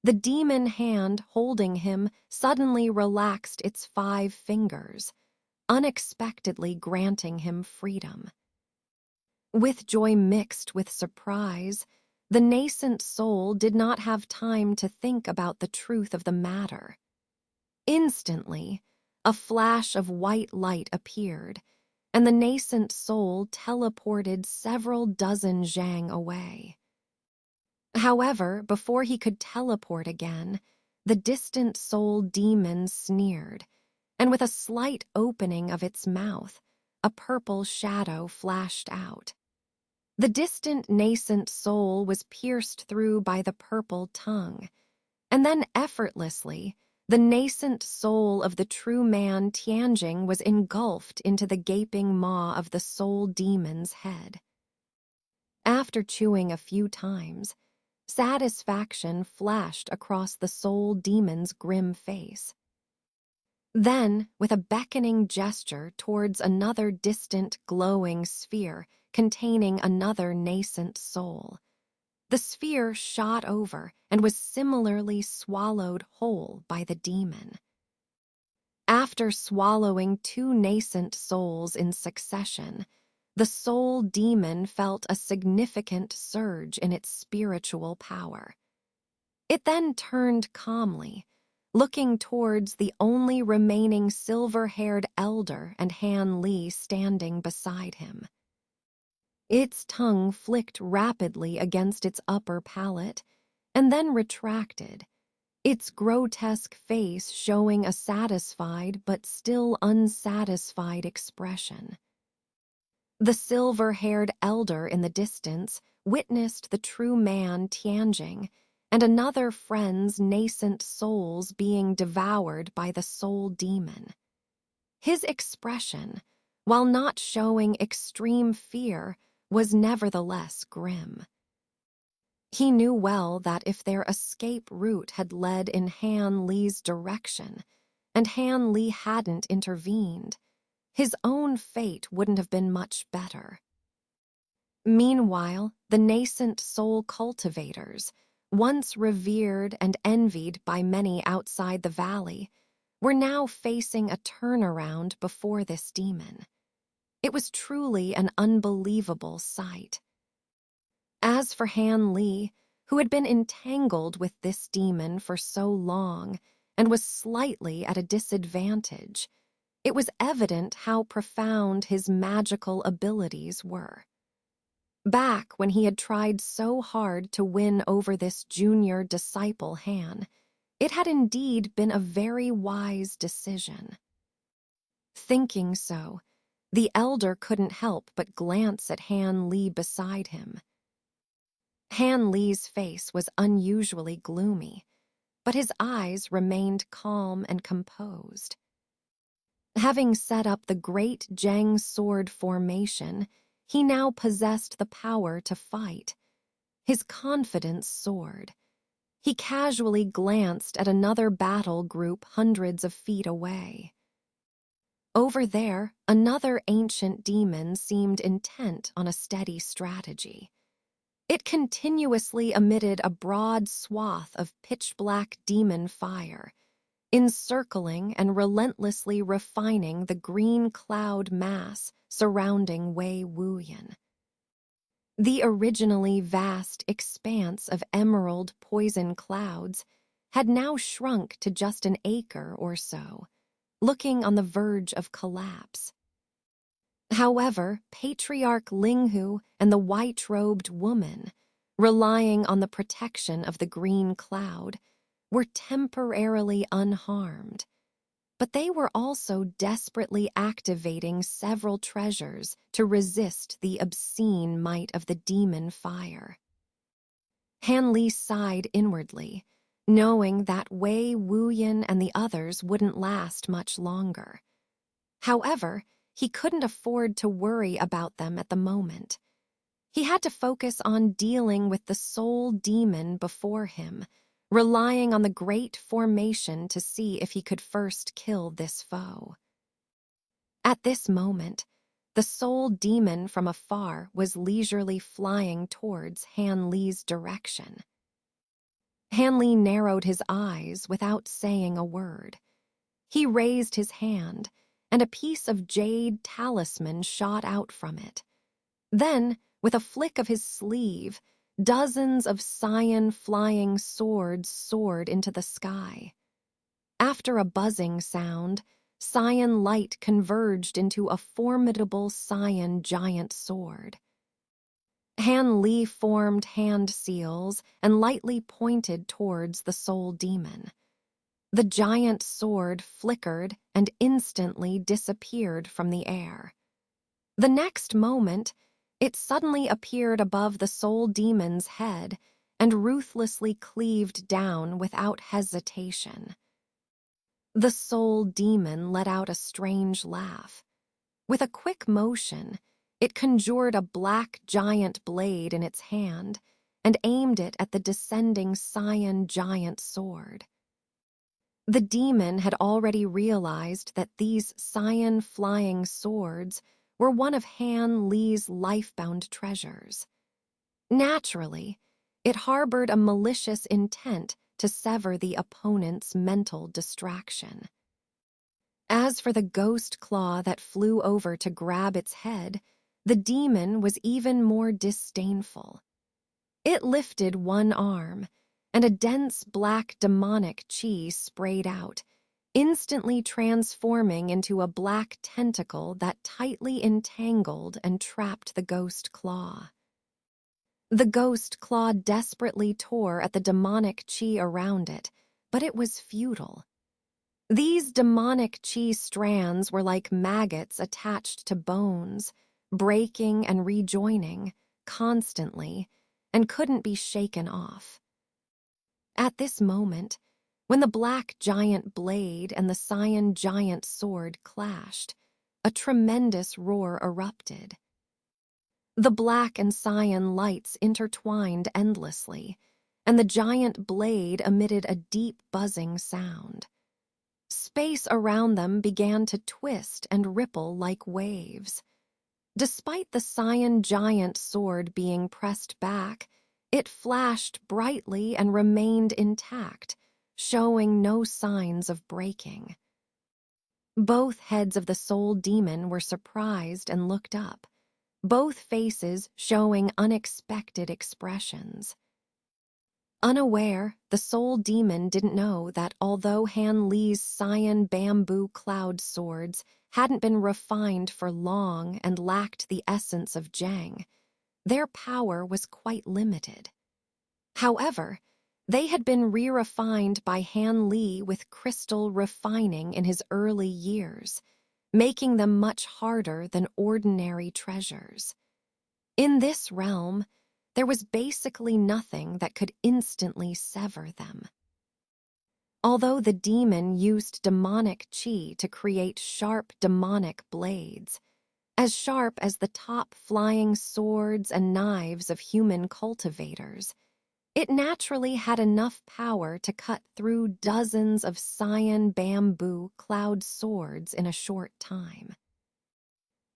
the demon hand holding him suddenly relaxed its 5 fingers, unexpectedly granting him freedom. With joy mixed with surprise, the nascent soul did not have time to think about the truth of the matter. Instantly, a flash of white light appeared, and the nascent soul teleported several dozen zhang away. However, before he could teleport again, the distant soul demon sneered, and with a slight opening of its mouth, a purple shadow flashed out. The distant nascent soul was pierced through by the purple tongue, and then effortlessly, the nascent soul of the true man Tianjing was engulfed into the gaping maw of the soul demon's head. After chewing a few times, satisfaction flashed across the soul demon's grim face. Then, with a beckoning gesture towards another distant glowing sphere containing another nascent soul, the sphere shot over and was similarly swallowed whole by the demon. After swallowing two nascent souls in succession, the soul demon felt a significant surge in its spiritual power. It then turned calmly, looking towards the only remaining silver-haired elder and Han Li standing beside him. Its tongue flicked rapidly against its upper palate and then retracted, its grotesque face showing a satisfied but still unsatisfied expression. The silver-haired elder in the distance witnessed the true man Tianjing and another friend's nascent souls being devoured by the soul demon. His expression, while not showing extreme fear, was nevertheless grim. He knew well that if their escape route had led in Han Li's direction, and Han Li hadn't intervened, his own fate wouldn't have been much better. Meanwhile, the nascent soul cultivators, once revered and envied by many outside the valley, were now facing a turnaround before this demon. It was truly an unbelievable sight. As for Han Li, who had been entangled with this demon for so long and was slightly at a disadvantage, it was evident how profound his magical abilities were. Back when he had tried so hard to win over this junior disciple Han, it had indeed been a very wise decision. Thinking so, the elder couldn't help but glance at Han Li beside him. Han Li's face was unusually gloomy, but his eyes remained calm and composed. Having set up the great Zheng sword formation, he now possessed the power to fight. His confidence soared. He casually glanced at another battle group hundreds of feet away. Over there, another ancient demon seemed intent on a steady strategy. It continuously emitted a broad swath of pitch-black demon fire, encircling and relentlessly refining the green cloud mass surrounding Wei Wuyan. The originally vast expanse of emerald poison clouds had now shrunk to just an acre or so, looking on the verge of collapse. However, Patriarch Linghu and the white-robed woman, relying on the protection of the green cloud, were temporarily unharmed, but they were also desperately activating several treasures to resist the obscene might of the demon fire. Han Li sighed inwardly, knowing that Wei Wuyan and the others wouldn't last much longer. However, he couldn't afford to worry about them at the moment. He had to focus on dealing with the soul demon before him, relying on the great formation to see if he could first kill this foe. At this moment, the soul demon from afar was leisurely flying towards Han Li's direction. Han Li narrowed his eyes without saying a word. He raised his hand, and a piece of jade talisman shot out from it. Then, with a flick of his sleeve, dozens of cyan flying swords soared into the sky. After a buzzing sound, cyan light converged into a formidable cyan giant sword. Han Li formed hand seals and lightly pointed towards the soul demon. The giant sword flickered and instantly disappeared from the air. The next moment, it suddenly appeared above the soul demon's head and ruthlessly cleaved down without hesitation. The soul demon let out a strange laugh. With a quick motion, it conjured a black giant blade in its hand and aimed it at the descending cyan giant sword. The demon had already realized that these cyan flying swords were one of Han Li's life-bound treasures. Naturally, it harbored a malicious intent to sever the opponent's mental distraction. As for the ghost claw that flew over to grab its head, the demon was even more disdainful. It lifted one arm, and a dense black demonic chi sprayed out, instantly transforming into a black tentacle that tightly entangled and trapped the ghost claw. The ghost claw desperately tore at the demonic chi around it, but it was futile. These demonic chi strands were like maggots attached to bones, breaking and rejoining constantly, and couldn't be shaken off. At this moment, when the black giant blade and the cyan giant sword clashed, a tremendous roar erupted. The black and cyan lights intertwined endlessly, and the giant blade emitted a deep buzzing sound. Space around them began to twist and ripple like waves. Despite the cyan giant sword being pressed back, it flashed brightly and remained intact, showing no signs of breaking. Both heads of the soul demon were surprised and looked up, both faces showing unexpected expressions. Unaware, the soul demon didn't know that although Han Li's cyan bamboo cloud swords hadn't been refined for long and lacked the essence of Zhang, their power was quite limited. However, they had been re-refined by Han Li with crystal refining in his early years, making them much harder than ordinary treasures. In this realm, there was basically nothing that could instantly sever them. Although the demon used demonic chi to create sharp demonic blades, as sharp as the top flying swords and knives of human cultivators, it naturally had enough power to cut through dozens of cyan bamboo cloud swords in a short time.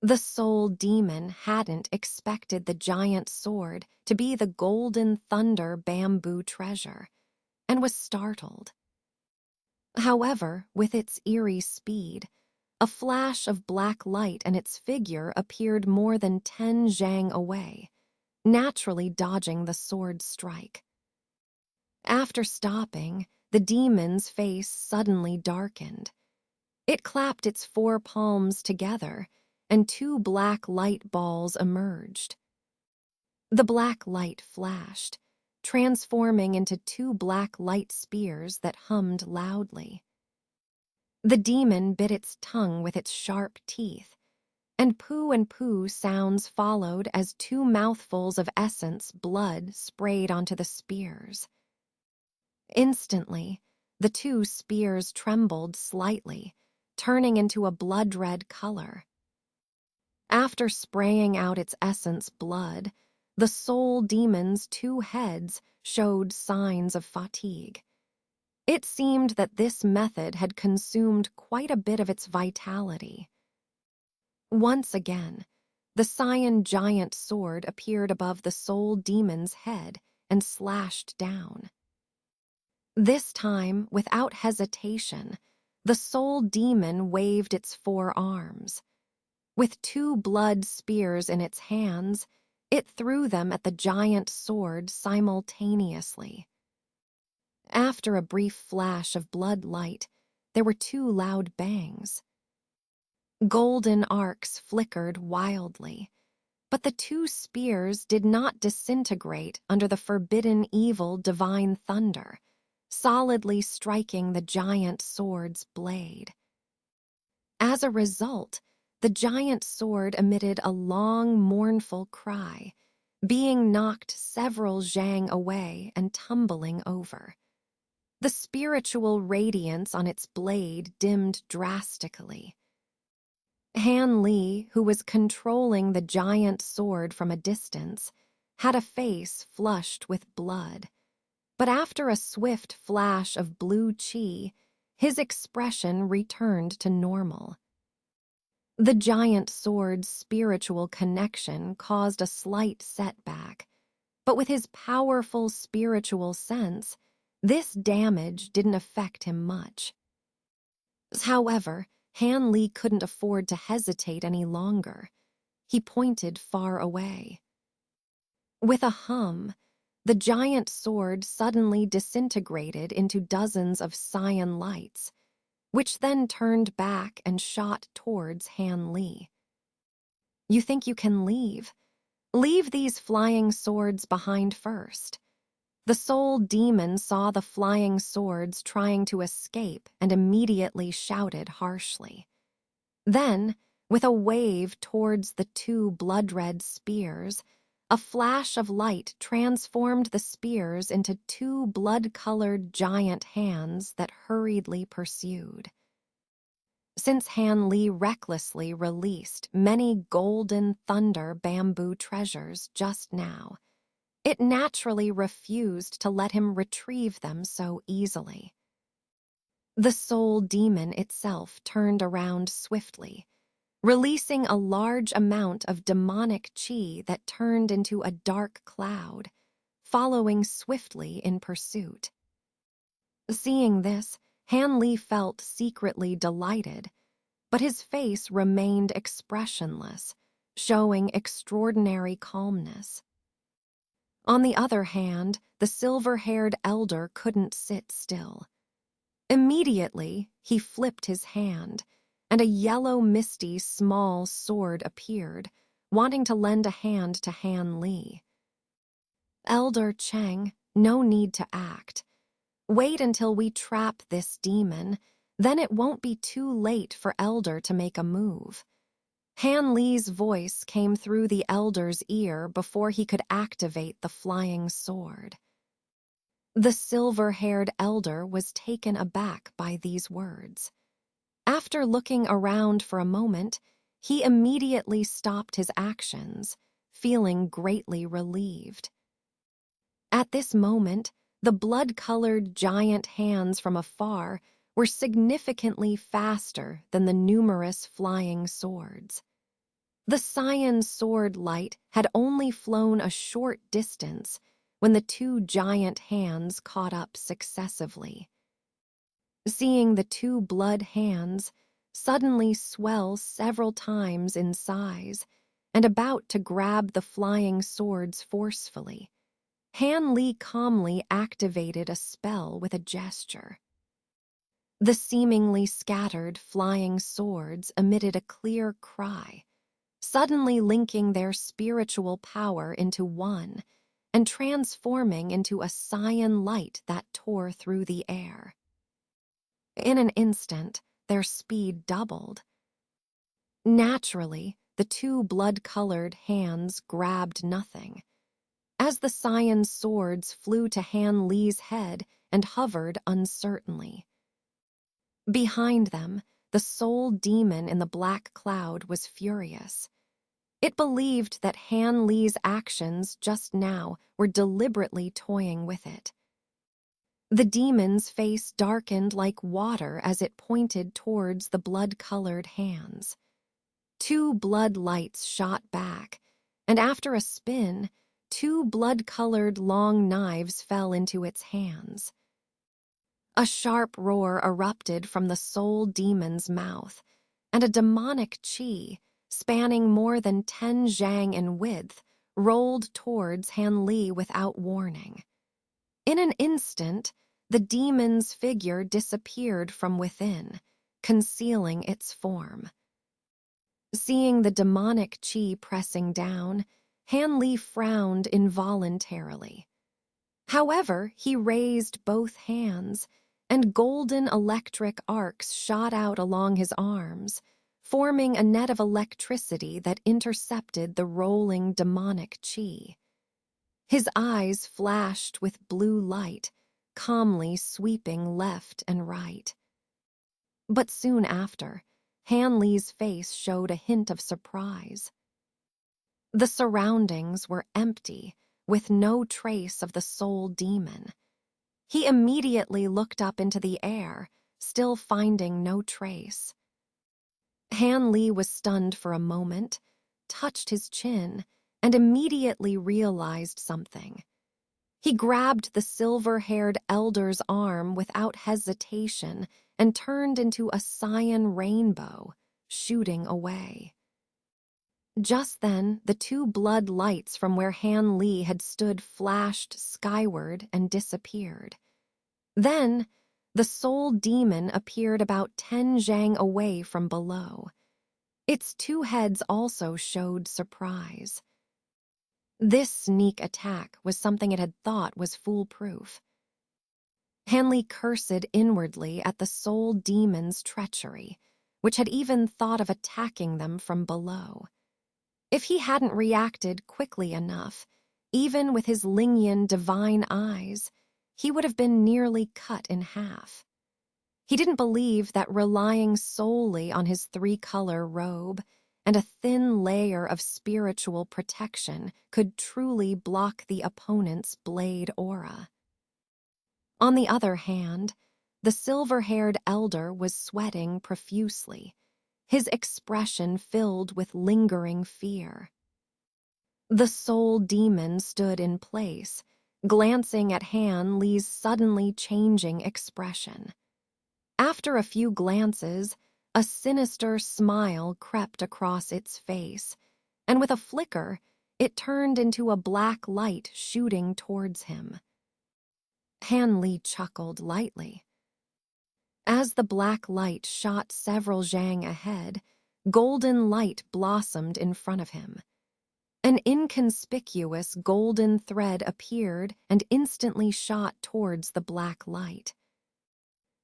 The soul demon hadn't expected the giant sword to be the golden thunder bamboo treasure, and was startled. However, with its eerie speed, a flash of black light and its figure appeared more than 10 zhang away, naturally dodging the sword's strike. After stopping, the demon's face suddenly darkened. It clapped its four palms together, and two black light balls emerged. The black light flashed, transforming into two black light spears that hummed loudly. The demon bit its tongue with its sharp teeth, and poo sounds followed as two mouthfuls of essence blood sprayed onto the spears. Instantly, the two spears trembled slightly, turning into a blood-red color. After spraying out its essence blood, the soul demon's two heads showed signs of fatigue. It seemed that this method had consumed quite a bit of its vitality. Once again, the cyan giant sword appeared above the soul demon's head and slashed down. This time, without hesitation, the soul demon waved its four arms. With two blood spears in its hands, it threw them at the giant sword simultaneously. After a brief flash of blood light, there were two loud bangs. Golden arcs flickered wildly, but the two spears did not disintegrate under the forbidden evil divine thunder, solidly striking the giant sword's blade. As a result, the giant sword emitted a long, mournful cry, being knocked several zhang away and tumbling over. The spiritual radiance on its blade dimmed drastically. Han Li, who was controlling the giant sword from a distance, had a face flushed with blood. But after a swift flash of blue chi, his expression returned to normal. The giant sword's spiritual connection caused a slight setback, but with his powerful spiritual sense, this damage didn't affect him much. However, Han Li couldn't afford to hesitate any longer. He pointed far away. With a hum, the giant sword suddenly disintegrated into dozens of cyan lights, which then turned back and shot towards Han Li. "You think you can leave? Leave these flying swords behind first." The soul demon saw the flying swords trying to escape and immediately shouted harshly. Then, with a wave towards the two blood-red spears, a flash of light transformed the spears into two blood-colored giant hands that hurriedly pursued. Since Han Li recklessly released many golden thunder bamboo treasures just now, it naturally refused to let him retrieve them so easily. The soul demon itself turned around swiftly, releasing a large amount of demonic chi that turned into a dark cloud, following swiftly in pursuit. Seeing this, Han Li felt secretly delighted, but his face remained expressionless, showing extraordinary calmness. On the other hand, the silver-haired elder couldn't sit still. Immediately, he flipped his hand, and a yellow misty small sword appeared, wanting to lend a hand to Han Li. "Elder Cheng, no need to act. Wait until we trap this demon, then it won't be too late for Elder to make a move." Han Li's voice came through the elder's ear before he could activate the flying sword. The silver-haired elder was taken aback by these words. After looking around for a moment, he immediately stopped his actions, feeling greatly relieved. At this moment, the blood-colored giant hands from afar were significantly faster than the numerous flying swords. The cyan sword light had only flown a short distance when the two giant hands caught up successively. Seeing the two blood hands suddenly swell several times in size and about to grab the flying swords forcefully, Han Li calmly activated a spell with a gesture. The seemingly scattered flying swords emitted a clear cry, suddenly linking their spiritual power into one and transforming into a cyan light that tore through the air. In an instant, their speed doubled. Naturally, the two blood-colored hands grabbed nothing, as the cyan swords flew to Han Li's head and hovered uncertainly. Behind them, the soul demon in the black cloud was furious. It believed that Han Li's actions just now were deliberately toying with it. The demon's face darkened like water as it pointed towards the blood-colored hands. Two blood lights shot back, and after a spin, two blood-colored long knives fell into its hands. A sharp roar erupted from the soul demon's mouth, and a demonic chi, spanning more than 10 zhang in width, rolled towards Han Li without warning. In an instant, the demon's figure disappeared from within, concealing its form. Seeing the demonic chi pressing down, Han Li frowned involuntarily. However, he raised both hands, and golden electric arcs shot out along his arms, forming a net of electricity that intercepted the rolling demonic chi. His eyes flashed with blue light, calmly sweeping left and right. But soon after, Han Li's face showed a hint of surprise. The surroundings were empty, with no trace of the soul demon. He immediately looked up into the air, still finding no trace. Han Li was stunned for a moment, touched his chin, and immediately realized something. He grabbed the silver-haired elder's arm without hesitation and turned into a cyan rainbow, shooting away. Just then, the two blood lights from where Han Li had stood flashed skyward and disappeared. Then, the soul demon appeared about 10 zhang away from below. Its two heads also showed surprise. This sneak attack was something it had thought was foolproof. Han Li cursed inwardly at the soul demon's treachery, which had even thought of attacking them from below. If he hadn't reacted quickly enough, even with his Lingyan divine eyes, he would have been nearly cut in half. He didn't believe that relying solely on his three-color robe and a thin layer of spiritual protection could truly block the opponent's blade aura. On the other hand, the silver-haired elder was sweating profusely, his expression filled with lingering fear. The soul demon stood in place, glancing at Han Li's suddenly changing expression. After a few glances, a sinister smile crept across its face, and with a flicker, it turned into a black light shooting towards him. Han Li chuckled lightly. As the black light shot several zhang ahead, golden light blossomed in front of him. An inconspicuous golden thread appeared and instantly shot towards the black light.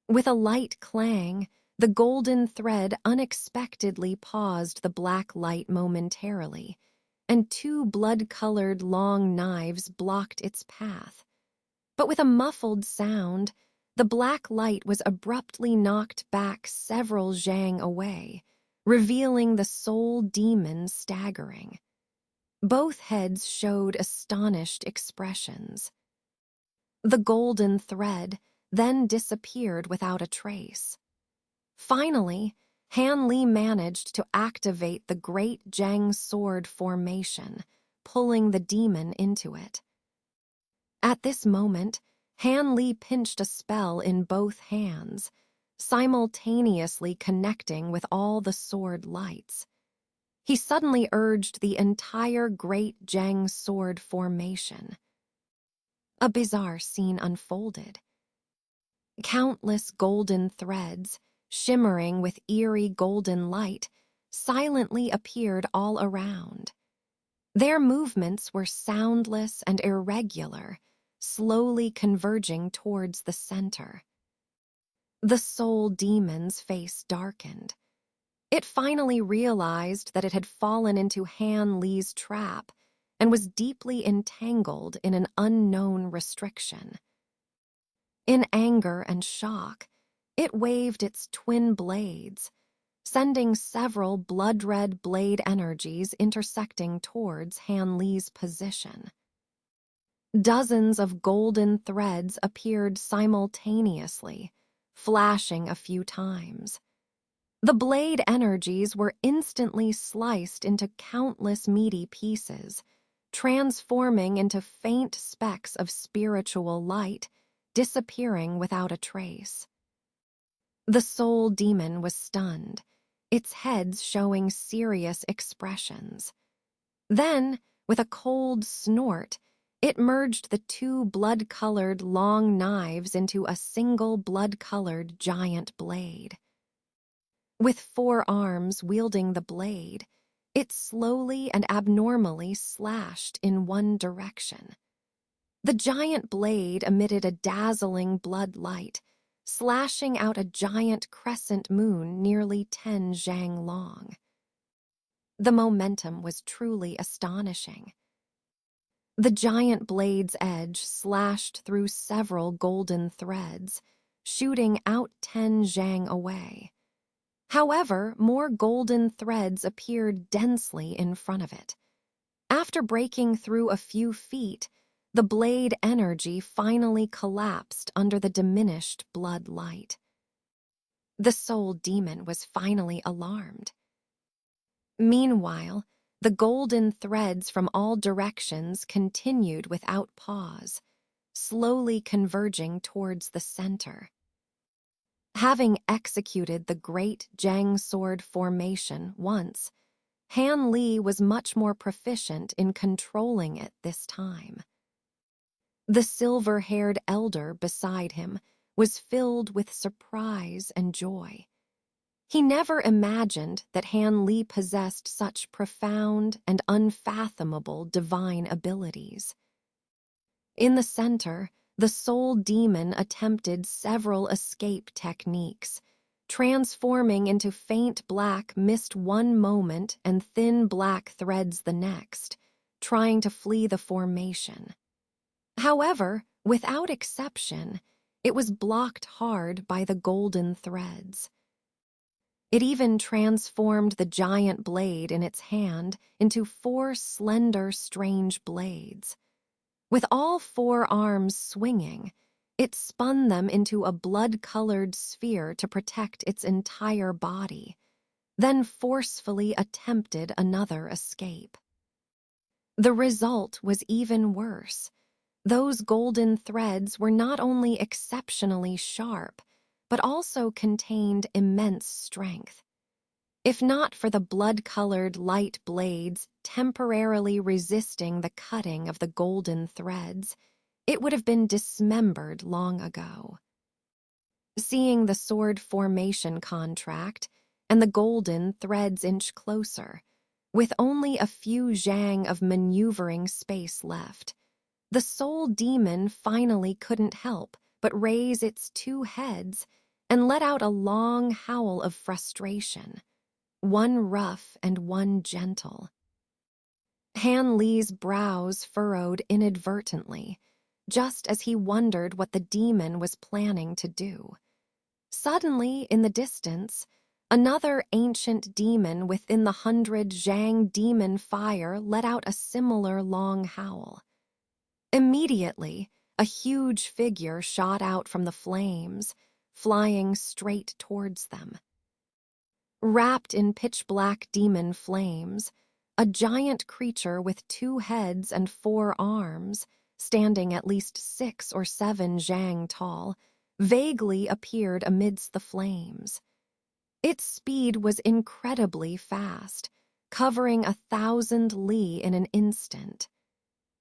With a light clang, the golden thread unexpectedly paused the black light momentarily, and two blood-colored long knives blocked its path. But with a muffled sound, the black light was abruptly knocked back several zhang away, revealing the soul demon staggering. Both heads showed astonished expressions. The golden thread then disappeared without a trace. Finally, Han Li managed to activate the Great Zhang Sword formation, pulling the demon into it. At this moment, Han Li pinched a spell in both hands, simultaneously connecting with all the sword lights. He suddenly urged the entire Great Zhang Sword formation. A bizarre scene unfolded. Countless golden threads, shimmering with eerie golden light, silently appeared all around. Their movements were soundless and irregular, slowly converging towards the center. The soul demon's face darkened. It finally realized that it had fallen into Han Li's trap and was deeply entangled in an unknown restriction. In anger and shock, it waved its twin blades, sending several blood-red blade energies intersecting towards Han Li's position. Dozens of golden threads appeared simultaneously, flashing a few times. The blade energies were instantly sliced into countless meaty pieces, transforming into faint specks of spiritual light, disappearing without a trace. The soul demon was stunned, its heads showing serious expressions. Then, with a cold snort, it merged the two blood-colored long knives into a single blood-colored giant blade. With 4 arms wielding the blade, it slowly and abnormally slashed in one direction. The giant blade emitted a dazzling blood light, slashing out a giant crescent moon nearly 10 zhang long. The momentum was truly astonishing. The giant blade's edge slashed through several golden threads, shooting out 10 zhang away. However, more golden threads appeared densely in front of it. After breaking through a few feet, the blade energy finally collapsed under the diminished blood light. The soul demon was finally alarmed. Meanwhile, the golden threads from all directions continued without pause, slowly converging towards the center. Having executed the great Zhang sword formation once, Han Li was much more proficient in controlling it this time. The silver-haired elder beside him was filled with surprise and joy. He never imagined that Han Li possessed such profound and unfathomable divine abilities. In the center, the soul demon attempted several escape techniques, transforming into faint black mist one moment and thin black threads the next, trying to flee the formation. However, without exception, it was blocked hard by the golden threads. It even transformed the giant blade in its hand into 4 slender, strange blades. With all 4 arms swinging, it spun them into a blood-colored sphere to protect its entire body, then forcefully attempted another escape. The result was even worse. Those golden threads were not only exceptionally sharp, but also contained immense strength. If not for the blood-colored light blades temporarily resisting the cutting of the golden threads, it would have been dismembered long ago. Seeing the sword formation contract and the golden threads inch closer, with only a few zhang of maneuvering space left, the soul demon finally couldn't help but raise its 2 heads and let out a long howl of frustration, one rough and one gentle. Han Li's brows furrowed inadvertently, just as he wondered what the demon was planning to do. Suddenly, in the distance, another ancient demon within the 100 Zhang demon fire let out a similar long howl. Immediately, a huge figure shot out from the flames, flying straight towards them. Wrapped in pitch-black demon flames, a giant creature with 2 heads and 4 arms, standing at least 6 or 7 zhang tall, vaguely appeared amidst the flames. Its speed was incredibly fast, covering 1,000 li in an instant.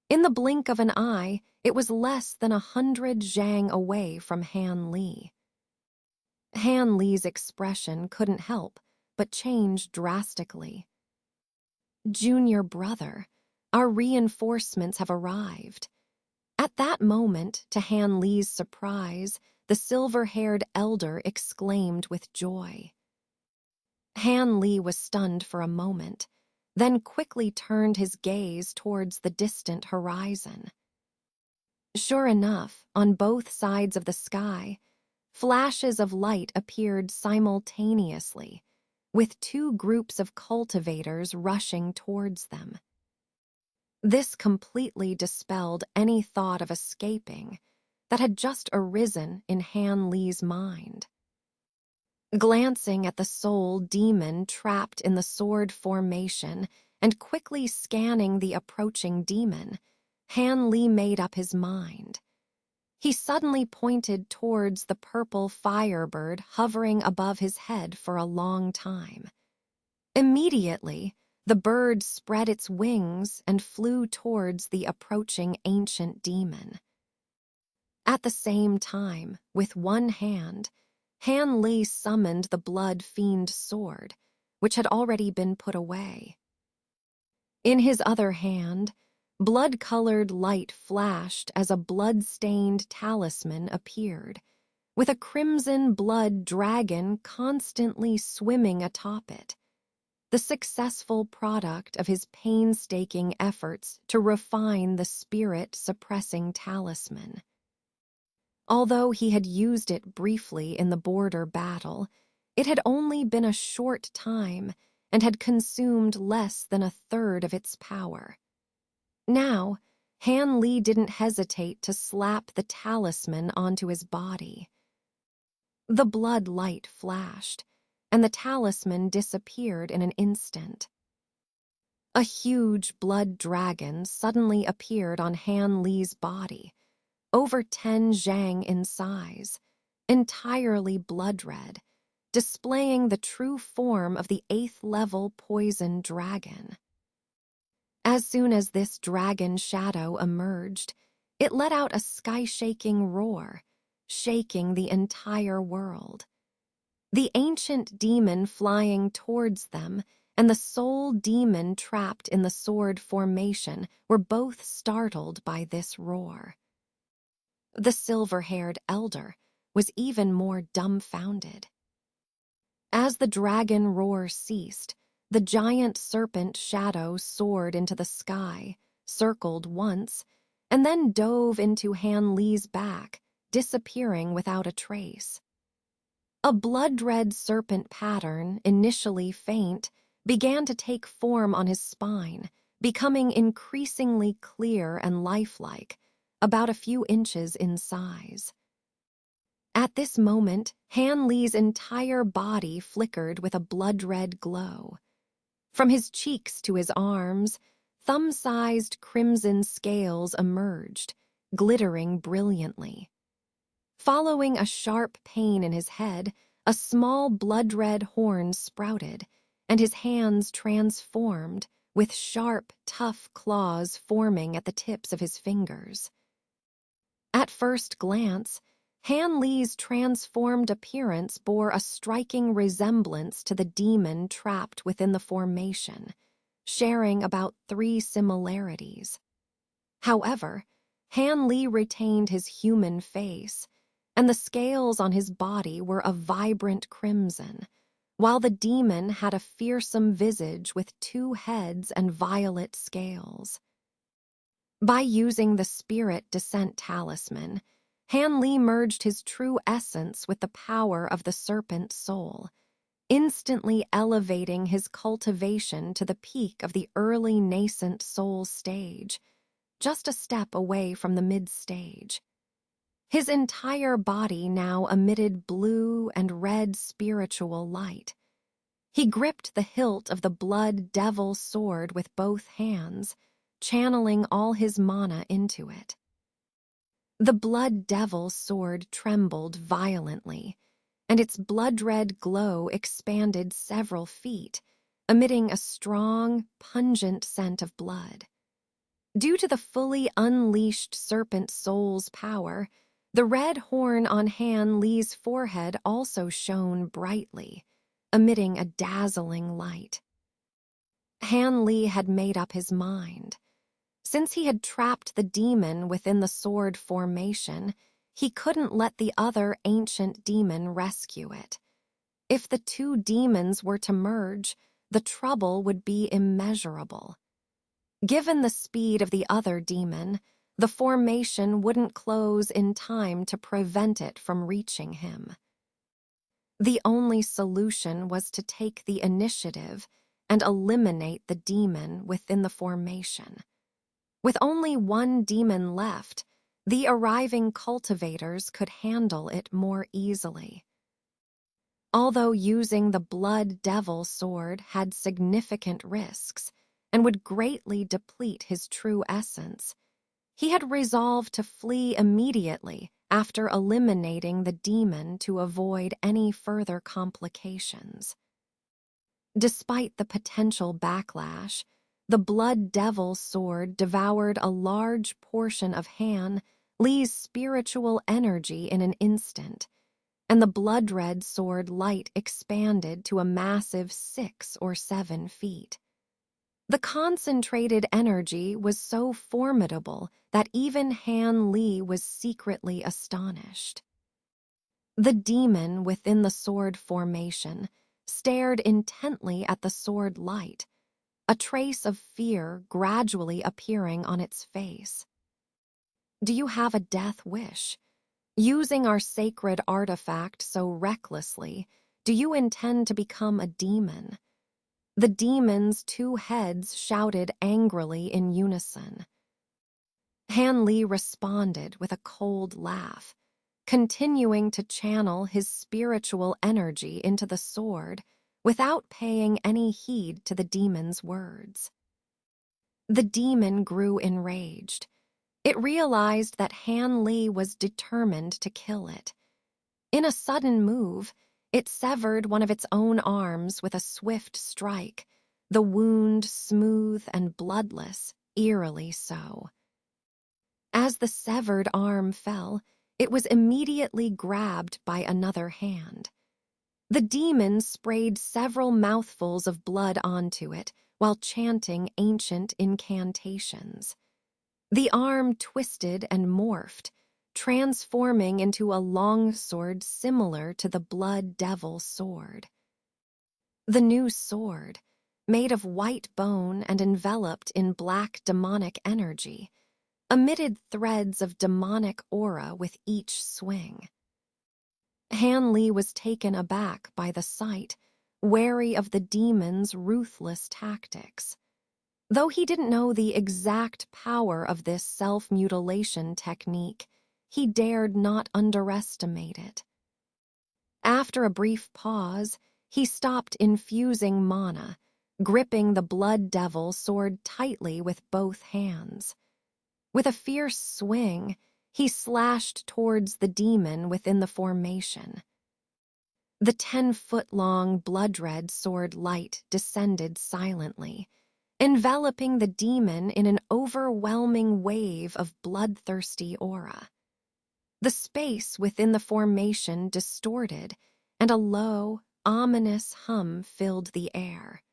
In the blink of an eye, it was less than 100 zhang away from Han Li. Han Li's expression couldn't help but change drastically. Junior brother, our reinforcements have arrived. At that moment, to Han Li's surprise, the silver-haired elder exclaimed with joy. Han Li was stunned for a moment, then quickly turned his gaze towards the distant horizon. Sure enough, on both sides of the sky, flashes of light appeared simultaneously, with 2 groups of cultivators rushing towards them. This completely dispelled any thought of escaping that had just arisen in Han Li's mind. Glancing at the soul demon trapped in the sword formation and quickly scanning the approaching demon, Han Li made up his mind. He suddenly pointed towards the purple firebird hovering above his head for a long time. Immediately, the bird spread its wings and flew towards the approaching ancient demon. At the same time, with one hand, Han Li summoned the blood fiend sword, which had already been put away. In his other hand, blood-colored light flashed as a blood-stained talisman appeared, with a crimson blood dragon constantly swimming atop it, the successful product of his painstaking efforts to refine the spirit-suppressing talisman. Although he had used it briefly in the border battle, it had only been a short time and had consumed less than 1/3 of its power. Now, Han Li didn't hesitate to slap the talisman onto his body. The blood light flashed, and the talisman disappeared in an instant. A huge blood dragon suddenly appeared on Han Li's body, over 10 zhang in size, entirely blood red, displaying the true form of the 8th-level poison dragon. As soon as this dragon shadow emerged, it let out a sky-shaking roar, shaking the entire world. The ancient demon flying towards them and the soul demon trapped in the sword formation were both startled by this roar. The silver-haired elder was even more dumbfounded. As the dragon roar ceased, the giant serpent shadow soared into the sky, circled once, and then dove into Han Li's back, disappearing without a trace. A blood-red serpent pattern, initially faint, began to take form on his spine, becoming increasingly clear and lifelike, about a few inches in size. At this moment, Han Li's entire body flickered with a blood-red glow. From his cheeks to his arms, thumb-sized crimson scales emerged, glittering brilliantly. Following a sharp pain in his head, a small blood-red horn sprouted, and his hands transformed, with sharp, tough claws forming at the tips of his fingers. At first glance, Han Li's transformed appearance bore a striking resemblance to the demon trapped within the formation, sharing about 3 similarities. However, Han Li retained his human face, and the scales on his body were a vibrant crimson, while the demon had a fearsome visage with 2 heads and violet scales. By using the spirit descent talisman, Han Li merged his true essence with the power of the serpent soul, instantly elevating his cultivation to the peak of the early nascent soul stage, just a step away from the mid-stage. His entire body now emitted blue and red spiritual light. He gripped the hilt of the blood devil sword with both hands, channeling all his mana into it. The blood devil sword trembled violently, and its blood-red glow expanded several feet, emitting a strong, pungent scent of blood. Due to the fully unleashed serpent soul's power, the red horn on Han Li's forehead also shone brightly, emitting a dazzling light. Han Li had made up his mind. Since he had trapped the demon within the sword formation, he couldn't let the other ancient demon rescue it. If the 2 demons were to merge, the trouble would be immeasurable. Given the speed of the other demon, the formation wouldn't close in time to prevent it from reaching him. The only solution was to take the initiative and eliminate the demon within the formation. With only 1 demon left, the arriving cultivators could handle it more easily. Although using the blood devil sword had significant risks and would greatly deplete his true essence, he had resolved to flee immediately after eliminating the demon to avoid any further complications. Despite the potential backlash, the blood devil sword devoured a large portion of Han Li's spiritual energy in an instant, and the blood-red sword light expanded to a massive 6 or 7 feet. The concentrated energy was so formidable that even Han Li was secretly astonished. The demon within the sword formation stared intently at the sword light, a trace of fear gradually appearing on its face. "Do you have a death wish? Using our sacred artifact so recklessly, do you intend to become a demon?" The demon's 2 heads shouted angrily in unison. Han Li responded with a cold laugh. continuing to channel his spiritual energy into the sword without paying any heed to the demon's words. The demon grew enraged. It realized that Han Li was determined to kill it. In a sudden move, it severed one of its own arms with a swift strike, the wound smooth and bloodless, eerily so. As the severed arm fell, it was immediately grabbed by another hand. The demon sprayed several mouthfuls of blood onto it while chanting ancient incantations. The arm twisted and morphed, transforming into a longsword similar to the Blood Devil sword. The new sword, made of white bone and enveloped in black demonic energy, emitted threads of demonic aura with each swing. Han Li was taken aback by the sight, wary of the demon's ruthless tactics. Though he didn't know the exact power of this self-mutilation technique, he dared not underestimate it. After a brief pause, he stopped infusing mana, gripping the Blood Devil sword tightly with both hands. With a fierce swing, he slashed towards the demon within the formation. The 10-foot-long blood-red sword light descended silently, enveloping the demon in an overwhelming wave of bloodthirsty aura. The space within the formation distorted, and a low, ominous hum filled the air.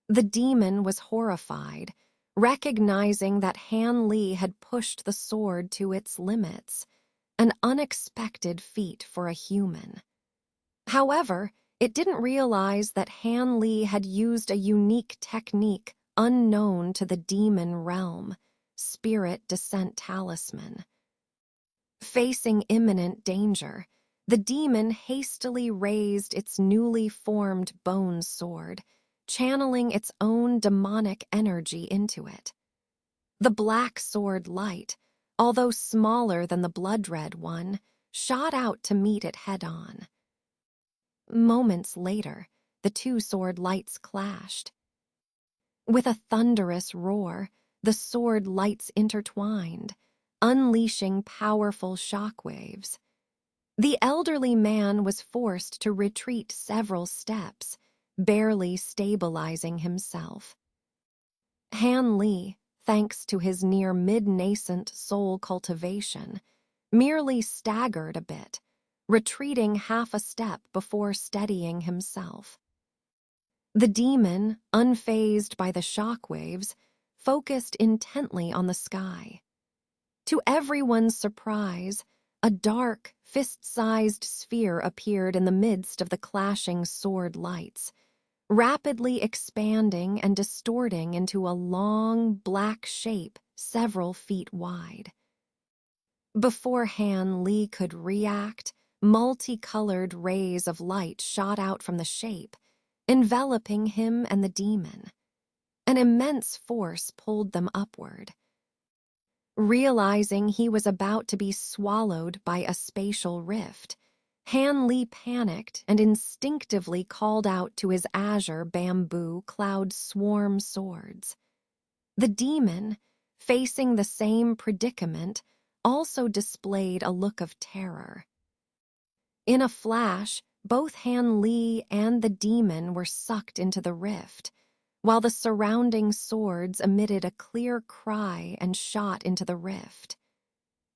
The demon was horrified, recognizing that Han Li had pushed the sword to its limits, an unexpected feat for a human. However, it didn't realize that Han Li had used a unique technique unknown to the demon realm, Spirit Descent Talisman. Facing imminent danger, the demon hastily raised its newly formed bone sword, channeling its own demonic energy into it. The black sword light, although smaller than the blood-red one, shot out to meet it head-on. Moments later, the two sword lights clashed. With a thunderous roar, the sword lights intertwined, unleashing powerful shockwaves. The elderly man was forced to retreat several steps, barely stabilizing himself. Han Li, thanks to his near mid-nascent soul cultivation, merely staggered a bit, retreating half a step before steadying himself. The demon, unfazed by the shockwaves, focused intently on the sky. To everyone's surprise, a dark, fist-sized sphere appeared in the midst of the clashing sword lights, rapidly expanding and distorting into a long, black shape several feet wide. Before Han Li could react, multicolored rays of light shot out from the shape, enveloping him and the demon. An immense force pulled them upward. Realizing he was about to be swallowed by a spatial rift, Han Li panicked and instinctively called out to his azure bamboo cloud swarm swords. The demon, facing the same predicament, also displayed a look of terror. In a flash, both Han Li and the demon were sucked into the rift, while the surrounding swords emitted a clear cry and shot into the rift.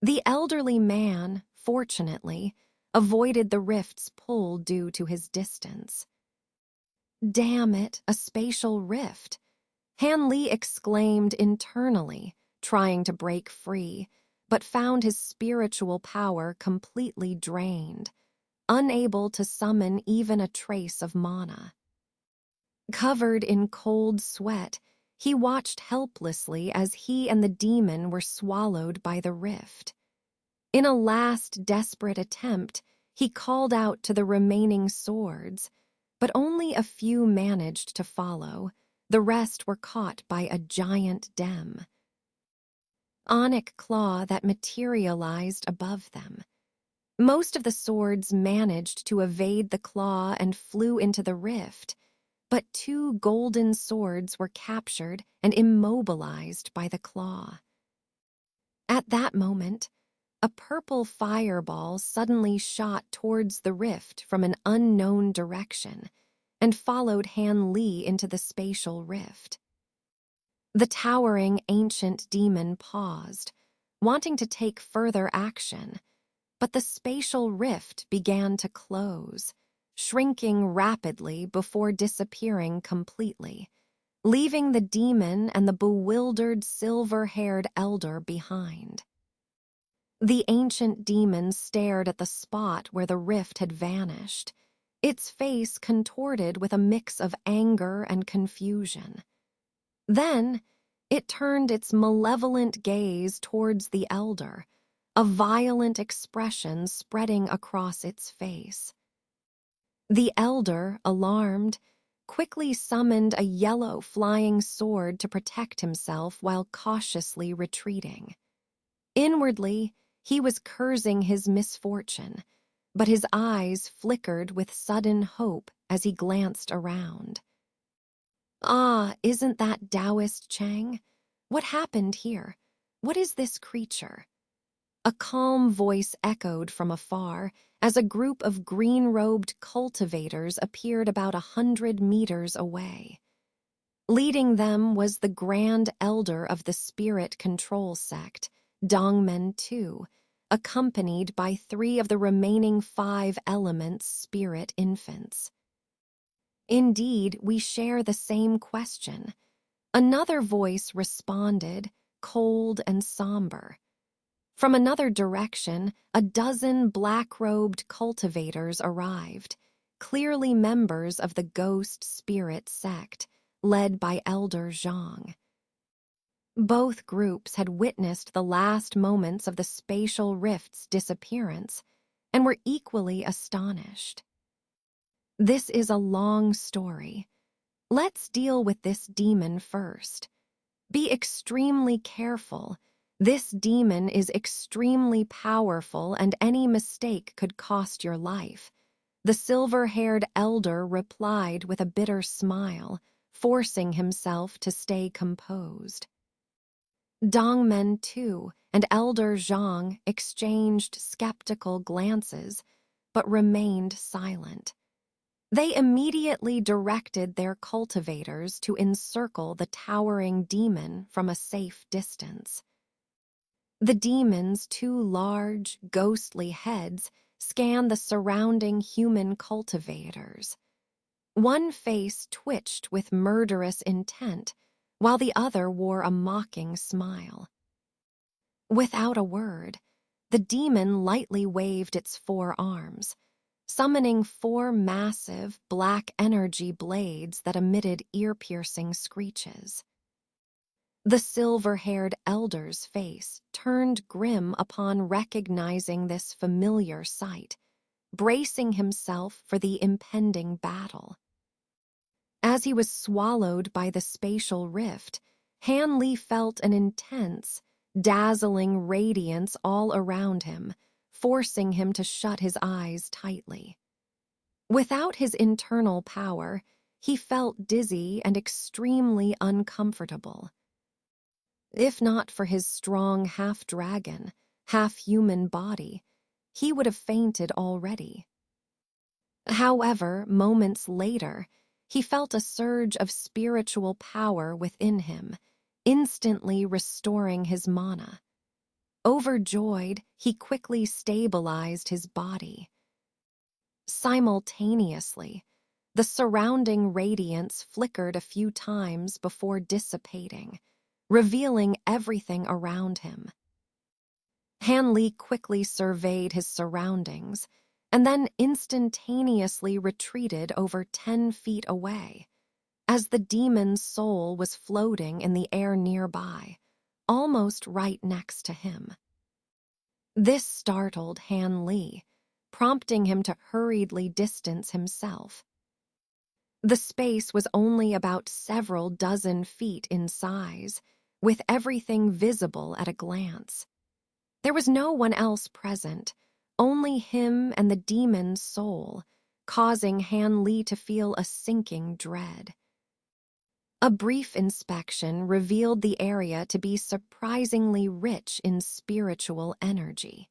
The elderly man, fortunately, avoided the rift's pull due to his distance. Damn it, a spatial rift! Han Li exclaimed internally, trying to break free, but found his spiritual power completely drained, unable to summon even a trace of mana. Covered in cold sweat, he watched helplessly as he and the demon were swallowed by the rift. In a last desperate attempt, he called out to the remaining swords, but only a few managed to follow. The rest were caught by a giant dem. Onyx claw that materialized above them. Most of the swords managed to evade the claw and flew into the rift, but two golden swords were captured and immobilized by the claw. At that moment, a purple fireball suddenly shot towards the rift from an unknown direction and followed Han Li into the spatial rift. The towering ancient demon paused, wanting to take further action, but the spatial rift began to close, shrinking rapidly before disappearing completely, leaving the demon and the bewildered silver-haired elder behind. The ancient demon stared at the spot where the rift had vanished, its face contorted with a mix of anger and confusion. Then, it turned its malevolent gaze towards the elder, a violent expression spreading across its face. The elder, alarmed, quickly summoned a yellow flying sword to protect himself while cautiously retreating. Inwardly, he was cursing his misfortune, but his eyes flickered with sudden hope as he glanced around. Ah, isn't that Taoist Chang? What happened here? What is this creature? A calm voice echoed from afar as a group of green-robed cultivators appeared about 100 meters away. Leading them was the Grand Elder of the Spirit Control Sect, Dongmen Tu, accompanied by 3 of the remaining 5 Elements Spirit infants. Indeed, we share the same question. Another voice responded, cold and somber. From another direction, a dozen black-robed cultivators arrived, clearly members of the Ghost Spirit sect, led by Elder Zhang. Both groups had witnessed the last moments of the spatial rift's disappearance and were equally astonished. This is a long story. Let's deal with this demon first. Be extremely careful. This demon is extremely powerful and any mistake could cost your life. The silver-haired elder replied with a bitter smile, forcing himself to stay composed. Dongmen Tu and Elder Zhang exchanged skeptical glances, but remained silent. They immediately directed their cultivators to encircle the towering demon from a safe distance. The demon's 2 large, ghostly heads scanned the surrounding human cultivators. One face twitched with murderous intent, while the other wore a mocking smile. Without a word, the demon lightly waved its 4 arms, summoning 4 massive, black energy blades that emitted ear-piercing screeches. The silver-haired elder's face turned grim upon recognizing this familiar sight, bracing himself for the impending battle. As he was swallowed by the spatial rift, Han Li felt an intense, dazzling radiance all around him, forcing him to shut his eyes tightly. Without his internal power, he felt dizzy and extremely uncomfortable. If not for his strong half-dragon, half-human body, he would have fainted already. However, moments later, he felt a surge of spiritual power within him, instantly restoring his mana. Overjoyed, he quickly stabilized his body. Simultaneously, the surrounding radiance flickered a few times before dissipating, revealing everything around him. Han Li quickly surveyed his surroundings, and then instantaneously retreated over 10 feet away, as the demon's soul was floating in the air nearby, almost right next to him. This startled Han Li, prompting him to hurriedly distance himself. The space was only about several dozen feet in size, with everything visible at a glance. There was no one else present, only him and the demon's soul, causing Han Li to feel a sinking dread. A brief inspection revealed the area to be surprisingly rich in spiritual energy.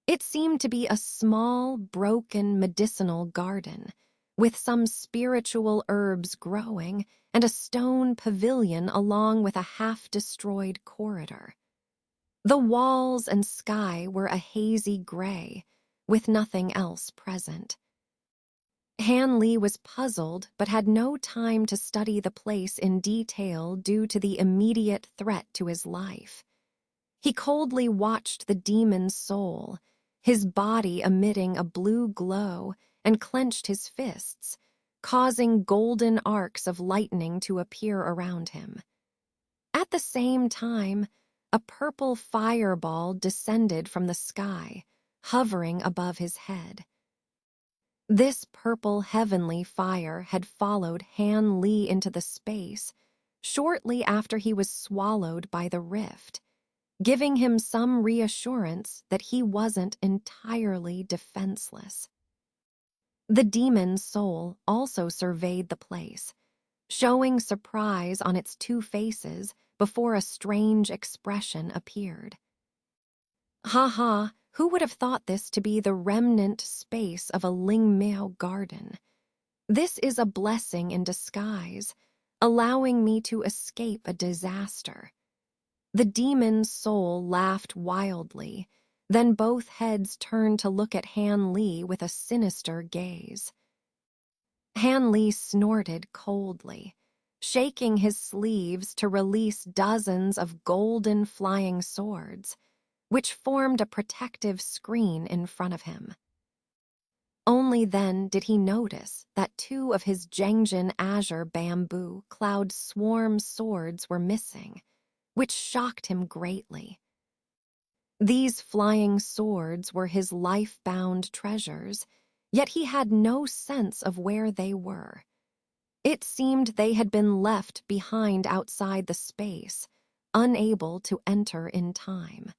It seemed to be a small, broken medicinal garden, with some spiritual herbs growing and a stone pavilion along with a half-destroyed corridor. The walls and sky were a hazy gray, with nothing else present. Han Li was puzzled but had no time to study the place in detail due to the immediate threat to his life. He coldly watched the demon's soul, his body emitting a blue glow, and clenched his fists, causing golden arcs of lightning to appear around him. At the same time, a purple fireball descended from the sky, hovering above his head. This purple heavenly fire had followed Han Li into the space shortly after he was swallowed by the rift, giving him some reassurance that he wasn't entirely defenseless. The demon's soul also surveyed the place, showing surprise on its two faces before a strange expression appeared. Ha ha, who would have thought this to be the remnant space of a Lingmiao garden? This is a blessing in disguise, allowing me to escape a disaster. The demon's soul laughed wildly, then both heads turned to look at Han Li with a sinister gaze. Han Li snorted coldly, shaking his sleeves to release dozens of golden flying swords, which formed a protective screen in front of him. Only then did he notice that two of his Zhengjin azure bamboo cloud swarm swords were missing, which shocked him greatly. These flying swords were his life-bound treasures, yet he had no sense of where they were. It seemed they had been left behind outside the space, unable to enter in time.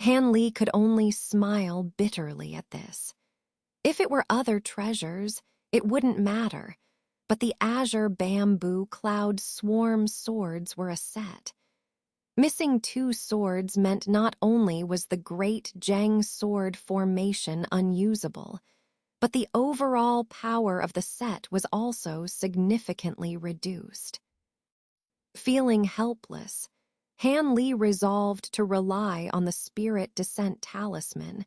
Han Li could only smile bitterly at this. If it were other treasures, it wouldn't matter, but the azure bamboo cloud swarm swords were a set. Missing two swords meant not only was the great Zheng sword formation unusable, but the overall power of the set was also significantly reduced. Feeling helpless, Han Li resolved to rely on the Spirit Descent Talisman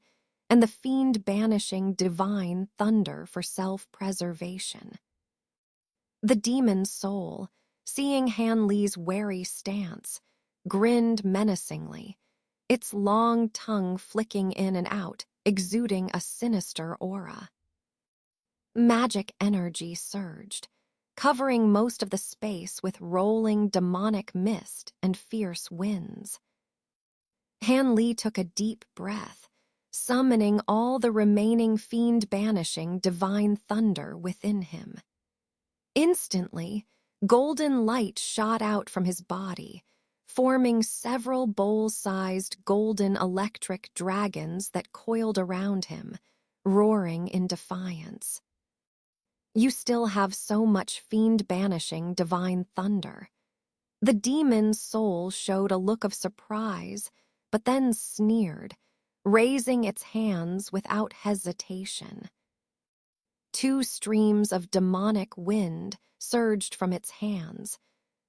and the fiend-banishing divine thunder for self-preservation. The demon's soul, seeing Han Li's wary stance, grinned menacingly, its long tongue flicking in and out, exuding a sinister aura. Magic energy surged, covering most of the space with rolling demonic mist and fierce winds. Han Li took a deep breath, summoning all the remaining fiend-banishing divine thunder within him. Instantly, golden light shot out from his body, forming several bowl-sized golden electric dragons that coiled around him, roaring in defiance. You still have so much fiend-banishing divine thunder. The demon's soul showed a look of surprise, but then sneered, raising its hands without hesitation. Two streams of demonic wind surged from its hands,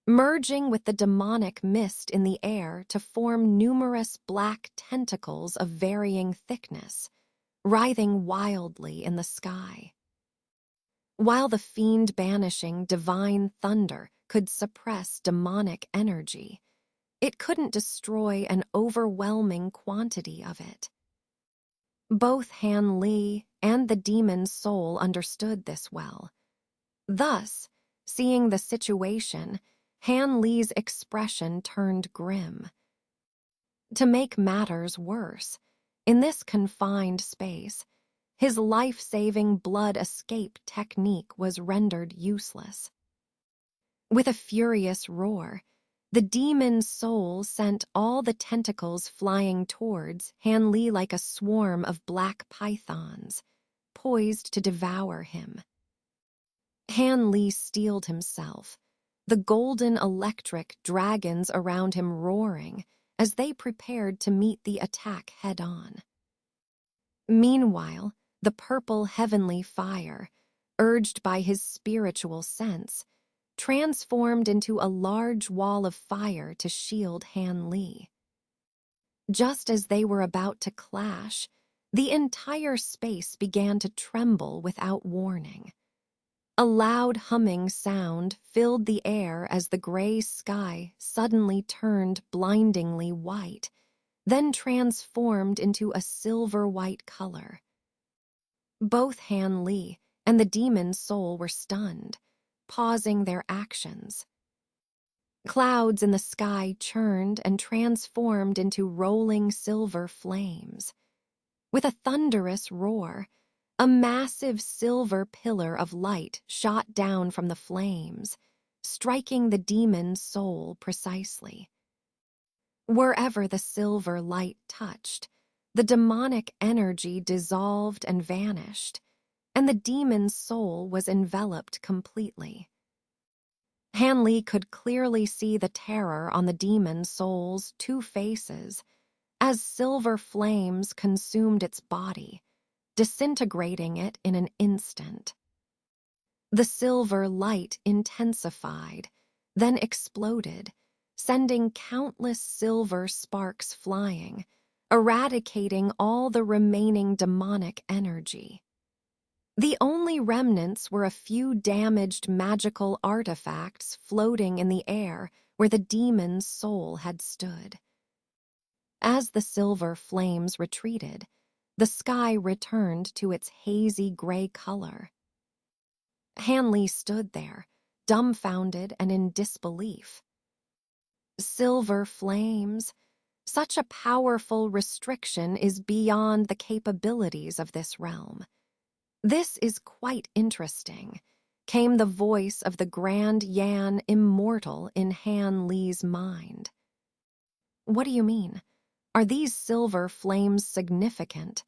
merging with the demonic mist in the air to form numerous black tentacles of varying thickness, writhing wildly in the sky. While the fiend-banishing divine thunder could suppress demonic energy, it couldn't destroy an overwhelming quantity of it. Both Han Li and the demon's soul understood this well. Thus, seeing the situation, Han Li's expression turned grim. To make matters worse, in this confined space, his life-saving blood escape technique was rendered useless. With a furious roar, The demon's soul sent all the tentacles flying towards Han Li like a swarm of black pythons, poised to devour him. Han Li steeled himself, the golden electric dragons around him roaring as they prepared to meet the attack head-on. Meanwhile, the purple heavenly fire, urged by his spiritual sense, transformed into a large wall of fire to shield Han Li. Just as they were about to clash, the entire space began to tremble without warning. A loud humming sound filled the air as the gray sky suddenly turned blindingly white, then transformed into a silver-white color. Both Han Li and the demon's soul were stunned, pausing their actions. Clouds in the sky churned and transformed into rolling silver flames. With a thunderous roar, a massive silver pillar of light shot down from the flames, striking the demon's soul precisely. Wherever the silver light touched, the demonic energy dissolved and vanished, and the demon's soul was enveloped completely. Han Li could clearly see the terror on the demon's soul's two faces as silver flames consumed its body, disintegrating it in an instant. The silver light intensified, then exploded, sending countless silver sparks flying, eradicating all the remaining demonic energy. The only remnants were a few damaged magical artifacts floating in the air where the demon's soul had stood. As the silver flames retreated, the sky returned to its hazy gray color. Han Li stood there, dumbfounded and in disbelief. Silver flames? Such a powerful restriction is beyond the capabilities of this realm. This is quite interesting, came the voice of the Grand Yan immortal in Han Li's mind. What do you mean? Are these silver flames significant?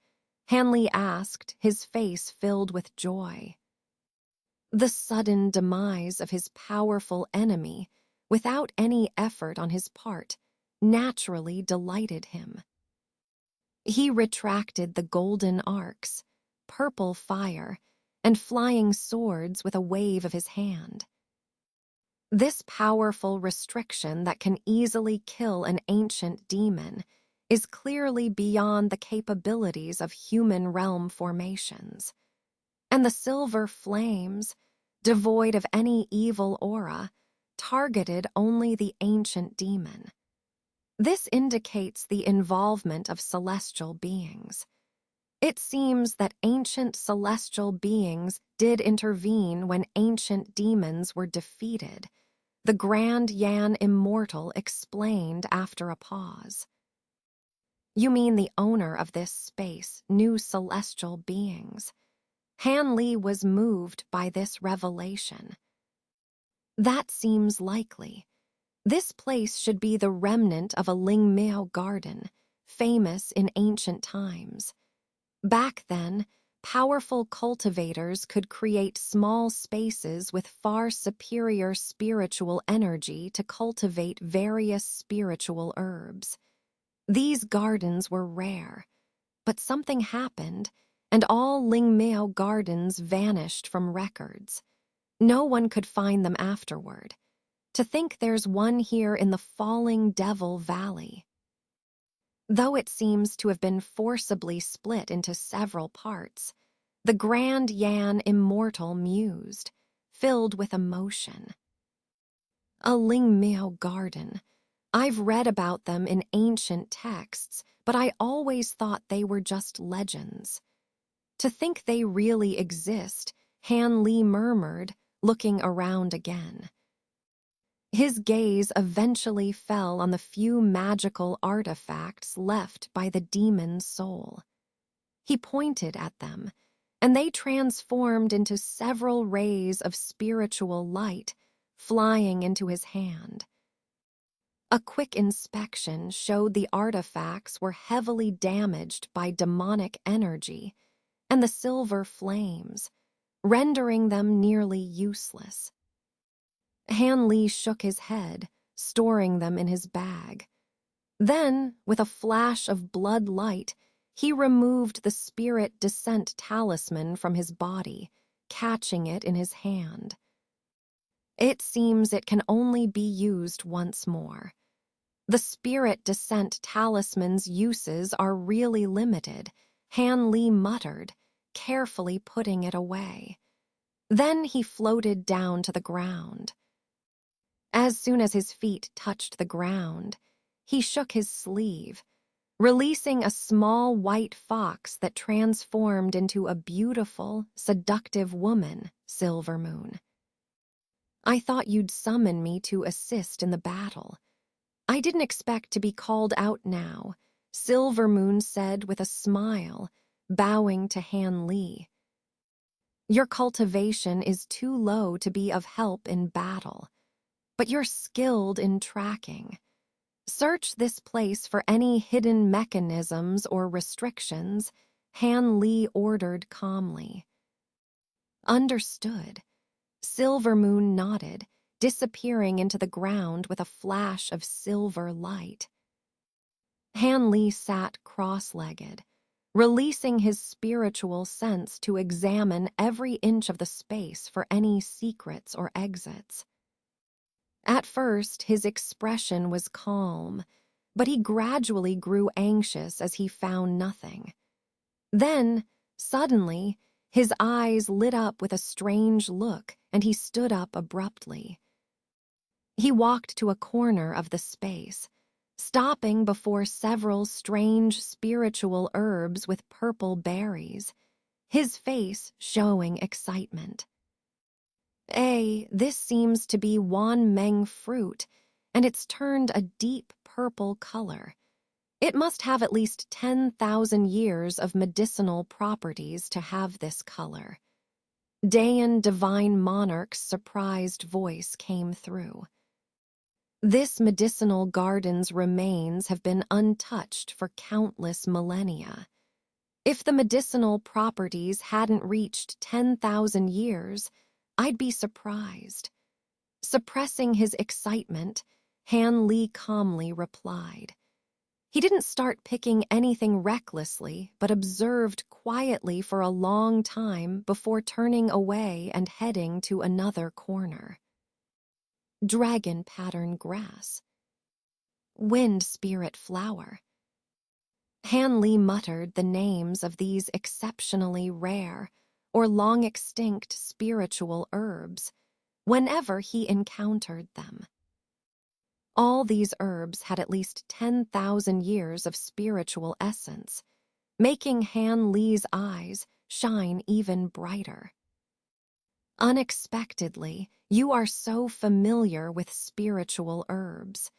Han Li asked, his face filled with joy. The sudden demise of his powerful enemy, without any effort on his part, naturally delighted him. He retracted the golden arcs, purple fire, and flying swords with a wave of his hand. This powerful restriction that can easily kill an ancient demon is clearly beyond the capabilities of human realm formations. And the silver flames, devoid of any evil aura, targeted only the ancient demon. This indicates the involvement of celestial beings. It seems that ancient celestial beings did intervene when ancient demons were defeated, the Grand Yan immortal explained after a pause. You mean the owner of this space knew celestial beings? Han Li was moved by this revelation. That seems likely. This place should be the remnant of a Lingmiao garden, famous in ancient times. Back then, powerful cultivators could create small spaces with far superior spiritual energy to cultivate various spiritual herbs. These gardens were rare, but something happened, and all Lingmiao gardens vanished from records. No one could find them afterward. To think there's one here in the Falling Devil Valley. Though it seems to have been forcibly split into several parts, the Grand Yan immortal mused, filled with emotion. A Lingmiao garden. I've read about them in ancient texts, but I always thought they were just legends. To think they really exist, Han Li murmured, looking around again. His gaze eventually fell on the few magical artifacts left by the demon's soul. He pointed at them, and they transformed into several rays of spiritual light, flying into his hand. A quick inspection showed the artifacts were heavily damaged by demonic energy and the silver flames, rendering them nearly useless. Han Li shook his head, storing them in his bag. Then, with a flash of blood light, he removed the spirit descent talisman from his body, catching it in his hand. It seems it can only be used once more. The spirit descent talisman's uses are really limited, Han Li muttered, carefully putting it away. Then he floated down to the ground. As soon as his feet touched the ground, he shook his sleeve, releasing a small white fox that transformed into a beautiful, seductive woman, Silvermoon. I thought you'd summon me to assist in the battle. I didn't expect to be called out now, Silvermoon said with a smile, bowing to Han Li. Your cultivation is too low to be of help in battle, but you're skilled in tracking. Search this place for any hidden mechanisms or restrictions, Han Li ordered calmly. Understood. Silvermoon nodded, disappearing into the ground with a flash of silver light. Han Li sat cross-legged, releasing his spiritual sense to examine every inch of the space for any secrets or exits. At first, his expression was calm, but he gradually grew anxious as he found nothing. Then, suddenly, his eyes lit up with a strange look, and he stood up abruptly. He walked to a corner of the space, stopping before several strange spiritual herbs with purple berries, his face showing excitement. This seems to be Wan Meng fruit, and it's turned a deep purple color. It must have at least 10,000 years of medicinal properties to have this color. Dayan Divine Monarch's surprised voice came through. This medicinal garden's remains have been untouched for countless millennia. If the medicinal properties hadn't reached 10,000 years, I'd be surprised. Suppressing his excitement, Han Li calmly replied. He didn't start picking anything recklessly, but observed quietly for a long time before turning away and heading to another corner. Dragon pattern grass. Wind spirit flower. Han Li muttered the names of these exceptionally rare or long-extinct spiritual herbs whenever he encountered them. All these herbs had at least 10,000 years of spiritual essence, making Han Li's eyes shine even brighter. Unexpectedly, you are so familiar with spiritual herbs.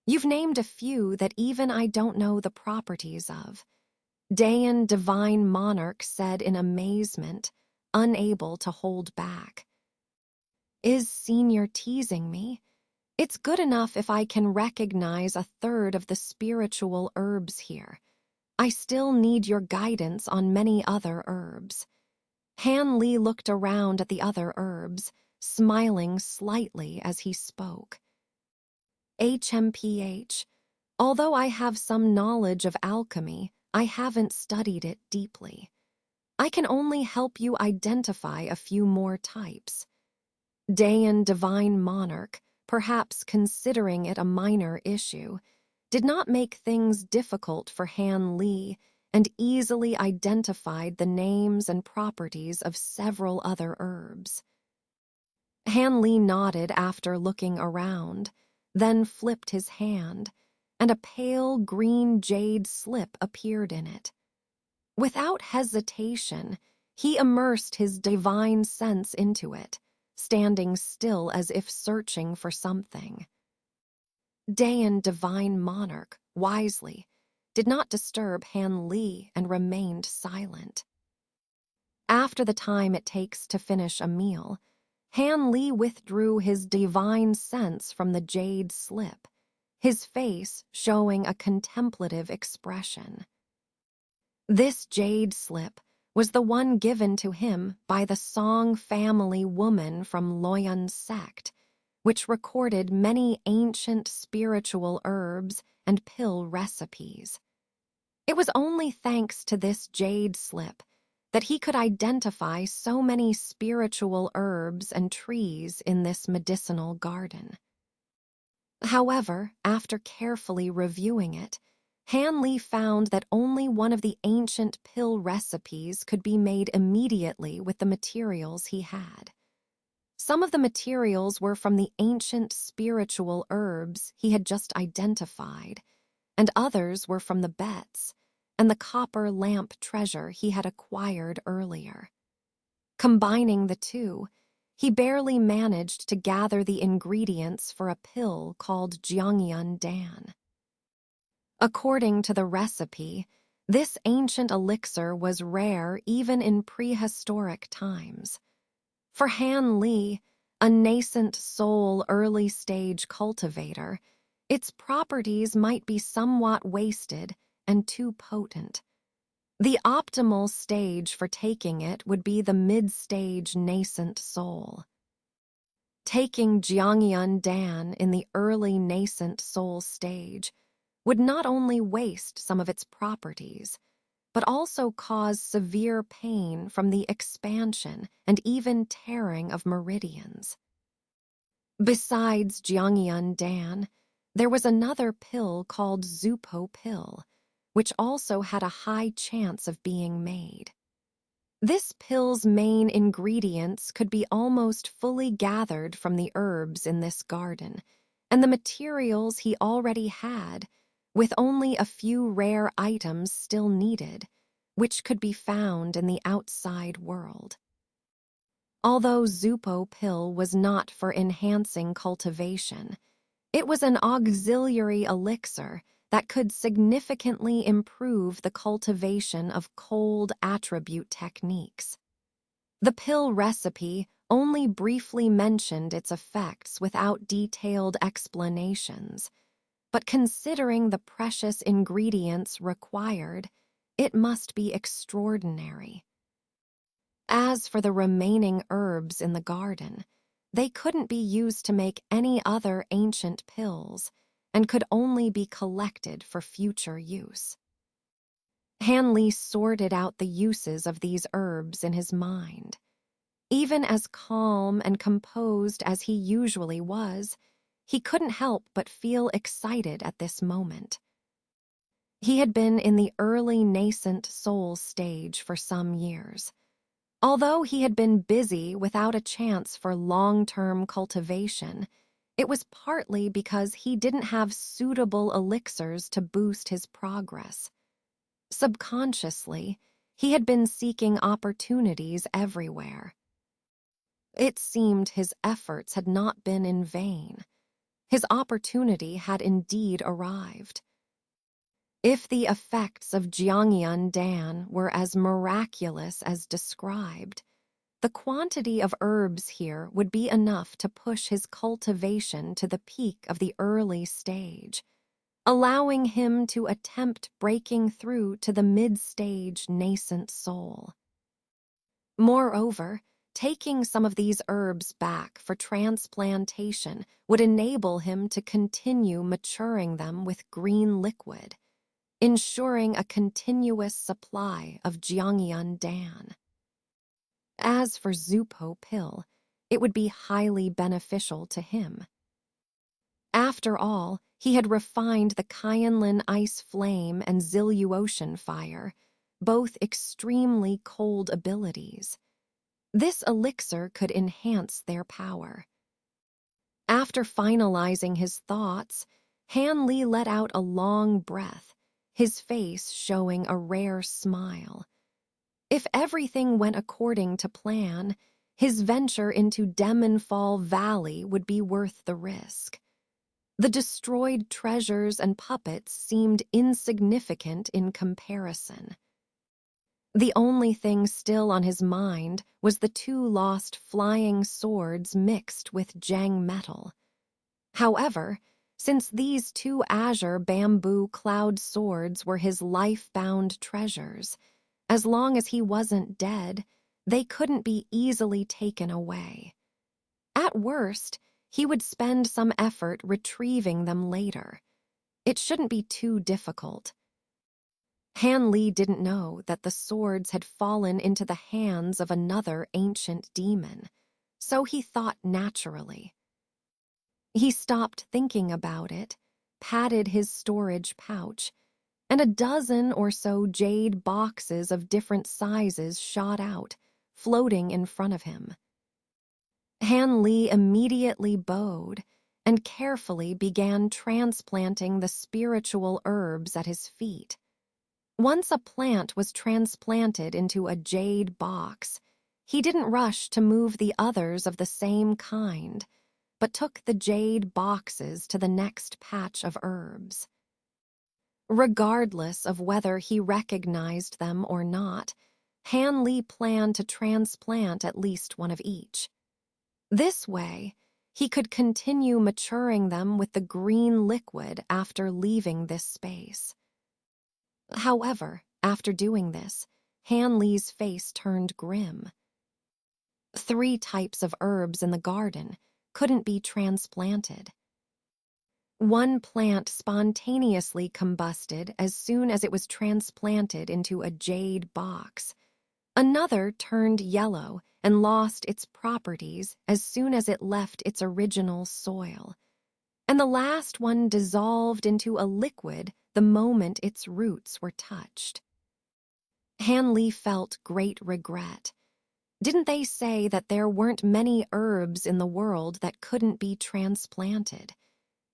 You've named a few that even I don't know the properties of. Dayan Divine Monarch said in amazement, unable to hold back. Is Senior teasing me? It's good enough if I can recognize a third of the spiritual herbs here. I still need your guidance on many other herbs. Han Li looked around at the other herbs, smiling slightly as he spoke. HMPH. Although I have some knowledge of alchemy, I haven't studied it deeply. I can only help you identify a few more types. Dayan Divine Monarch, perhaps considering it a minor issue, did not make things difficult for Han Li and easily identified the names and properties of several other herbs. Han Li nodded after looking around, then flipped his hand, and a pale green jade slip appeared in it. Without hesitation, he immersed his divine sense into it, standing still as if searching for something. Dayan Divine Monarch, wisely, did not disturb Han Li and remained silent. After the time it takes to finish a meal, Han Li withdrew his divine sense from the jade slip, his face showing a contemplative expression. This jade slip was the one given to him by the Song family woman from Loyun's sect, which recorded many ancient spiritual herbs and pill recipes. It was only thanks to this jade slip that he could identify so many spiritual herbs and trees in this medicinal garden. However, after carefully reviewing it, Hanley found that only one of the ancient pill recipes could be made immediately with the materials he had. Some of the materials were from the ancient spiritual herbs he had just identified, and others were from the bets and the copper lamp treasure he had acquired earlier. Combining the two, he barely managed to gather the ingredients for a pill called Jiangyun Dan. According to the recipe, this ancient elixir was rare even in prehistoric times. For Han Li, a nascent soul early-stage cultivator, its properties might be somewhat wasted and too potent. The optimal stage for taking it would be the mid-stage nascent soul. Taking Jiangyun Dan in the early nascent soul stage would not only waste some of its properties, but also cause severe pain from the expansion and even tearing of meridians. Besides Jiangyun Dan, there was another pill called Zupo pill, which also had a high chance of being made. This pill's main ingredients could be almost fully gathered from the herbs in this garden, and the materials he already had, with only a few rare items still needed, which could be found in the outside world. Although Zupo pill was not for enhancing cultivation, it was an auxiliary elixir that could significantly improve the cultivation of cold attribute techniques. The pill recipe only briefly mentioned its effects without detailed explanations, but considering the precious ingredients required, it must be extraordinary. As for the remaining herbs in the garden, they couldn't be used to make any other ancient pills and could only be collected for future use. Hanley sorted out the uses of these herbs in his mind. Even as calm and composed as he usually was, he couldn't help but feel excited at this moment. He had been in the early nascent soul stage for some years. Although he had been busy without a chance for long-term cultivation, it was partly because he didn't have suitable elixirs to boost his progress. Subconsciously, he had been seeking opportunities everywhere. It seemed his efforts had not been in vain. His opportunity had indeed arrived. If the effects of Jiangyun Dan were as miraculous as described, the quantity of herbs here would be enough to push his cultivation to the peak of the early stage, allowing him to attempt breaking through to the mid-stage nascent soul. Moreover, taking some of these herbs back for transplantation would enable him to continue maturing them with green liquid, ensuring a continuous supply of Jiangyun Dan. As for Zupo pill, it would be highly beneficial to him. After all, he had refined the Qianlin ice flame and Ziluocean fire, both extremely cold abilities. This elixir could enhance their power. After finalizing his thoughts, Han Li let out a long breath, his face showing a rare smile. If everything went according to plan, his venture into Demonfall Valley would be worth the risk. The destroyed treasures and puppets seemed insignificant in comparison. The only thing still on his mind was the 2 lost flying swords mixed with Jiang metal. However, Since these two azure bamboo cloud swords were his life-bound treasures, as long as he wasn't dead, they couldn't be easily taken away. At worst, he would spend some effort retrieving them later. It shouldn't be too difficult. Han Li didn't know that the swords had fallen into the hands of another ancient demon, so he thought naturally. He stopped thinking about it, patted his storage pouch, and a dozen or so jade boxes of different sizes shot out, floating in front of him. Han Li immediately bowed and carefully began transplanting the spiritual herbs at his feet. Once a plant was transplanted into a jade box, he didn't rush to move the others of the same kind, but took the jade boxes to the next patch of herbs. Regardless of whether he recognized them or not, Han Li planned to transplant at least one of each. This way, he could continue maturing them with the green liquid after leaving this space. However, after doing this, Han Li's face turned grim. 3 types of herbs in the garden couldn't be transplanted. One plant spontaneously combusted as soon as it was transplanted into a jade box. Another turned yellow and lost its properties as soon as it left its original soil. And the last one dissolved into a liquid the moment its roots were touched. Han Li felt great regret. Didn't they say that there weren't many herbs in the world that couldn't be transplanted?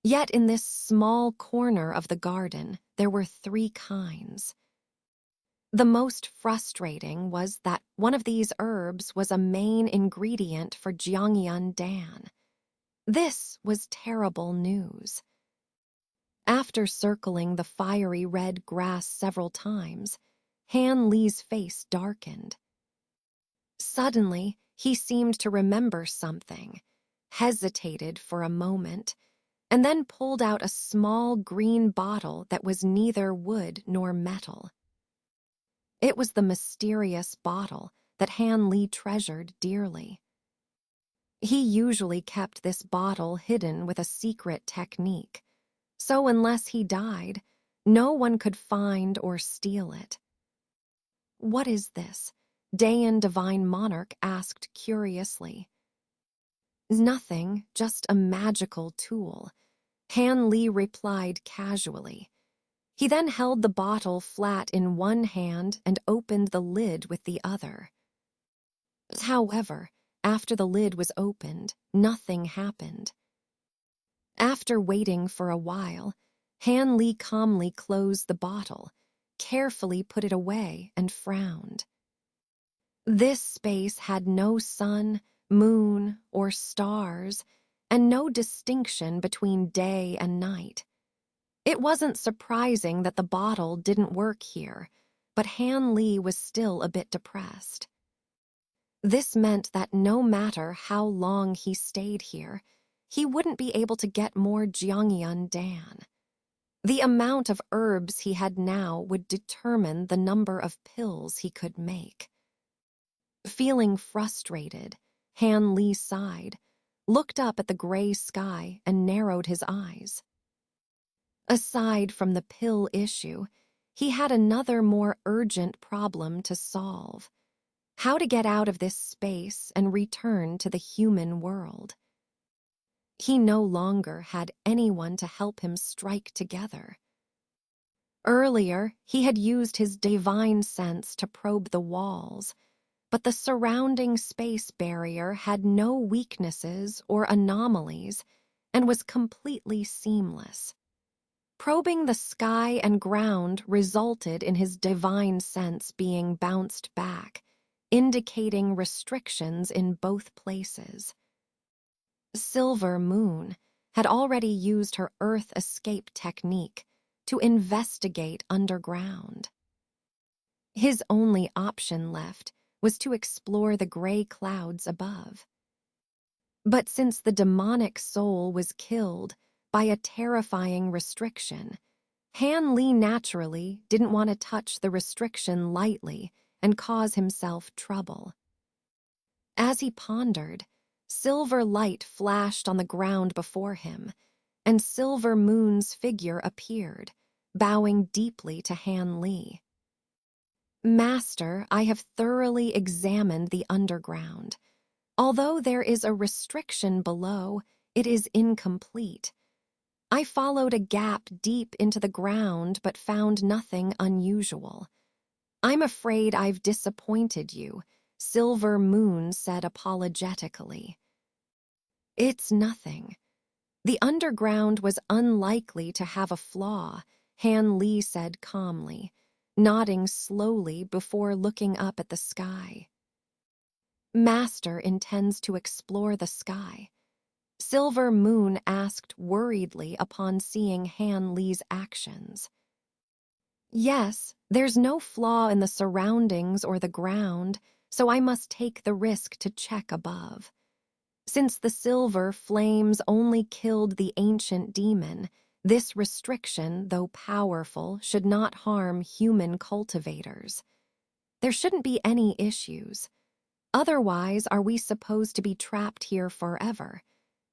Yet in this small corner of the garden, there were 3 kinds. The most frustrating was that one of these herbs was a main ingredient for Jiangyun Dan. This was terrible news. After circling the fiery red grass several times, Han Li's face darkened. Suddenly, he seemed to remember something, hesitated for a moment, and then pulled out a small green bottle that was neither wood nor metal. It was the mysterious bottle that Han Li treasured dearly. He usually kept this bottle hidden with a secret technique, so unless he died, no one could find or steal it. "What is this?" Dayan Divine Monarch asked curiously. "Nothing, just a magical tool," Han Li replied casually. He then held the bottle flat in one hand and opened the lid with the other. However, after the lid was opened, nothing happened. After waiting for a while, Han Li calmly closed the bottle, carefully put it away, and frowned. This space had no sun, moon, or stars, and no distinction between day and night. It wasn't surprising that the bottle didn't work here, but Han Li was still a bit depressed. This meant that no matter how long he stayed here, he wouldn't be able to get more Jiangyun Dan. The amount of herbs he had now would determine the number of pills he could make. Feeling frustrated, Han Li sighed, looked up at the gray sky, and narrowed his eyes. Aside from the pill issue, he had another more urgent problem to solve: how to get out of this space and return to the human world. He no longer had anyone to help him strike together. Earlier, he had used his divine sense to probe the walls, but the surrounding space barrier had no weaknesses or anomalies and was completely seamless. Probing the sky and ground resulted in his divine sense being bounced back, indicating restrictions in both places. Silver Moon had already used her Earth escape technique to investigate underground. His only option left was to explore the gray clouds above. But since the demonic soul was killed by a terrifying restriction. Han Li naturally didn't want to touch the restriction lightly and cause himself trouble. As he pondered, silver light flashed on the ground before him, and Silver Moon's figure appeared, bowing deeply to Han Li. "Master, I have thoroughly examined the underground. Although there is a restriction below, it is incomplete. I followed a gap deep into the ground but found nothing unusual. I'm afraid I've disappointed you," Silver Moon said apologetically. "It's nothing. The underground was unlikely to have a flaw," Han Li said calmly, nodding slowly before looking up at the sky. "Master intends to explore the sky?" Silver Moon asked worriedly upon seeing Han Li's actions. "Yes, there's no flaw in the surroundings or the ground, so I must take the risk to check above. Since the silver flames only killed the ancient demon, this restriction, though powerful, should not harm human cultivators. There shouldn't be any issues. Otherwise, are we supposed to be trapped here forever?"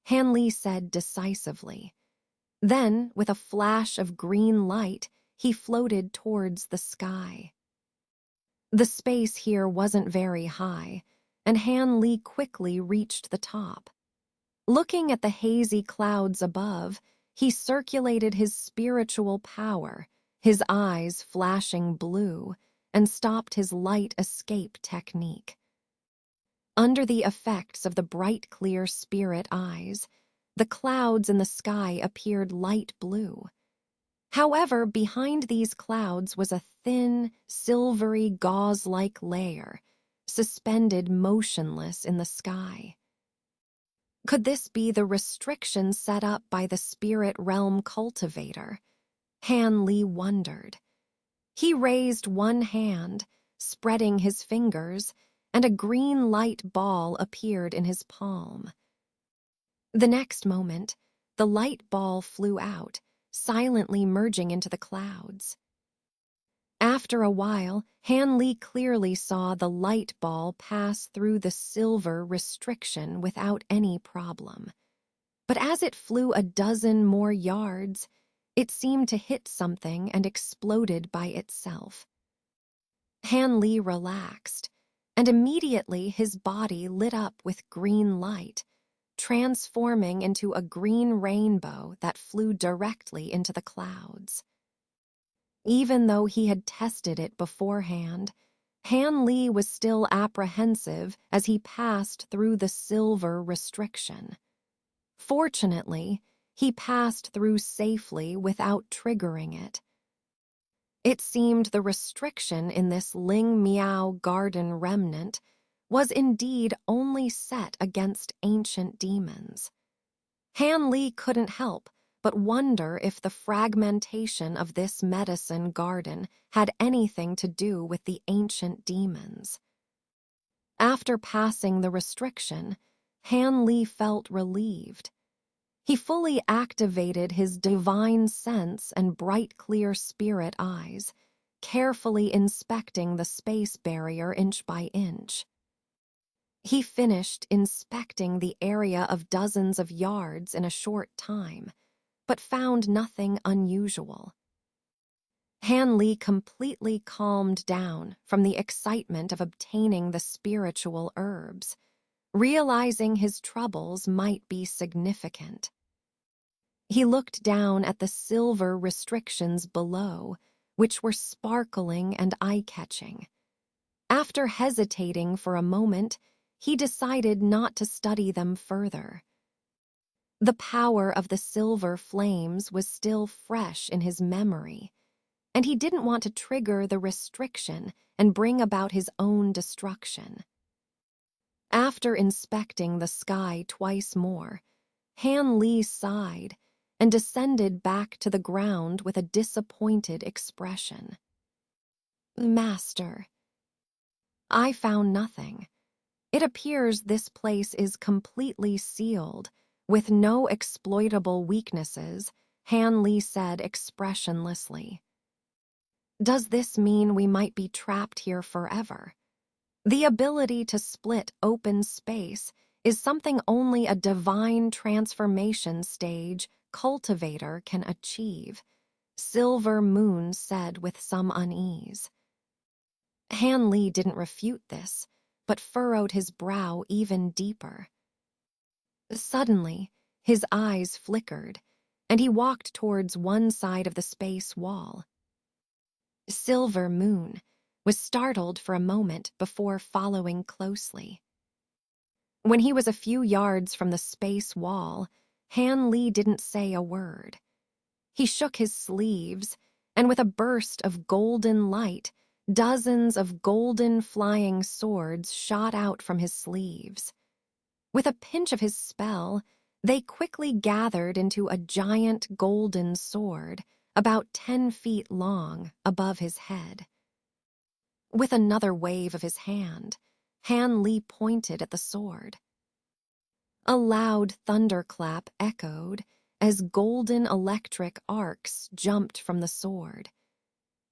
Han Li said decisively. Then, with a flash of green light, he floated towards the sky. The space here wasn't very high, and Han Li quickly reached the top. Looking at the hazy clouds above, he circulated his spiritual power, his eyes flashing blue, and stopped his light escape technique. Under the effects of the bright, clear spirit eyes, the clouds in the sky appeared light blue. However, behind these clouds was a thin, silvery, gauze-like layer, suspended motionless in the sky. Could this be the restriction set up by the spirit realm cultivator? Han Li wondered. He raised one hand, spreading his fingers, and a green light ball appeared in his palm. The next moment, the light ball flew out, silently merging into the clouds. After a while, Han Li clearly saw the light ball pass through the silver restriction without any problem. But as it flew a dozen more yards, it seemed to hit something and exploded by itself. Han Li relaxed, and immediately his body lit up with green light, transforming into a green rainbow that flew directly into the clouds. Even though he had tested it beforehand, Han Li was still apprehensive as he passed through the silver restriction. Fortunately, he passed through safely without triggering it. It seemed the restriction in this Ling Miao garden remnant was indeed only set against ancient demons. Han Li couldn't help but wonder if the fragmentation of this medicine garden had anything to do with the ancient demons. After passing the restriction, Han Li felt relieved. He fully activated his divine sense and bright, clear spirit eyes, carefully inspecting the space barrier inch by inch. He finished inspecting the area of dozens of yards in a short time, but found nothing unusual. Han Li completely calmed down from the excitement of obtaining the spiritual herbs, realizing his troubles might be significant. He looked down at the silver restrictions below, which were sparkling and eye-catching. After hesitating for a moment, he decided not to study them further. The power of the silver flames was still fresh in his memory, and he didn't want to trigger the restriction and bring about his own destruction. After inspecting the sky twice more, Han Li sighed and descended back to the ground with a disappointed expression. "Master, I found nothing. It appears this place is completely sealed, With no exploitable weaknesses, Han Li said expressionlessly. Does this mean we might be trapped here forever? The ability to split open space is something only a divine transformation stage cultivator can achieve, Silver Moon said with some unease. Han Li didn't refute this, but furrowed his brow even deeper. Suddenly, his eyes flickered, and he walked towards one side of the space wall. Silver Moon was startled for a moment before following closely. When he was a few yards from the space wall, Han Li didn't say a word. He shook his sleeves, and with a burst of golden light, dozens of golden flying swords shot out from his sleeves. With a pinch of his spell, they quickly gathered into a giant golden sword, about 10 feet long, above his head. With another wave of his hand, Han Li pointed at the sword. A loud thunderclap echoed as golden electric arcs jumped from the sword.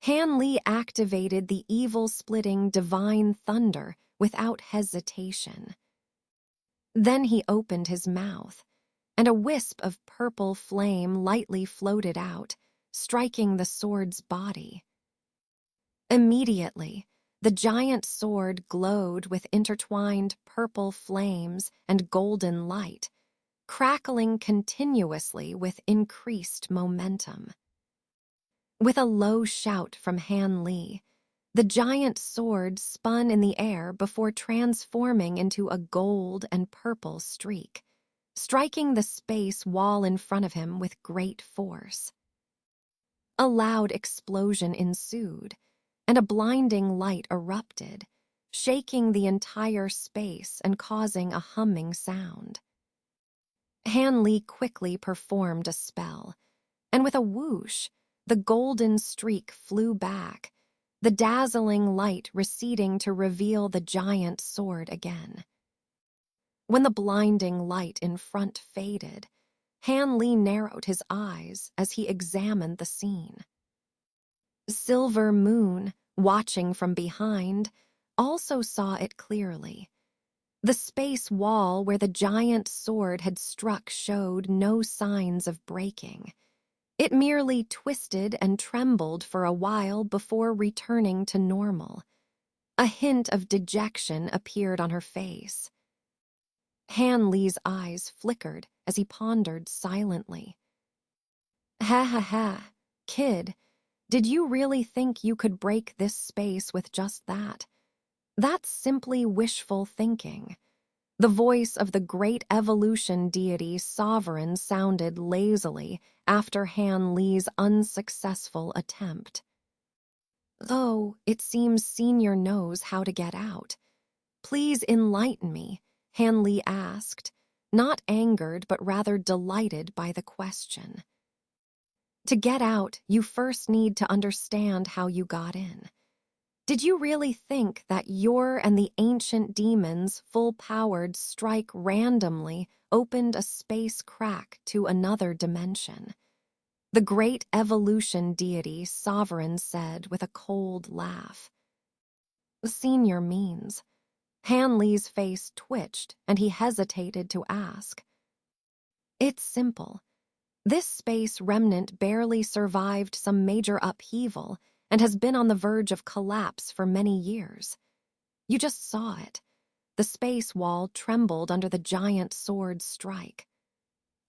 Han Li activated the evil-splitting divine thunder without hesitation. Then he opened his mouth, and a wisp of purple flame lightly floated out, striking the sword's body. Immediately, the giant sword glowed with intertwined purple flames and golden light, crackling continuously with increased momentum. With a low shout from Han Li, the giant sword spun in the air before transforming into a gold and purple streak, striking the space wall in front of him with great force. A loud explosion ensued, and a blinding light erupted, shaking the entire space and causing a humming sound. Han Li quickly performed a spell, and with a whoosh, the golden streak flew back, the dazzling light receding to reveal the giant sword again. When the blinding light in front faded, Han Li narrowed his eyes as he examined the scene. Silver Moon, watching from behind, also saw it clearly. The space wall where the giant sword had struck showed no signs of breaking. It merely twisted and trembled for a while before returning to normal. A hint of dejection appeared on her face. Han Li's eyes flickered as he pondered silently. Ha ha ha, kid, did you really think you could break this space with just that? That's simply wishful thinking. The voice of the great evolution deity Sovereign sounded lazily after Han Li's unsuccessful attempt. Oh, it seems Senior knows how to get out. Please enlighten me, Han Li asked, not angered but rather delighted by the question. To get out, you first need to understand how you got in. Did you really think that your and the ancient demons' full-powered strike randomly opened a space crack to another dimension? The great evolution deity Sovereign said with a cold laugh. Senior means. Han Li's face twitched and he hesitated to ask. It's simple. This space remnant barely survived some major upheaval and has been on the verge of collapse for many years. You just saw it. The space wall trembled under the giant sword's strike.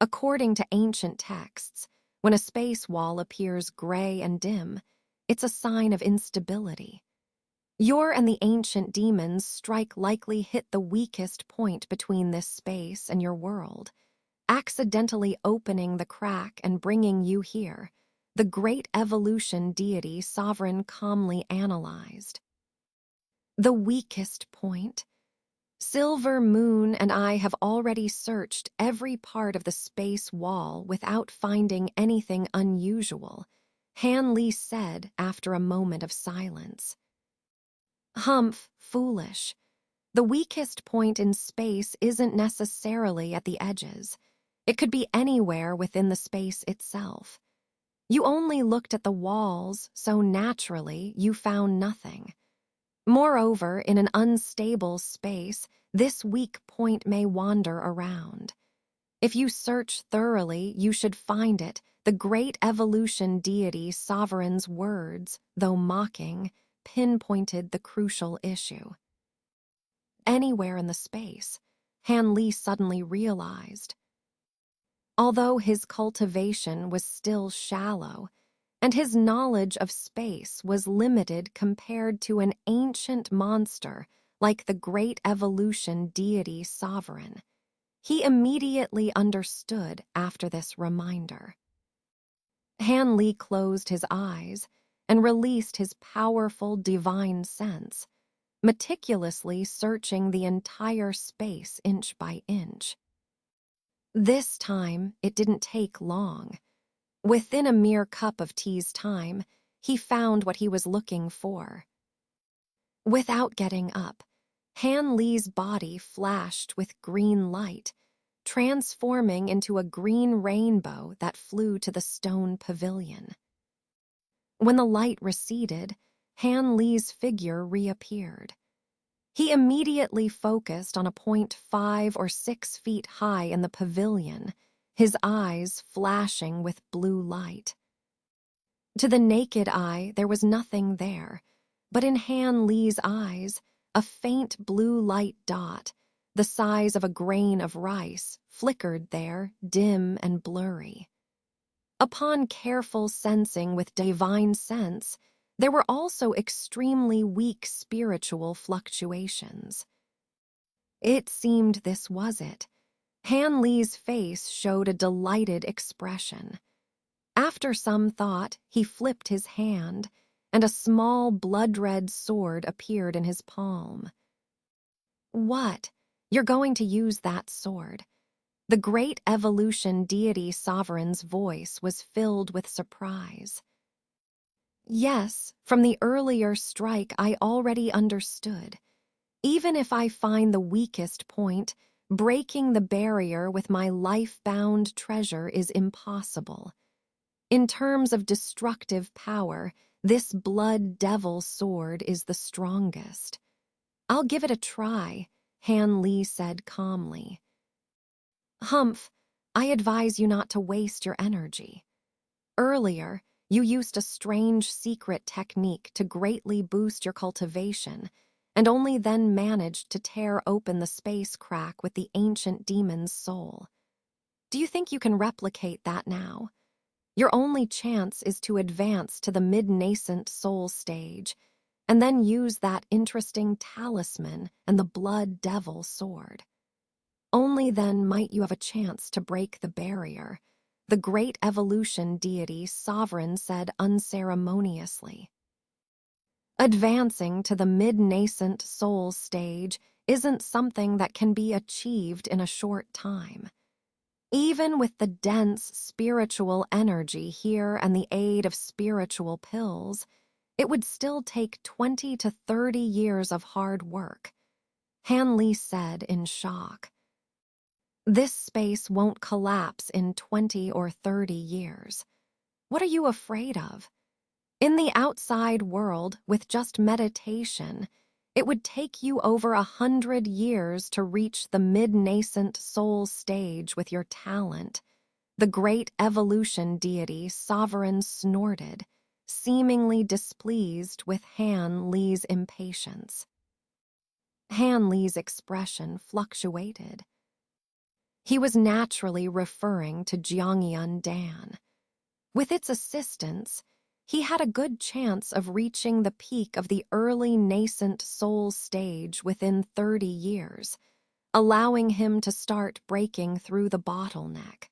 According to ancient texts, when a space wall appears gray and dim, it's a sign of instability. Your and the ancient demons' strike likely hit the weakest point between this space and your world, accidentally opening the crack and bringing you here, the great evolution deity Sovereign calmly analyzed. The weakest point? Silver Moon and I have already searched every part of the space wall without finding anything unusual, Han Li said after a moment of silence. Humph, foolish. The weakest point in space isn't necessarily at the edges. It could be anywhere within the space itself. You only looked at the walls, so naturally you found nothing. Moreover, in an unstable space, this weak point may wander around. If you search thoroughly, you should find it. The great evolution deity sovereign's words, though mocking, pinpointed the crucial issue. Anywhere in the space, Han Li suddenly realized. Although his cultivation was still shallow, and his knowledge of space was limited compared to an ancient monster like the great evolution deity sovereign, he immediately understood after this reminder. Han Li closed his eyes and released his powerful divine sense, meticulously searching the entire space inch by inch. This time, it didn't take long. Within a mere cup of tea's time, he found what he was looking for. Without getting up, Han Li's body flashed with green light, transforming into a green rainbow that flew to the stone pavilion. When the light receded, Han Li's figure reappeared. He immediately focused on a point 5 or 6 feet high in the pavilion, his eyes flashing with blue light. To the naked eye, there was nothing there, but in Han Li's eyes, a faint blue light dot, the size of a grain of rice, flickered there, dim and blurry. Upon careful sensing with divine sense, there were also extremely weak spiritual fluctuations. It seemed this was it. Han Li's face showed a delighted expression. After some thought, he flipped his hand, and a small blood-red sword appeared in his palm. What? You're going to use that sword? The great evolution deity sovereign's voice was filled with surprise. Yes, from the earlier strike I already understood. Even if I find the weakest point, breaking the barrier with my life-bound treasure is impossible. In terms of destructive power, this blood devil sword is the strongest. I'll give it a try, Han Li said calmly. Humph, I advise you not to waste your energy. Earlier, you used a strange secret technique to greatly boost your cultivation, and only then managed to tear open the space crack with the ancient demon's soul. Do you think you can replicate that now? Your only chance is to advance to the mid-nascent soul stage, and then use that interesting talisman and the blood devil sword. Only then might you have a chance to break the barrier, the great evolution deity sovereign said unceremoniously. Advancing to the mid-nascent soul stage isn't something that can be achieved in a short time. Even with the dense spiritual energy here and the aid of spiritual pills, it would still take 20 to 30 years of hard work. Han Li said in shock. This space won't collapse in 20 or 30 years. What are you afraid of? In the outside world, with just meditation, it would take you over 100 years to reach the mid-nascent soul stage with your talent. The great evolution deity sovereign snorted, seemingly displeased with Han Li's impatience. Han Li's expression fluctuated. He was naturally referring to Jiangyun Dan. With its assistance, he had a good chance of reaching the peak of the early nascent soul stage within 30 years, allowing him to start breaking through the bottleneck.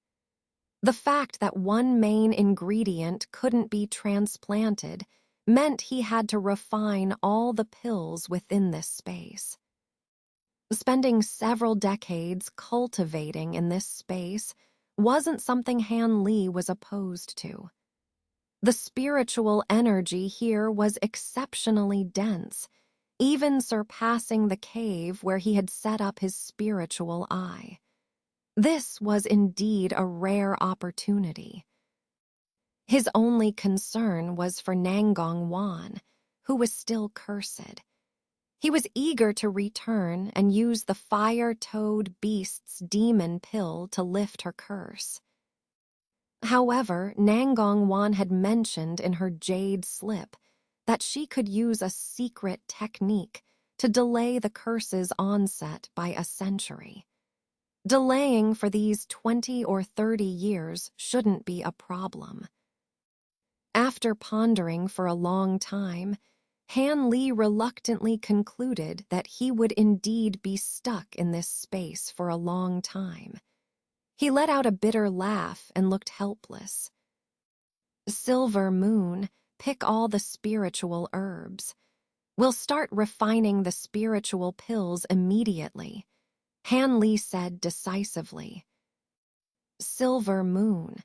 The fact that one main ingredient couldn't be transplanted meant he had to refine all the pills within this space. Spending several decades cultivating in this space wasn't something Han Li was opposed to. The spiritual energy here was exceptionally dense, even surpassing the cave where he had set up his spiritual eye. This was indeed a rare opportunity. His only concern was for Nangong Wan, who was still cursed. He was eager to return and use the fire-toad beast's demon pill to lift her curse. However, Nangong Wan had mentioned in her jade slip that she could use a secret technique to delay the curse's onset by a century. Delaying for these 20 or 30 years shouldn't be a problem. After pondering for a long time, Han Li reluctantly concluded that he would indeed be stuck in this space for a long time. He let out a bitter laugh and looked helpless. Silver Moon, pick all the spiritual herbs. We'll start refining the spiritual pills immediately, Han Li said decisively. Silver Moon,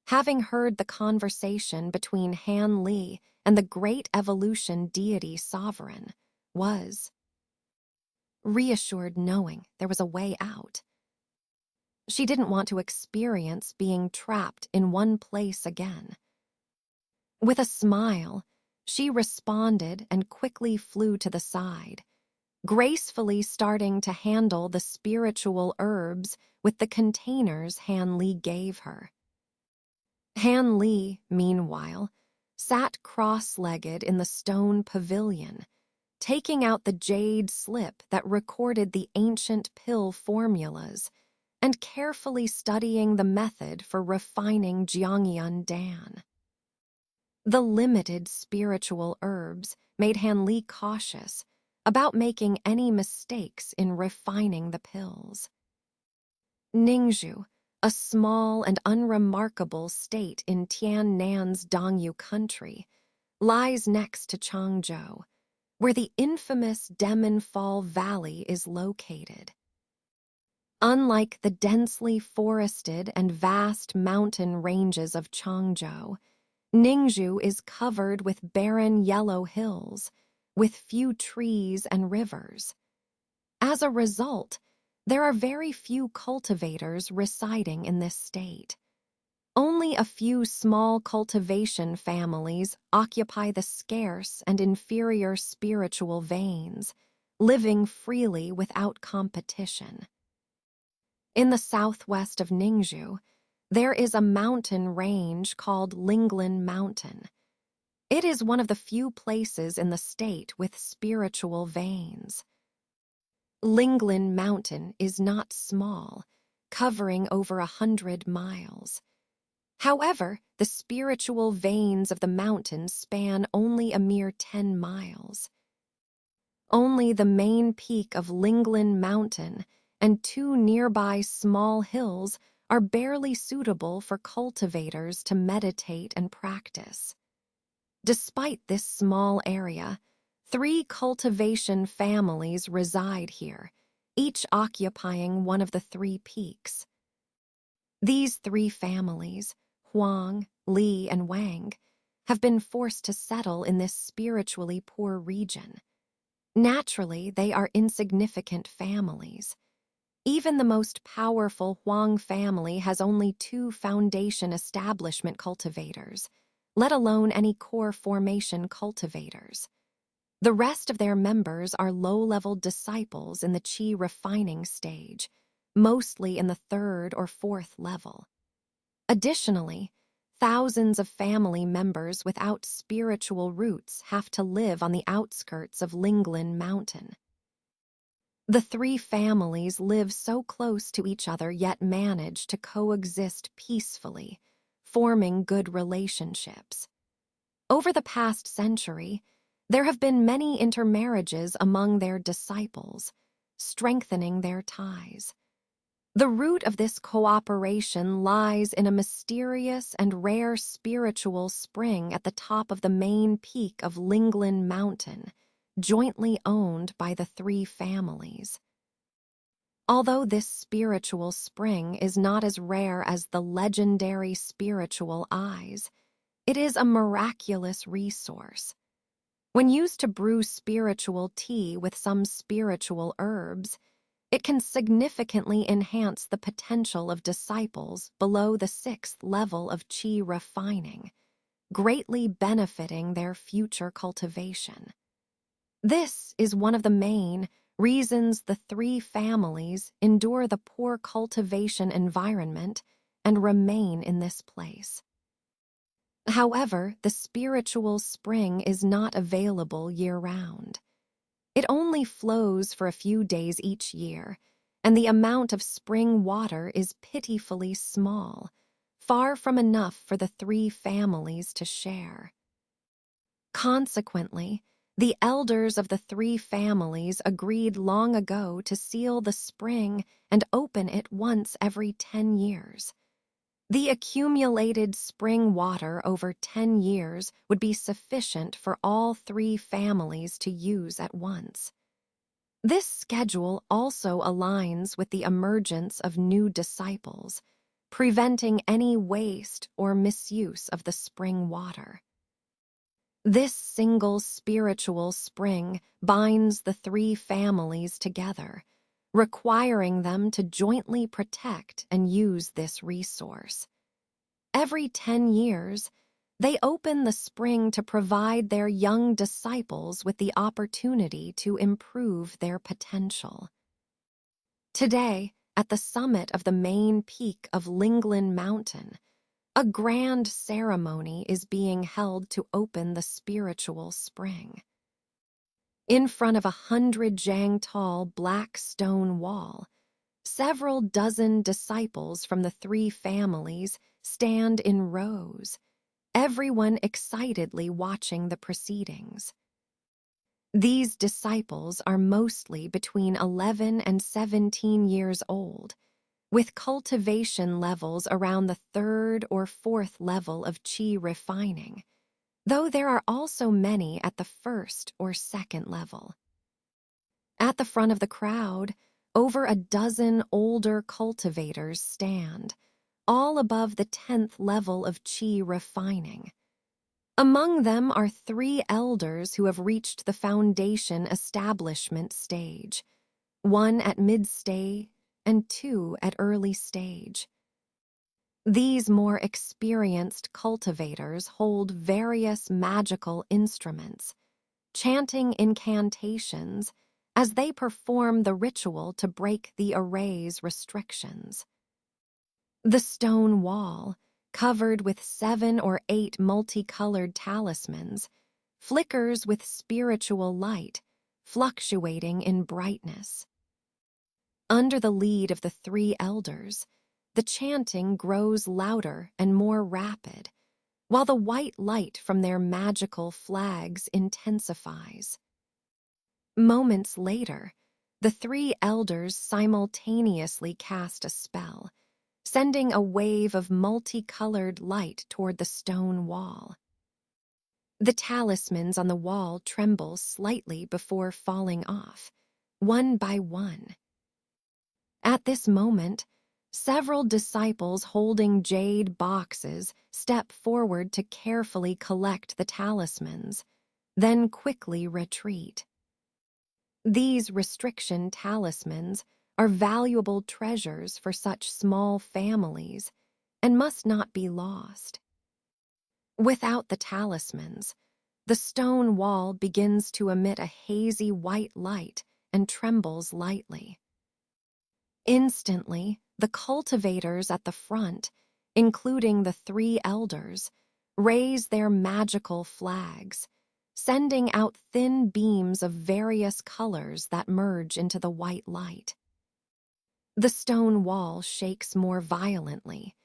having heard the conversation between Han Li and the great evolution deity sovereign, was reassured knowing there was a way out. She didn't want to experience being trapped in one place again. With a smile, she responded and quickly flew to the side, gracefully starting to handle the spiritual herbs with the containers Han Li gave her. Han Li, meanwhile, sat cross-legged in the stone pavilion, taking out the jade slip that recorded the ancient pill formulas and carefully studying the method for refining Jiangyun Dan. The limited spiritual herbs made Han Li cautious about making any mistakes in refining the pills. Ningzhu, a small and unremarkable state in Tiannan's Dongyu country, lies next to Changzhou, where the infamous Demon Fall Valley is located. Unlike the densely forested and vast mountain ranges of Changzhou, Ningzhu is covered with barren yellow hills, with few trees and rivers. As a result, there are very few cultivators residing in this state. Only a few small cultivation families occupy the scarce and inferior spiritual veins, living freely without competition. In the southwest of Ningzhu, there is a mountain range called Linglin Mountain. It is one of the few places in the state with spiritual veins. Linglin Mountain is not small, covering over 100 miles. However, the spiritual veins of the mountain span only a mere 10 miles. Only the main peak of Linglin Mountain and 2 nearby small hills are barely suitable for cultivators to meditate and practice. Despite this small area, 3 cultivation families reside here, each occupying one of the 3 peaks. These 3 families, Huang, Li, and Wang, have been forced to settle in this spiritually poor region. Naturally, they are insignificant families. Even the most powerful Huang family has only 2 foundation establishment cultivators, let alone any core formation cultivators. The rest of their members are low-level disciples in the qi refining stage, mostly in the 3rd or 4th level. Additionally, thousands of family members without spiritual roots have to live on the outskirts of Linglin Mountain. The 3 families live so close to each other yet manage to coexist peacefully, forming good relationships. Over the past century, there have been many intermarriages among their disciples, strengthening their ties. The root of this cooperation lies in a mysterious and rare spiritual spring at the top of the main peak of Linglin Mountain, jointly owned by the 3 families. Although this spiritual spring is not as rare as the legendary spiritual eyes, it is a miraculous resource. When used to brew spiritual tea with some spiritual herbs, it can significantly enhance the potential of disciples below the 6th level of chi refining, greatly benefiting their future cultivation. This is one of the main reasons the 3 families endure the poor cultivation environment and remain in this place. However, the spiritual spring is not available year-round. It only flows for a few days each year, and the amount of spring water is pitifully small, far from enough for the 3 families to share. Consequently, the elders of the 3 families agreed long ago to seal the spring and open it once every 10 years. The accumulated spring water over 10 years would be sufficient for all 3 families to use at once. This schedule also aligns with the emergence of new disciples, preventing any waste or misuse of the spring water. This single spiritual spring binds the 3 families together, requiring them to jointly protect and use this resource. Every 10 years, they open the spring to provide their young disciples with the opportunity to improve their potential. Today, at the summit of the main peak of Linglin Mountain, a grand ceremony is being held to open the spiritual spring. In front of 100-jang-tall black stone wall, several dozen disciples from the 3 families stand in rows, everyone excitedly watching the proceedings. These disciples are mostly between 11 and 17 years old, with cultivation levels around the 3rd or 4th level of chi refining, though there are also many at the 1st or 2nd level. At the front of the crowd, over a dozen older cultivators stand, all above the 10th level of chi refining. Among them are 3 elders who have reached the foundation establishment stage, 1 at mid-stage and 2 at early stage. These more experienced cultivators hold various magical instruments, chanting incantations as they perform the ritual to break the array's restrictions. The stone wall, covered with 7 or 8 multicolored talismans, flickers with spiritual light, fluctuating in brightness. Under the lead of the 3 elders, the chanting grows louder and more rapid, while the white light from their magical flags intensifies. Moments later, the 3 elders simultaneously cast a spell, sending a wave of multicolored light toward the stone wall. The talismans on the wall tremble slightly before falling off, one by one. At this moment, several disciples holding jade boxes step forward to carefully collect the talismans, then quickly retreat. These restriction talismans are valuable treasures for such small families and must not be lost. Without the talismans, the stone wall begins to emit a hazy white light and trembles lightly. Instantly, the cultivators at the front, including the 3 elders, raise their magical flags, sending out thin beams of various colors that merge into the white light. The stone wall shakes more violently,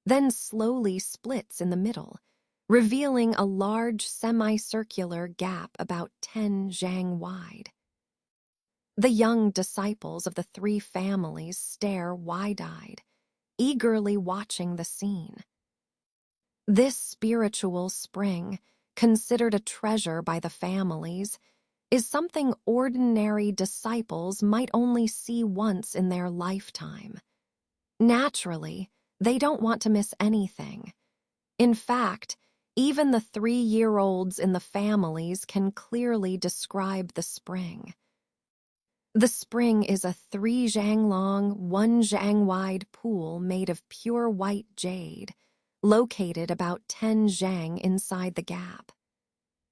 then slowly splits in the middle, revealing a large semicircular gap about 10 jang wide. The young disciples of the 3 families stare wide-eyed, eagerly watching the scene. This spiritual spring, considered a treasure by the families, is something ordinary disciples might only see once in their lifetime. Naturally, they don't want to miss anything. In fact, even the 3-year-olds in the families can clearly describe the spring. The spring is a 3 zhang long, 1 zhang wide pool made of pure white jade, located about 10 zhang inside the gap.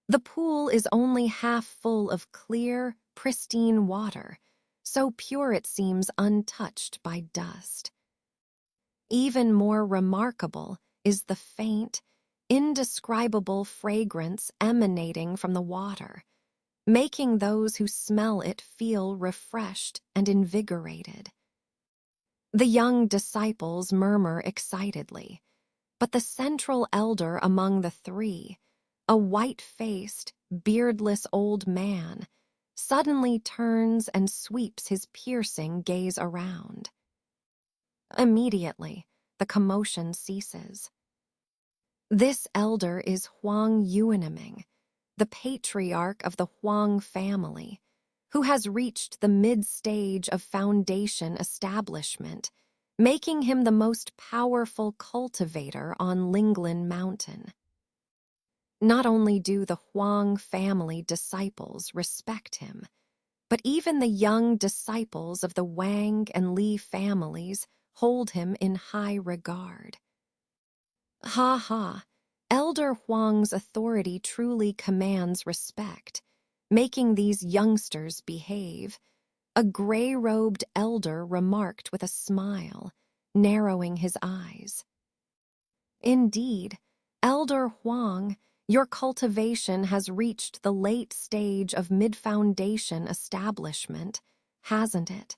The pool is only half full of clear, pristine water, so pure it seems untouched by dust. Even more remarkable is the faint, indescribable fragrance emanating from the water, making those who smell it feel refreshed and invigorated. The young disciples murmur excitedly, but the central elder among the three, a white-faced, beardless old man, suddenly turns and sweeps his piercing gaze around. Immediately, the commotion ceases. This elder is Huang Yuanming, the patriarch of the Huang family, who has reached the mid-stage of foundation establishment, making him the most powerful cultivator on Linglin Mountain. Not only do the Huang family disciples respect him, but even the young disciples of the Wang and Li families hold him in high regard. Ha ha, Elder Huang's authority truly commands respect, making these youngsters behave, a gray-robed elder remarked with a smile, narrowing his eyes. Indeed, Elder Huang, your cultivation has reached the late stage of mid-foundation establishment, hasn't it?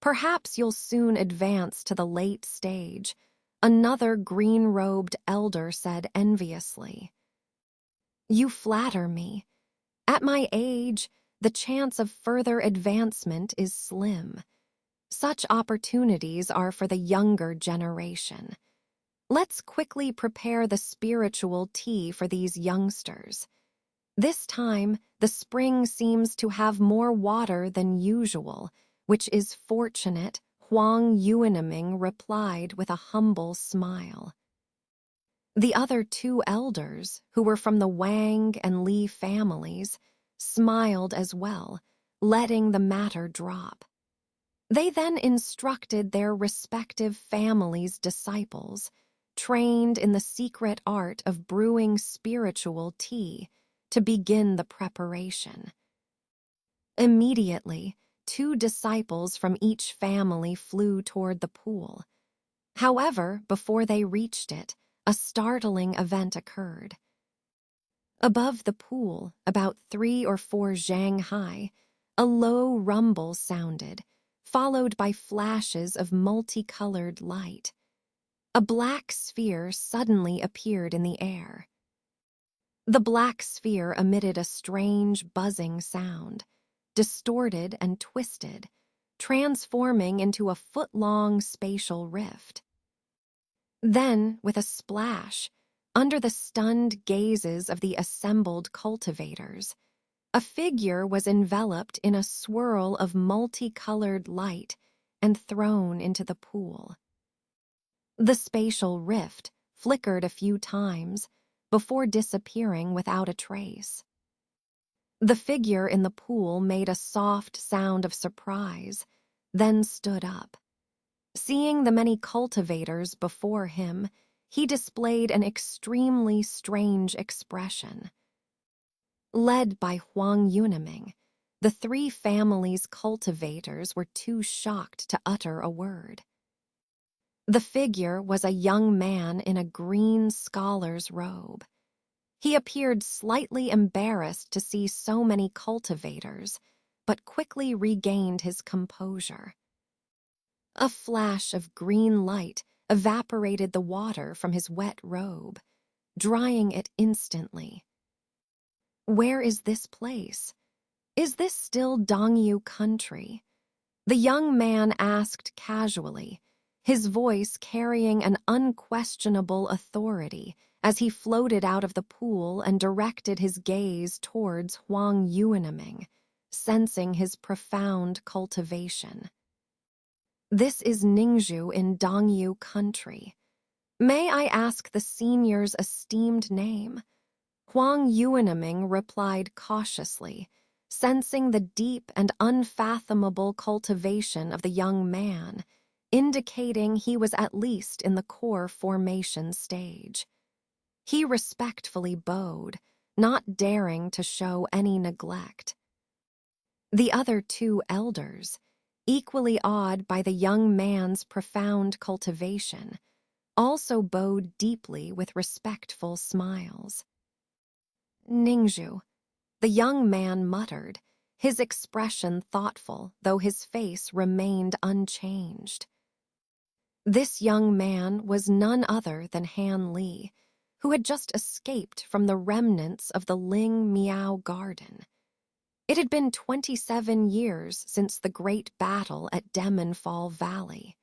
Perhaps you'll soon advance to the late stage, another green-robed elder said enviously. You flatter me. At my age, the chance of further advancement is slim. Such opportunities are for the younger generation. Let's quickly prepare the spiritual tea for these youngsters. This time, the spring seems to have more water than usual, which is fortunate, Huang Yuanming replied with a humble smile. The other two elders, who were from the Wang and Li families, smiled as well, letting the matter drop. They then instructed their respective families' disciples, trained in the secret art of brewing spiritual tea, to begin the preparation. Immediately, 2 disciples from each family flew toward the pool. However, before they reached it, a startling event occurred. Above the pool, about 3 or 4 zhang high, a low rumble sounded, followed by flashes of multicolored light. A black sphere suddenly appeared in the air. The black sphere emitted a strange buzzing sound, distorted and twisted, transforming into a foot-long spatial rift. Then, with a splash, under the stunned gazes of the assembled cultivators, a figure was enveloped in a swirl of multicolored light and thrown into the pool. The spatial rift flickered a few times before disappearing without a trace. The figure in the pool made a soft sound of surprise, then stood up. Seeing the many cultivators before him, he displayed an extremely strange expression. Led by Huang Yuanming, the 3 families' cultivators were too shocked to utter a word. The figure was a young man in a green scholar's robe. He appeared slightly embarrassed to see so many cultivators, but quickly regained his composure. A flash of green light evaporated the water from his wet robe, drying it instantly. Where is this place? Is this still Dongyu country? The young man asked casually, his voice carrying an unquestionable authority as he floated out of the pool and directed his gaze towards Huang Yuanming, sensing his profound cultivation. This is Ningzhu in Dongyu country. May I ask the senior's esteemed name? Huang Yuanming replied cautiously, sensing the deep and unfathomable cultivation of the young man, indicating he was at least in the core formation stage. He respectfully bowed, not daring to show any neglect. The other two elders, equally awed by the young man's profound cultivation, also bowed deeply with respectful smiles. Ningzhu, the young man muttered, his expression thoughtful, though his face remained unchanged. This young man was none other than Han Li, who had just escaped from the remnants of the Ling Miao Garden. It had been 27 years since the great battle at Demonfall Valley.